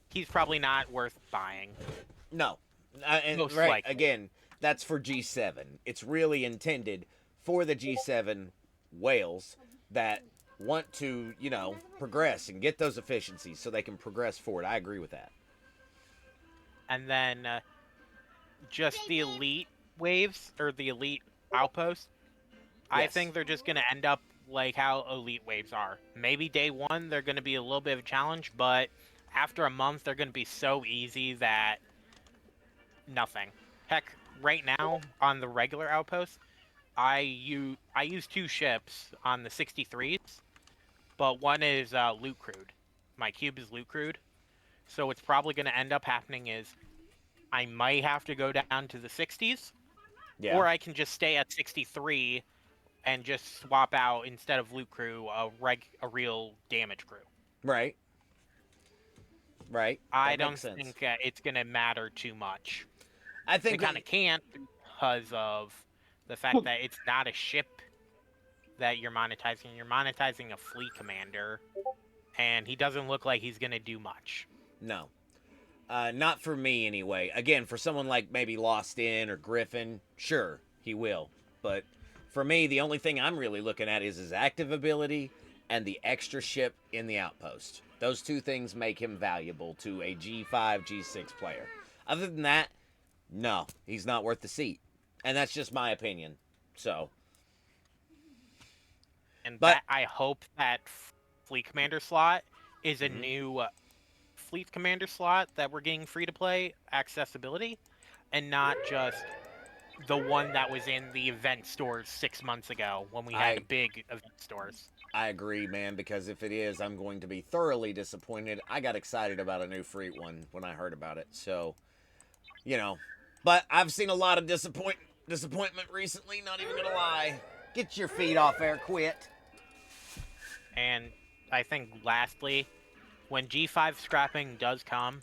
he's probably not worth buying. No. And Most right, likely. again, that's for G7. It's really intended for the G7 whales that want to, progress and get those efficiencies so they can progress forward. I agree with that. And then just the elite waves, or the elite outposts, I Yes. think they're just going to end up like how elite waves are. Maybe day one, they're going to be a little bit of a challenge, but after a month, they're going to be so easy that nothing. Heck, right now, on the regular outpost, I use 2 ships on the 63s, but one is loot crewed. My cube is loot crewed. So what's probably going to end up happening is I might have to go down to the 60s, Yeah. or I can just stay at 63 and just swap out, instead of loot crew, a real damage crew. Right. Right. I That don't makes sense. think it's going to matter too much. I think It kind of can't, because of the fact that it's not a ship that you're monetizing. You're monetizing a fleet commander, and he doesn't look like he's going to do much. No. Not for me, anyway. Again, for someone like maybe Lost In or Griffin, sure, he will. But for me, the only thing I'm really looking at is his active ability and the extra ship in the outpost. Those 2 things make him valuable to a G5, G6 player. Other than that, no, he's not worth the seat. And that's just my opinion. So. And But I hope that fleet commander slot is a Mhm. new fleet commander slot that we're getting free to play accessibility, and not just the one that was in the event stores 6 months ago when we had big event stores. I agree, man, because if it is, I'm going to be thoroughly disappointed. I got excited about a new free one when I heard about it. So, but I've seen a lot of disappointment recently, not even going to lie. Get your feet off there, quit. And I think lastly, when G5 scrapping does come,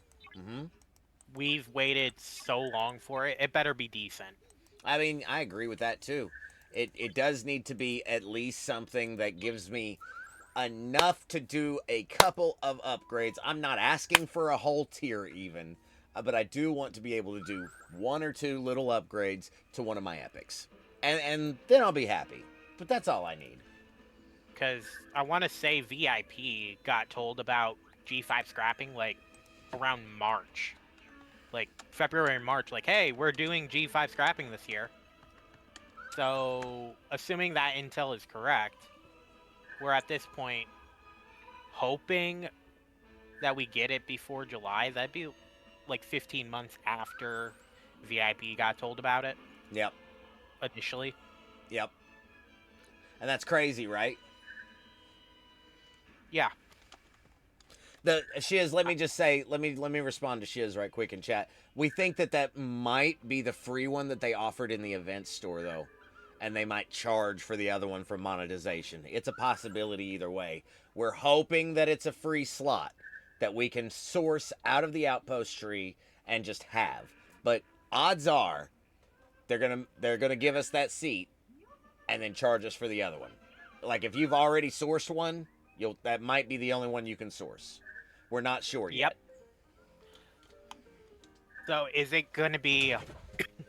we've waited so long for it. It better be decent. I mean, I agree with that too. It does need to be at least something that gives me enough to do a couple of upgrades. I'm not asking for a whole tier even, but I do want to be able to do 1 or 2 little upgrades to one of my epics. And then I'll be happy. But that's all I need. Because I want to say VIP got told about G5 scrapping like around March. Like February and March, like, hey, we're doing G5 scrapping this year. So, assuming that intel is correct, we're at this point hoping that we get it before July. That'd be like 15 months after VIP got told about it. Yep. Initially. Yep. And that's crazy, right? Yeah. The Shiz, let me just say, let me respond to Shiz right quick in chat. We think that might be the free one that they offered in the event store, though. And they might charge for the other one for monetization. It's a possibility either way. We're hoping that it's a free slot that we can source out of the outpost tree and just have. But odds are they're gonna give us that seat and then charge us for the other one. Like if you've already sourced one, that might be the only one you can source. We're not sure yet. So is it going to be...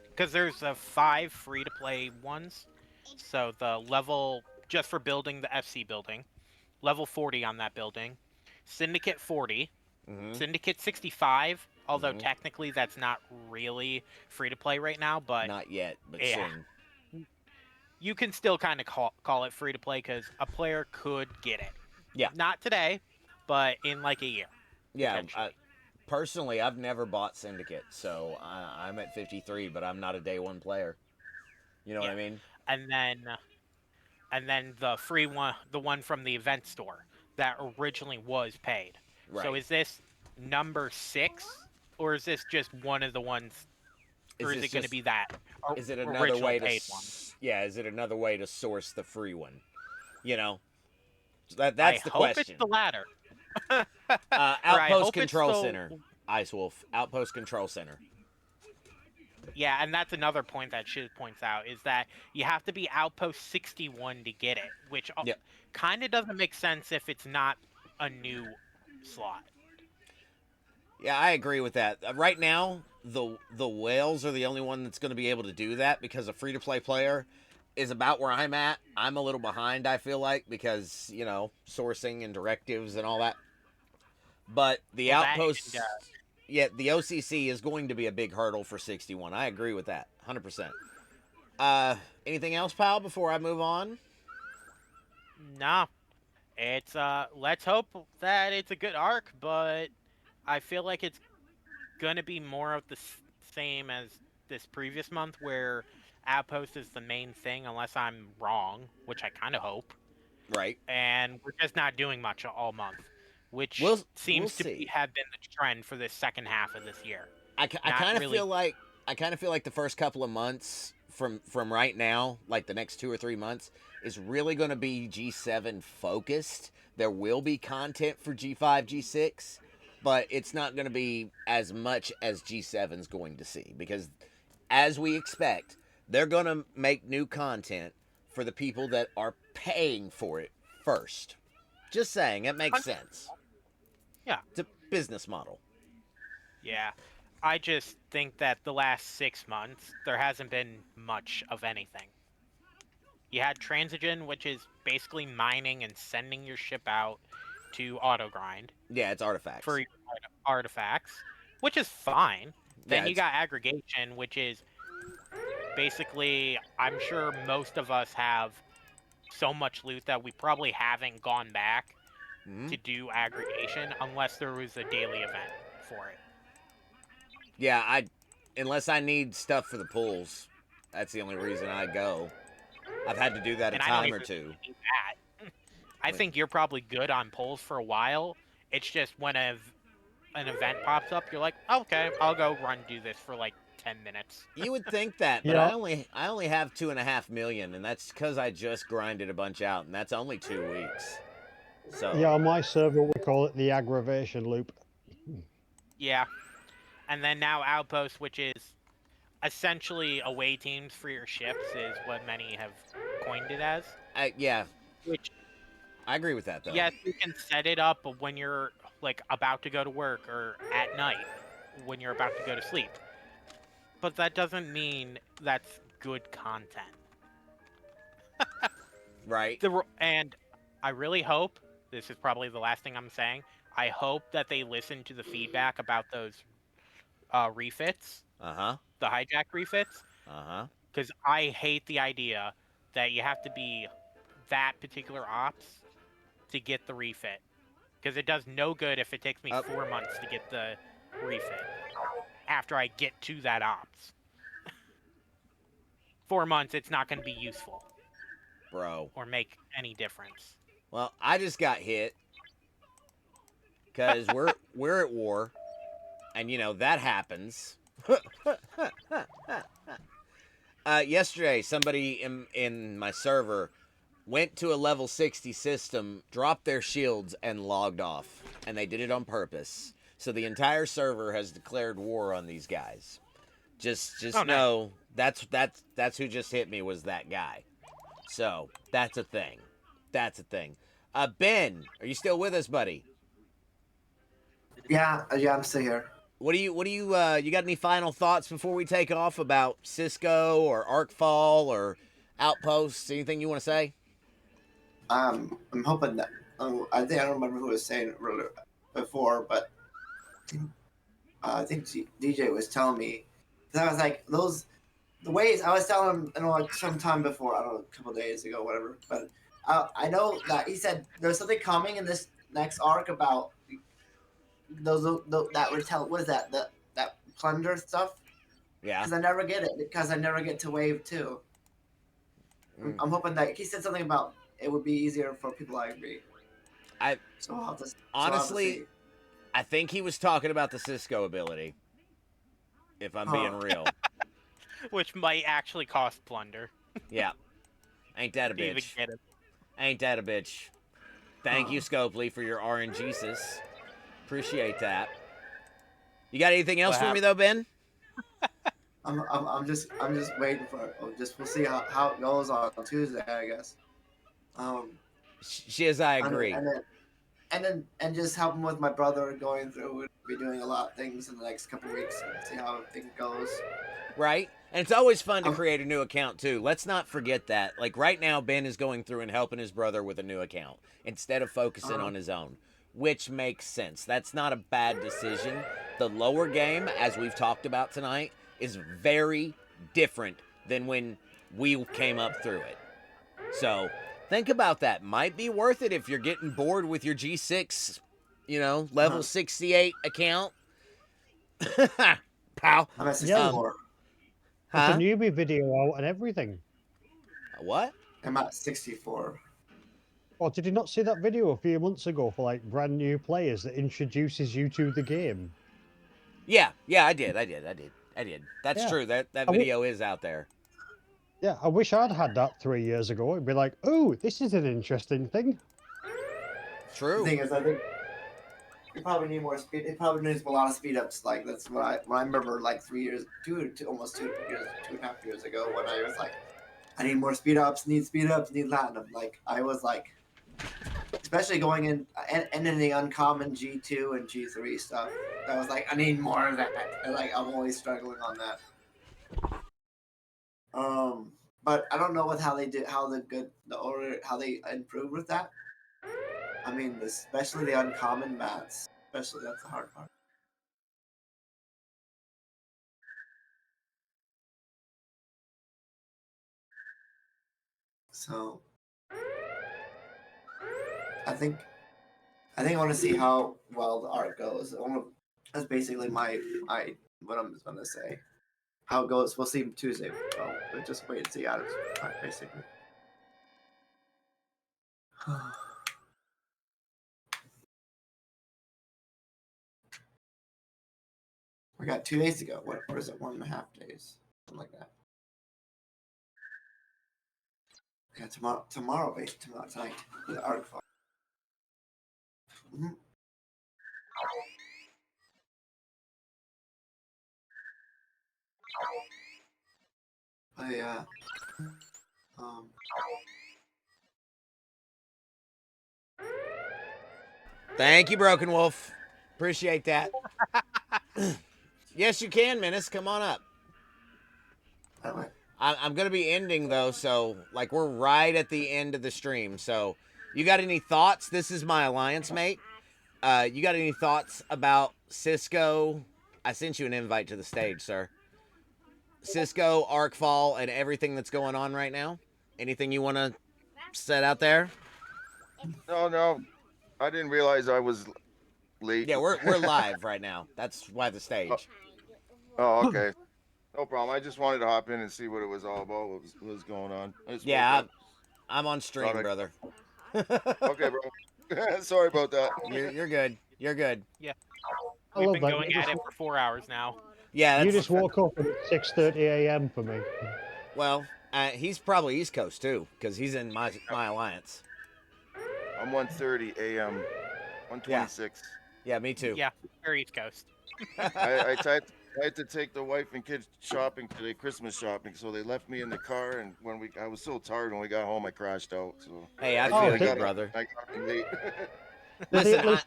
Because there's 5 free-to-play ones. So the level, just for building the FC building, level 40 on that building. Syndicate 40. Syndicate 65, although technically that's not really free-to-play right now. But not yet, but yeah, soon. You can still kind of call it free-to-play because a player could get it. Yeah. Not today, but in like a year. Yeah, personally, I've never bought Syndicate, so I'm at 53, but I'm not a day one player. You know what I mean? And then the free one, the one from the event store, that originally was paid. Right. So is this number 6, or is this just one of the ones, or is it going to be that is it another original way to paid one? Yeah, is it another way to source the free one? You know, that's I the hope question. it's the latter. Or I Outpost hope it's Control the- Center, Ice Wolf. Outpost Control Center. Yeah, and that's another point that Shiz points out, is that you have to be Outpost 61 to get it, which Yep. kind of doesn't make sense if it's not a new slot. Yeah, I agree with that. Right now, the whales are the only one that's going to be able to do that, because a free-to-play player is about where I'm at. I'm a little behind, I feel like, because, you know, sourcing and directives and all that. But the Outpost... Yeah, the OCC is going to be a big hurdle for 61. I agree with that, 100%. Anything else, pal, before I move on? No. It's, let's hope that it's a good arc, but I feel like it's gonna be more of the same as this previous month, where Outpost is the main thing, unless I'm wrong, which I kind of hope. Right. And we're just not doing much all month, which seems to have been the trend for this second half of this year. I kind of feel like the first couple of months from right now, like the next 2 or 3 months, is really going to be G7 focused. There will be content for G5, G6, but it's not going to be as much as G7's going to see, because as we expect, they're going to make new content for the people that are paying for it first. Just saying, it makes sense. Yeah. It's a business model. Yeah. I just think that the last 6 months, there hasn't been much of anything. You had Transigen, which is basically mining and sending your ship out to auto-grind. Yeah, it's artifacts. For artifacts, which is fine. Then Yeah, you got aggregation, which is basically, I'm sure most of us have so much loot that we probably haven't gone back to do aggregation unless there was a daily event for it. Yeah, unless I need stuff for the pools, that's the only reason I go. I've had to do that a time or two. I think you're probably good on polls for a while. It's just when an event pops up, you're like, okay, I'll go do this for like 10 minutes. You would think that, but I only have 2.5 million, and that's because I just grinded a bunch out, and that's only 2 weeks. So yeah, on my server we call it the aggravation loop. Yeah, and then now Outpost, which is essentially away teams for your ships, is what many have coined it as. Yeah. Which I agree with that, though. Yes, you can set it up when you're like about to go to work or at night when you're about to go to sleep. But that doesn't mean that's good content. Right. And I really hope, this is probably the last thing I'm saying, I hope that they listen to the feedback about those refits. Uh-huh. The hijack refits. Uh-huh. Because I hate the idea that you have to be that particular ops to get the refit. Because it does no good if it takes me 4 months to get the refit after I get to that ops. 4 months, it's not going to be useful. Bro. Or make any difference. Well, I just got hit. Because we're at war. And, you know, that happens. Yesterday, somebody in my server went to a level 60 system, dropped their shields, and logged off. And they did it on purpose. So the entire server has declared war on these guys. Just know that's who just hit me, was that guy. So that's a thing. That's a thing. Ben, are you still with us, buddy? Yeah, I'm still here. What do you you got any final thoughts before we take off about Cisco or arcfall or Outposts? Anything you want to say? I'm hoping that I think I don't remember who was saying it really before, but I think DJ was telling me that I was like the ways I was telling him like sometime before, I don't know, a couple days ago, whatever. But I know that he said there's something coming in this next arc about those that would tell what is that that plunder stuff. Yeah. Because I never get it because I never get to wave 2. I'm hoping that he said something about it would be easier for people like me. So I'll have to, Honestly, I think he was talking about the Cisco ability. If I'm being real. Which might actually cost plunder. Yeah. Ain't that a to even bitch? get it. Ain't that a bitch? Thank you, Scopely, for your RNGesus. Appreciate that. You got anything else for me though, Ben? I'm just waiting for it. We'll see how it goes on Tuesday, I guess. Shiz, I agree. And just helping with my brother going through. We'll be doing a lot of things in the next couple of weeks and see how everything goes. Right? And it's always fun to create a new account too. Let's not forget that. Like right now, Ben is going through and helping his brother with a new account instead of focusing on his own, which makes sense. That's not a bad decision. The lower game, as we've talked about tonight, is very different than when we came up through it. So think about that. Might be worth it if you're getting bored with your G6, level 68 account. Pal. I'm at 64. It's a newbie video out and everything. What? I'm at 64. Oh, did you not see that video a few months ago for like brand new players that introduces you to the game? Yeah, I did. That's true. That video is out there. Yeah, I wish I'd had that 3 years ago. It'd be like, oh, this is an interesting thing. True. The thing is, I think it probably need more speed. It probably needs a lot of speed ups. Like that's what I remember. Like 3 years, almost 2 years, 2.5 years ago, when I was like, I need more speed ups. Need platinum. Like I was like, especially going in and in the uncommon G2 and G3 stuff. I was like, I need more of that. And like I'm always struggling on that. But I don't know how they improved with that. I mean, especially the uncommon mats. Especially that's the hard part. So I think I want to see how well the art goes. That's basically my what I'm gonna say. How it goes, we'll see Tuesday. So we'll just wait and see how it's basically. We got 2 days to go. What is it? 1.5 days, something like that. Yeah, tomorrow, tonight, the arcfall. Yeah. Thank you, Broken Wolf. Appreciate that. Yes, you can, Menace. Come on up. I'm going to be ending, though, so, like, we're right at the end of the stream. So, you got any thoughts? This is my alliance mate. You got any thoughts about Cisco? I sent you an invite to the stage, sir. Cisco, arcfall, and everything that's going on right now? Anything you want to set out there? No. I didn't realize I was late. Yeah, we're live right now. That's why the stage. Oh, okay. No problem. I just wanted to hop in and see what it was all about. What was going on? Yeah, I'm on stream, brother. Okay, bro. Sorry about that. You're good. You're good. Yeah. We've been going at it for 4 hours now. Yeah, you just woke up at 6:30 a.m. for me. Well, he's probably East Coast too, because he's in my alliance. I'm 1:30 a.m. 1:26. Yeah, me too. Yeah, we're East Coast. I had to take the wife and kids shopping today, Christmas shopping. So they left me in the car, and I was so tired when we got home, I crashed out. So hey, I feel good, brother. I got late. Listen,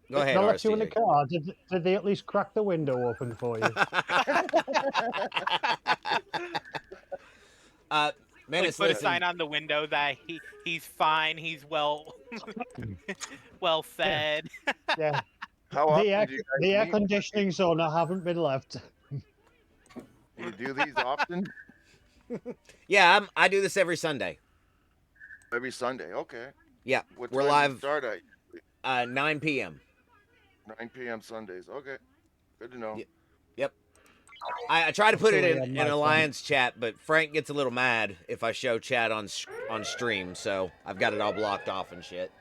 go ahead. I left you in the car. Did they at least crack the window open for you? Menace, put a sign on the window that he's fine. He's well fed. Yeah. How often the air conditioning zone haven't been left. You do these often? Yeah, I do this every Sunday. Every Sunday, okay. Yeah, what we're time live. Do you start at 9 p.m. 9 p.m. Sundays. Okay, good to know. Yep. I try to put it in Alliance chat, but Frank gets a little mad if I show chat on stream, so I've got it all blocked off and shit.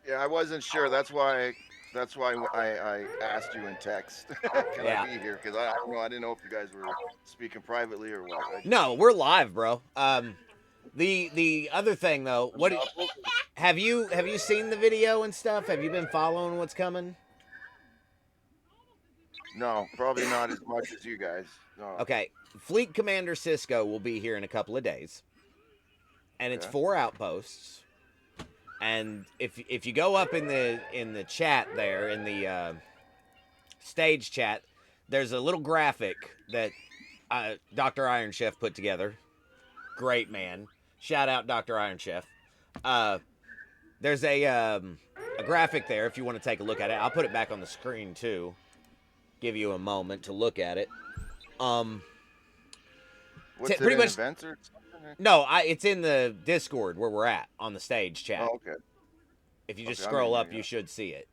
Yeah, I wasn't sure. That's why. That's why I asked you in text. Can Yeah. I be here? Because I don't know. I didn't know if you guys were speaking privately or what. No, we're live, bro. The other thing though, have you seen the video and stuff? Have you been following what's coming? No, probably not as much as you guys. No. Okay, Fleet Commander Cisco will be here in a couple of days, and it's Okay. 4 outposts. And if you go up in the chat there in the stage chat, there's a little graphic that Dr. Iron Chef put together. Great man. Shout out Dr. Iron Chef. There's a graphic there if you want to take a look at it. I'll put it back on the screen too. Give you a moment to look at it. What's it, pretty an much event or something? No, it's in the Discord where we're at on the stage chat. Oh, okay. If you just Okay, I'm scroll in up, there, you yeah. should see it.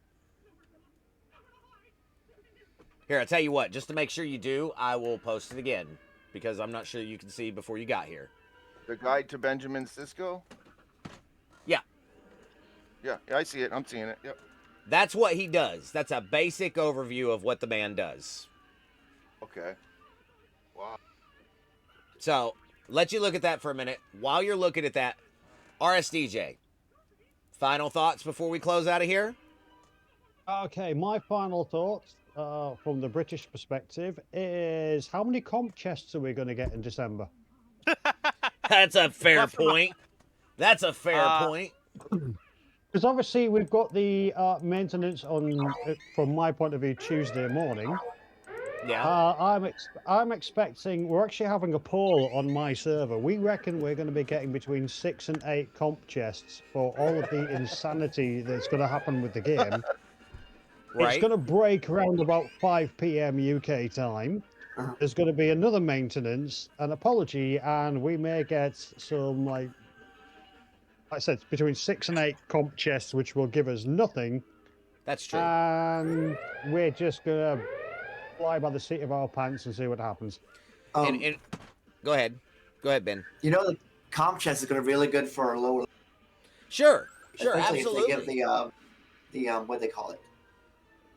Here, I'll tell you what, just to make sure you do, I will post it again because I'm not sure you can see before you got here. The Guide to Benjamin Sisko? Yeah. Yeah, I see it. I'm seeing it. Yep. That's what he does. That's a basic overview of what the man does. Okay. Wow. So, let you look at that for a minute. While you're looking at that, RSDJ, final thoughts before we close out of here? Okay, my final thoughts from the British perspective is how many comp chests are we going to get in December? That's a fair point. That's a fair point. Because obviously we've got the maintenance on, from my point of view, Tuesday morning. Yeah. I'm expecting, we're actually having a poll on my server. We reckon we're going to be getting between 6 and 8 comp chests for all of the insanity that's going to happen with the game. Right. It's going to break around about 5 p.m. UK time. There's going to be another maintenance, an apology, and we may get some, like I said, between 6 and 8 comp chests, which will give us nothing. That's true. And we're just going to fly by the seat of our pants and see what happens. And go ahead. Go ahead, Ben. You know, the comp chest is going to be really good for a lower. Sure, Especially absolutely. if they give the what do they call it?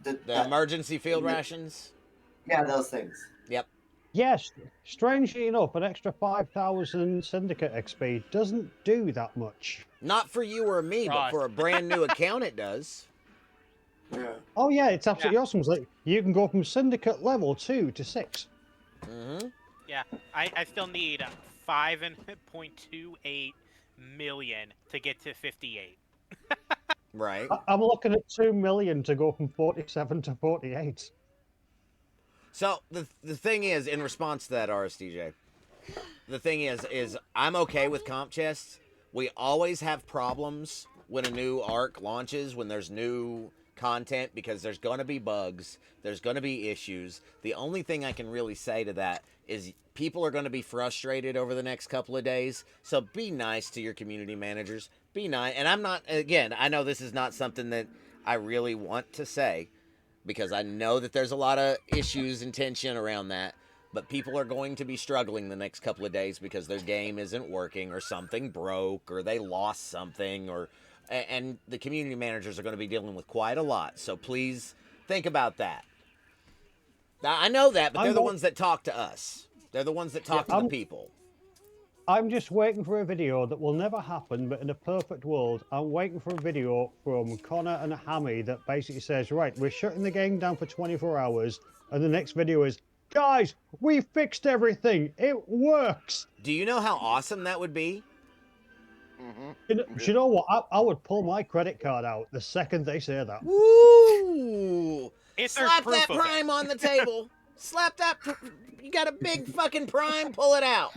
The emergency field rations? Yeah, those things. Yep. Yes, strangely enough, an extra 5,000 Syndicate XP doesn't do that much. Not for you or me, but for a brand new account it does. Yeah. Oh yeah, it's absolutely awesome. It's like you can go from Syndicate level 2 to 6. Mm-hmm. Yeah, I still need 5.28 million to get to 58. Right. I'm looking at 2 million to go from 47 to 48. So the thing is, in response to that, RSDJ, the thing is I'm okay with comp chests. We always have problems when a new arc launches, when there's new content, because there's going to be bugs, there's going to be issues. The only thing I can really say to that is people are going to be frustrated over the next couple of days. So be nice to your community managers. Be nice. And I'm not, again, I know this is not something that I really want to say, because I know that there's a lot of issues and tension around that, but people are going to be struggling the next couple of days because their game isn't working, or something broke, or they lost something, and the community managers are going to be dealing with quite a lot. So please think about that. Now, I know that, but they're the ones that talk to us. They're the ones that talk to the people. I'm just waiting for a video that will never happen, but in a perfect world, I'm waiting for a video from Connor and Hammy that basically says, right, we're shutting the game down for 24 hours, and the next video is, guys, we fixed everything. It works. Do you know how awesome that would be? Mm-hmm. Do you know what? I would pull my credit card out the second they say that. Woo! Slap that proof of prime on the table. Slap that. You got a big fucking prime. Pull it out.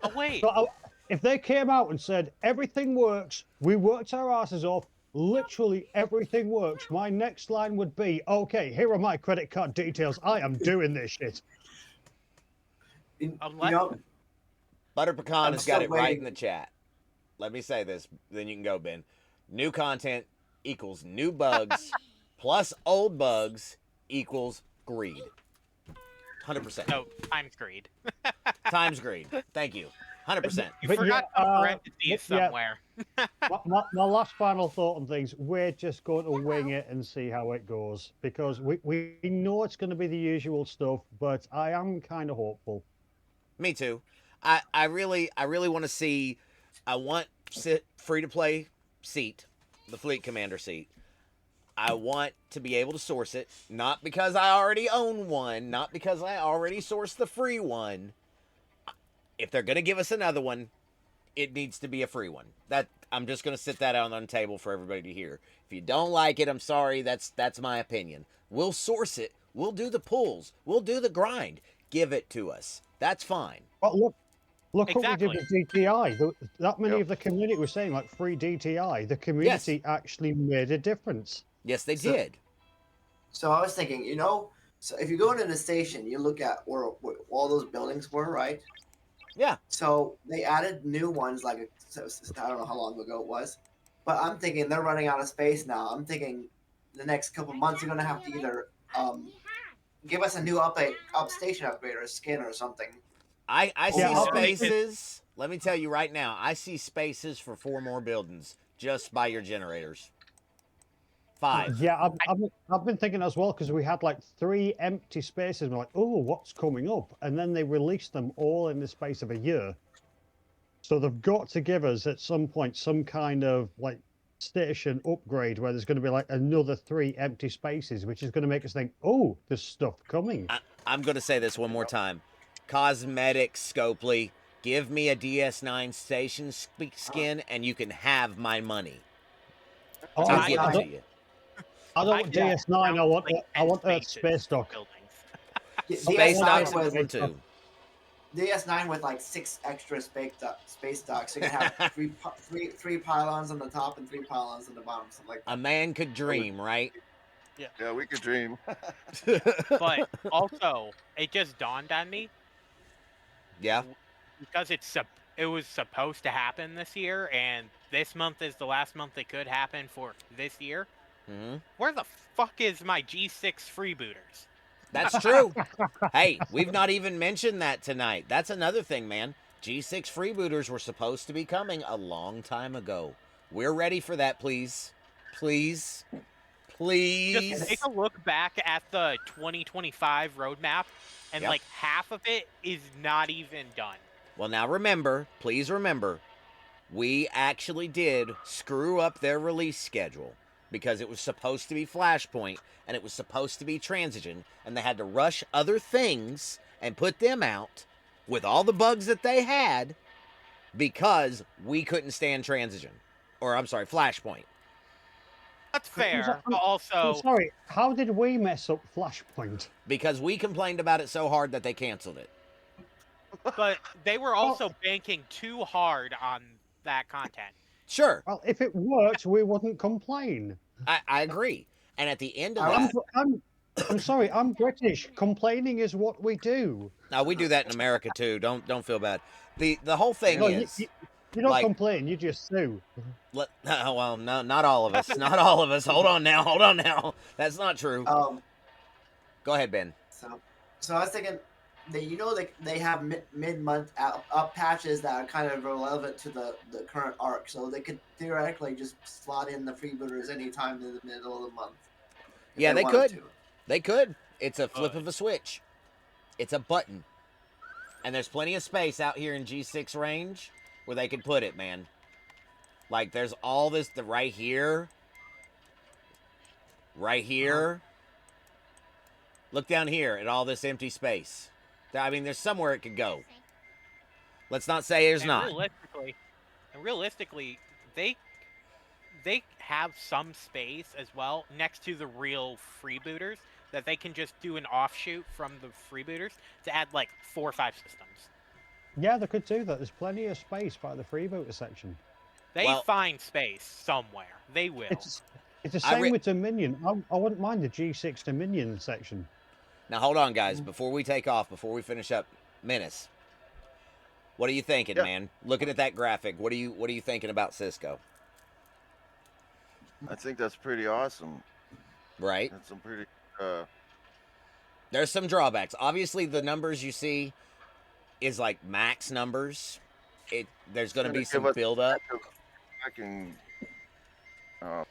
Oh wait. So if they came out and said everything works, we worked our asses off, literally everything works, my next line would be, okay, here are my credit card details. I am doing this shit. Butter Pecan I'm has got still it right waiting. in the chat. Let me say this, then you can go, Ben. New content equals new bugs plus old bugs equals greed. 100%. No, times greed. Times greed. Thank you. 100%. You But forgot yeah, the but parentheses yeah. somewhere. My last final thought on things, we're just going to wing it and see how it goes, because we know it's going to be the usual stuff, but I am kind of hopeful. Me too. I really want to see. I want free to play seat, the fleet commander seat. I want to be able to source it, not because I already own one, not because I already sourced the free one. If they're gonna give us another one, it needs to be a free one. That I'm just gonna sit that out on the table for everybody to hear. If you don't like it, I'm sorry. That's my opinion. We'll source it. We'll do the pulls. We'll do the grind. Give it to us. That's fine. But look Exactly. what we did with DTI. That many Yep. of the community were saying like free DTI. The Yes. community actually made a difference. Yes, they So- did. So I was thinking, so if you go into the station, you look at where all those buildings were, right? Yeah. So they added new ones, like I don't know how long ago it was, but I'm thinking they're running out of space now. I'm thinking the next couple months you're gonna have to either give us a new station upgrade or a skin or something. I see Yeah, spaces. Let me tell you right now, I see spaces for 4 more buildings just by your generators. 5. Yeah, I've been thinking as well, because we had like 3 empty spaces. And we're like, oh, what's coming up? And then they released them all in the space of a year. So they've got to give us at some point some kind of like station upgrade where there's going to be like another 3 empty spaces, which is going to make us think, oh, there's stuff coming. I'm going to say this one more time. Cosmetic Scopely, give me a DS9 station skin and you can have my money. Oh, I'll I give it to you. I don't want DS9. I want Earth Space Dock. Space DS9 Dock's with one too. DS9 with like 6 extra space docks. So you can have three pylons on the top and 3 pylons on the bottom. Something like that. A man could dream, right? Yeah, we could dream. But also, it just dawned on me Yeah. because it was supposed to happen this year, and this month is the last month it could happen for this year. Hmm. Where the fuck is my G6 freebooters? That's true. Hey, we've not even mentioned that tonight. That's another thing, man. G6 freebooters were supposed to be coming a long time ago. We're ready for that, please. Please. Please. Just take a look back at the 2025 roadmap, and Yep. like half of it is not even done. Well, now remember, please remember, we actually did screw up their release schedule because it was supposed to be Flashpoint and it was supposed to be Transigen, and they had to rush other things and put them out with all the bugs that they had because we couldn't stand Transigen. Or, I'm sorry, Flashpoint. That's fair. But I'm also, sorry, how did we mess up Flashpoint? Because we complained about it so hard that they canceled it. but they were also banking too hard on that content. Sure, Well, if it worked, we wouldn't complain. I agree. And at the end of that, I'm sorry, I'm British. Complaining is what we do. now we do that in America too. Don't feel bad. The whole thing No, is, you don't like- complain, you just sue. well, no, not all of us. Not all of us. Hold on now. That's not true. Go ahead, Ben. So I was thinking, they have mid-month up patches that are kind of relevant to the current arc, so they could theoretically just slot in the freebooters anytime in the middle of the month. if Yeah, they wanted could. to. They could. It's a flip of a switch. It's a button. And there's plenty of space out here in G6 range where they could put it, man. Like, there's all this right here. Right here. Look down here at all this empty space. I mean, there's somewhere it could go. Let's not say there's not. Realistically, they have some space as well next to the real freebooters that they can just do an offshoot from the freebooters to add like 4 or 5 systems. Yeah, they could do that. There's plenty of space by the freebooter section. They find space somewhere. They will. It's the same with Dominion. I wouldn't mind the G6 Dominion section. Now, hold on, guys. Before we take off, before we finish up, Menace, what are you thinking, man? Looking at that graphic, what are you thinking about Cisco? I think that's pretty awesome. Right? That's some pretty. There's some drawbacks. Obviously, the numbers you see is like max numbers. there's going to be Give some us build up. Fucking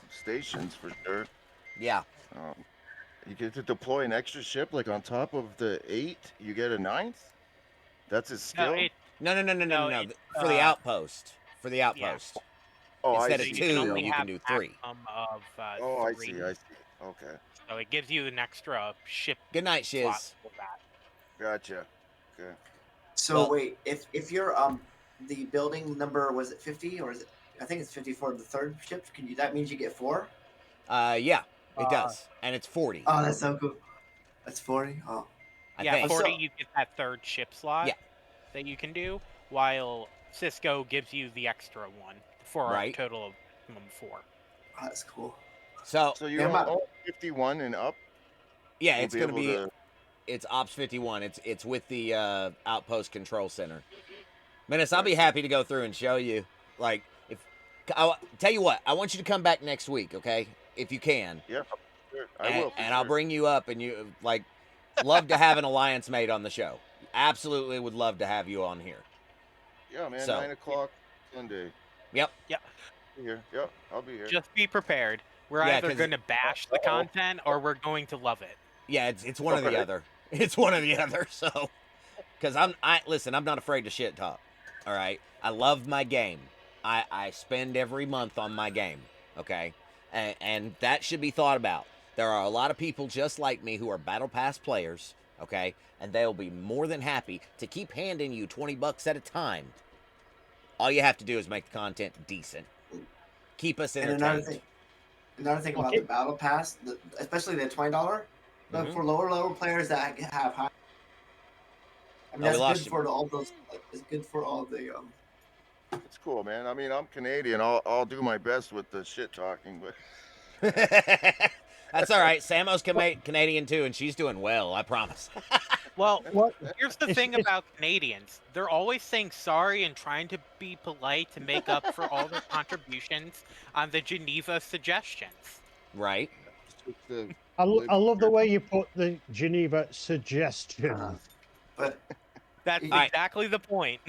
stations for sure. Yeah. You get to deploy an extra ship like on top of the 8. You get a 9th. That's his skill. No. For the outpost. For the outpost. Oh, Instead I of see. 2, you can do 3. Of, Oh, I 3. see. Okay. So it gives you an extra ship. Good night, slot Shiz. for that. Gotcha. Okay. So Well- wait, if you're the building number, was it 50 or is it? I think it's 54. The third ship. That means you get 4? Yeah, it does, and it's 40. Oh, that's so cool. That's 40. Oh. I Yeah, think. 40. You get that third ship slot. Yeah. That you can do, while Cisco gives you the extra one for a Right. total of 4. Oh, that's cool. So you own 51 and up. yeah, We'll it's going to be. able It's Ops 51. It's with the Outpost Control Center. Menace, I'll be happy to go through and show you. Like, if I'll tell you what, I want you to come back next week, okay? If you can. Yeah, sure. I will. And I'll bring you up, and you like love to have an alliance mate on the show. Absolutely would love to have you on here. Yeah, man. So- 9:00 Sunday. Yep. Be here. Yep, I'll be here. Just be prepared. We're Yeah, either 'cause- going to bash the content or we're going to love it. Yeah, it's one or the Okay. other. It's one or the other. So, because listen, I'm not afraid to shit talk. All right, I love my game. I spend every month on my game. Okay, and that should be thought about. There are a lot of people just like me who are Battle Pass players. Okay, and they'll be more than happy to keep handing you $20 at a time. All you have to do is make the content decent. Keep us And entertained. another thing about the battle pass, especially the $20, but Mhm. for lower players that have high. I mean, Oh, we lost that's good for all those. It's good for all the. It's cool, man. I mean, I'm Canadian. I'll do my best with the shit talking, but That's all right. Samo's Canadian too, and she's doing well. I promise. Well, What? here's the thing about Canadians. They're always saying sorry and trying to be polite to make up for all their contributions on the Geneva suggestions. Right. I love the way you put the Geneva suggestion. But That's Alright. exactly the point.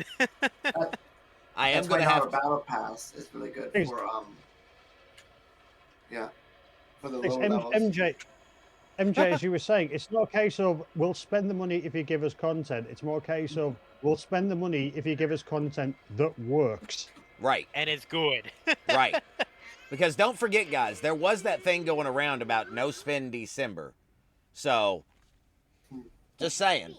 I am that's going why to our have. battle pass is really good Thanks. for Yeah. For the It's lower levels. MJ, as you were saying, it's not a case of we'll spend the money if you give us content. It's more a case of we'll spend the money if you give us content that works. Right. And it's good. Right. Because don't forget, guys, there was that thing going around about no spend December. So, just saying.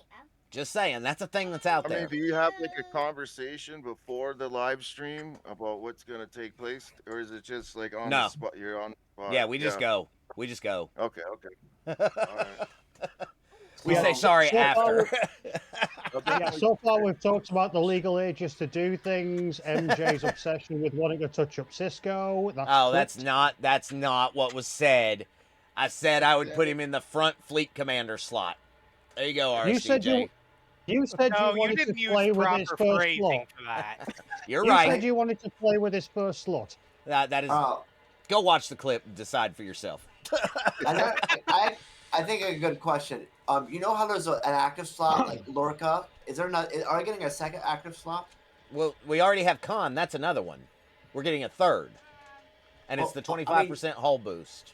Just saying. That's a thing that's out I mean, there. do you have like a conversation before the live stream about what's gonna take place, or is it just like on No. the spot? You're on the spot. Yeah, we just go. We just go. Okay. All right. We Yeah, say sorry so after. Yeah, so far we've talked about the legal ages to do things, MJ's obsession with wanting to touch up Cisco. Oh, that's flipped. not what was said. I said I would put him in the front fleet commander slot. There you go, You said RSDJ. you said No, you you wanted to didn't use play with his proper first phrasing slot. for that. You're You right. said you wanted to play with his first slot. That is. Go watch the clip and decide for yourself. I think a good question. You know how there's an active slot like Lorca? Is there not? Are you getting a second active slot? Well, we already have Khan. That's another one. We're getting a third, and it's the Well, I mean- 25% hull boost.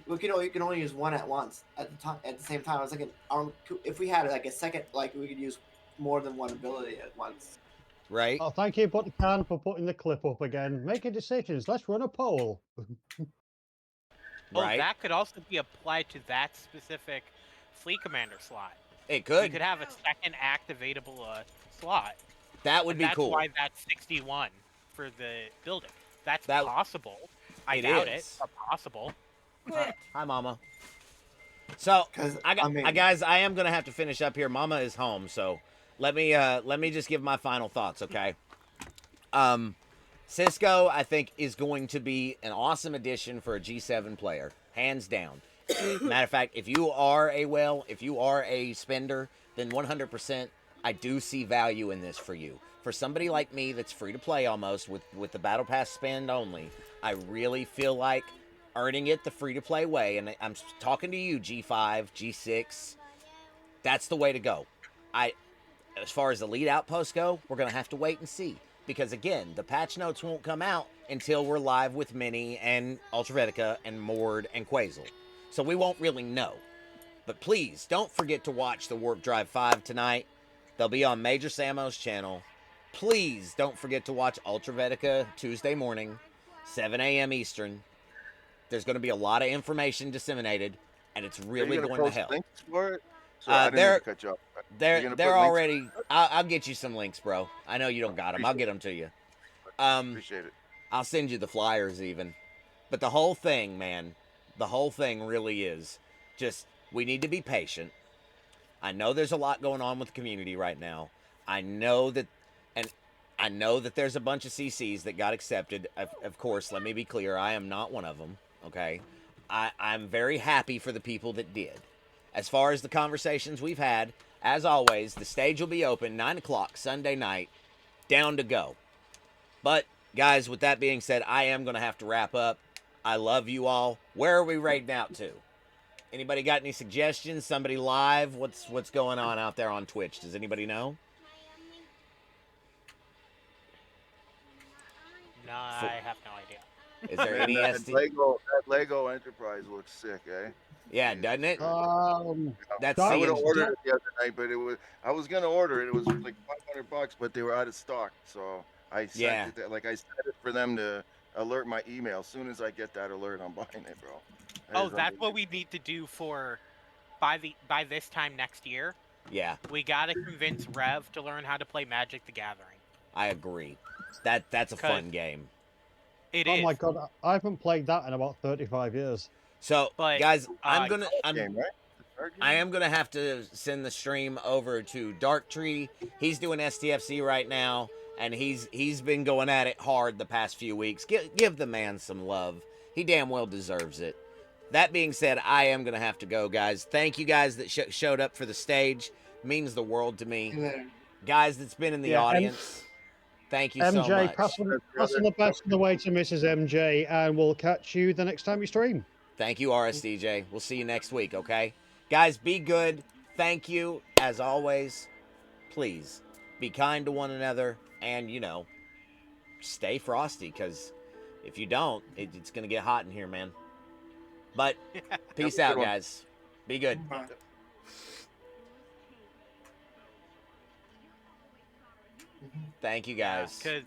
You can only use one at once at the time. At the same time, I was thinking, if we had like a second, like we could use more than one ability at once. Right. Oh, thank you, Button Can, for putting the clip up again. Making decisions. Let's run a poll. Oh, Right. that could also be applied to that specific fleet commander slot. It You could. could have a second activatable slot. That would And be that's cool. why that's 61 for the building. That's That- possible. I It doubt is. it, but possible. Hi, Mama. So, 'Cause, guys, I am gonna have to finish up here. Mama is home, so let me just give my final thoughts, okay? Cisco, I think, is going to be an awesome addition for a G7 player, hands down. Matter of fact, if you are a spender, then 100%, I do see value in this for you. For somebody like me that's free to play almost with the Battle Pass spend only, I really feel like earning it the free to play way, and I'm talking to you, G5, G6. That's the way to go. As far as the lead outposts go, we're gonna have to wait and see. because again, the patch notes won't come out until we're live with Minnie and Ultravetica and Mord and Quasel. So we won't really know. But please don't forget to watch the Warp Drive 5 tonight. They'll be on Major Samo's channel. Please don't forget to watch Ultravetica Tuesday morning, 7 a.m. Eastern. There's going to be a lot of information disseminated, and it's really Are you going to post help. links for it? So I didn't mean to cut you off. They're already. I'll get you some links, bro. I know you don't got them. I'll get them to you. Appreciate it. I'll send you the flyers even. But the whole thing, man, the whole thing really is just we need to be patient. I know there's a lot going on with the community right now. I know that there's a bunch of CCs that got accepted. Of course, let me be clear, I am not one of them. Okay, I'm very happy for the people that did. As far as the conversations we've had, as always, the stage will be open 9 o'clock Sunday night, down to go. But, guys, with that being said, I am going to have to wrap up. I love you all. Where are we raiding out to? Anybody got any suggestions? Somebody live? What's going on out there on Twitch? Does anybody know? No, I have no idea. Is there Man, any that Lego Enterprise looks sick, eh? Yeah, doesn't it? That's I would have seeing- ordered it the other night, but I was gonna order it. It was like $500, but they were out of stock. So I sent it. I set it for them to alert my email. As soon as I get that alert, I'm buying it, bro. Oh, that's what we need to do for by this time next year. Yeah. We gotta convince Rev to learn how to play Magic the Gathering. I agree. That's a fun game. It oh is. my god, I haven't played that in about 35 years. So, But, guys, I am gonna have to send the stream over to Darktree. He's doing STFC right now, and he's been going at it hard the past few weeks. Give the man some love. He damn well deserves it. That being said, I am gonna have to go, guys. Thank you guys that showed up for the stage. Means the world to me. Guys that's been in the audience. Thank you so MJ, much. passing the best of the way to Mrs. MJ, and we'll catch you the next time we stream. Thank you, RSDJ. We'll see you next week, okay? Guys, be good. Thank you, as always. Please, be kind to one another, and, stay frosty, because if you don't, it's going to get hot in here, man. But, peace out, guys. Be good. Thank you, guys. Because